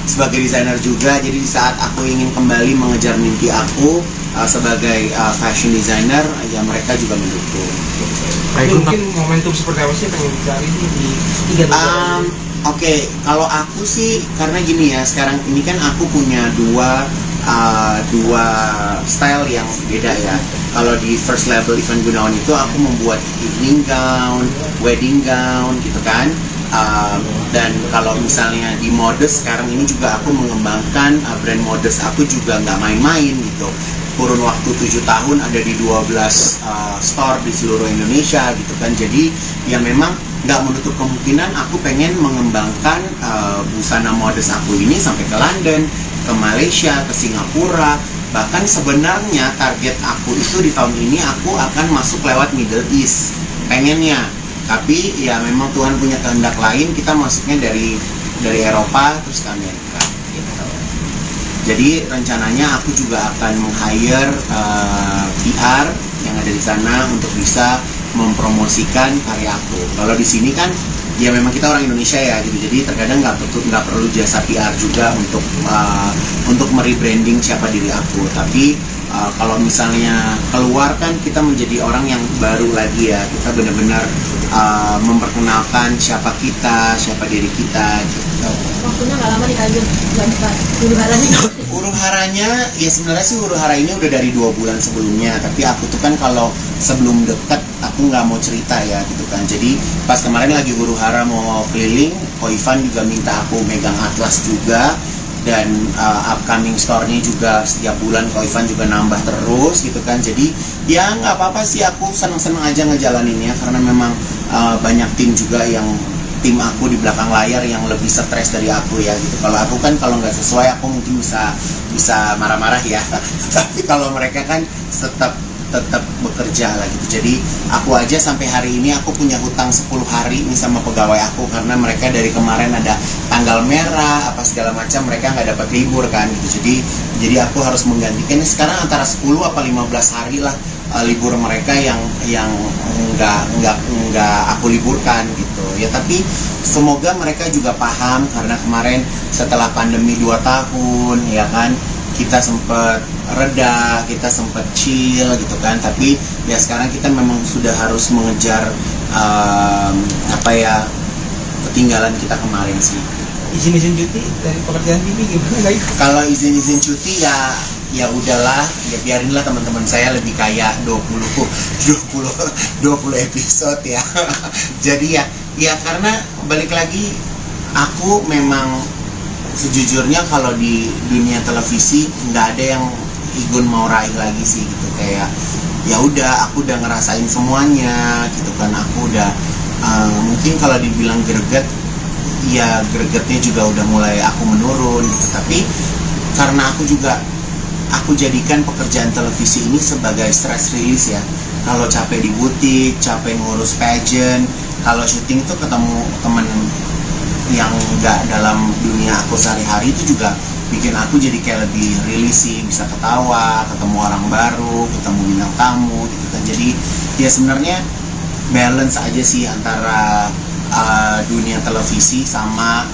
sebagai desainer juga. Jadi di saat aku ingin kembali mengejar mimpi aku sebagai fashion designer, ya mereka juga mendukung. Mungkin momentum seperti apa sih pengen dicari di 3 negara? Oke, kalau aku sih karena gini ya, sekarang ini kan aku punya dua style yang beda ya. Kalau di first label Ivan Gunawan itu aku membuat evening gown, wedding gown gitu kan. Dan kalau misalnya di modest sekarang ini juga aku mengembangkan brand modest aku juga nggak main-main gitu. Kurun waktu 7 tahun ada di 12 store di seluruh Indonesia gitu kan. Jadi ya memang nggak menutup kemungkinan aku pengen mengembangkan busana modest aku ini sampai ke London, ke Malaysia, ke Singapura. Bahkan sebenarnya target aku itu di tahun ini aku akan masuk lewat Middle East pengennya. Tapi ya memang Tuhan punya kehendak lain, kita masuknya dari Eropa terus ke Amerika gitu. Jadi rencananya aku juga akan meng-hire PR yang ada di sana untuk bisa mempromosikan karya aku. Kalau di sini kan ya memang kita orang Indonesia ya gitu, jadi terkadang nggak perlu jasa PR juga untuk merebranding siapa diri aku. Tapi kalau misalnya keluar kan kita menjadi orang yang baru lagi ya, kita benar-benar memperkenalkan siapa kita, siapa diri kita gitu. Waktunya nggak lama nih Kak Igun, huru haranya. Huru haranya ya sebenarnya sih huru hara ini udah dari 2 bulan sebelumnya, tapi aku tuh kan kalau sebelum deket aku nggak mau cerita ya gitu kan. Jadi pas kemarin lagi huru hara mau keliling, Ko Ivan juga minta aku megang atlas juga, dan upcoming store-nya juga setiap bulan Ko Ivan juga nambah terus gitu kan. Jadi ya nggak apa-apa sih, aku seneng-seneng aja ngejalaninnya karena memang banyak tim juga yang tim aku di belakang layar yang lebih stres dari aku ya gitu. Kalau aku kan kalau nggak sesuai aku mungkin bisa marah-marah ya tapi kalau mereka kan tetap bekerja lah gitu. Jadi aku aja sampai hari ini aku punya hutang 10 hari nih sama pegawai aku karena mereka dari kemarin ada tanggal merah apa segala macam, mereka nggak dapat libur kan gitu. Jadi aku harus menggantikan ini sekarang antara 10 apa 15 hari lah libur mereka yang nggak aku liburkan gitu ya. Tapi semoga mereka juga paham karena kemarin setelah pandemi 2 tahun ya kan, kita sempat reda, kita sempat chill gitu kan, tapi ya sekarang kita memang sudah harus mengejar ketinggalan kita kemarin sih. Izin cuti dari pekerjaan TV gimana guys? Kalau izin cuti ya udahlah, ya biarinlah teman-teman saya lebih kayak 20 episode ya. Jadi ya karena balik lagi aku memang sejujurnya kalau di dunia televisi nggak ada yang Igun mau raih lagi sih gitu. Kayak ya udah aku udah ngerasain semuanya gitu kan. Aku udah mungkin kalau dibilang greget ya gregetnya juga udah mulai aku menurun gitu. Tapi karena aku jadikan pekerjaan televisi ini sebagai stress release ya. Kalau capek di butik, capek ngurus pageant, kalau syuting tuh ketemu temen yang nggak dalam dunia aku sehari-hari itu juga bikin aku jadi kayak lebih rilis sih, bisa ketawa, ketemu orang baru, ketemu bintang tamu gitu kan. Jadi ya sebenarnya balance aja sih antara dunia televisi sama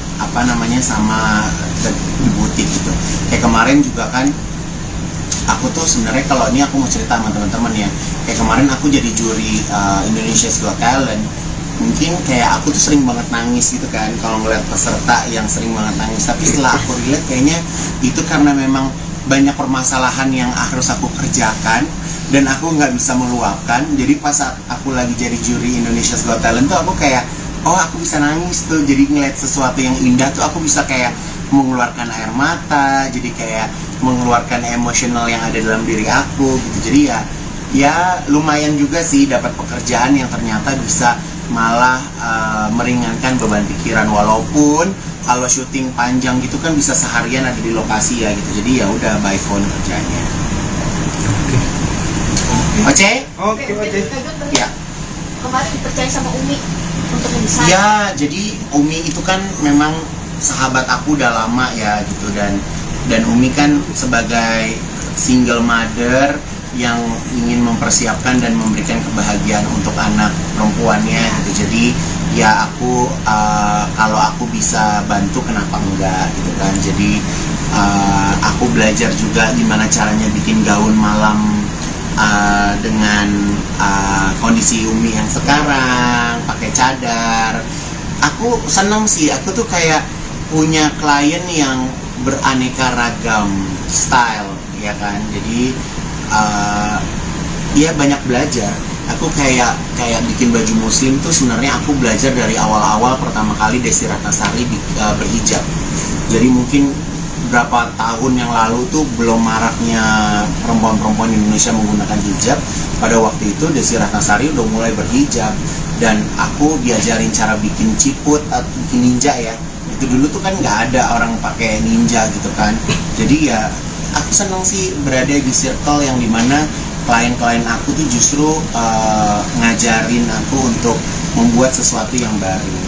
sama di butik gitu. Kayak kemarin juga kan aku tuh sebenarnya kalau ini aku mau cerita sama teman-teman ya, kayak kemarin aku jadi juri Indonesia's Got Talent. Mungkin kayak aku tuh sering banget nangis gitu kan kalau ngeliat peserta yang sering banget nangis. Tapi setelah aku relate kayaknya itu karena memang banyak permasalahan yang harus aku kerjakan dan aku nggak bisa meluapkan. Jadi pas aku lagi jadi juri Indonesia's Got Talent tuh aku kayak oh aku bisa nangis tuh. Jadi ngeliat sesuatu yang indah tuh aku bisa kayak mengeluarkan air mata, jadi kayak mengeluarkan emosional yang ada dalam diri aku gitu. Jadi ya lumayan juga sih dapat pekerjaan yang ternyata bisa malah meringankan beban pikiran, walaupun kalau syuting panjang gitu kan bisa seharian ada di lokasi ya gitu. Jadi ya udah by phone kerjanya. Oke. Ya. Kemarin dipercaya sama Umi untuk mendesain. Ya, jadi Umi itu kan memang sahabat aku udah lama ya gitu, dan Umi kan sebagai single mother yang ingin mempersiapkan dan memberikan kebahagiaan untuk anak perempuannya gitu. Jadi ya aku kalau aku bisa bantu kenapa enggak gitu kan. Jadi aku belajar juga gimana caranya bikin gaun malam dengan kondisi Umi yang sekarang pakai cadar. Aku senang sih, aku tuh kayak punya klien yang beraneka ragam style ya kan. Jadi dia banyak belajar. Aku kayak bikin baju muslim tuh sebenarnya aku belajar dari awal-awal pertama kali Desi Ratnasari berhijab. Jadi mungkin berapa tahun yang lalu tuh belum maraknya perempuan-perempuan Indonesia menggunakan hijab. Pada waktu itu Desi Ratnasari udah mulai berhijab dan aku diajarin cara bikin ciput atau bikin ninja ya. Itu dulu tuh kan nggak ada orang pakai ninja gitu kan. Jadi ya aku senang sih berada di circle yang dimana klien-klien aku tuh justru ngajarin aku untuk membuat sesuatu yang baru.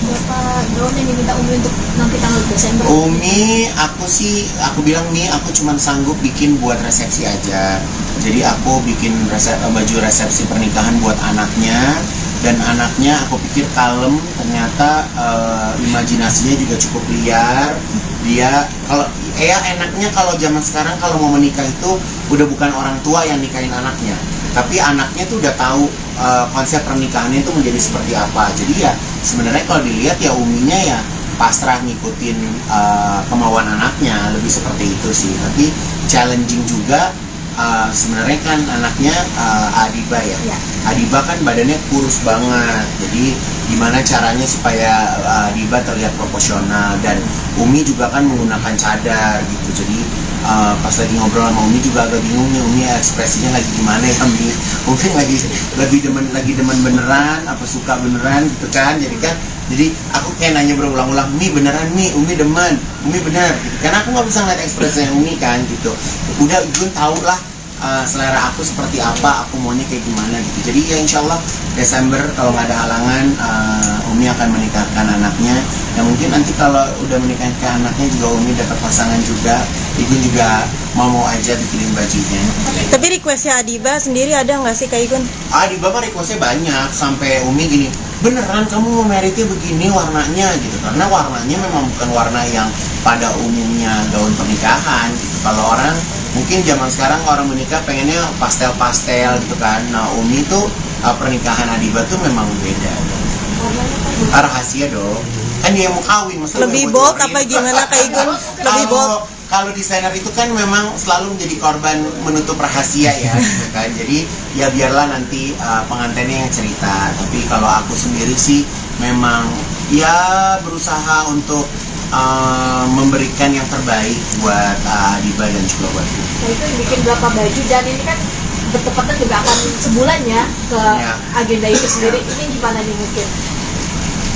Berapa gaun yang diminta Umi untuk nanti tanggal Desember? Umi, aku bilang nih aku cuma sanggup bikin buat resepsi aja. Jadi aku bikin baju resepsi pernikahan buat anaknya, dan anaknya aku pikir kalem, ternyata imajinasinya juga cukup liar. Dia kalau enaknya kalau zaman sekarang kalau mau menikah itu udah bukan orang tua yang nikahin anaknya, tapi anaknya tuh udah tahu konsep pernikahannya itu menjadi seperti apa. Jadi ya sebenarnya kalau dilihat ya uminya ya pasrah ngikutin kemauan anaknya, lebih seperti itu sih. Tapi challenging juga. Sebenarnya kan anaknya Adiba ya. Adiba kan badannya kurus banget, jadi gimana caranya supaya Adiba terlihat proporsional, dan Umi juga kan menggunakan cadar gitu. Jadi pas lagi ngobrol sama Umi juga agak bingung nih, Umi ekspresinya lagi gimana ya Umi? Mungkin lagi demen beneran, apa suka beneran gitu kan? Jadi aku kayak nanya berulang-ulang, Umi beneran Mi, Umi demen, Umi bener gitu. Karena aku nggak bisa ngeliat ekspresinya Umi kan gitu. Udah Igun tau lah selera aku seperti apa, aku maunya kayak gimana gitu. Jadi ya insya Allah Desember kalau nggak ada halangan, Umi akan menikahkan anaknya. Ya mungkin nanti kalau udah menikahkan anaknya juga Umi dapat pasangan juga, Igun juga mau aja bikinin bajunya. Tapi requestnya Adiba sendiri ada nggak sih Kak Igun? Adiba mah requestnya banyak, sampai Umi gini, beneran kamu mau meritnya begini warnanya gitu, karena warnanya memang bukan warna yang pada umumnya gaun pernikahan gitu. Kalau orang mungkin zaman sekarang orang menikah pengennya pastel-pastel gitu kan. Nah Umi tuh pernikahan Adiba tuh memang beda. Rahasia dong, kan dia mau kawin masa Lebih bold apa gimana Kak Igun? Lebih bold. Kalau desainer itu kan memang selalu menjadi korban menutup rahasia ya gitu kan. Jadi ya biarlah nanti pengantinnya yang cerita. Tapi kalau aku sendiri sih memang ya berusaha untuk memberikan yang terbaik buat Adiba dan juga buat aku. Nah itu bikin berapa baju, dan ini kan bertepatan juga akan sebulan ya ke agenda itu sendiri. Ini gimana nih mungkin?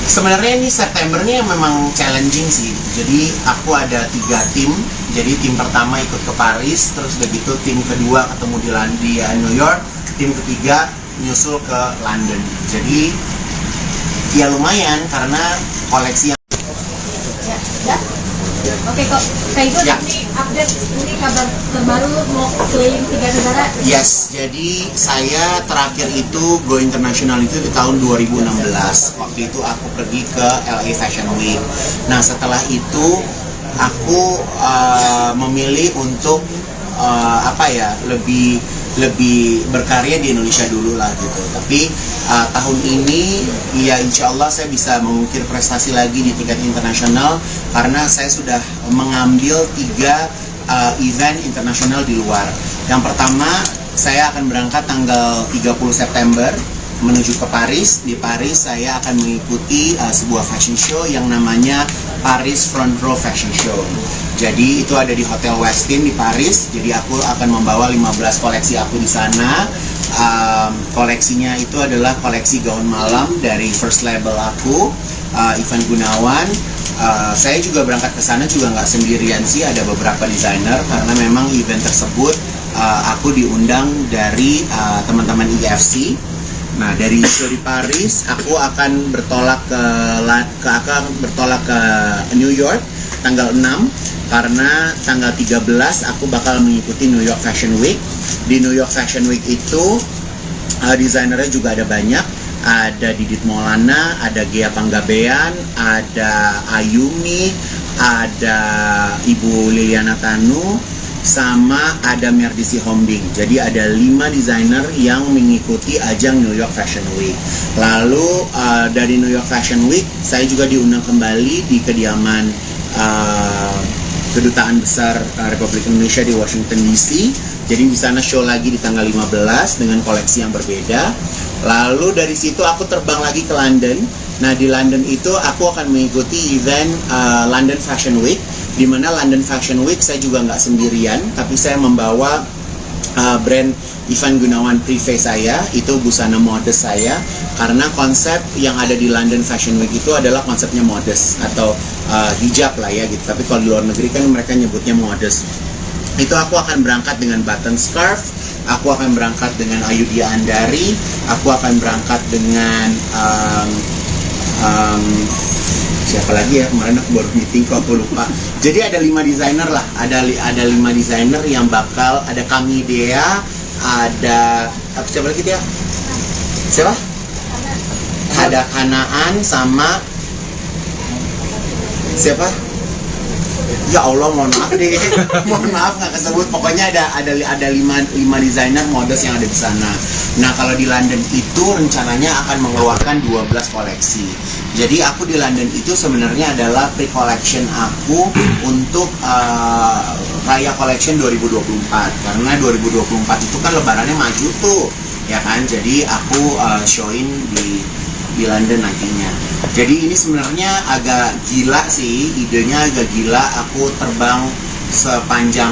Sebenarnya ini Septembernya memang challenging sih. Jadi aku ada 3 tim. Jadi tim pertama ikut ke Paris, terus begitu tim kedua ketemu di New York, tim ketiga nyusul ke London. Jadi ya lumayan karena koleksi yang Oke kok, Kak Igun ini update, ini kabar terbaru mau keliling 3 negara. Yes, jadi saya terakhir itu go international itu di tahun 2016. Waktu itu aku pergi ke LA Fashion Week. Nah setelah itu aku memilih untuk lebih berkarya di Indonesia dulu lah gitu. Tapi tahun ini ya insya Allah saya bisa mengukir prestasi lagi di tingkat internasional, karena saya sudah mengambil 3 event internasional di luar. Yang pertama saya akan berangkat tanggal 30 September menuju ke Paris. Di Paris saya akan mengikuti sebuah fashion show yang namanya Paris Front Row Fashion Show. Jadi itu ada di Hotel Westin di Paris. Jadi aku akan membawa 15 koleksi aku di sana. Koleksinya itu adalah koleksi gaun malam dari first label aku, Ivan Gunawan. Saya juga berangkat ke sana juga nggak sendirian sih, ada beberapa desainer, karena memang event tersebut aku diundang dari teman-teman IFC. Nah dari show di Paris aku akan bertolak ke New York tanggal 6, karena tanggal 13 aku bakal mengikuti New York Fashion Week. Di New York Fashion Week itu desainernya juga ada banyak. Ada Didit Maulana, ada Gea Panggabean, ada Ayumi, ada Ibu Liliana Tanu, sama ada Merdisi Hombing. Jadi ada 5 desainer yang mengikuti ajang New York Fashion Week. Lalu dari New York Fashion Week saya juga diundang kembali di kediaman Kedutaan Besar Republik Indonesia di Washington DC. Jadi di sana show lagi di tanggal 15 dengan koleksi yang berbeda. Lalu dari situ aku terbang lagi ke London. Nah di London itu aku akan mengikuti event London Fashion Week, di mana London Fashion Week saya juga nggak sendirian, tapi saya membawa brand Ivan Gunawan Privé saya, itu busana modest saya, karena konsep yang ada di London Fashion Week itu adalah konsepnya modest atau hijab lah ya gitu. Tapi kalau di luar negeri kan mereka nyebutnya modest. Itu aku akan berangkat dengan button scarf, aku akan berangkat dengan Ayudhya Andari, aku akan berangkat dengan siapa lagi ya, kemarin aku baru meeting kok aku lupa. Jadi ada 5 desainer lah, ada 5 desainer yang bakal, ada Kami Dea, ada siapa lagi dia? Siapa? Ada Kanaan sama siapa? Ya Allah, mohon maaf deh. Mohon maaf nggak kesebut. Pokoknya ada lima desainer modus yang ada di sana. Nah, kalau di London itu rencananya akan mengeluarkan 12 koleksi. Jadi aku di London itu sebenarnya adalah pre-collection aku untuk Raya Collection 2024. Karena 2024 itu kan lebarannya maju tuh, ya kan? Jadi aku showin di London nantinya. Jadi ini sebenarnya agak gila sih, idenya agak gila. Aku terbang sepanjang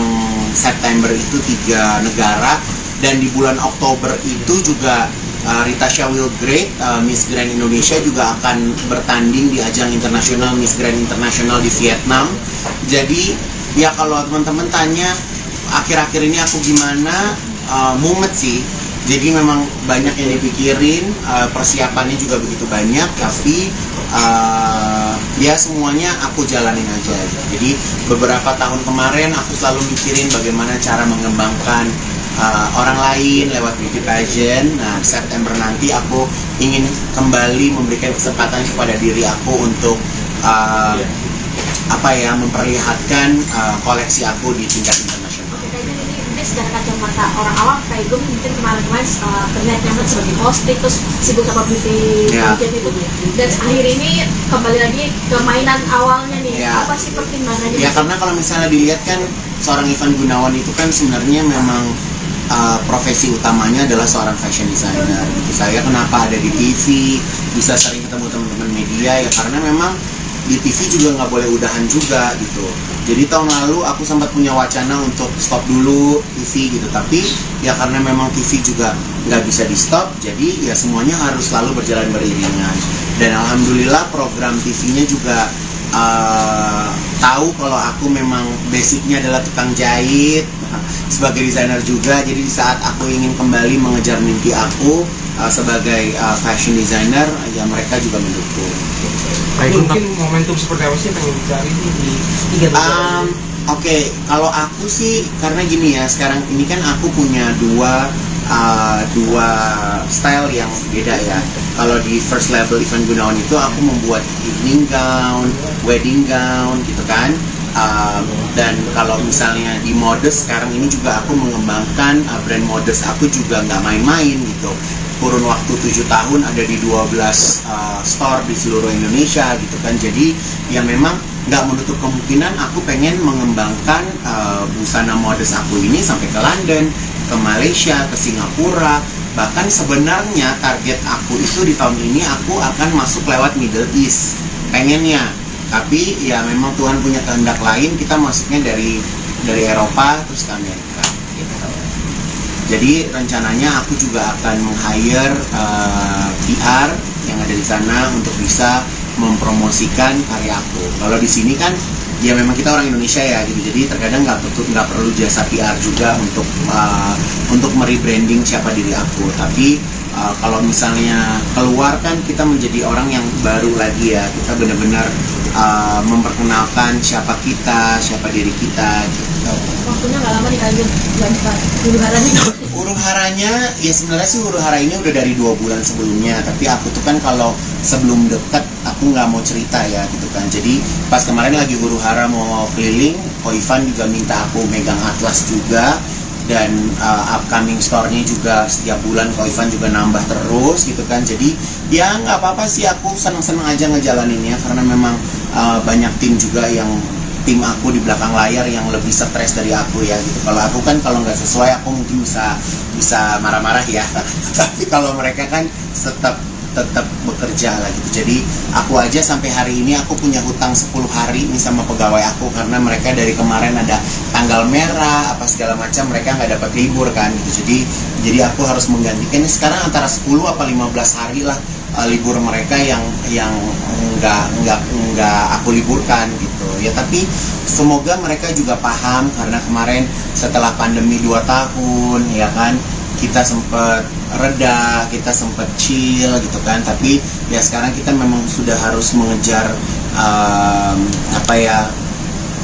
September itu 3 negara, dan di bulan Oktober itu juga Ritasha Wilgrade, Miss Grand Indonesia juga akan bertanding di ajang internasional Miss Grand Internasional di Vietnam. Jadi ya kalau teman-teman tanya akhir-akhir ini aku gimana, mumet sih. Jadi memang banyak yang dipikirin, persiapannya juga begitu banyak, tapi ya semuanya aku jalanin aja. Jadi beberapa tahun kemarin aku selalu mikirin bagaimana cara mengembangkan orang lain lewat beauty pageant. Nah, September nanti aku ingin kembali memberikan kesempatan kepada diri aku untuk memperlihatkan koleksi aku di tingkat internasional. Ini secara kacamata orang awam kayak gue mungkin kemarin terlihat nyaman sebagai hosting, terus sibuk sama beauty pageant itu, dan akhir ini kembali lagi ke mainan awalnya nih. Apa sih pertimbangannya? Ya karena kalau misalnya dilihat kan seorang Ivan Gunawan itu kan sebenarnya memang profesi utamanya adalah seorang fashion designer gitu. Saya kenapa ada di TV, bisa sering ketemu teman-teman media, ya karena memang di TV juga nggak boleh udahan juga gitu. Jadi tahun lalu aku sempat punya wacana untuk stop dulu TV gitu, tapi ya karena memang TV juga nggak bisa di stop, jadi ya semuanya harus selalu berjalan beriringan. Dan alhamdulillah program TV-nya juga tahu kalau aku memang basicnya adalah tukang jahit sebagai desainer juga. Jadi di saat aku ingin kembali mengejar mimpi aku sebagai fashion designer, ya mereka juga mendukung. Mungkin momentum seperti apa sih yang pengen dicari di 3 negara? Oke, kalau aku sih karena gini ya, sekarang ini kan aku punya dua style yang beda ya. Kalau di first level Ivan Gunawan itu aku membuat evening gown, wedding gown gitu kan. Dan kalau misalnya di Modest sekarang ini juga aku mengembangkan brand Modest aku juga nggak main-main gitu. Kurun waktu 7 tahun ada di 12 store di seluruh Indonesia gitu kan. Jadi ya memang nggak menutup kemungkinan aku pengen mengembangkan busana Modest aku ini sampai ke London, ke Malaysia, ke Singapura. Bahkan sebenarnya target aku itu di tahun ini aku akan masuk lewat Middle East pengennya. Tapi ya memang Tuhan punya kehendak lain, kita masuknya dari Eropa terus ke Amerika gitu. Jadi rencananya aku juga akan meng-hire PR yang ada di sana untuk bisa mempromosikan karya aku. Kalau di sini kan ya memang kita orang Indonesia ya gitu, jadi terkadang nggak perlu jasa PR juga untuk merebranding siapa diri aku. Tapi kalau misalnya keluar kan kita menjadi orang yang baru lagi ya, kita benar-benar memperkenalkan siapa kita, siapa diri kita gitu. Waktunya nggak lama nih kalian huru haranya. Huru haranya ya sebenarnya sih huru hara ini udah dari 2 bulan sebelumnya, tapi aku tuh kan kalau sebelum dekat aku nggak mau cerita ya gitu kan. Jadi pas kemarin lagi huru hara mau keliling, Ko Ivan juga minta aku megang atlas juga, dan upcoming store-nya juga setiap bulan Ko Ivan juga nambah terus gitu kan. Jadi ya nggak apa-apa sih, aku seneng-seneng aja ngejalaninnya karena memang banyak tim juga yang tim aku di belakang layar yang lebih stres dari aku ya gitu. Kalau aku kan kalau nggak sesuai aku mungkin bisa marah-marah ya tapi kalau mereka kan tetap bekerja lah gitu. Jadi aku aja sampai hari ini aku punya hutang 10 hari nih sama pegawai aku, karena mereka dari kemarin ada tanggal merah apa segala macam, mereka nggak dapat libur kan gitu. Jadi aku harus menggantikan sekarang antara 10 apa 15 hari lah libur mereka yang nggak aku liburkan gitu ya. Tapi semoga mereka juga paham, karena kemarin setelah pandemi 2 tahun ya kan, kita sempat reda, kita sempat chill gitu kan. Tapi ya sekarang kita memang sudah harus mengejar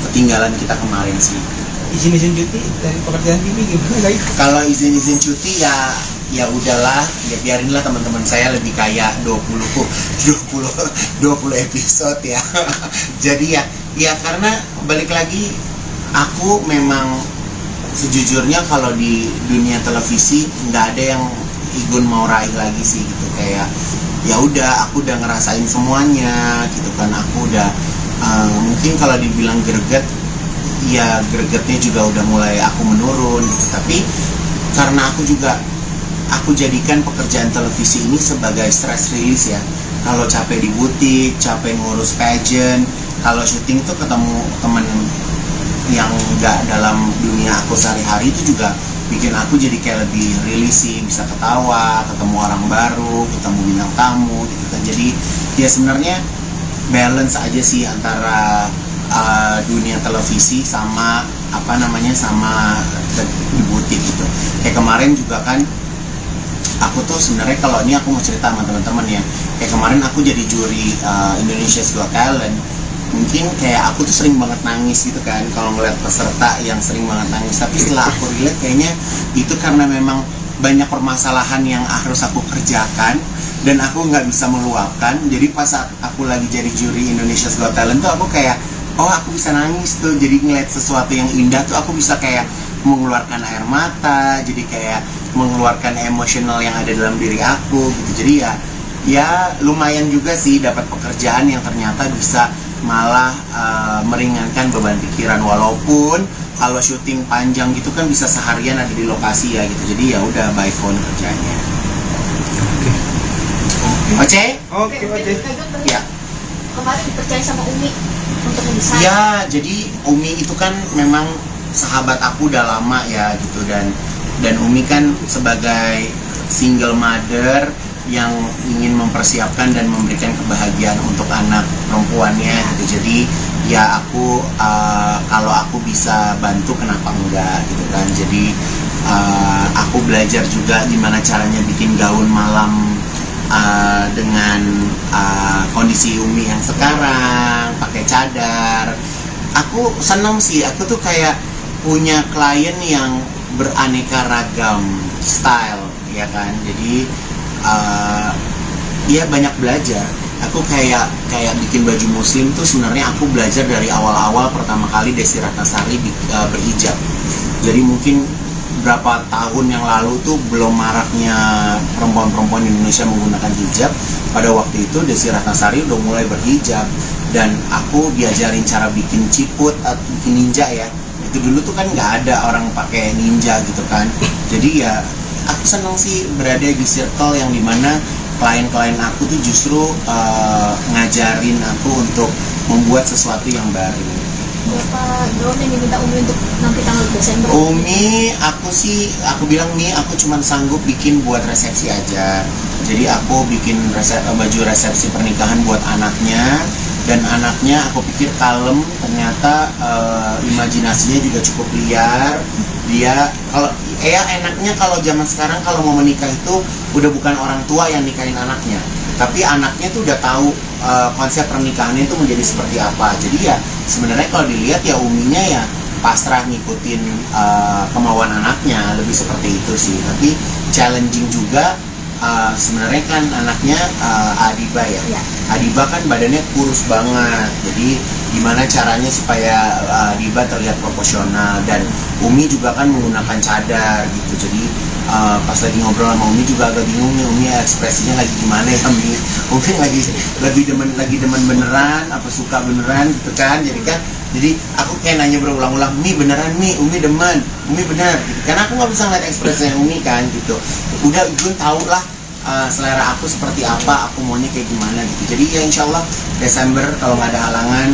ketinggalan kita kemarin sih. Izin cuti dari pekerjaan TV gimana guys? Kalau izin cuti ya udahlah, ya biarinlah teman-teman saya lebih kaya 20 episode ya. Jadi Ya karena balik lagi, aku memang sejujurnya kalau di dunia televisi nggak ada yang Igun mau raih lagi sih gitu. Kayak ya udah, aku udah ngerasain semuanya gitu kan. Aku udah mungkin kalau dibilang greget, ya gregetnya juga udah mulai aku menurun gitu. Tapi karena aku jadikan pekerjaan televisi ini sebagai stress release ya. Kalau capek di butik, capek ngurus pageant, kalau syuting tuh ketemu temen yang nggak dalam dunia aku sehari-hari, itu juga bikin aku jadi kayak lebih rilis sih, bisa ketawa, ketemu orang baru, ketemu bintang tamu gitu kan. Jadi ya sebenarnya balance aja sih antara dunia televisi sama sama di butik gitu. Kayak kemarin juga kan aku tuh sebenarnya, kalau ini aku mau cerita sama teman-teman ya, kayak kemarin aku jadi juri Indonesia's Got Talent. Mungkin kayak aku tuh sering banget nangis gitu kan kalau ngeliat peserta yang sering banget nangis. Tapi setelah aku relate, kayaknya itu karena memang banyak permasalahan yang harus aku kerjakan dan aku nggak bisa meluapkan. Jadi pas aku lagi jadi juri Indonesia's Got Talent tuh aku kayak, oh aku bisa nangis tuh. Jadi ngeliat sesuatu yang indah tuh aku bisa kayak mengeluarkan air mata, jadi kayak mengeluarkan emosional yang ada dalam diri aku gitu. Jadi ya lumayan juga sih dapat pekerjaan yang ternyata bisa malah meringankan beban pikiran. Walaupun kalau syuting panjang gitu kan bisa seharian ada di lokasi ya gitu. Jadi ya udah by phone kerjanya. Oke. Oke. Ya. Kemarin dipercaya sama Umi untuk mendesain. Ya, jadi Umi itu kan memang sahabat aku udah lama ya gitu, dan Umi kan sebagai single mother yang ingin mempersiapkan dan memberikan kebahagiaan untuk anak perempuannya gitu. Jadi ya aku kalau aku bisa bantu kenapa enggak gitu kan. Jadi aku belajar juga gimana caranya bikin gaun malam dengan kondisi Umi yang sekarang pakai cadar. Aku senang sih, aku tuh kayak punya klien yang beraneka ragam style ya kan. Jadi ya banyak belajar. Aku kayak bikin baju muslim tuh sebenarnya aku belajar dari awal-awal pertama kali Desi Ratnasari berhijab. Jadi mungkin berapa tahun yang lalu tuh belum maraknya perempuan-perempuan di Indonesia menggunakan hijab. Pada waktu itu Desi Ratnasari udah mulai berhijab dan aku diajarin cara bikin ciput atau bikin ninja ya. Itu dulu tuh kan nggak ada orang pakai ninja gitu kan. Jadi ya aku senang sih berada di circle yang dimana klien-klien aku tuh justru ngajarin aku untuk membuat sesuatu yang baru. Berapa gaun yang diminta Umi untuk nanti tanggal Desember? Umi, aku bilang nih, aku cuma sanggup bikin buat resepsi aja. Jadi aku bikin baju resepsi pernikahan buat anaknya, dan anaknya aku pikir kalem, ternyata imajinasinya juga cukup liar. Dia kalau enaknya kalau zaman sekarang kalau mau menikah itu udah bukan orang tua yang nikahin anaknya, tapi anaknya tuh udah tahu konsep pernikahannya itu menjadi seperti apa. Jadi ya sebenarnya kalau dilihat ya Uminya ya pasrah ngikutin kemauan anaknya, lebih seperti itu sih. Tapi challenging juga sebenarnya kan anaknya Adiba ya. Adiba kan badannya kurus banget, jadi gimana caranya supaya Adiba terlihat proporsional. Dan Umi juga kan menggunakan cadar gitu. Jadi pas lagi ngobrol sama Umi juga agak bingung nih, Umi ekspresinya lagi gimana ya. Umi lagi demen beneran apa suka beneran gitu kan. Jadi aku kayak nanya berulang-ulang, Mi beneran Mi, Umi demen, Umi bener gitu. Karena aku nggak bisa ngeliat ekspresinya Umi kan gitu. Udah Gun tau lah selera aku seperti apa, aku maunya kayak gimana gitu. Jadi ya insya Allah Desember kalau nggak ada halangan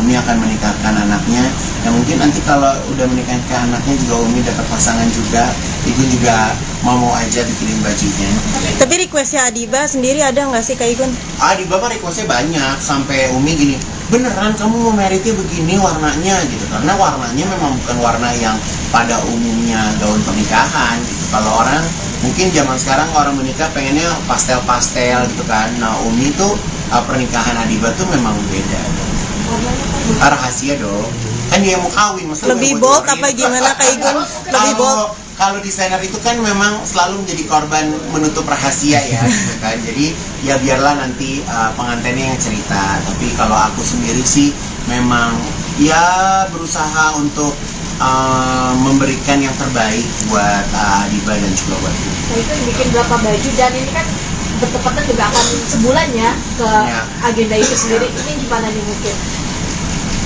Umi akan menikahkan anaknya. Ya mungkin nanti kalau udah menikahkan anaknya juga Umi dapat pasangan juga, Igun juga mau aja bikinin bajunya. Tapi requestnya Adiba sendiri ada nggak sih Kak Igun? Adiba mah requestnya banyak, sampai Umi gini, beneran kamu mau meritnya begini warnanya gitu. Karena warnanya memang bukan warna yang pada umumnya gaun pernikahan gitu. Kalau orang mungkin zaman sekarang orang menikah pengennya pastel-pastel gitu kan. Nah Umi tuh pernikahan Adiba tuh memang beda. Rahasia dong. Kan dia mau kawin, masa Lebih bold apa gimana Kak Igun? Lebih bold. Kalau desainer itu kan memang selalu menjadi korban menutup rahasia ya gitu kan. Jadi ya biarlah nanti pengantinnya yang cerita. Tapi kalau aku sendiri sih memang ya berusaha untuk memberikan yang terbaik buat Adiba dan juga buat Nah itu bikin berapa baju dan ini kan bertepatan juga akan sebulan ya ke agenda itu sendiri. Ini gimana nih mungkin?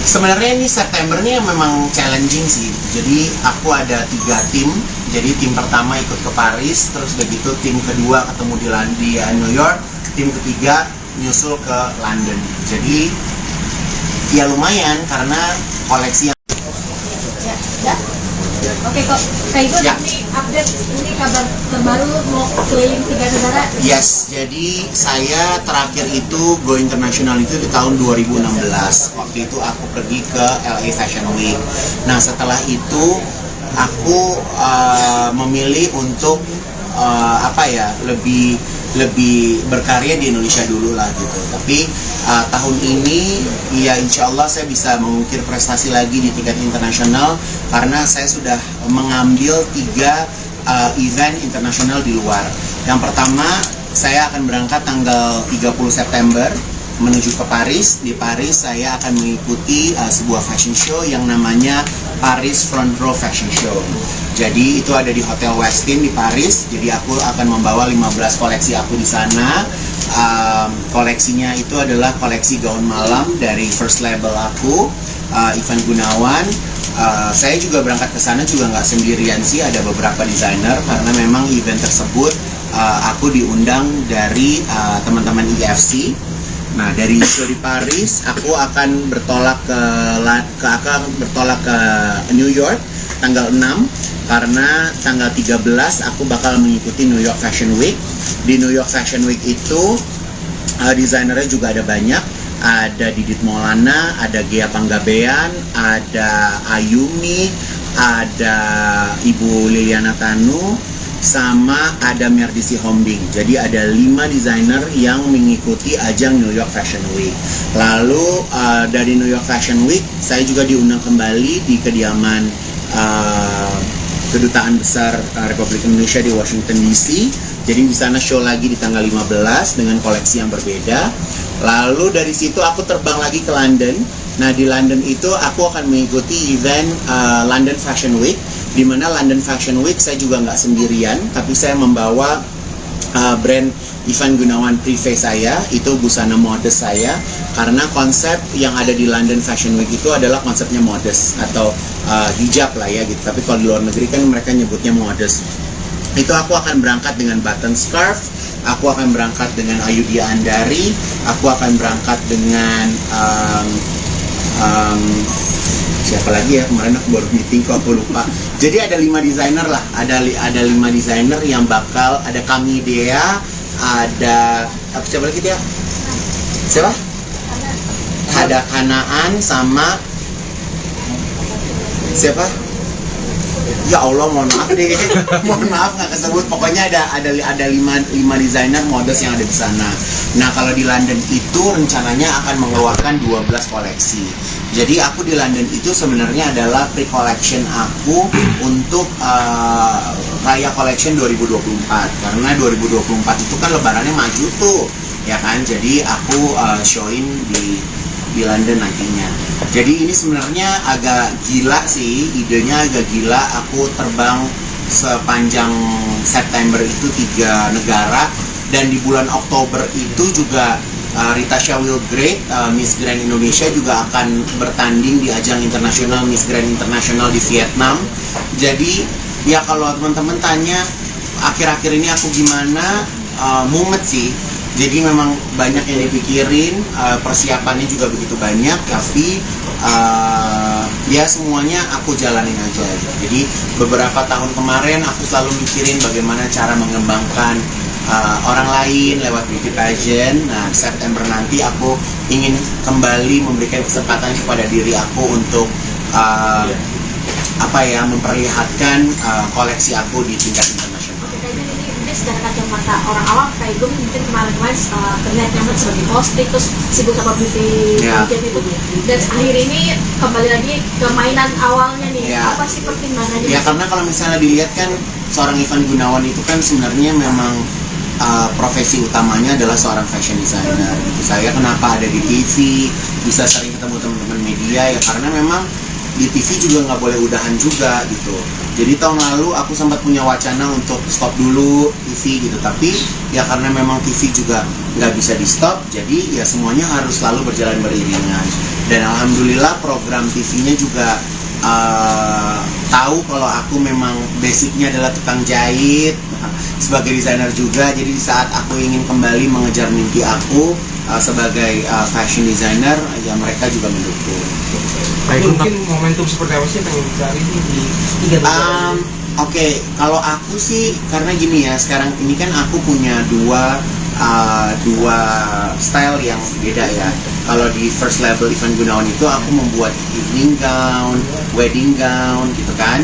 Sebenarnya ini September ini memang challenging sih. Jadi aku ada 3 tim. Jadi tim pertama ikut ke Paris, terus begitu tim kedua ketemu di New York, tim ketiga nyusul ke London. Jadi ya lumayan karena koleksi yang Oke kok, kayak itu ini update ini kabar terbaru mau keliling 3 negara. Yes, jadi saya terakhir itu go international itu di tahun 2016. Waktu itu aku pergi ke LA Fashion Week. Nah setelah itu aku memilih untuk lebih berkarya di Indonesia dulu lah gitu. Tapi tahun ini ya insya Allah saya bisa mengukir prestasi lagi di tingkat internasional karena saya sudah mengambil 3 event internasional di luar. Yang pertama saya akan berangkat tanggal 30 September menuju ke Paris. Di Paris saya akan mengikuti sebuah fashion show yang namanya Paris Front Row Fashion Show. Jadi itu ada di Hotel Westin di Paris. Jadi aku akan membawa 15 koleksi aku di sana. Koleksinya itu adalah koleksi gaun malam dari first label aku, Ivan Gunawan. Saya juga berangkat ke sana juga nggak sendirian sih, ada beberapa desainer karena memang event tersebut aku diundang dari teman-teman IFC. Nah dari Paris aku akan bertolak ke New York tanggal 6 karena tanggal 13 aku bakal mengikuti New York Fashion Week. Di New York Fashion Week itu desainernya juga ada banyak. Ada Didit Maulana, ada Gea Panggabean, ada Ayumi, ada Ibu Liliana Tanu, sama ada Merdisi Hombing. Jadi ada 5 desainer yang mengikuti ajang New York Fashion Week. Lalu dari New York Fashion Week saya juga diundang kembali di kediaman Kedutaan Besar Republik Indonesia di Washington DC. Jadi di sana show lagi di tanggal 15 dengan koleksi yang berbeda. Lalu dari situ aku terbang lagi ke London. Nah di London itu aku akan mengikuti event London Fashion Week, di mana London Fashion Week saya juga nggak sendirian, tapi saya membawa brand Ivan Gunawan Privé saya, itu busana modest saya, karena konsep yang ada di London Fashion Week itu adalah konsepnya modest atau hijab lah ya gitu. Tapi kalau di luar negeri kan mereka nyebutnya modest. Itu aku akan berangkat dengan button scarf, aku akan berangkat dengan Ayudhya Andari, aku akan berangkat dengan siapa lagi ya, kemarin aku baru meeting kok aku lupa. Jadi ada 5 desainer lah, ada 5 desainer yang bakal, ada Kami Dea, ada siapa lagi dia? Siapa? Ada Kanaan sama siapa? Ya Allah, mohon maaf deh, mohon maaf nggak kesebut. Pokoknya ada 5 desainer modest yang ada di sana. Nah kalau di London itu rencananya akan mengeluarkan 12 koleksi. Jadi aku di London itu sebenarnya adalah pre-collection aku untuk Raya Collection 2024. Karena 2024 itu kan lebarannya maju tuh, ya kan? Jadi aku showin di London nantinya. Jadi ini sebenarnya agak gila sih, idenya agak gila. Aku terbang sepanjang September itu 3 negara, dan di bulan Oktober itu juga Rita Shawil Great, Miss Grand Indonesia juga akan bertanding di ajang internasional Miss Grand Internasional di Vietnam. Jadi ya kalau teman-teman tanya akhir-akhir ini aku gimana, mumet sih. Jadi memang banyak yang dipikirin, persiapannya juga begitu banyak, tapi ya semuanya aku jalanin aja. Jadi beberapa tahun kemarin aku selalu mikirin bagaimana cara mengembangkan orang lain lewat beauty pageant. Nah September nanti aku ingin kembali memberikan kesempatan kepada diri aku untuk memperlihatkan koleksi aku di tingkat internasional. Secara kacamata orang awam kayak gue mungkin kemarin-kemarin terlihat nyaman sebagai posting, terus sibuk sama beauty pageant itu, dan akhir ini kembali lagi ke mainan awalnya nih. Apa sih pertimbangannya? Ya karena kalau misalnya dilihat kan seorang Ivan Gunawan itu kan sebenarnya memang profesi utamanya adalah seorang fashion designer gitu. Saya kenapa ada di TV, bisa sering ketemu teman-teman media ya karena memang di TV juga nggak boleh udahan juga gitu. Jadi tahun lalu aku sempat punya wacana untuk stop dulu TV gitu, tapi ya karena memang TV juga nggak bisa di stop, jadi ya semuanya harus selalu berjalan beriringan. Dan alhamdulillah program TV-nya juga tahu kalau aku memang basicnya adalah tukang jahit sebagai desainer juga. Jadi di saat aku ingin kembali mengejar mimpi aku sebagai fashion designer, ya mereka juga mendukung. Mungkin momentum seperti apa sih yang pengen dicari di tiga negara? Oke, kalau aku sih karena gini ya, sekarang ini kan aku punya dua style yang beda ya. Kalau di first label Ivan Gunawan itu aku membuat evening gown, wedding gown gitu kan.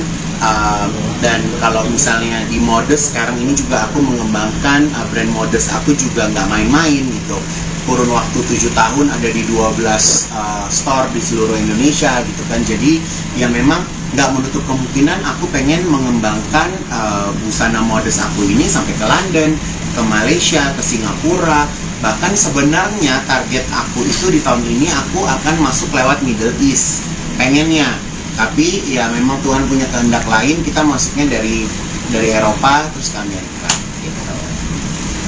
Dan kalau misalnya di Modest sekarang ini juga aku mengembangkan brand Modest aku juga nggak main-main gitu. Kurun waktu 7 tahun ada di 12 store di seluruh Indonesia gitu kan. Jadi ya memang nggak menutup kemungkinan aku pengen mengembangkan busana Modest aku ini sampai ke London, ke Malaysia, ke Singapura. Bahkan sebenarnya target aku itu di tahun ini aku akan masuk lewat Middle East pengennya. Tapi ya memang Tuhan punya kehendak lain, kita masuknya dari Eropa terus ke Amerika gitu.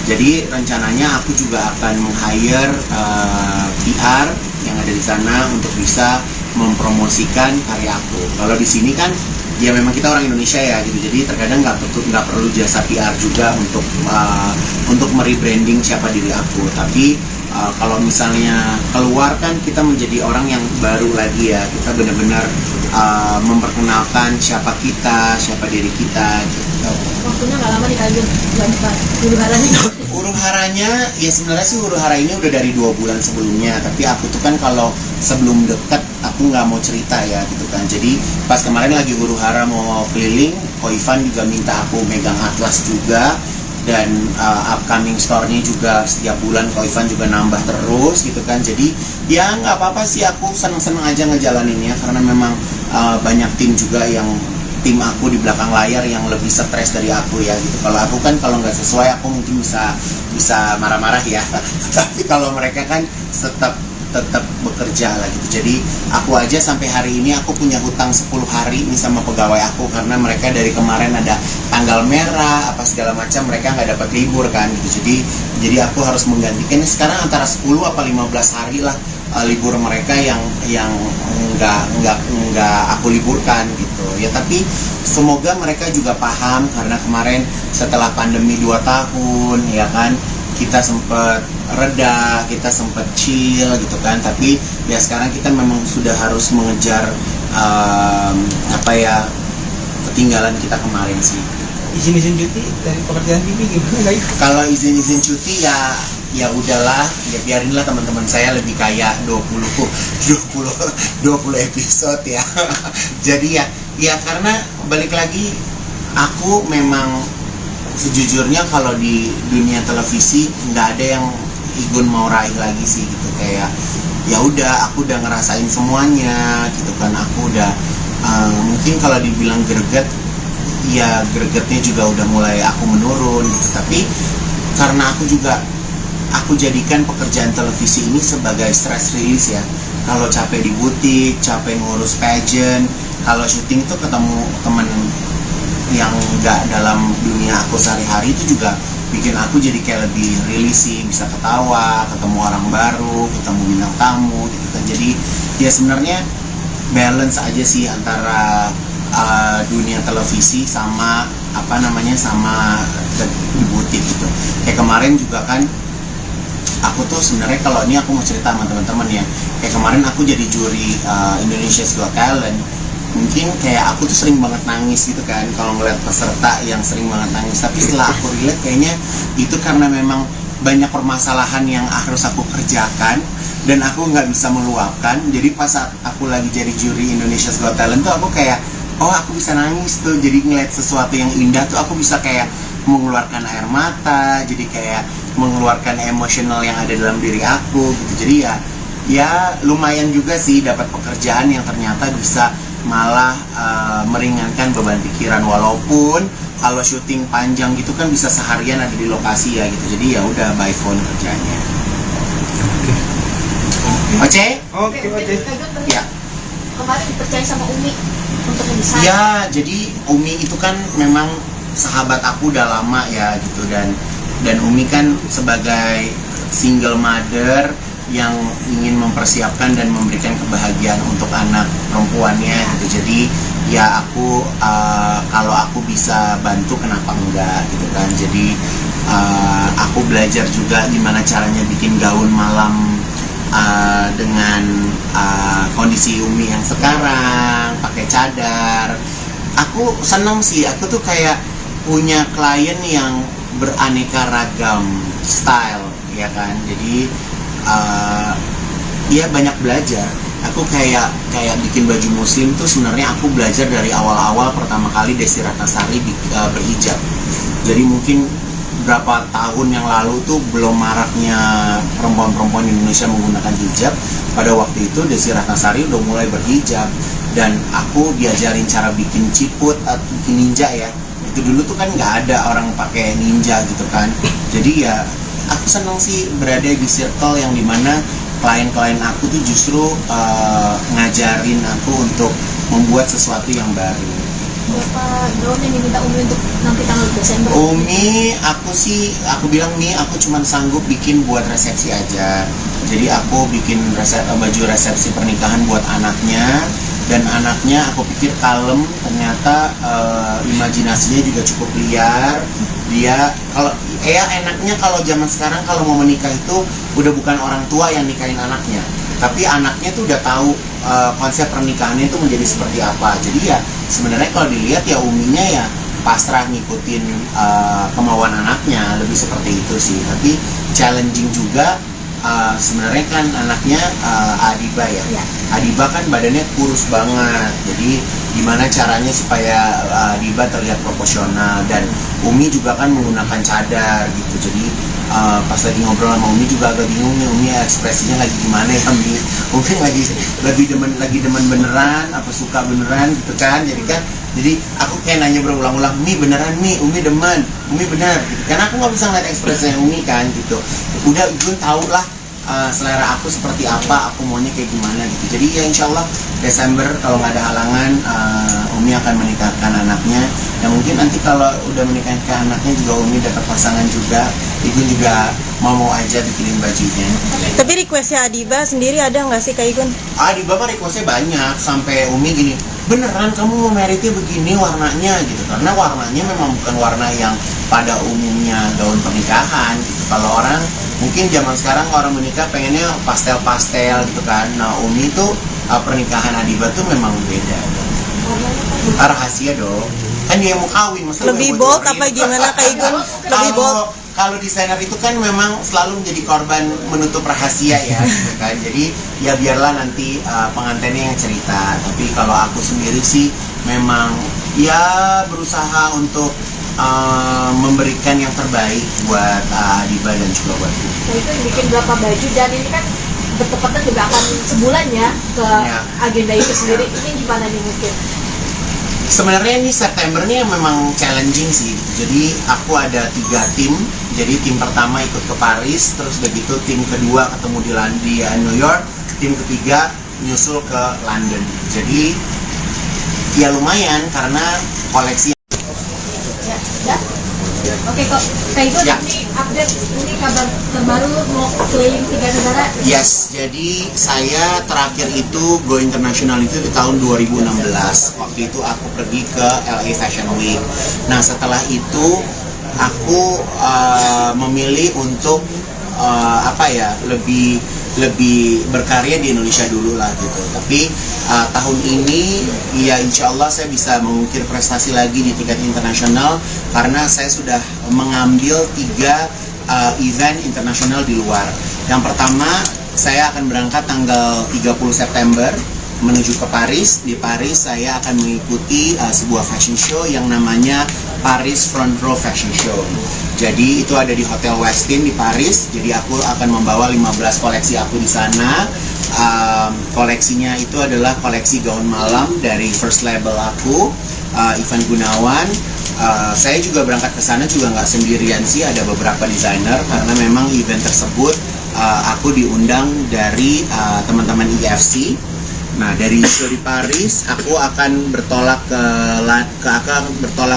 Jadi rencananya aku juga akan meng-hire PR yang ada di sana untuk bisa mempromosikan karya aku. Kalau di sini kan ya memang kita orang Indonesia ya gitu, jadi terkadang nggak perlu jasa PR juga untuk merebranding siapa diri aku. Tapi kalau misalnya keluar kan kita menjadi orang yang baru lagi ya, kita benar-benar memperkenalkan siapa kita, siapa diri kita gitu. Waktunya nggak lama dikali huru haranya. Huru haranya ya sebenarnya sih huru hara ini udah dari 2 bulan sebelumnya, tapi aku tuh kan kalau sebelum dekat aku nggak mau cerita ya gitu kan. Jadi pas kemarin lagi huru hara mau keliling, Ko Ivan juga minta aku megang atlas juga. Dan upcoming store-nya juga setiap bulan Ko Ivan juga nambah terus gitu kan. Jadi ya nggak apa-apa sih, aku seneng-seneng aja ngejalaninnya karena memang banyak tim juga yang tim aku di belakang layar yang lebih stres dari aku ya gitu. Kalau aku kan kalau nggak sesuai aku mungkin bisa marah-marah ya. Tapi kalau mereka kan tetap bekerja lah gitu. Jadi aku aja sampai hari ini aku punya hutang 10 hari nih sama pegawai aku karena mereka dari kemarin ada tanggal merah apa segala macam, mereka nggak dapat libur kan gitu. Jadi aku harus menggantikan sekarang antara 10 apa 15 hari lah libur mereka yang nggak aku liburkan gitu ya. Tapi semoga mereka juga paham karena kemarin setelah pandemi 2 tahun ya kan kita sempat reda, kita sempat chill gitu kan. Tapi ya sekarang kita memang sudah harus mengejar ketinggalan kita kemarin sih. Izin cuti dari pekerjaan TV gimana? Kalau izin cuti ya udahlah, ya biarinlah teman-teman saya lebih kayak 20 episode ya. Jadi ya karena balik lagi aku memang sejujurnya kalau di dunia televisi nggak ada yang Igun mau raih lagi sih gitu. Kayak ya udah aku udah ngerasain semuanya gitu kan. Aku udah mungkin kalau dibilang greget ya gregetnya juga udah mulai aku menurun gitu. Tapi karena aku jadikan pekerjaan televisi ini sebagai stress release ya. Kalau capek di butik, capek ngurus pageant, kalau syuting tuh ketemu temen yang nggak dalam dunia aku sehari-hari itu juga bikin aku jadi kayak lebih release sih, bisa ketawa, ketemu orang baru, ketemu bintang tamu gitu kan. Jadi ya sebenarnya balance aja sih antara dunia televisi sama sama di butik gitu. Kayak kemarin juga kan aku tuh sebenarnya kalau ini aku mau cerita sama teman-teman ya. Kayak kemarin aku jadi juri Indonesia's Got Talent. Mungkin kayak aku tuh sering banget nangis gitu kan kalau ngeliat peserta yang sering banget nangis. Tapi setelah aku relate kayaknya itu karena memang banyak permasalahan yang harus aku kerjakan dan aku nggak bisa meluapkan. Jadi pas saat aku lagi jadi juri Indonesia's Got Talent tuh aku kayak aku bisa nangis tuh. Jadi ngeliat sesuatu yang indah tuh aku bisa kayak mengeluarkan air mata, jadi kayak mengeluarkan emosional yang ada dalam diri aku gitu. Jadi ya lumayan juga sih dapat pekerjaan yang ternyata bisa malah meringankan beban pikiran, walaupun kalau syuting panjang gitu kan bisa seharian ada di lokasi ya gitu. Jadi ya udah by phone kerjanya. Oke? Oke. Kak Igun Ya. kemarin dipercaya sama Umi untuk mendesain. Ya, jadi Umi itu kan memang sahabat aku udah lama ya gitu, dan Umi kan sebagai single mother yang ingin mempersiapkan dan memberikan kebahagiaan untuk anak perempuannya gitu. Jadi ya aku kalau aku bisa bantu kenapa enggak gitu kan. Jadi aku belajar juga gimana caranya bikin gaun malam dengan kondisi Umi yang sekarang pakai cadar. Aku senang sih, aku tuh kayak punya klien yang beraneka ragam style ya kan. Jadi ya banyak belajar. Aku kayak bikin baju muslim tuh sebenarnya aku belajar dari awal-awal pertama kali Desi Ratnasari berhijab. Jadi mungkin berapa tahun yang lalu tuh belum maraknya perempuan-perempuan Indonesia menggunakan hijab. Pada waktu itu Desi Ratnasari udah mulai berhijab, dan aku diajarin cara bikin ciput atau bikin ninja ya. Itu dulu tuh kan nggak ada orang pakai ninja gitu kan. Jadi ya aku senang sih berada di circle yang dimana klien-klien aku tuh justru ngajarin aku untuk membuat sesuatu yang baru. Berapa gaun yang diminta Umi untuk nanti tanggal Desember? Umi, aku bilang nih, aku cuma sanggup bikin buat resepsi aja. Jadi aku bikin baju resepsi pernikahan buat anaknya, dan anaknya aku pikir kalem, ternyata imajinasinya juga cukup liar. Dia enaknya kalau zaman sekarang kalau mau menikah itu udah bukan orang tua yang nikahin anaknya, tapi anaknya tuh udah tahu konsep pernikahannya itu menjadi seperti apa. Jadi ya sebenarnya kalau dilihat ya Uminya ya pasrah ngikutin kemauan anaknya, lebih seperti itu sih. Tapi challenging juga sebenarnya kan anaknya Adiba ya. Adiba kan badannya kurus banget, jadi gimana caranya supaya Adiba terlihat proporsional. Dan Umi juga kan menggunakan cadar gitu. Jadi pas lagi ngobrol sama Umi juga agak bingung nih, Umi ekspresinya lagi gimana ya Umi. Umi lagi demen beneran apa suka beneran gitu kan. Jadi aku kayak nanya berulang-ulang, Umi beneran Mi, Umi demen, Umi bener gitu. Karena aku nggak bisa ngeliat ekspresinya Umi kan gitu. Udah Gun tau lah selera aku seperti apa, aku maunya kayak gimana gitu. Jadi ya insya Allah Desember kalau nggak ada halangan Umi akan menikahkan anaknya. Dan mungkin nanti kalau udah menikahkan anaknya juga Umi dapat pasangan juga, Igun juga mau aja bikinin bajunya. Tapi requestnya Adiba sendiri ada nggak sih Kak Igun? Adiba mah requestnya banyak, sampai Umi gini, beneran kamu mau meritnya begini warnanya gitu. Karena warnanya memang bukan warna yang pada umumnya gaun pernikahan gitu. Kalau orang mungkin zaman sekarang orang menikah pengennya pastel-pastel gitu kan. Nah Umi tuh pernikahan Adiba tuh memang beda. Rahasia dong. Kan dia mau kawin, masa Lebih bold apa gimana Kak Igun? Lebih bold. Kalau desainer itu kan memang selalu menjadi korban menutup rahasia ya, gitu kan. Jadi ya biarlah nanti pengantinnya yang cerita. Tapi kalau aku sendiri sih memang ya berusaha untuk memberikan yang terbaik buat Adiba dan juga buat aku. Nah itu bikin berapa baju, dan ini kan bertepatan juga akan sebulan ya ke agenda itu sendiri. Ini gimana nih mungkin? Sebenarnya ini September ini memang challenging sih. Jadi aku ada 3 tim. Jadi tim pertama ikut ke Paris, terus begitu tim kedua ketemu di New York, tim ketiga nyusul ke London. Jadi ya lumayan karena koleksi. Ya. Oke kok, Kak Igun ini update, ini kabar terbaru mau keliling 3 negara. Yes, jadi saya terakhir itu go international itu di tahun 2016. Waktu itu aku pergi ke LA Fashion Week. Nah setelah itu aku memilih untuk lebih berkarya di Indonesia dulu lah gitu. Tapi tahun ini ya insya Allah saya bisa mengukir prestasi lagi di tingkat internasional karena saya sudah mengambil 3 event internasional di luar. Yang pertama saya akan berangkat tanggal 30 September menuju ke Paris. Di Paris saya akan mengikuti sebuah fashion show yang namanya Paris Front Row Fashion Show. Jadi itu ada di Hotel Westin di Paris. Jadi aku akan membawa 15 koleksi aku di sana. Koleksinya itu adalah koleksi gaun malam dari first label aku, Ivan Gunawan. Saya juga berangkat ke sana juga nggak sendirian sih, ada beberapa desainer karena memang event tersebut aku diundang dari teman-teman IFC. Nah, dari show di Paris aku akan bertolak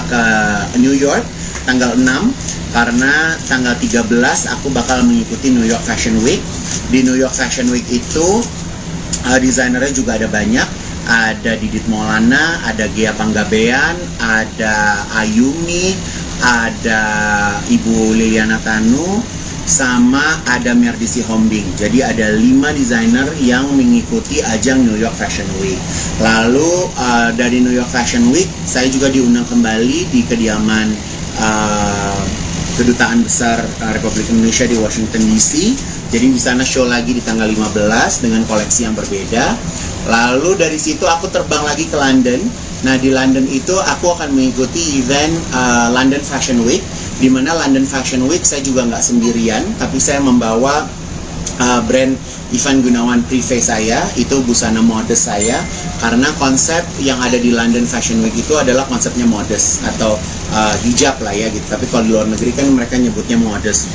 ke New York tanggal 6 karena tanggal 13 aku bakal mengikuti New York Fashion Week. Di New York Fashion Week itu desainernya juga ada banyak. Ada Didit Maulana, ada Gia Panggabean, ada Ayumi, ada Ibu Liliana Tanu, sama ada Merdisi Hombing. Jadi ada 5 desainer yang mengikuti ajang New York Fashion Week. Lalu dari New York Fashion Week saya juga diundang kembali di kediaman Kedutaan Besar Republik Indonesia di Washington DC. Jadi di sana show lagi di tanggal 15 dengan koleksi yang berbeda. Lalu dari situ aku terbang lagi ke London. Nah, di London itu aku akan mengikuti event London Fashion Week, di mana London Fashion Week saya juga nggak sendirian, tapi saya membawa brand Ivan Gunawan Privé saya, itu busana modest saya, karena konsep yang ada di London Fashion Week itu adalah konsepnya modest atau hijab lah ya gitu. Tapi kalau di luar negeri kan mereka nyebutnya modest.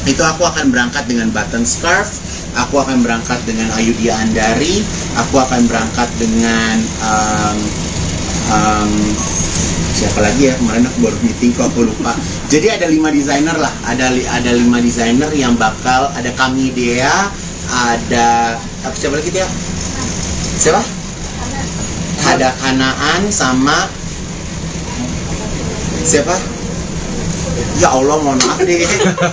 Itu aku akan berangkat dengan button scarf, aku akan berangkat dengan Ayudhya Andari, aku akan berangkat dengan siapa lagi ya, kemarin aku baru meeting kok aku lupa. Jadi ada 5 desainer lah, ada 5 desainer yang bakal, ada Kami Dea, ada siapa lagi dia? Siapa? Ada Kanaan sama siapa? Ya Allah, mohon maaf deh,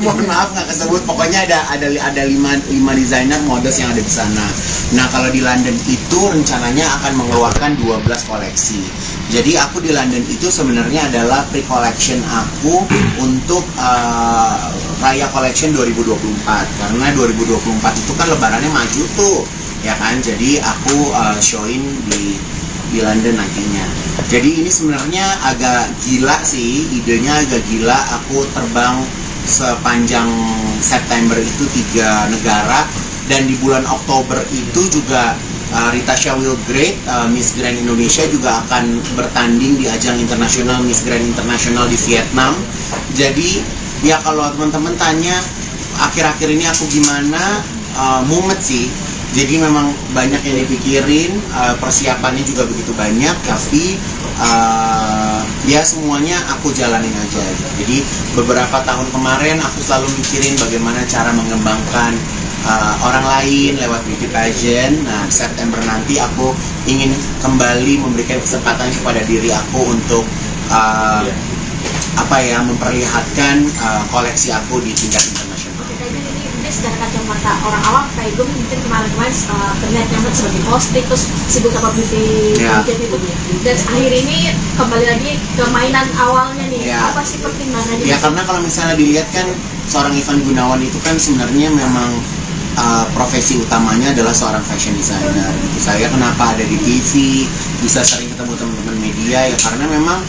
mohon maaf nggak kesebut. Pokoknya ada 5 desainer modest yang ada di sana. Nah, kalau di London itu rencananya akan mengeluarkan 12 koleksi. Jadi aku di London itu sebenarnya adalah pre-collection aku untuk Raya Collection 2024. Karena 2024 itu kan lebarannya maju tuh, ya kan? Jadi aku showing di London nantinya. Jadi ini sebenarnya agak gila sih, idenya agak gila. Aku terbang sepanjang September itu 3 negara, dan di bulan Oktober itu juga Rita Shawil-Great, Miss Grand Indonesia juga akan bertanding di ajang internasional Miss Grand Internasional di Vietnam. Jadi ya kalau teman-teman tanya akhir-akhir ini aku gimana, mumet sih. Jadi memang banyak yang dipikirin, persiapannya juga begitu banyak, tapi ya semuanya aku jalanin aja. Jadi beberapa tahun kemarin aku selalu mikirin bagaimana cara mengembangkan orang lain lewat beauty pageant. Nah, September nanti aku ingin kembali memberikan kesempatan kepada diri aku untuk memperlihatkan koleksi aku di tingkat internasional. Secara kacamata orang awam kayak gue mungkin kemarin terlihat nyaman sebagai hosting, terus sibuk sama beauty pageant itu, dan akhir ini kembali lagi ke mainan awalnya nih. Apa sih pertimbangannya? Ya karena kalau misalnya dilihat kan seorang Ivan Gunawan itu kan sebenarnya memang profesi utamanya adalah seorang fashion designer gitu. Saya kenapa ada di TV, bisa sering ketemu teman-teman media, ya karena memang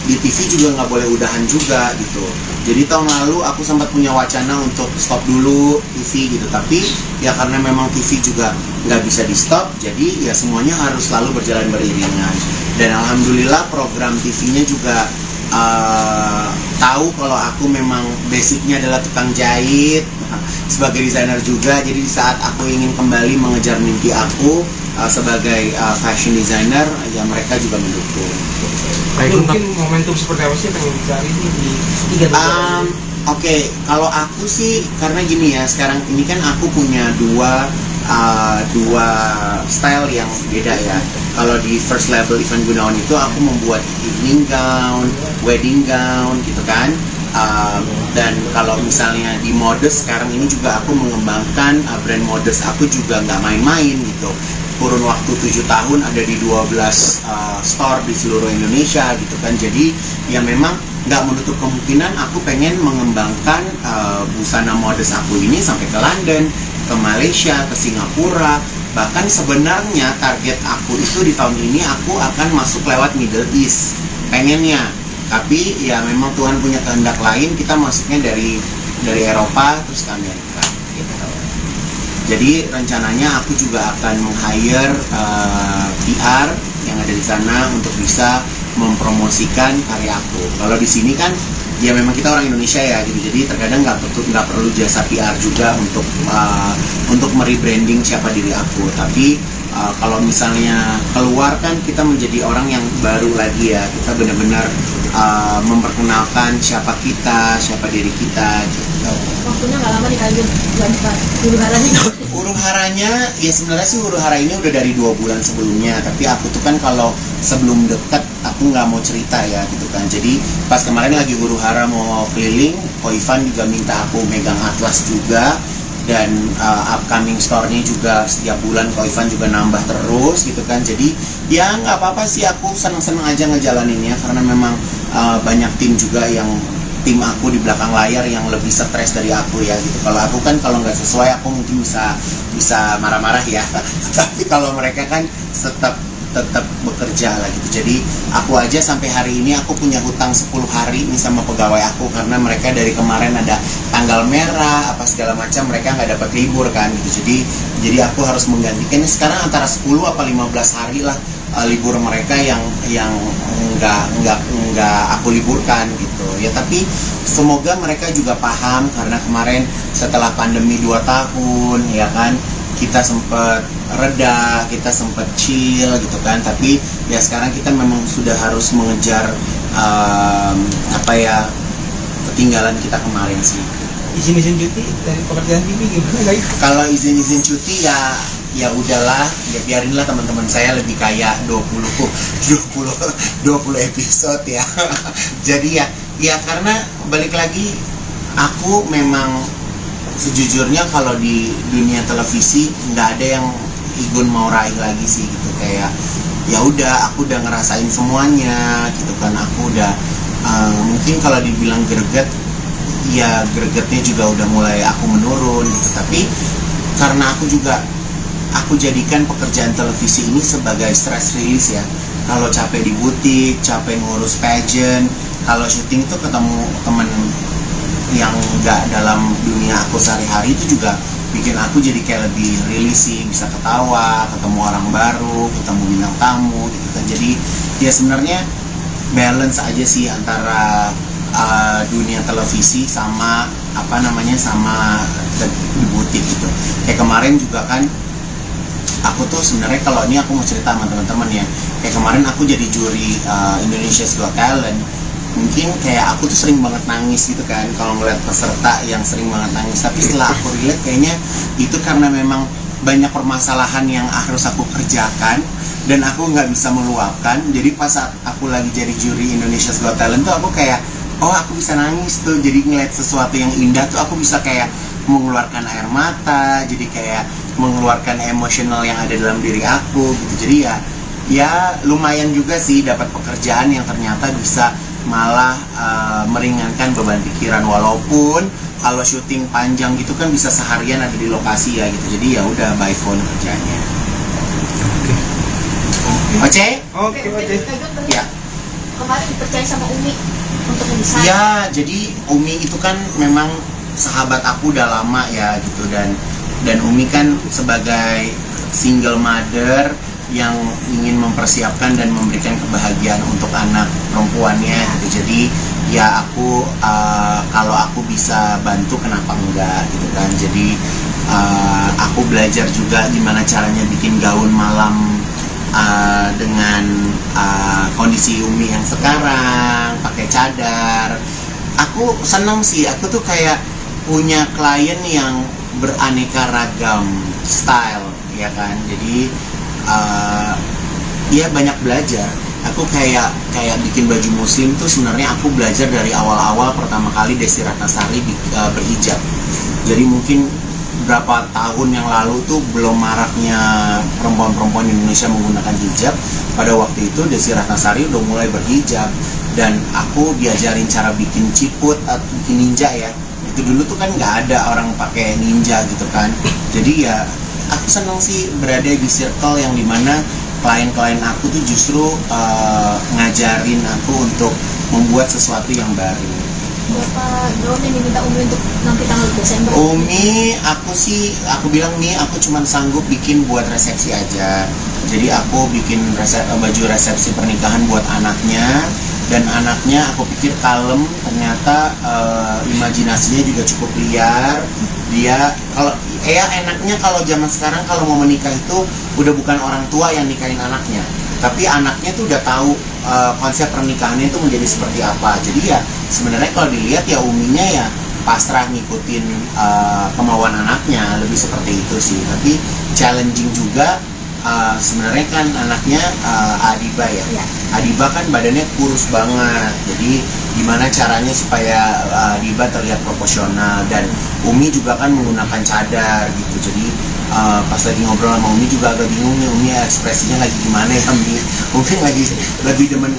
di TV juga nggak boleh udahan juga gitu. Jadi tahun lalu aku sempat punya wacana untuk stop dulu TV gitu, tapi ya karena memang TV juga nggak bisa di stop, jadi ya semuanya harus selalu berjalan beriringan. Dan alhamdulillah program TV-nya juga tahu kalau aku memang basicnya adalah tukang jahit sebagai desainer juga. Jadi di saat aku ingin kembali mengejar mimpi aku sebagai fashion designer, ya mereka juga mendukung. Mungkin momentum seperti apa sih yang pengen dicari di 3 negara? Oke, kalau aku sih karena gini ya, sekarang ini kan aku punya dua style yang beda ya. Kalau di first level Ivan Gunawan itu aku membuat evening gown, wedding gown gitu kan. Dan kalau misalnya di modest sekarang ini juga aku mengembangkan brand modest aku juga nggak main-main gitu. Kurun waktu 7 tahun ada di 12 store di seluruh Indonesia gitu kan. Jadi ya memang nggak menutup kemungkinan aku pengen mengembangkan busana modest aku ini sampai ke London, ke Malaysia, ke Singapura. Bahkan sebenarnya target aku itu di tahun ini aku akan masuk lewat Middle East pengennya. Tapi ya memang Tuhan punya kehendak lain, kita masuknya dari Eropa terus ke Amerika gitu. Jadi rencananya aku juga akan meng-hire PR yang ada di sana untuk bisa mempromosikan karya aku. Kalau di sini kan ya memang kita orang Indonesia ya gitu, jadi terkadang nggak perlu jasa PR juga untuk merebranding siapa diri aku. Tapi kalau misalnya keluar kan kita menjadi orang yang baru lagi ya, kita benar-benar memperkenalkan siapa kita, siapa diri kita gitu. Waktunya nggak lama nih kalian buat huru haranya. Huru haranya ya sebenarnya sih huru hara ini udah dari 2 bulan sebelumnya, tapi aku tuh kan kalau sebelum dekat aku nggak mau cerita ya gitu kan. Jadi pas kemarin lagi huru hara mau keliling, Ko Ivan juga minta aku megang atlas juga, dan upcoming store-nya juga setiap bulan Ko Ivan juga nambah terus gitu kan. Jadi ya nggak apa-apa sih, aku seneng-seneng aja ngejalaninnya karena memang banyak tim juga yang tim aku di belakang layar yang lebih stres dari aku ya gitu. Kalau aku kan kalau nggak sesuai aku mungkin bisa marah-marah ya tapi kalau mereka kan tetap bekerja lah gitu. Jadi aku aja sampai hari ini aku punya hutang 10 hari nih sama pegawai aku, karena mereka dari kemarin ada tanggal merah apa segala macam, mereka nggak dapat libur kan gitu. Jadi aku harus menggantikan sekarang antara 10 apa 15 hari lah libur mereka yang nggak aku liburkan gitu ya. Tapi semoga mereka juga paham, karena kemarin setelah pandemi 2 tahun ya kan, kita sempat reda, kita sempat chill gitu kan. Tapi ya sekarang kita memang sudah harus mengejar ketinggalan kita kemarin sih. Izin cuti dari pekerjaan TV gimana guys? Kalau izin cuti ya udahlah, ya biarinlah teman-teman saya lebih kayak 20 episode ya. Jadi ya karena balik lagi, aku memang sejujurnya kalau di dunia televisi nggak ada yang Igun mau raih lagi sih gitu. Kayak ya udah, aku udah ngerasain semuanya gitu kan. Aku udah mungkin kalau dibilang greget, ya gregetnya juga udah mulai aku menurun gitu. Tapi karena aku jadikan pekerjaan televisi ini sebagai stress release ya. Kalau capek di butik, capek ngurus pageant, kalau syuting tuh ketemu temen yang nggak dalam dunia aku sehari-hari, itu juga bikin aku jadi kayak lebih rilis sih, bisa ketawa, ketemu orang baru, ketemu bintang tamu gitu kan. Jadi ya sebenarnya balance aja sih antara dunia televisi sama sama di butik gitu. Kayak kemarin juga kan aku tuh sebenarnya, kalau ini aku mau cerita sama teman-teman ya, kayak kemarin aku jadi juri Indonesia's Got Talent. Mungkin kayak aku tuh sering banget nangis gitu kan kalau ngeliat peserta yang sering banget nangis. Tapi setelah aku relate, kayaknya itu karena memang banyak permasalahan yang harus aku kerjakan dan aku nggak bisa meluapkan. Jadi pas saat aku lagi jadi juri Indonesia's Got Talent tuh aku kayak, oh aku bisa nangis tuh. Jadi ngeliat sesuatu yang indah tuh aku bisa kayak mengeluarkan air mata, jadi kayak mengeluarkan emosional yang ada dalam diri aku gitu. Jadi ya lumayan juga sih dapat pekerjaan yang ternyata bisa malah meringankan beban pikiran. Walaupun kalau syuting panjang gitu kan bisa seharian ada di lokasi ya gitu. Jadi ya udah by phone kerjanya. Oke. Oke. Ya. Kemarin dipercaya sama Umi untuk mendesain. Ya, jadi Umi itu kan memang sahabat aku udah lama ya gitu, dan Umi kan sebagai single mother yang ingin mempersiapkan dan memberikan kebahagiaan untuk anak perempuannya gitu. Jadi ya aku kalau aku bisa bantu kenapa enggak gitu kan. Jadi aku belajar juga gimana caranya bikin gaun malam dengan kondisi Umi yang sekarang pakai cadar. Aku senang sih, aku tuh kayak punya klien yang beraneka ragam style ya kan. Jadi ya banyak belajar. Aku kayak bikin baju muslim tuh sebenarnya aku belajar dari awal-awal pertama kali Desi Ratnasari berhijab. Jadi mungkin berapa tahun yang lalu tuh belum maraknya perempuan-perempuan Indonesia menggunakan hijab. Pada waktu itu Desi Ratnasari udah mulai berhijab, dan aku diajarin cara bikin ciput atau bikin ninja ya. Itu dulu tuh kan nggak ada orang pakai ninja gitu kan. Jadi ya aku senang sih berada di circle yang dimana klien-klien aku tuh justru ngajarin aku untuk membuat sesuatu yang baru. Berapa gaun yang diminta Umi untuk nanti tanggal Desember? Umi, aku bilang nih, aku cuma sanggup bikin buat resepsi aja. Jadi aku bikin baju resepsi pernikahan buat anaknya, dan anaknya aku pikir kalem, ternyata imajinasinya juga cukup liar. Dia kalau enaknya kalau zaman sekarang kalau mau menikah itu udah bukan orang tua yang nikahin anaknya, tapi anaknya tuh udah tahu konsep pernikahannya itu menjadi seperti apa. Jadi ya sebenarnya kalau dilihat ya Uminya ya pasrah ngikutin kemauan anaknya, lebih seperti itu sih. Tapi challenging juga sebenarnya kan anaknya Adiba ya. Adiba kan badannya kurus banget, jadi gimana caranya supaya Adiba terlihat proporsional, dan Umi juga kan menggunakan cadar gitu. Jadi pas lagi ngobrol sama Umi juga agak bingung nih, Umi ekspresinya lagi gimana ya, Umi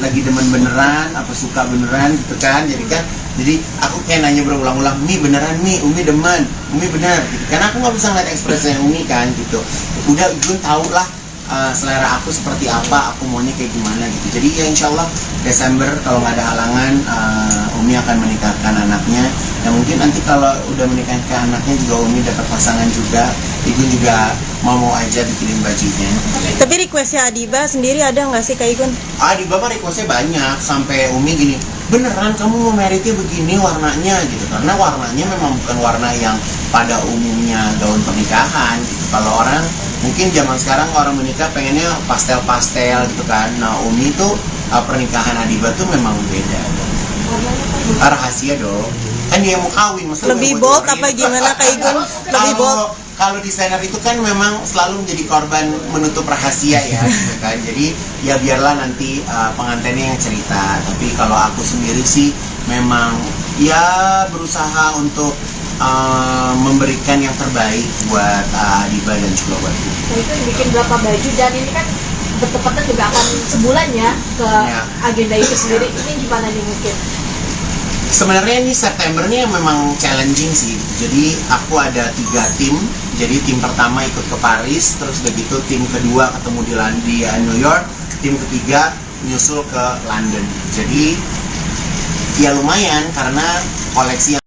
lagi demen beneran apa suka beneran gitu kan. Jadi aku kayak nanya berulang-ulang, Mi beneran Mi, Umi demen, Umi bener gitu. Karena aku nggak bisa ngeliat ekspresinya Umi kan gitu. Udah Gun tau lah selera aku seperti apa, aku maunya kayak gimana gitu. Jadi ya insya Allah Desember kalau nggak ada halangan Umi akan menikahkan anaknya. Ya mungkin nanti kalau udah menikahkan anaknya juga Umi dapat pasangan juga, Igun juga mau aja bikinin bajunya. Tapi requestnya Adiba sendiri ada nggak sih Kak Igun? Adiba mah requestnya banyak, sampai Umi gini, beneran kamu mau meritnya begini warnanya gitu. Karena warnanya memang bukan warna yang pada umumnya gaun pernikahan gitu. Kalau orang mungkin zaman sekarang orang menikah pengennya pastel-pastel gitu kan. Nah Umi tuh pernikahan Adiba tuh memang beda. Rahasia dong. Kan dia mau kawin, masa Lebih bold apa gimana Kak Igun? Lebih bold. Kalau desainer itu kan memang selalu menjadi korban menutup rahasia ya, gitu kan. Jadi ya biarlah nanti pengantinnya yang cerita. Tapi kalau aku sendiri sih memang ya berusaha untuk memberikan yang terbaik buat Adiba dan juga buat aku. Nah itu bikin berapa baju, dan ini kan bertepatan juga akan sebulan ya ke agenda itu sendiri. Ini gimana nih mungkin? Sebenarnya ini September ini memang challenging sih. Jadi aku ada 3 tim. Jadi tim pertama ikut ke Paris, terus begitu tim kedua ketemu di New York, tim ketiga nyusul ke London. Jadi ya lumayan karena koleksi yang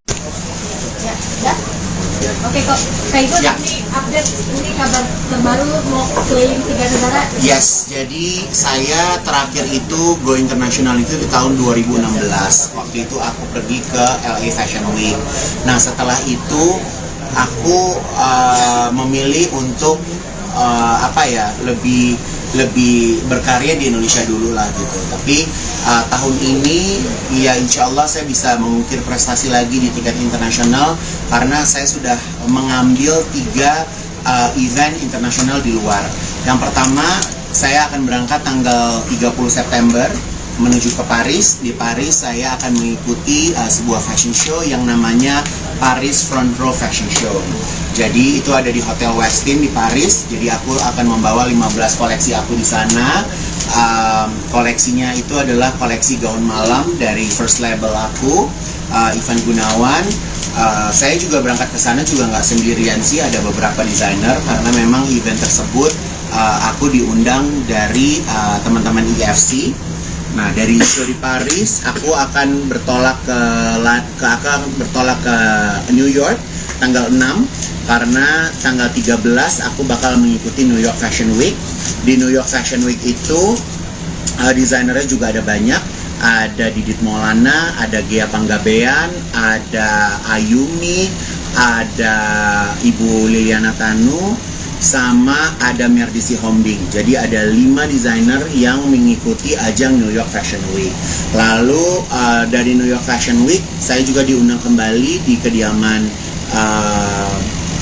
Oke kok, Kak Igun ini update ini kabar terbaru mau keliling 3 negara. Yes, jadi saya terakhir itu go international itu di tahun 2016. Waktu itu aku pergi ke LA Fashion Week. Nah setelah itu aku memilih untuk lebih berkarya di Indonesia dulu lah gitu. Tapi tahun ini ya insya Allah saya bisa mengukir prestasi lagi di tingkat internasional karena saya sudah mengambil 3 event internasional di luar. Yang pertama saya akan berangkat tanggal 30 September menuju ke Paris. Di Paris saya akan mengikuti sebuah fashion show yang namanya Paris Front Row Fashion Show. Jadi itu ada di Hotel Westin di Paris. Jadi aku akan membawa 15 koleksi aku di sana. Koleksinya itu adalah koleksi gaun malam dari first label aku, Ivan Gunawan. Saya juga berangkat ke sana juga nggak sendirian sih, ada beberapa desainer karena memang event tersebut aku diundang dari teman-teman IFC. Nah dari Paris aku akan bertolak ke New York tanggal 6 karena tanggal 13 aku bakal mengikuti New York Fashion Week. Di New York Fashion Week itu desainernya juga ada banyak. Ada Didit Maulana, ada Gea Panggabean, ada Ayumi, ada Ibu Liliana Tanu, sama ada Merdisi Hombing. Jadi ada 5 desainer yang mengikuti ajang New York Fashion Week. Lalu dari New York Fashion Week saya juga diundang kembali di kediaman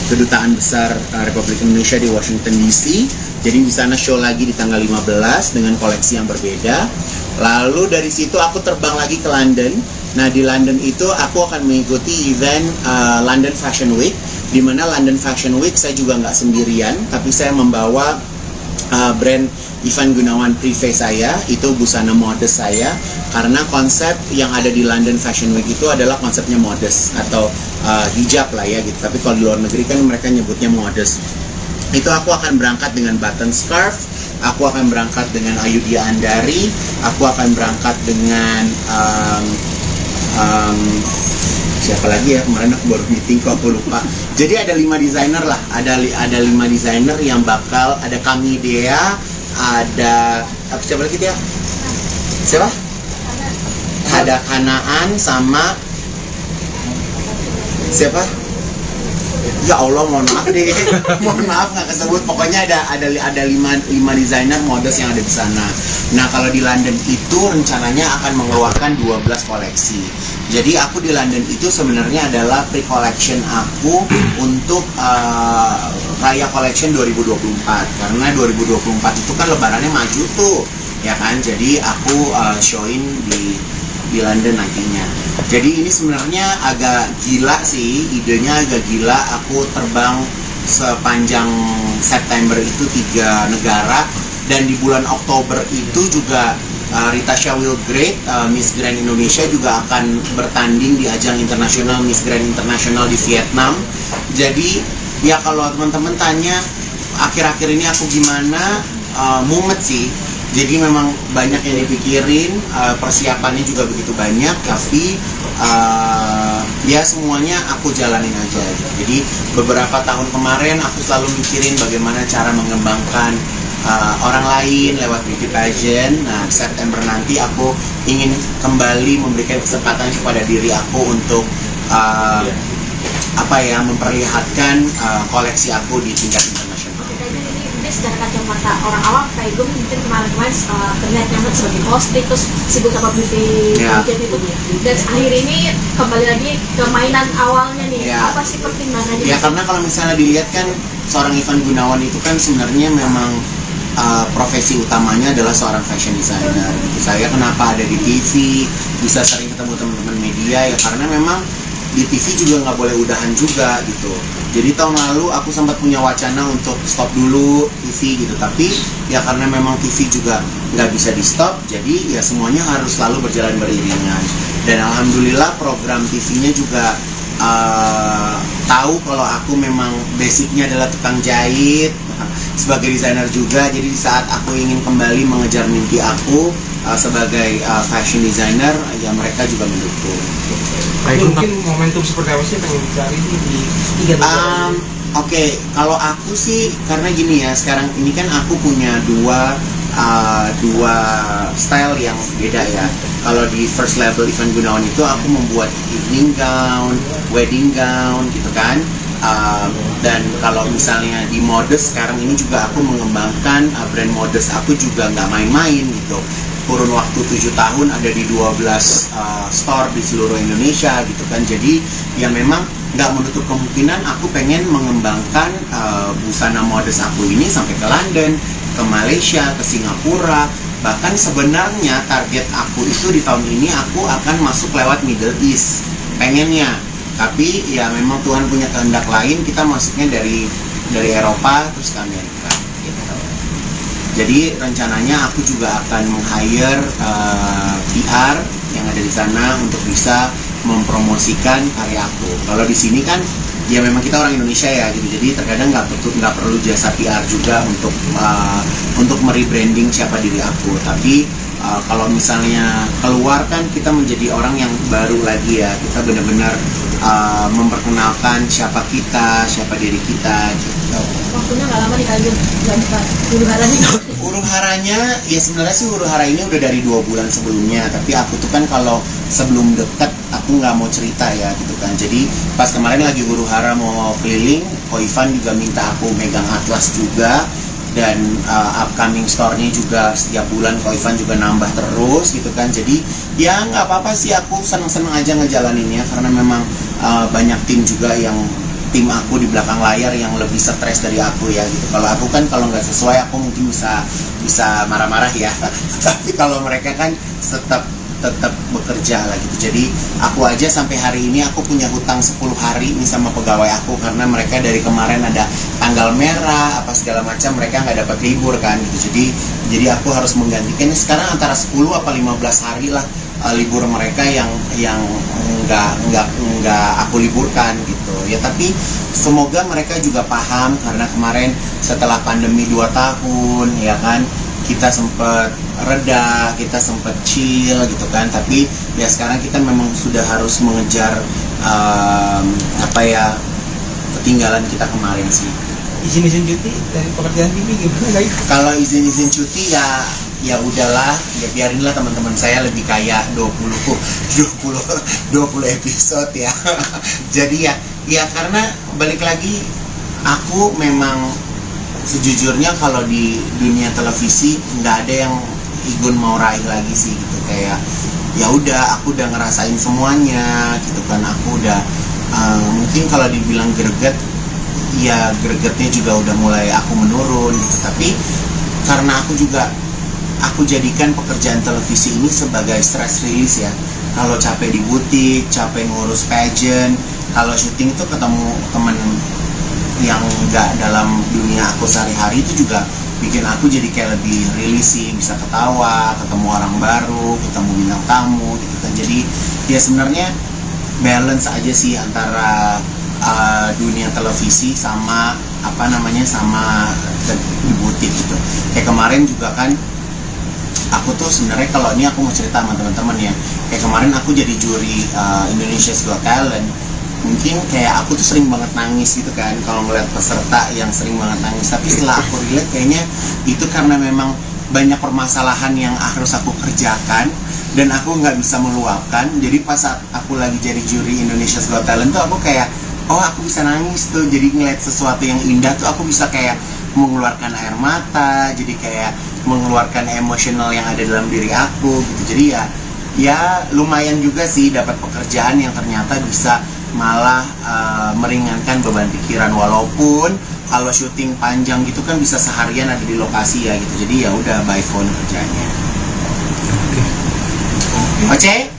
Kedutaan Besar Republik Indonesia di Washington DC. Jadi di sana show lagi di tanggal 15 dengan koleksi yang berbeda. Lalu dari situ aku terbang lagi ke London. Nah di London itu aku akan mengikuti event London Fashion Week, di mana London Fashion Week saya juga nggak sendirian, tapi saya membawa brand Ivan Gunawan Privé saya, itu busana modest saya, karena konsep yang ada di London Fashion Week itu adalah konsepnya modest atau hijab lah ya gitu. Tapi kalau di luar negeri kan mereka nyebutnya modest. itu aku akan berangkat dengan button scarf, aku akan berangkat dengan Ayudhya Andari, aku akan berangkat dengan siapa lagi ya, kemarin aku baru meeting kok aku lupa. Jadi ada 5 desainer lah, ada 5 desainer yang bakal, ada kami Dea, ada siapa lagi dia? Siapa? Ada Kanaan sama siapa? Ya Allah, mohon maaf deh, mohon maaf nggak kesebut. Pokoknya ada 5 desainer models yang ada di sana. Nah kalau di London itu rencananya akan mengeluarkan 12 koleksi. Jadi aku di London itu sebenarnya adalah pre-collection aku untuk Raya Collection 2024. Karena 2024 itu kan lebarannya maju tuh, ya kan? Jadi aku showin di London nantinya. Jadi ini sebenarnya agak gila sih, idenya agak gila. Aku terbang sepanjang September itu 3 negara, dan di bulan Oktober itu juga Ritasha Wilgrade, Miss Grand Indonesia juga akan bertanding di ajang internasional Miss Grand Internasional di Vietnam. Jadi ya kalau teman-teman tanya akhir-akhir ini aku gimana, mumet sih. Jadi memang banyak yang dipikirin, persiapannya juga begitu banyak, tapi ya semuanya aku jalanin aja gitu. Jadi beberapa tahun kemarin aku selalu mikirin bagaimana cara mengembangkan orang lain lewat beauty pageant. Nah, September nanti aku ingin kembali memberikan kesempatan kepada diri aku untuk memperlihatkan koleksi aku di tingkat internasional. Secara kacamata orang awam kayak gue mungkin kemarin-kemarin terlihat nyaman sebagai hosting, terus sibuk sama beauty pageant itu, dan akhir ini kembali lagi ke mainan awalnya nih. Apa sih pertimbangannya? Ya karena kalau misalnya dilihat kan seorang Ivan Gunawan itu kan sebenarnya memang profesi utamanya adalah seorang fashion designer. Saya kenapa ada di TV, bisa sering ketemu teman-teman media, ya karena memang di TV juga nggak boleh udahan juga gitu. Jadi tahun lalu aku sempat punya wacana untuk stop dulu TV gitu, tapi ya karena memang TV juga nggak bisa di stop, jadi ya semuanya harus selalu berjalan beriringan. Dan alhamdulillah program TV-nya juga tahu kalau aku memang basicnya adalah tukang jahit, sebagai desainer juga. Jadi di saat aku ingin kembali mengejar mimpi aku sebagai fashion designer, ya mereka juga mendukung. Mungkin momentum seperti apa sih yang pengen dicari di 3 negara? Oke, kalau aku sih karena gini ya, sekarang ini kan aku punya dua style yang beda ya. Kalau di first label Ivan Gunawan itu aku membuat evening gown, wedding gown gitu kan. Dan kalau misalnya di Modest sekarang ini juga aku mengembangkan brand Modest aku juga nggak main-main gitu. Kurun waktu 7 tahun ada di 12 store di seluruh Indonesia gitu kan. Jadi ya memang nggak menutup kemungkinan aku pengen mengembangkan busana Modest aku ini sampai ke London, ke Malaysia, ke Singapura. Bahkan sebenarnya target aku itu di tahun ini aku akan masuk lewat Middle East pengennya. Tapi ya memang Tuhan punya kehendak lain, kita masuknya dari Eropa terus ke Amerika gitu. Jadi rencananya aku juga akan meng-hire PR yang ada di sana untuk bisa mempromosikan karya aku. Kalau di sini kan ya memang kita orang Indonesia ya gitu, jadi terkadang nggak perlu jasa PR juga untuk merebranding siapa diri aku. Tapi kalau misalnya keluar kan kita menjadi orang yang baru lagi ya, kita benar-benar memperkenalkan siapa kita, siapa diri kita gitu. Waktunya nggak lama nih kalian nggak buka huru haranya? Huru haranya ya sebenarnya sih huru hara ini udah dari 2 bulan sebelumnya, tapi aku tuh kan kalau sebelum deket aku nggak mau cerita ya gitu kan. Jadi pas kemarin lagi huru hara mau keliling, Ko Ivan juga minta aku megang atlas juga, dan upcoming store-nya juga setiap bulan Ko Ivan juga nambah terus gitu kan. Jadi ya nggak apa-apa sih, aku seneng-seneng aja ngejalaninnya karena memang banyak tim juga yang tim aku di belakang layar yang lebih stres dari aku ya gitu. Kalau aku kan kalau nggak sesuai aku mungkin bisa marah-marah ya tapi kalau mereka kan tetap bekerja lah gitu. Jadi aku aja sampai hari ini aku punya hutang 10 hari nih sama pegawai aku, karena mereka dari kemarin ada tanggal merah apa segala macam, mereka nggak dapat libur kan gitu. Jadi aku harus menggantikan sekarang antara 10 apa 15 hari lah libur mereka yang nggak aku liburkan gitu ya. Tapi semoga mereka juga paham, karena kemarin setelah pandemi 2 tahun ya kan, kita sempat reda, kita sempat chill gitu kan, tapi ya sekarang kita memang sudah harus mengejar ketinggalan kita kemarin sih. Izin cuti dari pekerjaan TV gimana guys? Kalau izin cuti ya udahlah, ya biarinlah teman-teman saya lebih kayak 20 episode ya. Jadi ya karena balik lagi, aku memang sejujurnya kalau di dunia televisi nggak ada yang Igun mau raih lagi sih gitu. Kayak ya udah, aku udah ngerasain semuanya gitu kan. Aku udah mungkin kalau dibilang greget, ya gregetnya juga udah mulai aku menurun gitu. Tapi karena aku jadikan pekerjaan televisi ini sebagai stress release ya. Kalau capek di butik, capek ngurus pageant, kalau syuting tuh ketemu temen yang nggak dalam dunia aku sehari-hari, itu juga bikin aku jadi kayak lebih release sih, bisa ketawa, ketemu orang baru, ketemu bintang tamu gitu kan. Jadi ya sebenarnya balance aja sih antara dunia televisi sama sama di butik gitu. Kayak kemarin juga kan aku tuh sebenarnya, kalau ini aku mau cerita sama teman-teman ya, kayak kemarin aku jadi juri Indonesia's Got Talent. Mungkin kayak aku tuh sering banget nangis gitu kan kalau ngeliat peserta yang sering banget nangis. Tapi setelah aku relate, kayaknya itu karena memang banyak permasalahan yang harus aku kerjakan dan aku nggak bisa meluapkan. Jadi pas saat aku lagi jadi juri Indonesia's Got Talent tuh aku kayak, oh aku bisa nangis tuh. Jadi ngeliat sesuatu yang indah tuh aku bisa kayak mengeluarkan air mata, jadi kayak mengeluarkan emosional yang ada dalam diri aku gitu. Jadi ya lumayan juga sih dapat pekerjaan yang ternyata bisa malah meringankan beban pikiran. Walaupun kalau syuting panjang gitu kan bisa seharian ada di lokasi ya gitu. Jadi ya udah by phone kerjanya. Oke.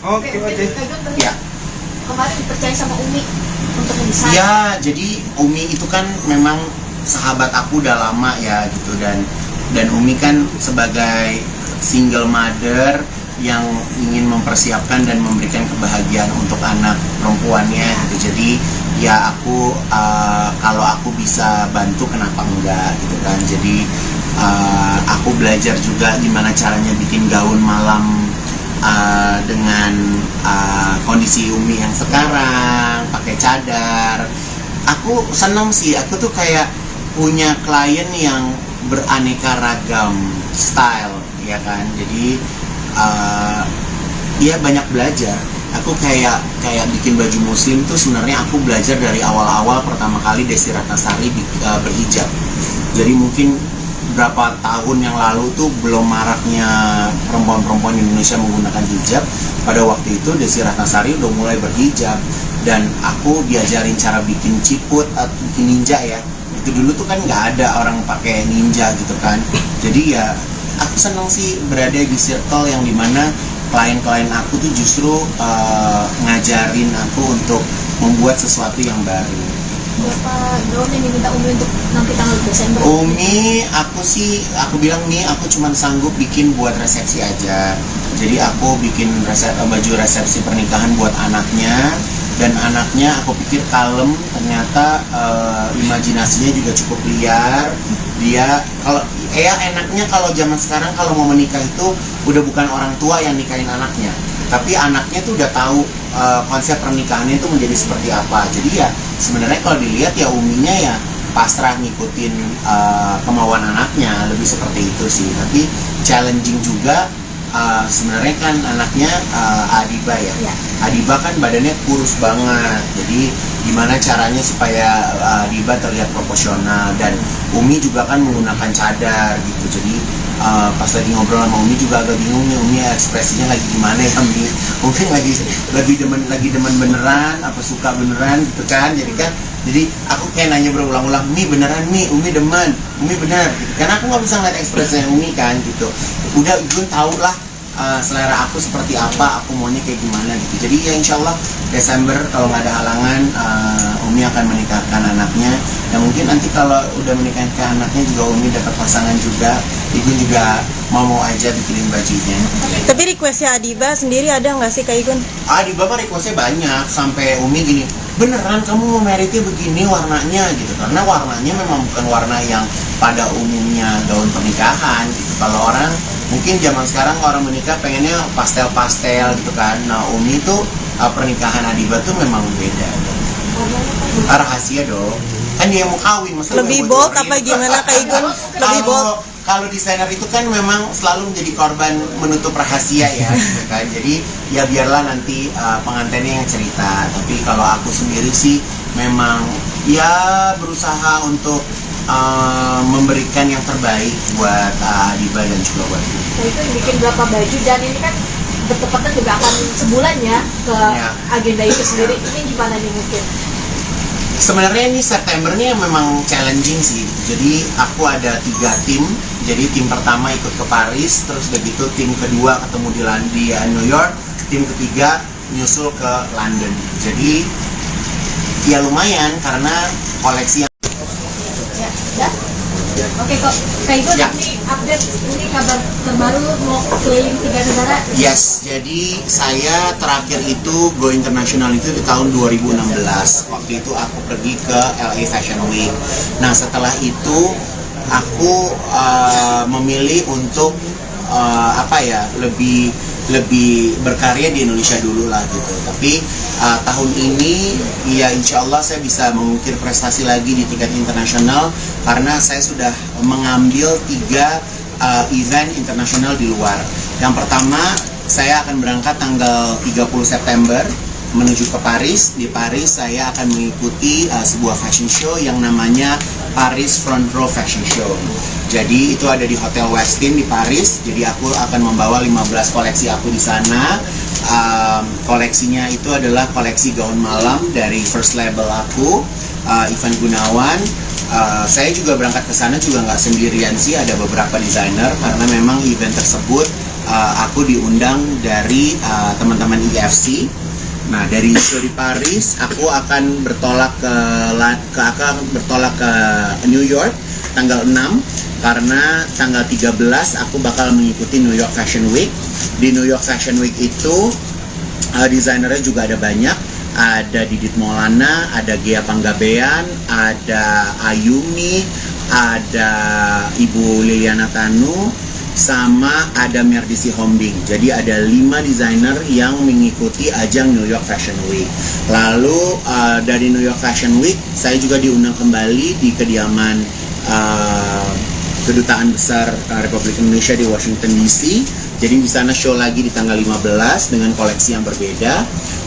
Ya. Kemarin dipercaya sama Umi untuk mendesain. Ya, jadi Umi itu kan memang sahabat aku udah lama ya gitu, dan Umi kan sebagai single mother yang ingin mempersiapkan dan memberikan kebahagiaan untuk anak perempuannya gitu. Jadi ya aku kalau aku bisa bantu kenapa enggak gitu kan. Jadi aku belajar juga gimana caranya bikin gaun malam dengan kondisi Umi yang sekarang pakai cadar. Aku senang sih, aku tuh kayak punya klien yang beraneka ragam style ya kan. Jadi ya banyak belajar. Aku kayak bikin baju muslim tuh sebenarnya aku belajar dari awal-awal pertama kali Desi Ratnasari berhijab. Jadi mungkin berapa tahun yang lalu tuh belum maraknya perempuan-perempuan Indonesia menggunakan hijab. Pada waktu itu Desi Ratnasari udah mulai berhijab, dan aku diajarin cara bikin ciput atau bikin ninja ya. Itu dulu tuh kan nggak ada orang pakai ninja gitu kan. Jadi ya aku senang sih berada di circle yang dimana klien-klien aku tuh justru ngajarin aku untuk membuat sesuatu yang baru. Berapa gaun yang diminta Umi untuk nanti tanggal Desember? Umi, aku bilang nih, aku cuma sanggup bikin buat resepsi aja. Jadi aku bikin baju resepsi pernikahan buat anaknya, dan anaknya aku pikir kalem, ternyata imajinasinya juga cukup liar. Dia enaknya kalau zaman sekarang kalau mau menikah itu udah bukan orang tua yang nikahin anaknya, tapi anaknya tuh udah tahu konsep pernikahannya itu menjadi seperti apa. Jadi ya sebenarnya kalau dilihat ya Uminya ya pasrah ngikutin kemauan anaknya, lebih seperti itu sih. Tapi challenging juga. Sebenarnya kan anaknya Adiba ya. Adiba kan badannya kurus banget. Jadi gimana caranya supaya Adiba terlihat proporsional, dan Umi juga kan menggunakan cadar gitu. Jadi pas lagi ngobrol sama Umi juga agak bingung nih, Umi ekspresinya lagi gimana ya Umi. Umi lagi demen beneran apa suka beneran gitu kan. Jadi aku kayak nanya berulang-ulang, Mi beneran Mi, Umi demen, Umi bener gitu. Karena aku nggak bisa ngeliat ekspresinya Umi kan gitu. Udah Gun tau lah selera aku seperti apa, aku maunya kayak gimana gitu. Jadi ya insya Allah Desember kalau nggak ada halangan, Umi akan menikahkan anaknya. Dan mungkin nanti kalau udah menikahkan anaknya juga Umi dapat pasangan juga, Igun juga mau aja bikinin bajunya. Tapi requestnya Adiba sendiri ada nggak sih Kak Igun? Di Bapak requestnya banyak, sampai Umi gini, beneran kamu mau meritnya begini warnanya gitu, karena warnanya memang bukan warna yang pada umumnya gaun pernikahan gitu. Kalau orang mungkin zaman sekarang orang menikah pengennya pastel-pastel gitu kan. Nah Umi tuh pernikahan Adiba tuh memang beda. Rahasia dong, kan dia mau kawin, masa Lebih bold apa gimana Kak Igun? Lebih bold. Kalau desainer itu kan memang selalu menjadi korban menutup rahasia ya, gitu kan. Jadi ya biarlah nanti pengantinnya yang cerita. Tapi kalau aku sendiri sih memang ya berusaha untuk memberikan yang terbaik buat Adiba dan juga buat Ibu. Nah, itu bikin berapa baju, dan ini kan bertepatan juga akan sebulan ya ke agenda itu sendiri. Ini gimana nih mungkin? Sebenarnya ini September nih memang challenging sih. Jadi aku ada 3 tim. Jadi tim pertama ikut ke Paris, terus begitu tim kedua ketemu di New York, tim ketiga nyusul ke London. Jadi ya lumayan karena koleksi yang Ya? Oke kok, Kak Igun, Ya. ini update, ini kabar terbaru mau keliling 3 negara. Yes, jadi saya terakhir itu go international itu di tahun 2016. Waktu itu aku pergi ke LA Fashion Week. Nah setelah itu aku memilih untuk lebih berkarya di Indonesia dulu lah gitu. Tapi tahun ini ya insya Allah saya bisa mengukir prestasi lagi di tingkat internasional karena saya sudah mengambil 3 event internasional di luar. Yang pertama saya akan berangkat tanggal 30 September menuju ke Paris. Di Paris saya akan mengikuti sebuah fashion show yang namanya Paris Front Row Fashion Show. Jadi itu ada di Hotel Westin di Paris. Jadi aku akan membawa 15 koleksi aku di sana. Koleksinya itu adalah koleksi gaun malam dari first label aku, Ivan Gunawan. Saya juga berangkat ke sana juga nggak sendirian sih, ada beberapa desainer karena memang event tersebut aku diundang dari teman-teman IFC. Nah dari show di Paris aku akan bertolak ke New York tanggal 6 karena tanggal 13 aku bakal mengikuti New York Fashion Week. Di New York Fashion Week itu desainernya juga ada banyak. Ada Didit Maulana, ada Gia Panggabean, ada Ayumi, ada Ibu Liliana Tanu, sama ada Merdisi Hombing. Jadi ada 5 desainer yang mengikuti ajang New York Fashion Week. Lalu dari New York Fashion Week saya juga diundang kembali di kediaman Kedutaan Besar Republik Indonesia di Washington DC. Jadi di sana show lagi di tanggal 15 dengan koleksi yang berbeda.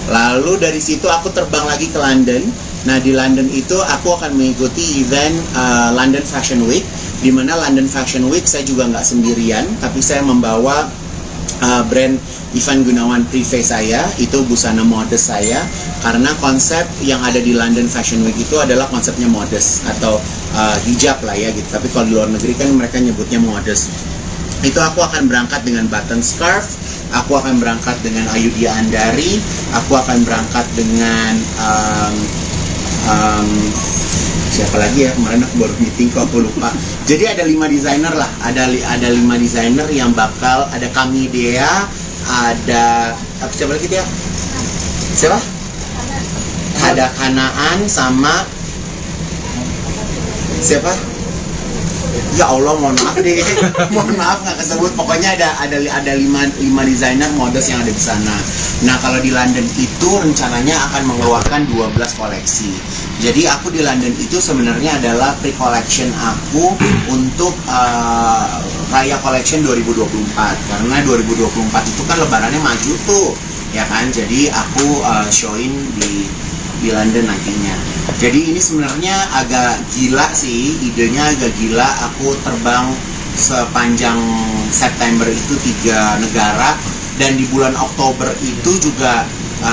Lalu dari situ aku terbang lagi ke London. Nah di London itu aku akan mengikuti event London Fashion Week, di mana London Fashion Week saya juga nggak sendirian, tapi saya membawa brand Ivan Gunawan Privé saya, itu busana modest saya, karena konsep yang ada di London Fashion Week itu adalah konsepnya modest atau hijab lah ya gitu. Tapi kalau di luar negeri kan mereka nyebutnya modest. Itu aku akan berangkat dengan button scarf, aku akan berangkat dengan Ayudhya Andari, aku akan berangkat dengan siapa lagi ya, kemarin aku baru meeting kok aku lupa. Jadi ada 5 desainer lah, ada 5 desainer yang bakal, ada Kami Dea, ada siapa lagi dia? Siapa? Ada Kanaan sama siapa? Ya Allah, mohon maaf deh, mohon maaf nggak kesebut. Pokoknya ada 5 desainer modest yang ada di sana. Nah kalau di London itu rencananya akan mengeluarkan 12 koleksi. Jadi aku di London itu sebenarnya adalah pre-collection aku untuk Raya Collection 2024. Karena 2024 itu kan lebarannya maju tuh, ya kan? Jadi aku showin di London nantinya. Jadi ini sebenarnya agak gila sih, idenya agak gila. Aku terbang sepanjang September itu 3 negara, dan di bulan Oktober itu juga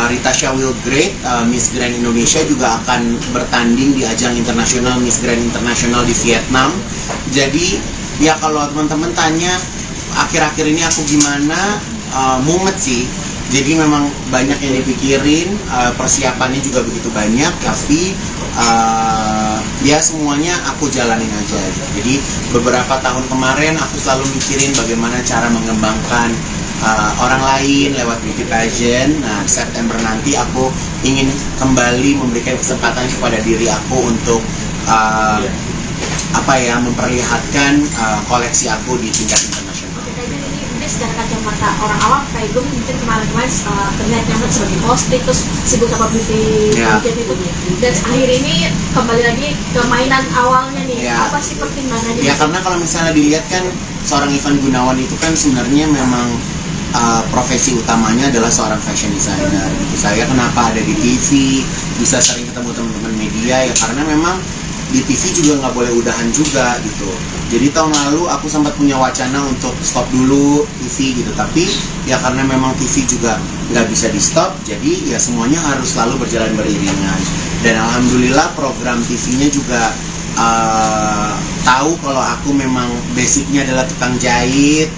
Ritasha Wilgrade, Miss Grand Indonesia juga akan bertanding di ajang internasional Miss Grand Internasional di Vietnam. Jadi ya kalau teman-teman tanya akhir-akhir ini aku gimana, mumet sih. Jadi memang banyak yang dipikirin, persiapannya juga begitu banyak, tapi ya semuanya aku jalanin aja gitu. Jadi beberapa tahun kemarin aku selalu mikirin bagaimana cara mengembangkan orang lain lewat beauty pageant. Nah, September nanti aku ingin kembali memberikan kesempatan kepada diri aku untuk memperlihatkan koleksi aku di tingkat internasional. Ini secara kacamata orang awam kayak gue mungkin kemarin-kemarin terlihat nyaman sebagai hosting terus sibuk sama beauty pageant itu, dan akhir ini kembali lagi ke mainan awalnya nih. Apa sih pertimbangannya? Ya karena kalau misalnya dilihat kan seorang Ivan Gunawan itu kan sebenarnya memang profesi utamanya adalah seorang fashion designer gitu. Saya kenapa ada di TV, bisa sering ketemu teman-teman media, ya karena memang di TV juga nggak boleh udahan juga gitu. Jadi tahun lalu aku sempat punya wacana untuk stop dulu TV gitu, tapi ya karena memang TV juga nggak bisa di stop, jadi ya semuanya harus selalu berjalan beriringan. Dan alhamdulillah program TV-nya juga tahu kalau aku memang basicnya adalah tukang jahit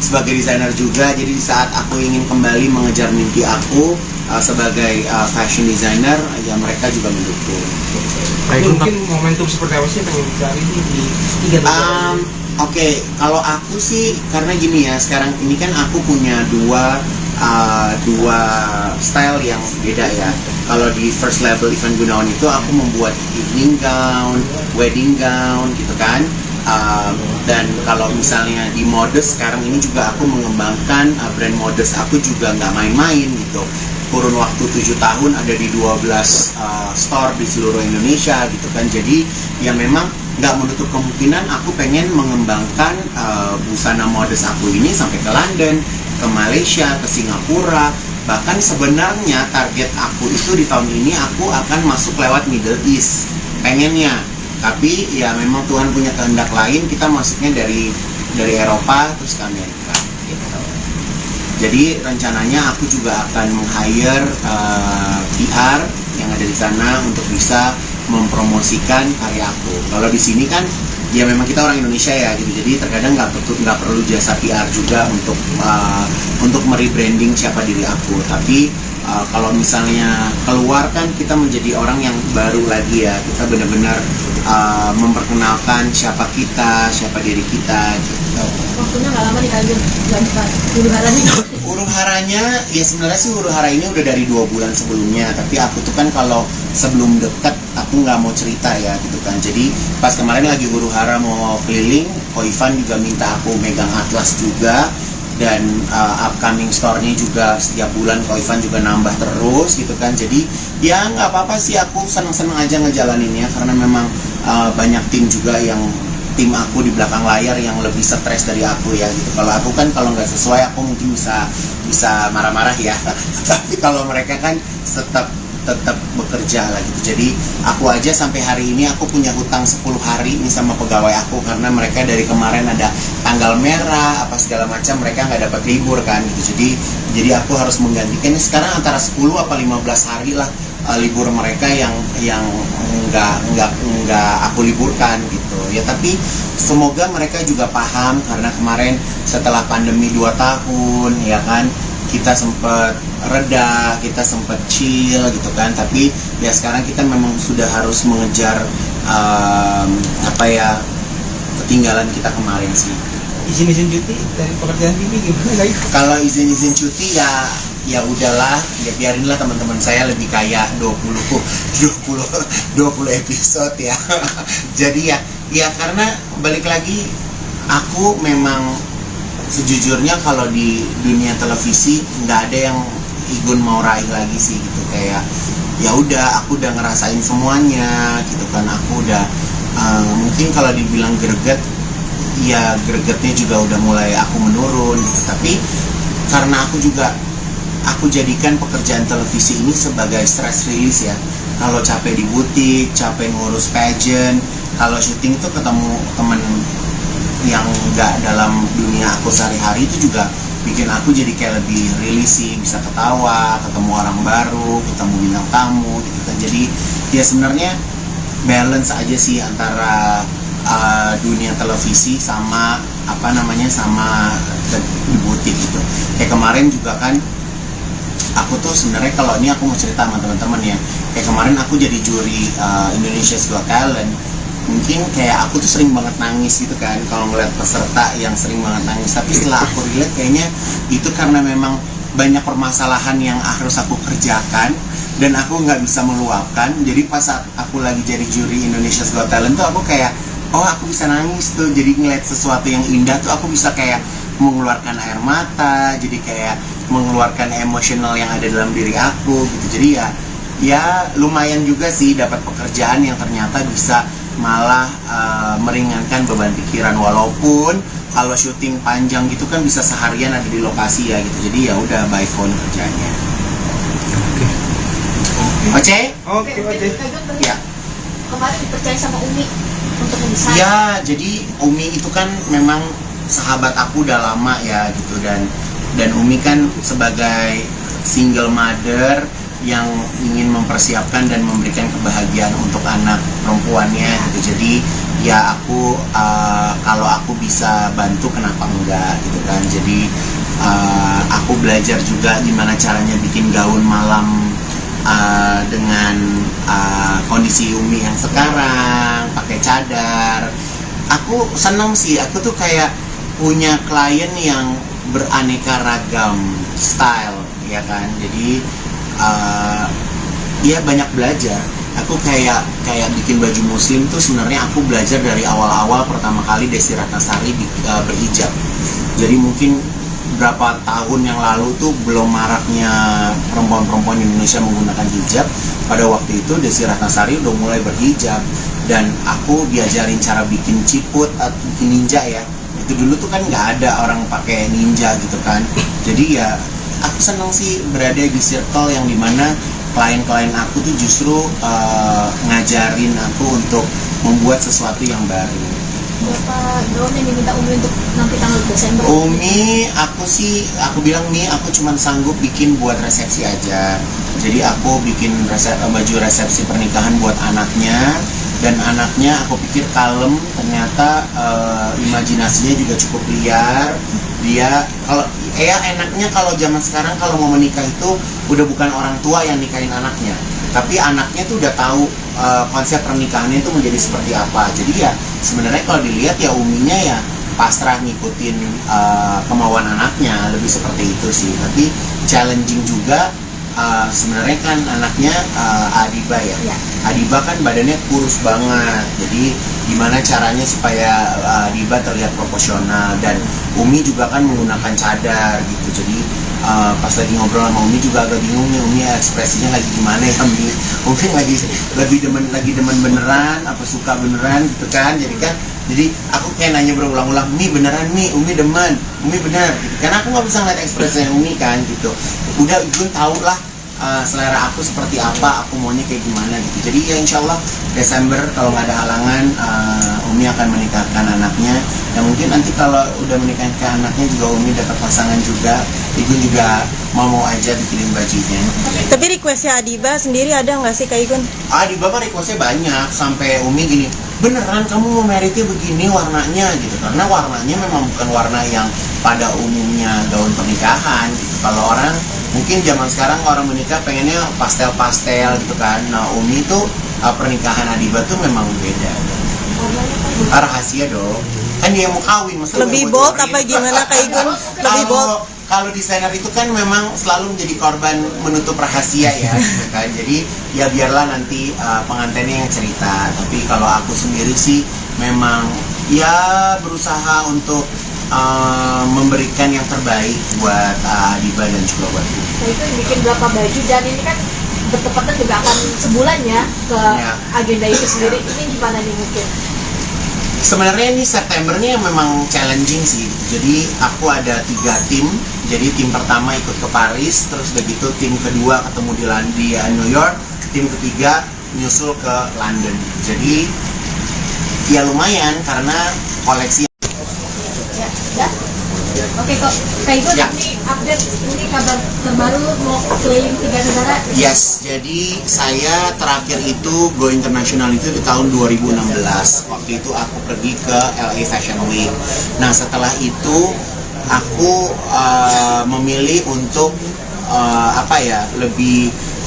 sebagai desainer juga. Jadi di saat aku ingin kembali mengejar mimpi aku sebagai fashion designer, ya mereka juga mendukung. Mungkin momentum seperti apa sih yang pengen dicari di tiga negara? Oke, kalau aku sih karena gini ya, sekarang ini kan aku punya dua style yang beda ya. Kalau di first label Ivan Gunawan itu aku membuat evening gown, wedding gown gitu kan. Dan kalau misalnya di Modest sekarang ini juga aku mengembangkan brand Modest aku juga nggak main-main gitu. Kurun waktu 7 tahun ada di 12 store di seluruh Indonesia gitu kan. Jadi ya memang nggak menutup kemungkinan aku pengen mengembangkan busana Modest aku ini sampai ke London, ke Malaysia, ke Singapura. Bahkan sebenarnya target aku itu di tahun ini aku akan masuk lewat Middle East pengennya. Tapi ya memang Tuhan punya kehendak lain, kita masuknya dari Eropa terus ke Amerika gitu. Jadi rencananya aku juga akan meng-hire PR yang ada di sana untuk bisa mempromosikan karya aku. Kalau di sini kan ya memang kita orang Indonesia ya gitu, jadi terkadang nggak perlu jasa PR juga untuk merebranding siapa diri aku. Tapi kalau misalnya keluar kan kita menjadi orang yang baru lagi ya, kita benar-benar memperkenalkan siapa kita, siapa diri kita gitu. Waktunya nggak lama nih kalian huru haranya. Huru haranya ya sebenarnya sih huru hara ini udah dari 2 bulan sebelumnya, tapi aku tuh kan kalau sebelum deket aku nggak mau cerita ya gitu kan. Jadi pas kemarin lagi huru hara mau keliling, Ko Ivan juga minta aku megang atlas juga. Dan upcoming store-nya juga setiap bulan Ko Ivan juga nambah terus gitu kan. Jadi ya nggak apa-apa sih, aku seneng-seneng aja ngejalaninnya karena memang banyak tim juga yang tim aku di belakang layar yang lebih stres dari aku ya gitu. Kalau aku kan kalau nggak sesuai aku mungkin bisa marah-marah ya. Tapi kalau mereka kan tetap bekerja lah gitu. Jadi aku aja sampai hari ini aku punya hutang 10 hari nih sama pegawai aku karena mereka dari kemarin ada tanggal merah apa segala macam, mereka nggak dapat libur kan gitu. Jadi aku harus menggantikan sekarang antara 10 apa 15 hari lah libur mereka yang nggak aku liburkan gitu ya. Tapi semoga mereka juga paham karena kemarin setelah pandemi 2 tahun ya kan, kita sempat reda, kita sempat chill gitu kan. Tapi ya sekarang kita memang sudah harus mengejar ketinggalan kita kemarin sih. Izin cuti dari pekerjaan ini gimana guys? Kalau izin cuti ya udahlah, ya biarinlah teman-teman saya lebih kaya 20 episode ya. Jadi ya karena balik lagi aku memang sejujurnya kalau di dunia televisi nggak ada yang Igun mau raih lagi sih gitu. Kayak ya udah aku udah ngerasain semuanya gitu kan. Aku udah mungkin kalau dibilang greget ya gregetnya juga udah mulai aku menurun gitu. Tapi karena aku jadikan pekerjaan televisi ini sebagai stress release ya. Kalau capek di butik, capek ngurus pageant, kalau syuting tuh ketemu temen yang nggak dalam dunia aku sehari-hari itu juga bikin aku jadi kayak lebih rilis sih, bisa ketawa, ketemu orang baru, ketemu bintang tamu gitu kan. Jadi ya sebenarnya balance aja sih antara dunia televisi sama sama di butik gitu. Kayak kemarin juga kan aku tuh sebenarnya kalau ini aku mau cerita sama teman-teman ya, kayak kemarin aku jadi juri Indonesia's Got Talent. Mungkin kayak aku tuh sering banget nangis gitu kan kalau ngeliat peserta yang sering banget nangis, tapi setelah aku relate kayaknya itu karena memang banyak permasalahan yang harus aku kerjakan dan aku nggak bisa meluapkan. Jadi pas saat aku lagi jadi juri Indonesia's Got Talent tuh aku kayak, oh aku bisa nangis tuh, jadi ngeliat sesuatu yang indah tuh aku bisa kayak mengeluarkan air mata, jadi kayak mengeluarkan emosional yang ada dalam diri aku gitu. Jadi ya lumayan juga sih dapat pekerjaan yang ternyata bisa malah meringankan beban pikiran, walaupun kalau syuting panjang gitu kan bisa seharian ada di lokasi ya gitu. Jadi ya udah by phone kerjanya. Oke. Oke. Ya. Kemarin dipercaya sama Umi untuk mendesain. Ya, jadi Umi itu kan memang sahabat aku udah lama ya gitu, dan Umi kan sebagai single mother yang ingin mempersiapkan dan memberikan kebahagiaan untuk anak perempuannya gitu. Jadi ya aku kalau aku bisa bantu kenapa enggak gitu kan. Jadi aku belajar juga gimana caranya bikin gaun malam dengan kondisi Umi yang sekarang pakai cadar. Aku senang sih, aku tuh kayak punya klien yang beraneka ragam style ya kan. Jadi ya banyak belajar. Aku kayak bikin baju muslim tuh sebenarnya aku belajar dari awal-awal pertama kali Desi Ratnasari berhijab. Jadi mungkin berapa tahun yang lalu tuh belum maraknya perempuan-perempuan Indonesia menggunakan hijab. Pada waktu itu Desi Ratnasari udah mulai berhijab dan aku diajarin cara bikin ciput atau bikin ninja ya. Itu dulu tuh kan nggak ada orang pakai ninja gitu kan. Jadi ya aku senang sih berada di circle yang dimana klien-klien aku tuh justru ngajarin aku untuk membuat sesuatu yang baru. Berapa gaun yang diminta Umi untuk nanti tanggal Desember? Umi, aku bilang Mi, aku cuma sanggup bikin buat resepsi aja. Jadi aku bikin baju resepsi pernikahan buat anaknya, dan anaknya aku pikir kalem, ternyata imajinasinya juga cukup liar. Dia kalau enaknya kalau zaman sekarang kalau mau menikah itu udah bukan orang tua yang nikahin anaknya, tapi anaknya tuh udah tahu konsep pernikahannya itu menjadi seperti apa. Jadi ya sebenarnya kalau dilihat ya Uminya ya pasrah ngikutin kemauan anaknya, lebih seperti itu sih. Tapi challenging juga. Sebenarnya kan anaknya Adiba ya. Adiba kan badannya kurus banget, jadi gimana caranya supaya Adiba terlihat proporsional, dan Umi juga kan menggunakan cadar gitu. Jadi pas lagi ngobrol sama Umi juga agak bingung nih, Umi ekspresinya lagi gimana ya Umi. Umi lagi demen beneran apa suka beneran gitu kan. Jadi aku kayak nanya berulang-ulang, Mi beneran Mi, Umi demen, Umi bener gitu. Karena aku nggak bisa ngeliat ekspresinya Umi kan gitu. Udah Igun tau lah selera aku seperti apa, aku maunya kayak gimana gitu. Jadi ya insya Allah Desember kalau nggak ada halangan Umi akan menikahkan anaknya. Dan mungkin nanti kalau udah menikahkan anaknya juga Umi dapat pasangan juga, Igun juga mau aja bikinin bajunya. Tapi requestnya Adiba sendiri ada nggak sih Kak Igun? Adiba mah requestnya banyak, sampai Umi gini, beneran kamu mau meritnya begini warnanya gitu. Karena warnanya memang bukan warna yang pada umumnya gaun pernikahan gitu. Kalau orang mungkin zaman sekarang orang menikah pengennya pastel-pastel gitu kan. Nah Umi tuh pernikahan Adiba tuh memang beda. Rahasia dong. Kan dia mau kawin, masa Lebih bold apa gimana Kak Igun? Lebih bold. Kalau desainer itu kan memang selalu menjadi korban menutup rahasia ya gitu kan. Jadi ya biarlah nanti pengantinnya yang cerita. Tapi kalau aku sendiri sih memang ya berusaha untuk memberikan yang terbaik buat Adiba dan juga buat Ibu. Nah itu bikin berapa baju, dan ini kan bertepatan juga akan sebulan ya ke agenda itu sendiri. Ini gimana nih mungkin? Sebenarnya ini Septembernya memang challenging sih. Jadi aku ada 3 tim. Jadi tim pertama ikut ke Paris, terus begitu tim kedua ketemu di New York, tim ketiga nyusul ke London. Jadi ya lumayan karena koleksi. Ya. Oke kok, Kak Igun ini update, ini kabar terbaru mau keliling 3 negara. Yes, jadi saya terakhir itu go internasional itu di tahun 2016. Waktu itu aku pergi ke LA Fashion Week. Nah setelah itu aku memilih untuk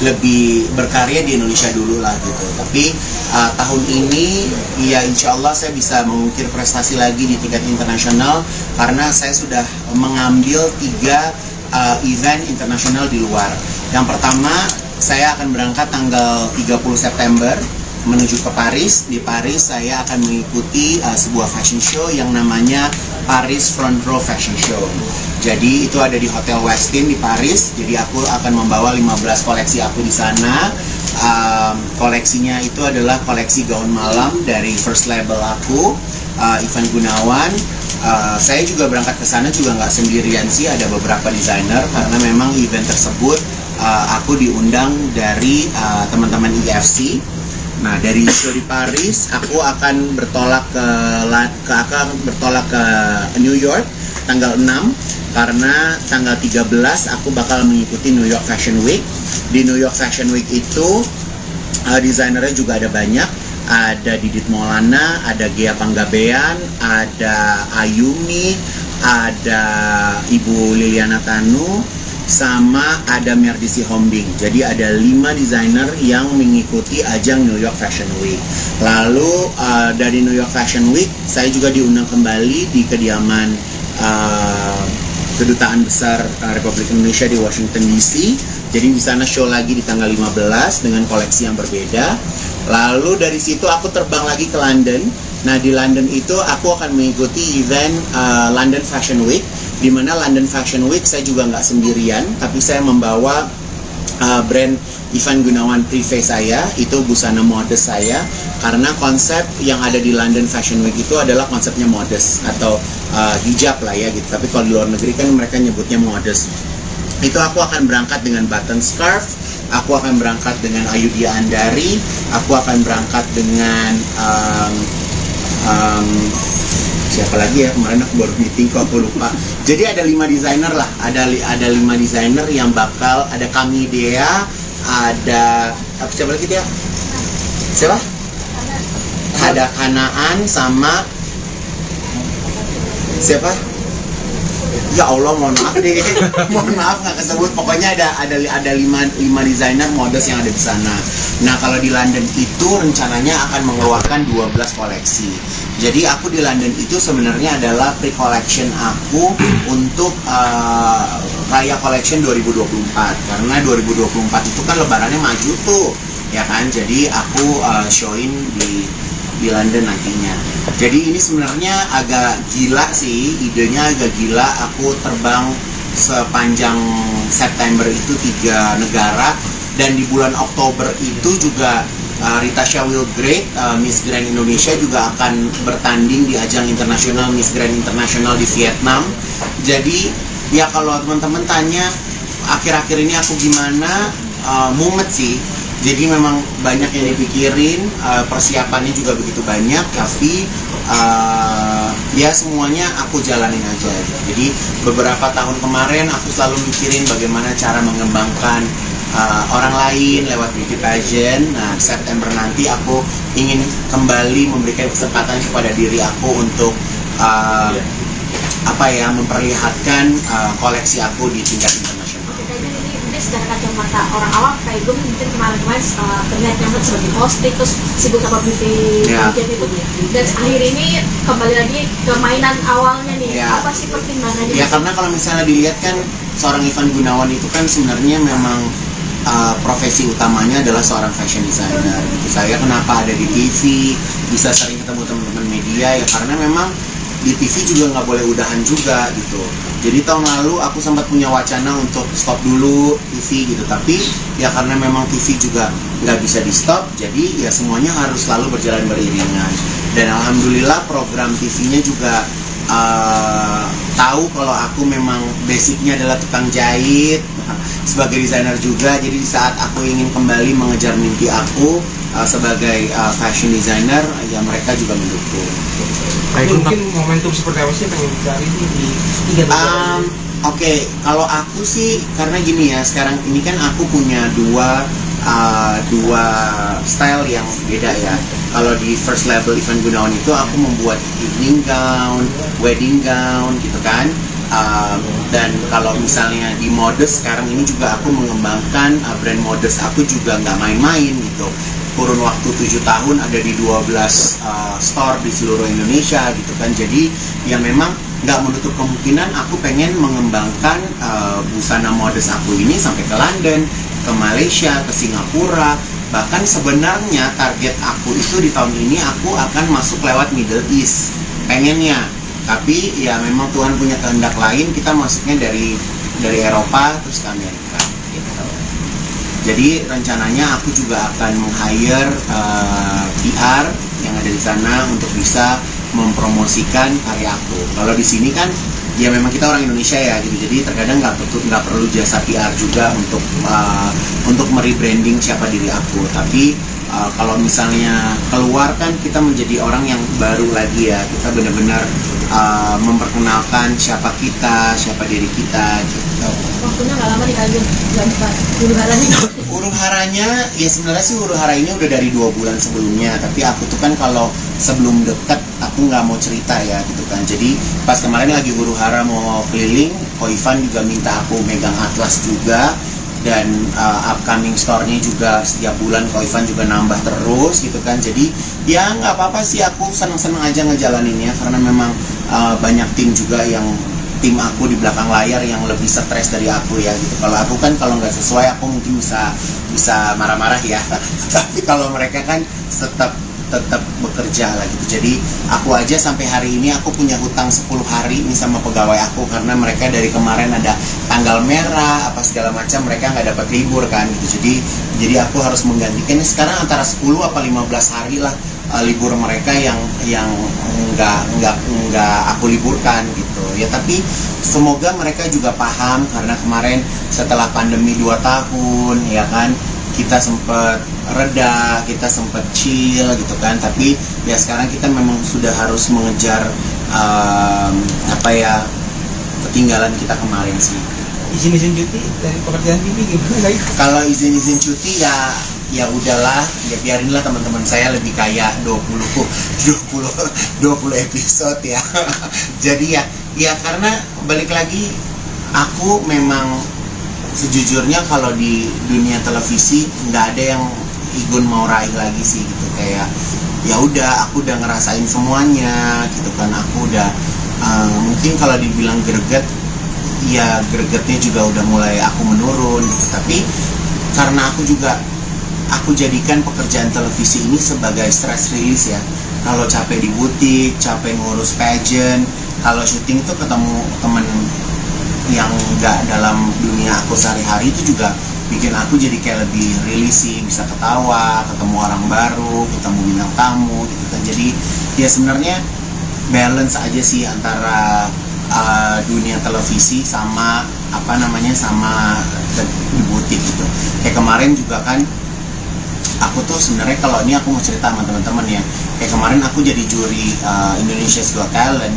lebih berkarya di Indonesia dulu lah gitu. Tapi tahun ini ya insya Allah saya bisa mengukir prestasi lagi di tingkat internasional karena saya sudah mengambil 3 event internasional di luar. Yang pertama saya akan berangkat tanggal 30 September menuju ke Paris. Di Paris saya akan mengikuti sebuah fashion show yang namanya Paris Front Row Fashion Show. Jadi itu ada di Hotel Westin di Paris. Jadi aku akan membawa 15 koleksi aku di sana. Koleksinya itu adalah koleksi gaun malam dari first label aku, Ivan Gunawan. Saya juga berangkat ke sana juga nggak sendirian sih, ada beberapa desainer karena memang event tersebut aku diundang dari teman-teman IFC. Nah, dari show di Paris, aku akan bertolak ke New York tanggal 6 karena tanggal 13 aku bakal mengikuti New York Fashion Week. Di New York Fashion Week itu desainernya juga ada banyak. Ada Didit Maulana, ada Gea Panggabean, ada Ayumi, ada Ibu Liliana Tanu, sama ada Merdisi Hombing. Jadi ada 5 desainer yang mengikuti ajang New York Fashion Week. Lalu dari New York Fashion Week saya juga diundang kembali di kediaman Kedutaan Besar Republik Indonesia di Washington DC. Jadi di sana show lagi di tanggal 15 dengan koleksi yang berbeda. Lalu dari situ aku terbang lagi ke London. Nah, di London itu aku akan mengikuti event London Fashion Week, di mana London Fashion Week saya juga nggak sendirian, tapi saya membawa brand Ivan Gunawan Privé saya, itu busana modest saya, karena konsep yang ada di London Fashion Week itu adalah konsepnya modest atau hijab lah ya gitu. Tapi kalau di luar negeri kan mereka nyebutnya modest. Itu aku akan berangkat dengan button scarf, aku akan berangkat dengan Ayudhya Andari, aku akan berangkat dengan siapa lagi ya, kemarin aku baru meeting kok aku lupa. Jadi ada 5 desainer lah, ada 5 desainer yang bakal, ada Kami Dea, ada siapa lagi dia? Siapa? Ada Kanaan sama siapa? Ya Allah, mohon maaf deh, mohon maaf nggak kesebut. Pokoknya ada 5 desainer modest yang ada di sana. Nah, kalau di London itu rencananya akan mengeluarkan 12 koleksi. Jadi aku di London itu sebenarnya adalah pre-collection aku untuk Raya Collection 2024. Karena 2024 itu kan lebarannya maju tuh, ya kan? Jadi aku showin di London nantinya. Jadi ini sebenarnya agak gila sih, idenya agak gila. Aku terbang sepanjang September itu 3 negara, dan di bulan Oktober itu juga Rita Shawil Great, Miss Grand Indonesia juga akan bertanding di ajang internasional Miss Grand Internasional di Vietnam. Jadi ya kalau teman-teman tanya akhir-akhir ini aku gimana, mumet sih. Jadi memang banyak yang dipikirin, persiapannya juga begitu banyak, tapi ya semuanya aku jalanin aja. Jadi beberapa tahun kemarin aku selalu mikirin bagaimana cara mengembangkan orang lain lewat beauty pageant. Nah, September nanti aku ingin kembali memberikan kesempatan kepada diri aku untuk memperlihatkan koleksi aku di tingkat internasional. Secara kacamata orang awam kayak gue mungkin kemarin-kemarin terlihat nyambut sebagai hosting, terus sibuk sama beauty pageant itu, dan akhir ini kembali lagi ke mainan awalnya nih. Apa sih pertimbangannya? Ya karena kalau misalnya dilihat kan seorang Ivan Gunawan itu kan sebenarnya memang profesi utamanya adalah seorang fashion designer gitu. Saya kenapa ada di TV, bisa sering ketemu teman-teman media, ya karena memang di TV juga nggak boleh udahan juga gitu. Jadi tahun lalu aku sempat punya wacana untuk stop dulu TV gitu, tapi ya karena memang TV juga nggak bisa di stop, jadi ya semuanya harus selalu berjalan beriringan. Dan alhamdulillah program TV-nya juga tahu kalau aku memang basicnya adalah tukang jahit, sebagai desainer juga. Jadi di saat aku ingin kembali mengejar mimpi aku sebagai fashion designer, ya mereka juga mendukung. Mungkin momentum seperti apa sih pengen dicari di 3 negara? Oke, kalau aku sih karena gini ya, sekarang ini kan aku punya dua style yang beda ya. Kalau di first label Ivan Gunawan itu aku membuat evening gown, wedding gown gitu kan. Dan kalau misalnya di Modest sekarang ini juga aku mengembangkan brand Modest aku juga nggak main-main gitu. Kurun waktu 7 tahun ada di 12 store di seluruh Indonesia gitu kan. Jadi ya memang nggak menutup kemungkinan aku pengen mengembangkan busana Modest aku ini sampai ke London, ke Malaysia, ke Singapura. Bahkan sebenarnya target aku itu di tahun ini aku akan masuk lewat Middle East pengennya. Tapi ya memang Tuhan punya kehendak lain, kita masuknya dari Eropa terus ke Amerika gitu. Jadi rencananya aku juga akan meng-hire PR yang ada di sana untuk bisa mempromosikan karya aku. Kalau di sini kan ya memang kita orang Indonesia ya gitu, jadi terkadang nggak perlu jasa PR juga untuk merebranding siapa diri aku. Tapi kalau misalnya keluar kan kita menjadi orang yang baru lagi ya, kita benar-benar memperkenalkan siapa kita, siapa diri kita gitu. Waktunya nggak lama nih Kak Gun, huru haranya. Huru haranya ya sebenarnya sih huru hara ini udah dari 2 bulan sebelumnya, tapi aku tuh kan kalau sebelum deket aku nggak mau cerita ya gitu kan. Jadi pas kemarin lagi huru hara mau keliling, Ko Ivan juga minta aku megang atlas juga, dan upcoming store-nya juga setiap bulan Ko Ivan juga nambah terus gitu kan. Jadi ya nggak apa-apa sih, aku seneng-seneng aja ngejalaninnya karena memang banyak tim juga yang tim aku di belakang layar yang lebih stres dari aku ya gitu. Kalau aku kan kalau nggak sesuai aku mungkin bisa marah-marah ya tapi kalau mereka kan tetap bekerja lah gitu. Jadi aku aja sampai hari ini aku punya hutang 10 hari nih sama pegawai aku karena mereka dari kemarin ada tanggal merah apa segala macam, mereka nggak dapat libur kan gitu. Jadi aku harus menggantikan sekarang antara 10 apa 15 hari lah libur mereka yang nggak aku liburkan gitu ya. Tapi semoga mereka juga paham karena kemarin setelah pandemi 2 tahun ya kan kita sempet reda, kita sempet chill gitu kan. Tapi ya sekarang kita memang sudah harus mengejar ketinggalan kita kemarin sih. Izin cuti dari pekerjaan TV gimana? Kalau izin cuti ya udahlah, ya biarinlah teman-teman saya lebih kayak 20 episode ya. Jadi ya karena balik lagi aku memang sejujurnya kalau di dunia televisi nggak ada yang Igun mau raih lagi sih gitu. Kayak ya udah aku udah ngerasain semuanya gitu kan. Aku udah mungkin kalau dibilang greget ya gregetnya juga udah mulai aku menurun gitu. Tapi karena aku jadikan pekerjaan televisi ini sebagai stress release ya. Kalau capek di butik, capek ngurus pageant, kalau syuting tuh ketemu temen yang nggak dalam dunia aku sehari-hari itu juga bikin aku jadi kayak lebih release sih, bisa ketawa, ketemu orang baru, ketemu bintang tamu gitu kan. Jadi ya sebenarnya balance aja sih antara dunia televisi sama sama di butik gitu. Kayak kemarin juga kan aku tuh sebenarnya kalau ini aku mau cerita sama teman-teman ya, kayak kemarin aku jadi juri Indonesia's Got Talent.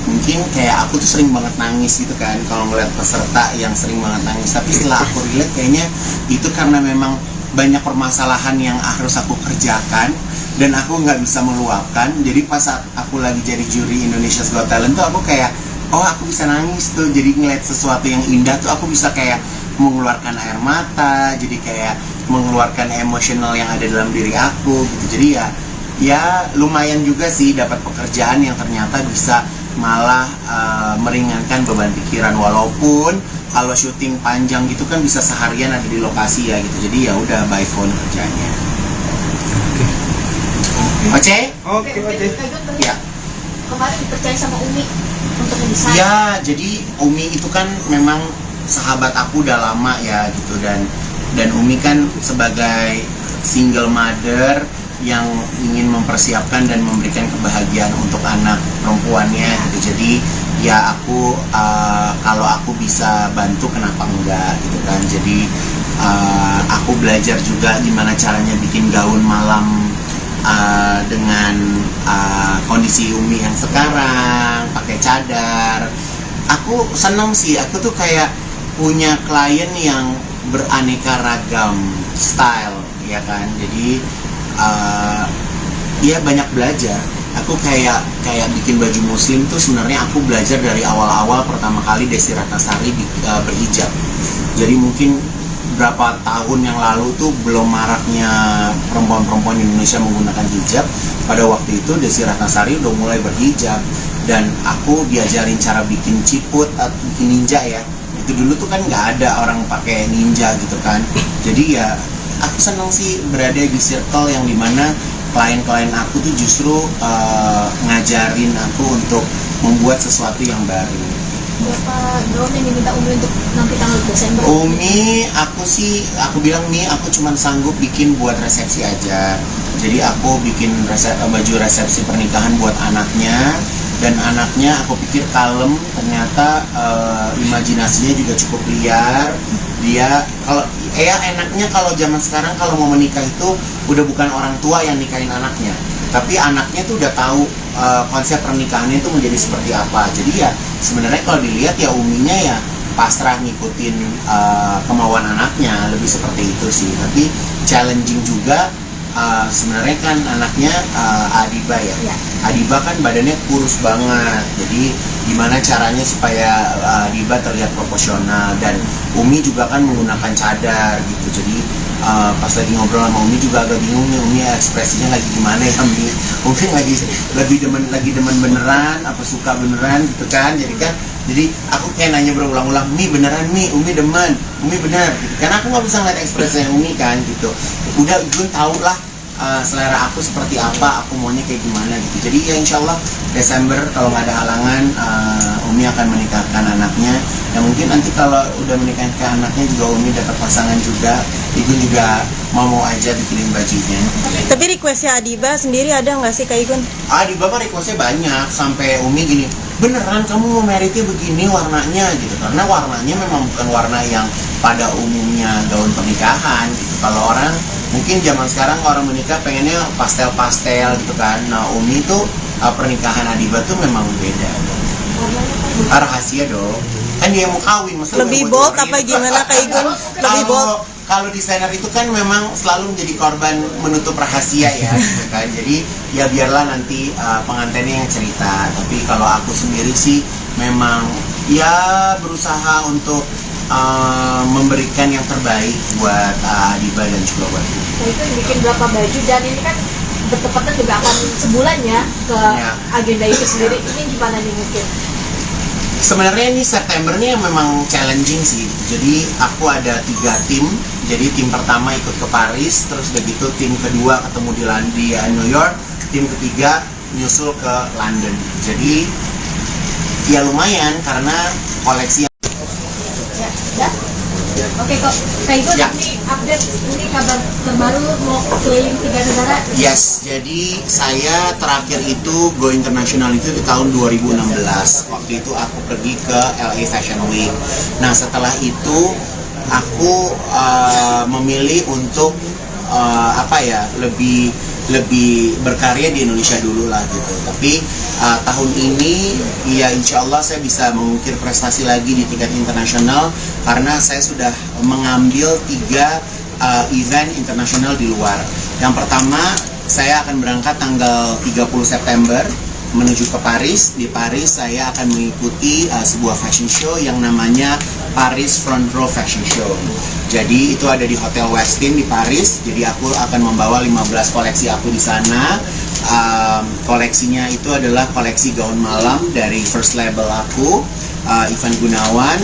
Mungkin kayak aku tuh sering banget nangis gitu kan kalau ngeliat peserta yang sering banget nangis. Tapi setelah aku relate kayaknya itu karena memang banyak permasalahan yang harus aku kerjakan dan aku nggak bisa meluapkan. Jadi pas saat aku lagi jadi juri Indonesia's Got Talent tuh aku kayak oh aku bisa nangis tuh. Jadi ngeliat sesuatu yang indah tuh aku bisa kayak mengeluarkan air mata, jadi kayak mengeluarkan emosional yang ada dalam diri aku gitu. Jadi ya lumayan juga sih dapat pekerjaan yang ternyata bisa malah meringankan beban pikiran. Walaupun kalau syuting panjang gitu kan bisa seharian ada di lokasi ya gitu. Jadi ya udah by phone kerjanya. Oke. Oke. Ya. Kemarin dipercaya sama Umi untuk mendesain. Ya, jadi Umi itu kan memang sahabat aku udah lama ya gitu, dan Umi kan sebagai single mother yang ingin mempersiapkan dan memberikan kebahagiaan untuk anak perempuannya gitu. Jadi ya aku kalau aku bisa bantu kenapa enggak gitu kan. Jadi aku belajar juga gimana caranya bikin gaun malam dengan kondisi Umi yang sekarang pakai cadar. Aku senang sih, aku tuh kayak punya klien yang beraneka ragam style ya kan. Jadi ya banyak belajar aku kayak bikin baju muslim tuh sebenarnya aku belajar dari awal-awal pertama kali Desi Ratnasari berhijab. Jadi mungkin berapa tahun yang lalu tuh belum maraknya perempuan-perempuan Indonesia menggunakan hijab. Pada waktu itu Desi Ratnasari udah mulai berhijab dan aku diajarin cara bikin ciput atau bikin ninja ya. Itu dulu tuh kan nggak ada orang pakai ninja gitu kan. Jadi ya aku senang sih berada di circle yang dimana klien-klien aku tuh justru ngajarin aku untuk membuat sesuatu yang baru. Berapa gaun yang diminta Umi untuk nanti tanggal Desember? Umi, aku bilang nih aku cuma sanggup bikin buat resepsi aja. Jadi aku bikin baju resepsi pernikahan buat anaknya, dan anaknya aku pikir kalem, ternyata imajinasinya juga cukup liar. Dia kalau enaknya kalau zaman sekarang kalau mau menikah itu udah bukan orang tua yang nikahin anaknya, tapi anaknya tuh udah tahu konsep pernikahannya itu menjadi seperti apa. Jadi ya sebenarnya kalau dilihat ya Uminya ya pasrah ngikutin kemauan anaknya, lebih seperti itu sih. Tapi challenging juga. Sebenarnya kan anaknya Adiba ya. Adiba kan badannya kurus banget, jadi gimana caranya supaya Adiba terlihat proporsional, dan Umi juga kan menggunakan cadar gitu. Jadi pas lagi ngobrol sama Umi juga agak bingung nih, Umi ekspresinya lagi gimana ya Umi. Umi lagi demen beneran apa suka beneran gitu kan. Jadi aku kayak nanya berulang-ulang, Mi beneran Mi, Umi demen, Umi bener gitu. Karena aku nggak bisa ngeliat ekspresinya Umi kan gitu. Udah Gun tau lah selera aku seperti apa, aku maunya kayak gimana gitu. Jadi ya insya Allah Desember kalau nggak ada halangan Umi akan menikahkan anaknya. Ya mungkin nanti kalau udah menikahkan anaknya juga Umi dapat pasangan juga, Igun juga mau aja bikinin bajunya. Tapi requestnya Adiba sendiri ada nggak sih Kak Igun? Adiba mah requestnya banyak, sampai Umi gini, beneran kamu mau meritnya begini warnanya gitu. Karena warnanya memang bukan warna yang pada umumnya gaun pernikahan gitu. Kalau orang mungkin zaman sekarang orang menikah pengennya pastel-pastel gitu kan. Nah Umi tuh pernikahan Adiba tuh memang beda. Rahasia dong. Kan dia mau kawin, masa Lebih bold apa gimana Kak Igun? Lebih bold. Kalau desainer itu kan memang selalu menjadi korban menutup rahasia ya, gitu kan. Jadi ya biarlah nanti pengantinnya yang cerita. Tapi kalau aku sendiri sih memang ya berusaha untuk memberikan yang terbaik buat Adiba dan juga buat Umi. Nah itu bikin berapa baju, dan ini kan bertepatan juga akan sebulan ya ke agenda itu sendiri. Ini gimana nih mungkin? Sebenarnya ini Septembernya memang challenging sih. Jadi aku ada 3 tim. Jadi tim pertama ikut ke Paris, terus begitu tim kedua ketemu di New York, tim ketiga nyusul ke London. Jadi ya lumayan karena koleksi. Ya? Oke kok, kayak itu nanti update ini kabar terbaru mau keliling 3 negara. Yes, jadi saya terakhir itu go international itu di tahun 2016. Waktu itu aku pergi ke LA Fashion Week. Nah setelah itu aku memilih untuk lebih berkarya di Indonesia dulu lah gitu. Tapi tahun ini ya insya Allah saya bisa mengukir prestasi lagi di tingkat internasional karena saya sudah mengambil 3 event internasional di luar. Yang pertama saya akan berangkat tanggal 30 September menuju ke Paris. Di Paris saya akan mengikuti sebuah fashion show yang namanya Paris Front Row Fashion Show. Jadi itu ada di Hotel Westin di Paris. Jadi aku akan membawa 15 koleksi aku di sana. Koleksinya itu adalah koleksi gaun malam dari first label aku, Ivan Gunawan.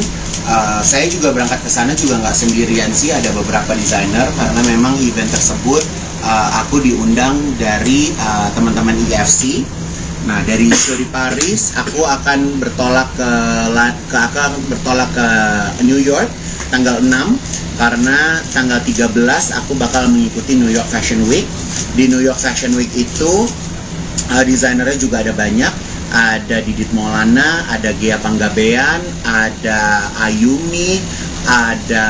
Saya juga berangkat ke sana juga nggak sendirian sih, ada beberapa desainer karena memang event tersebut aku diundang dari teman-teman IFC. Nah dari show di Paris aku akan bertolak ke New York tanggal 6 karena tanggal 13 aku bakal mengikuti New York Fashion Week. Di New York Fashion Week itu desainernya juga ada banyak. Ada Didit Maulana, ada Gea Panggabean, ada Ayumi, ada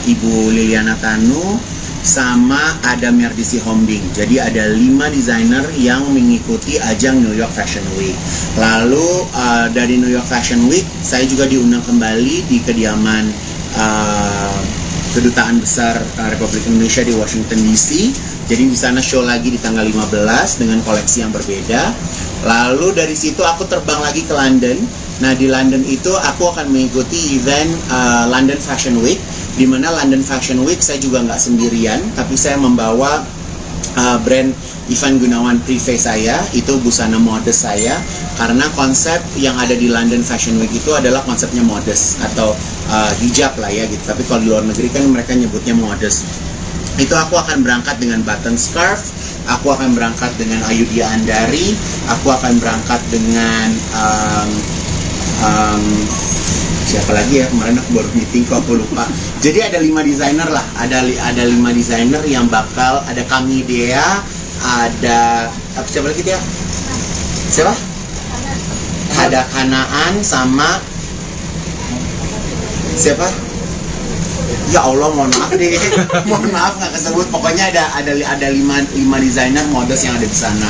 Ibu Liliana Tanu, sama ada Merdisi Hombing. Jadi ada 5 desainer yang mengikuti ajang New York Fashion Week. Lalu dari New York Fashion Week saya juga diundang kembali di kediaman Kedutaan Besar Republik Indonesia di Washington DC Jadi di sana show lagi di tanggal 15 dengan koleksi yang berbeda. Lalu dari situ aku terbang lagi ke London. Nah di London itu aku akan mengikuti event London Fashion Week, di mana London Fashion Week saya juga nggak sendirian, tapi saya membawa brand Ivan Gunawan Privé saya, itu busana modest saya, karena konsep yang ada di London Fashion Week itu adalah konsepnya modest atau hijab lah ya gitu. Tapi kalau di luar negeri kan mereka nyebutnya modest. Itu aku akan berangkat dengan button scarf, aku akan berangkat dengan Ayudhya Andari, aku akan berangkat dengan siapa lagi ya, kemarin aku baru meeting kok aku lupa. Jadi ada 5 desainer lah, ada 5 desainer yang bakal, ada Kamidea, ada siapa lagi dia? Siapa? Ada Kanaan sama siapa? Ya Allah, mohon maaf deh, mohon maaf nggak kesebut. Pokoknya ada 5 desainer modest yang ada di sana.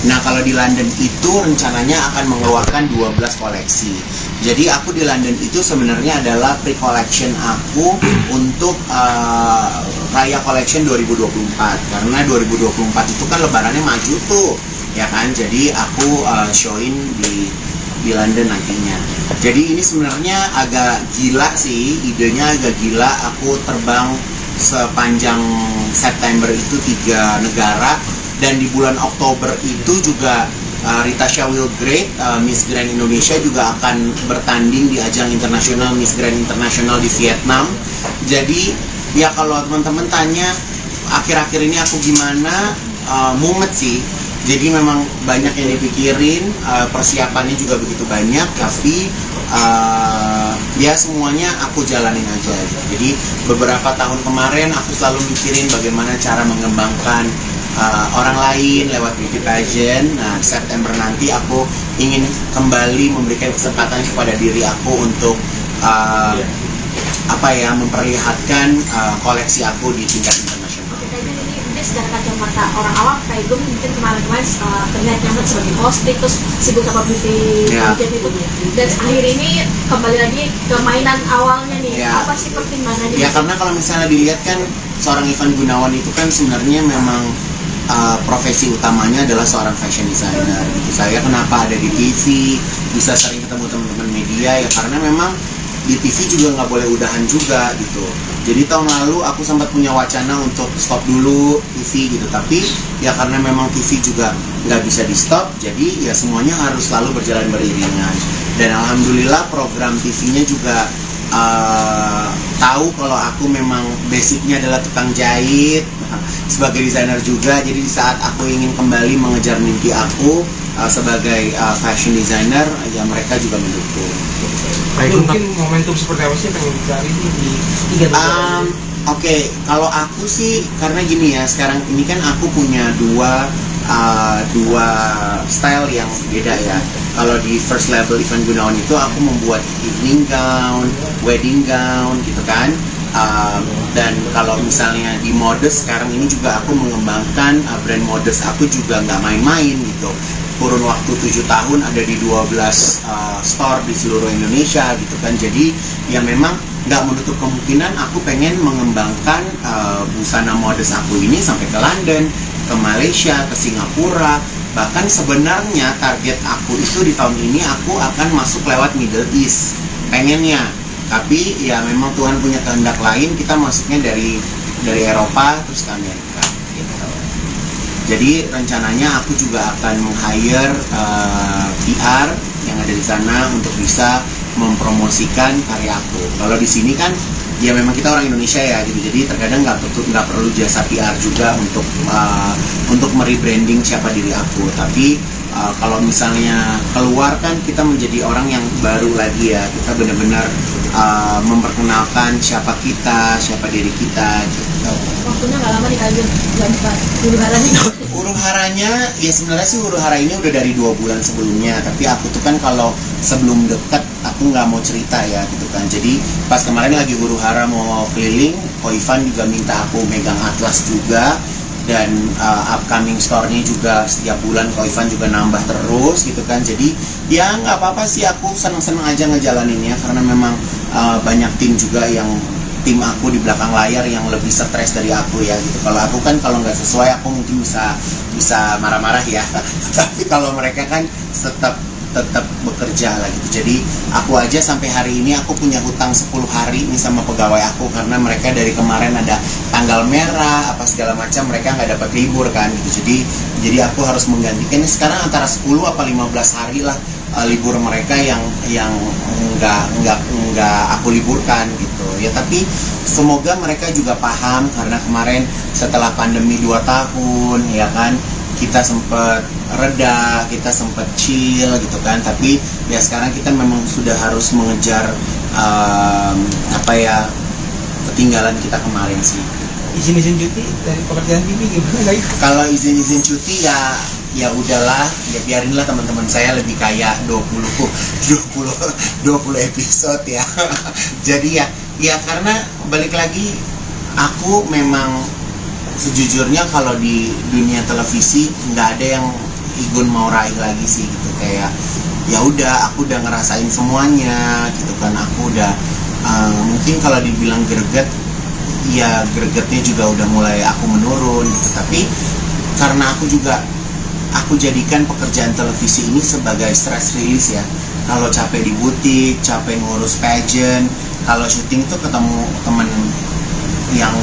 Nah kalau di London itu rencananya akan mengeluarkan 12 koleksi. Jadi aku di London itu sebenarnya adalah pre-collection aku untuk Raya Collection 2024. Karena 2024 itu kan lebarannya maju tuh, ya kan? Jadi aku showin di London nantinya. Jadi ini sebenarnya agak gila sih, idenya agak gila. Aku terbang sepanjang September itu 3 negara, dan di bulan Oktober itu juga Rita Shawil Great, Miss Grand Indonesia juga akan bertanding di ajang internasional Miss Grand Internasional di Vietnam. Jadi ya kalau teman-teman tanya akhir-akhir ini aku gimana, mumet sih. Jadi memang banyak yang dipikirin, persiapannya juga begitu banyak, tapi ya semuanya aku jalanin aja gitu. Jadi beberapa tahun kemarin aku selalu mikirin bagaimana cara mengembangkan orang lain lewat beauty pageant. Nah September nanti aku ingin kembali memberikan kesempatan kepada diri aku untuk memperlihatkan koleksi aku di tingkat internasional. Secara kacamata orang awam kayak gue mungkin kemarin terlihat nyaman sebagai hosting, terus sibuk sama beauty pageant itu, dan akhir ini kembali lagi ke mainan awalnya nih. Apa sih pertimbangannya? Ya karena kalau misalnya dilihat kan seorang Ivan Gunawan itu kan sebenarnya memang profesi utamanya adalah seorang fashion designer gitu. Saya kenapa ada di TV, bisa sering ketemu teman-teman media ya karena memang di TV juga nggak boleh udahan juga gitu. Jadi tahun lalu aku sempat punya wacana untuk stop dulu TV gitu, tapi ya karena memang TV juga nggak bisa di stop, jadi ya semuanya harus selalu berjalan beriringan. Dan alhamdulillah program TV-nya juga tahu kalau aku memang basicnya adalah tukang jahit sebagai desainer juga. Jadi di saat aku ingin kembali mengejar mimpi aku sebagai fashion designer, ya mereka juga mendukung. Mungkin momentum seperti apa sih yang pengen dicari di 3 negara? Oke, kalau aku sih karena gini ya, sekarang ini kan aku punya dua style yang beda ya. Kalau di first label Ivan Gunawan itu aku membuat evening gown, wedding gown gitu kan. Dan kalau misalnya di modest sekarang ini juga aku mengembangkan brand modest aku juga nggak main-main gitu. Kurun waktu 7 tahun ada di 12 store di seluruh Indonesia gitu kan. Jadi ya memang nggak menutup kemungkinan aku pengen mengembangkan busana modest aku ini sampai ke London, ke Malaysia, ke Singapura. Bahkan sebenarnya target aku itu di tahun ini aku akan masuk lewat Middle East pengennya. Tapi ya memang Tuhan punya kehendak lain, kita masuknya dari Eropa terus ke Amerika gitu. Jadi rencananya aku juga akan meng-hire PR yang ada di sana untuk bisa mempromosikan karya aku. Kalau di sini kan ya memang kita orang Indonesia ya gitu, jadi terkadang nggak perlu jasa PR juga untuk merebranding siapa diri aku. Tapi kalau misalnya keluar kan kita menjadi orang yang baru lagi ya, kita benar-benar memperkenalkan siapa kita, siapa diri kita gitu. Waktunya nggak lama nih kalian huru haranya. Huru haranya ya sebenarnya sih huru hara ini udah dari 2 bulan sebelumnya, tapi aku tuh kan kalau sebelum dekat aku nggak mau cerita ya gitu kan. Jadi pas kemarin lagi huru hara mau keliling, Ko Ivan juga minta aku megang atlas juga, dan upcoming store-nya juga setiap bulan Ko Ivan juga nambah terus gitu kan. Jadi ya nggak apa-apa sih, aku seneng-seneng aja ngejalaninnya karena memang banyak tim juga yang tim aku di belakang layar yang lebih stres dari aku ya gitu. Kalau aku kan kalau nggak sesuai aku mungkin bisa marah-marah ya. Tapi kalau mereka kan tetap bekerja lah gitu. Jadi aku aja sampai hari ini aku punya hutang 10 hari nih sama pegawai aku, karena mereka dari kemarin ada tanggal merah apa segala macam, mereka nggak dapat libur kan gitu. Jadi aku harus menggantikan sekarang antara 10 apa 15 hari lah libur mereka yang nggak aku liburkan gitu ya. Tapi semoga mereka juga paham, karena kemarin setelah pandemi 2 tahun ya kan, kita sempat reda, kita sempat chill gitu kan. Tapi ya sekarang kita memang sudah harus mengejar ketinggalan kita kemarin sih. Izin cuti dari pekerjaan TV gimana guys? Kalau izin cuti ya udahlah, ya biarinlah teman-teman saya lebih kaya 20 episode ya. Jadi ya karena balik lagi, aku memang sejujurnya kalau di dunia televisi nggak ada yang Igun mau raih lagi sih gitu. Kayak ya udah, aku udah ngerasain semuanya gitu kan. Aku udah mungkin kalau dibilang greget, ya gregetnya juga udah mulai aku menurun gitu. Tapi karena aku jadikan pekerjaan televisi ini sebagai stress release ya. Kalau capek di butik, capek ngurus pageant, kalau syuting tuh ketemu temen yang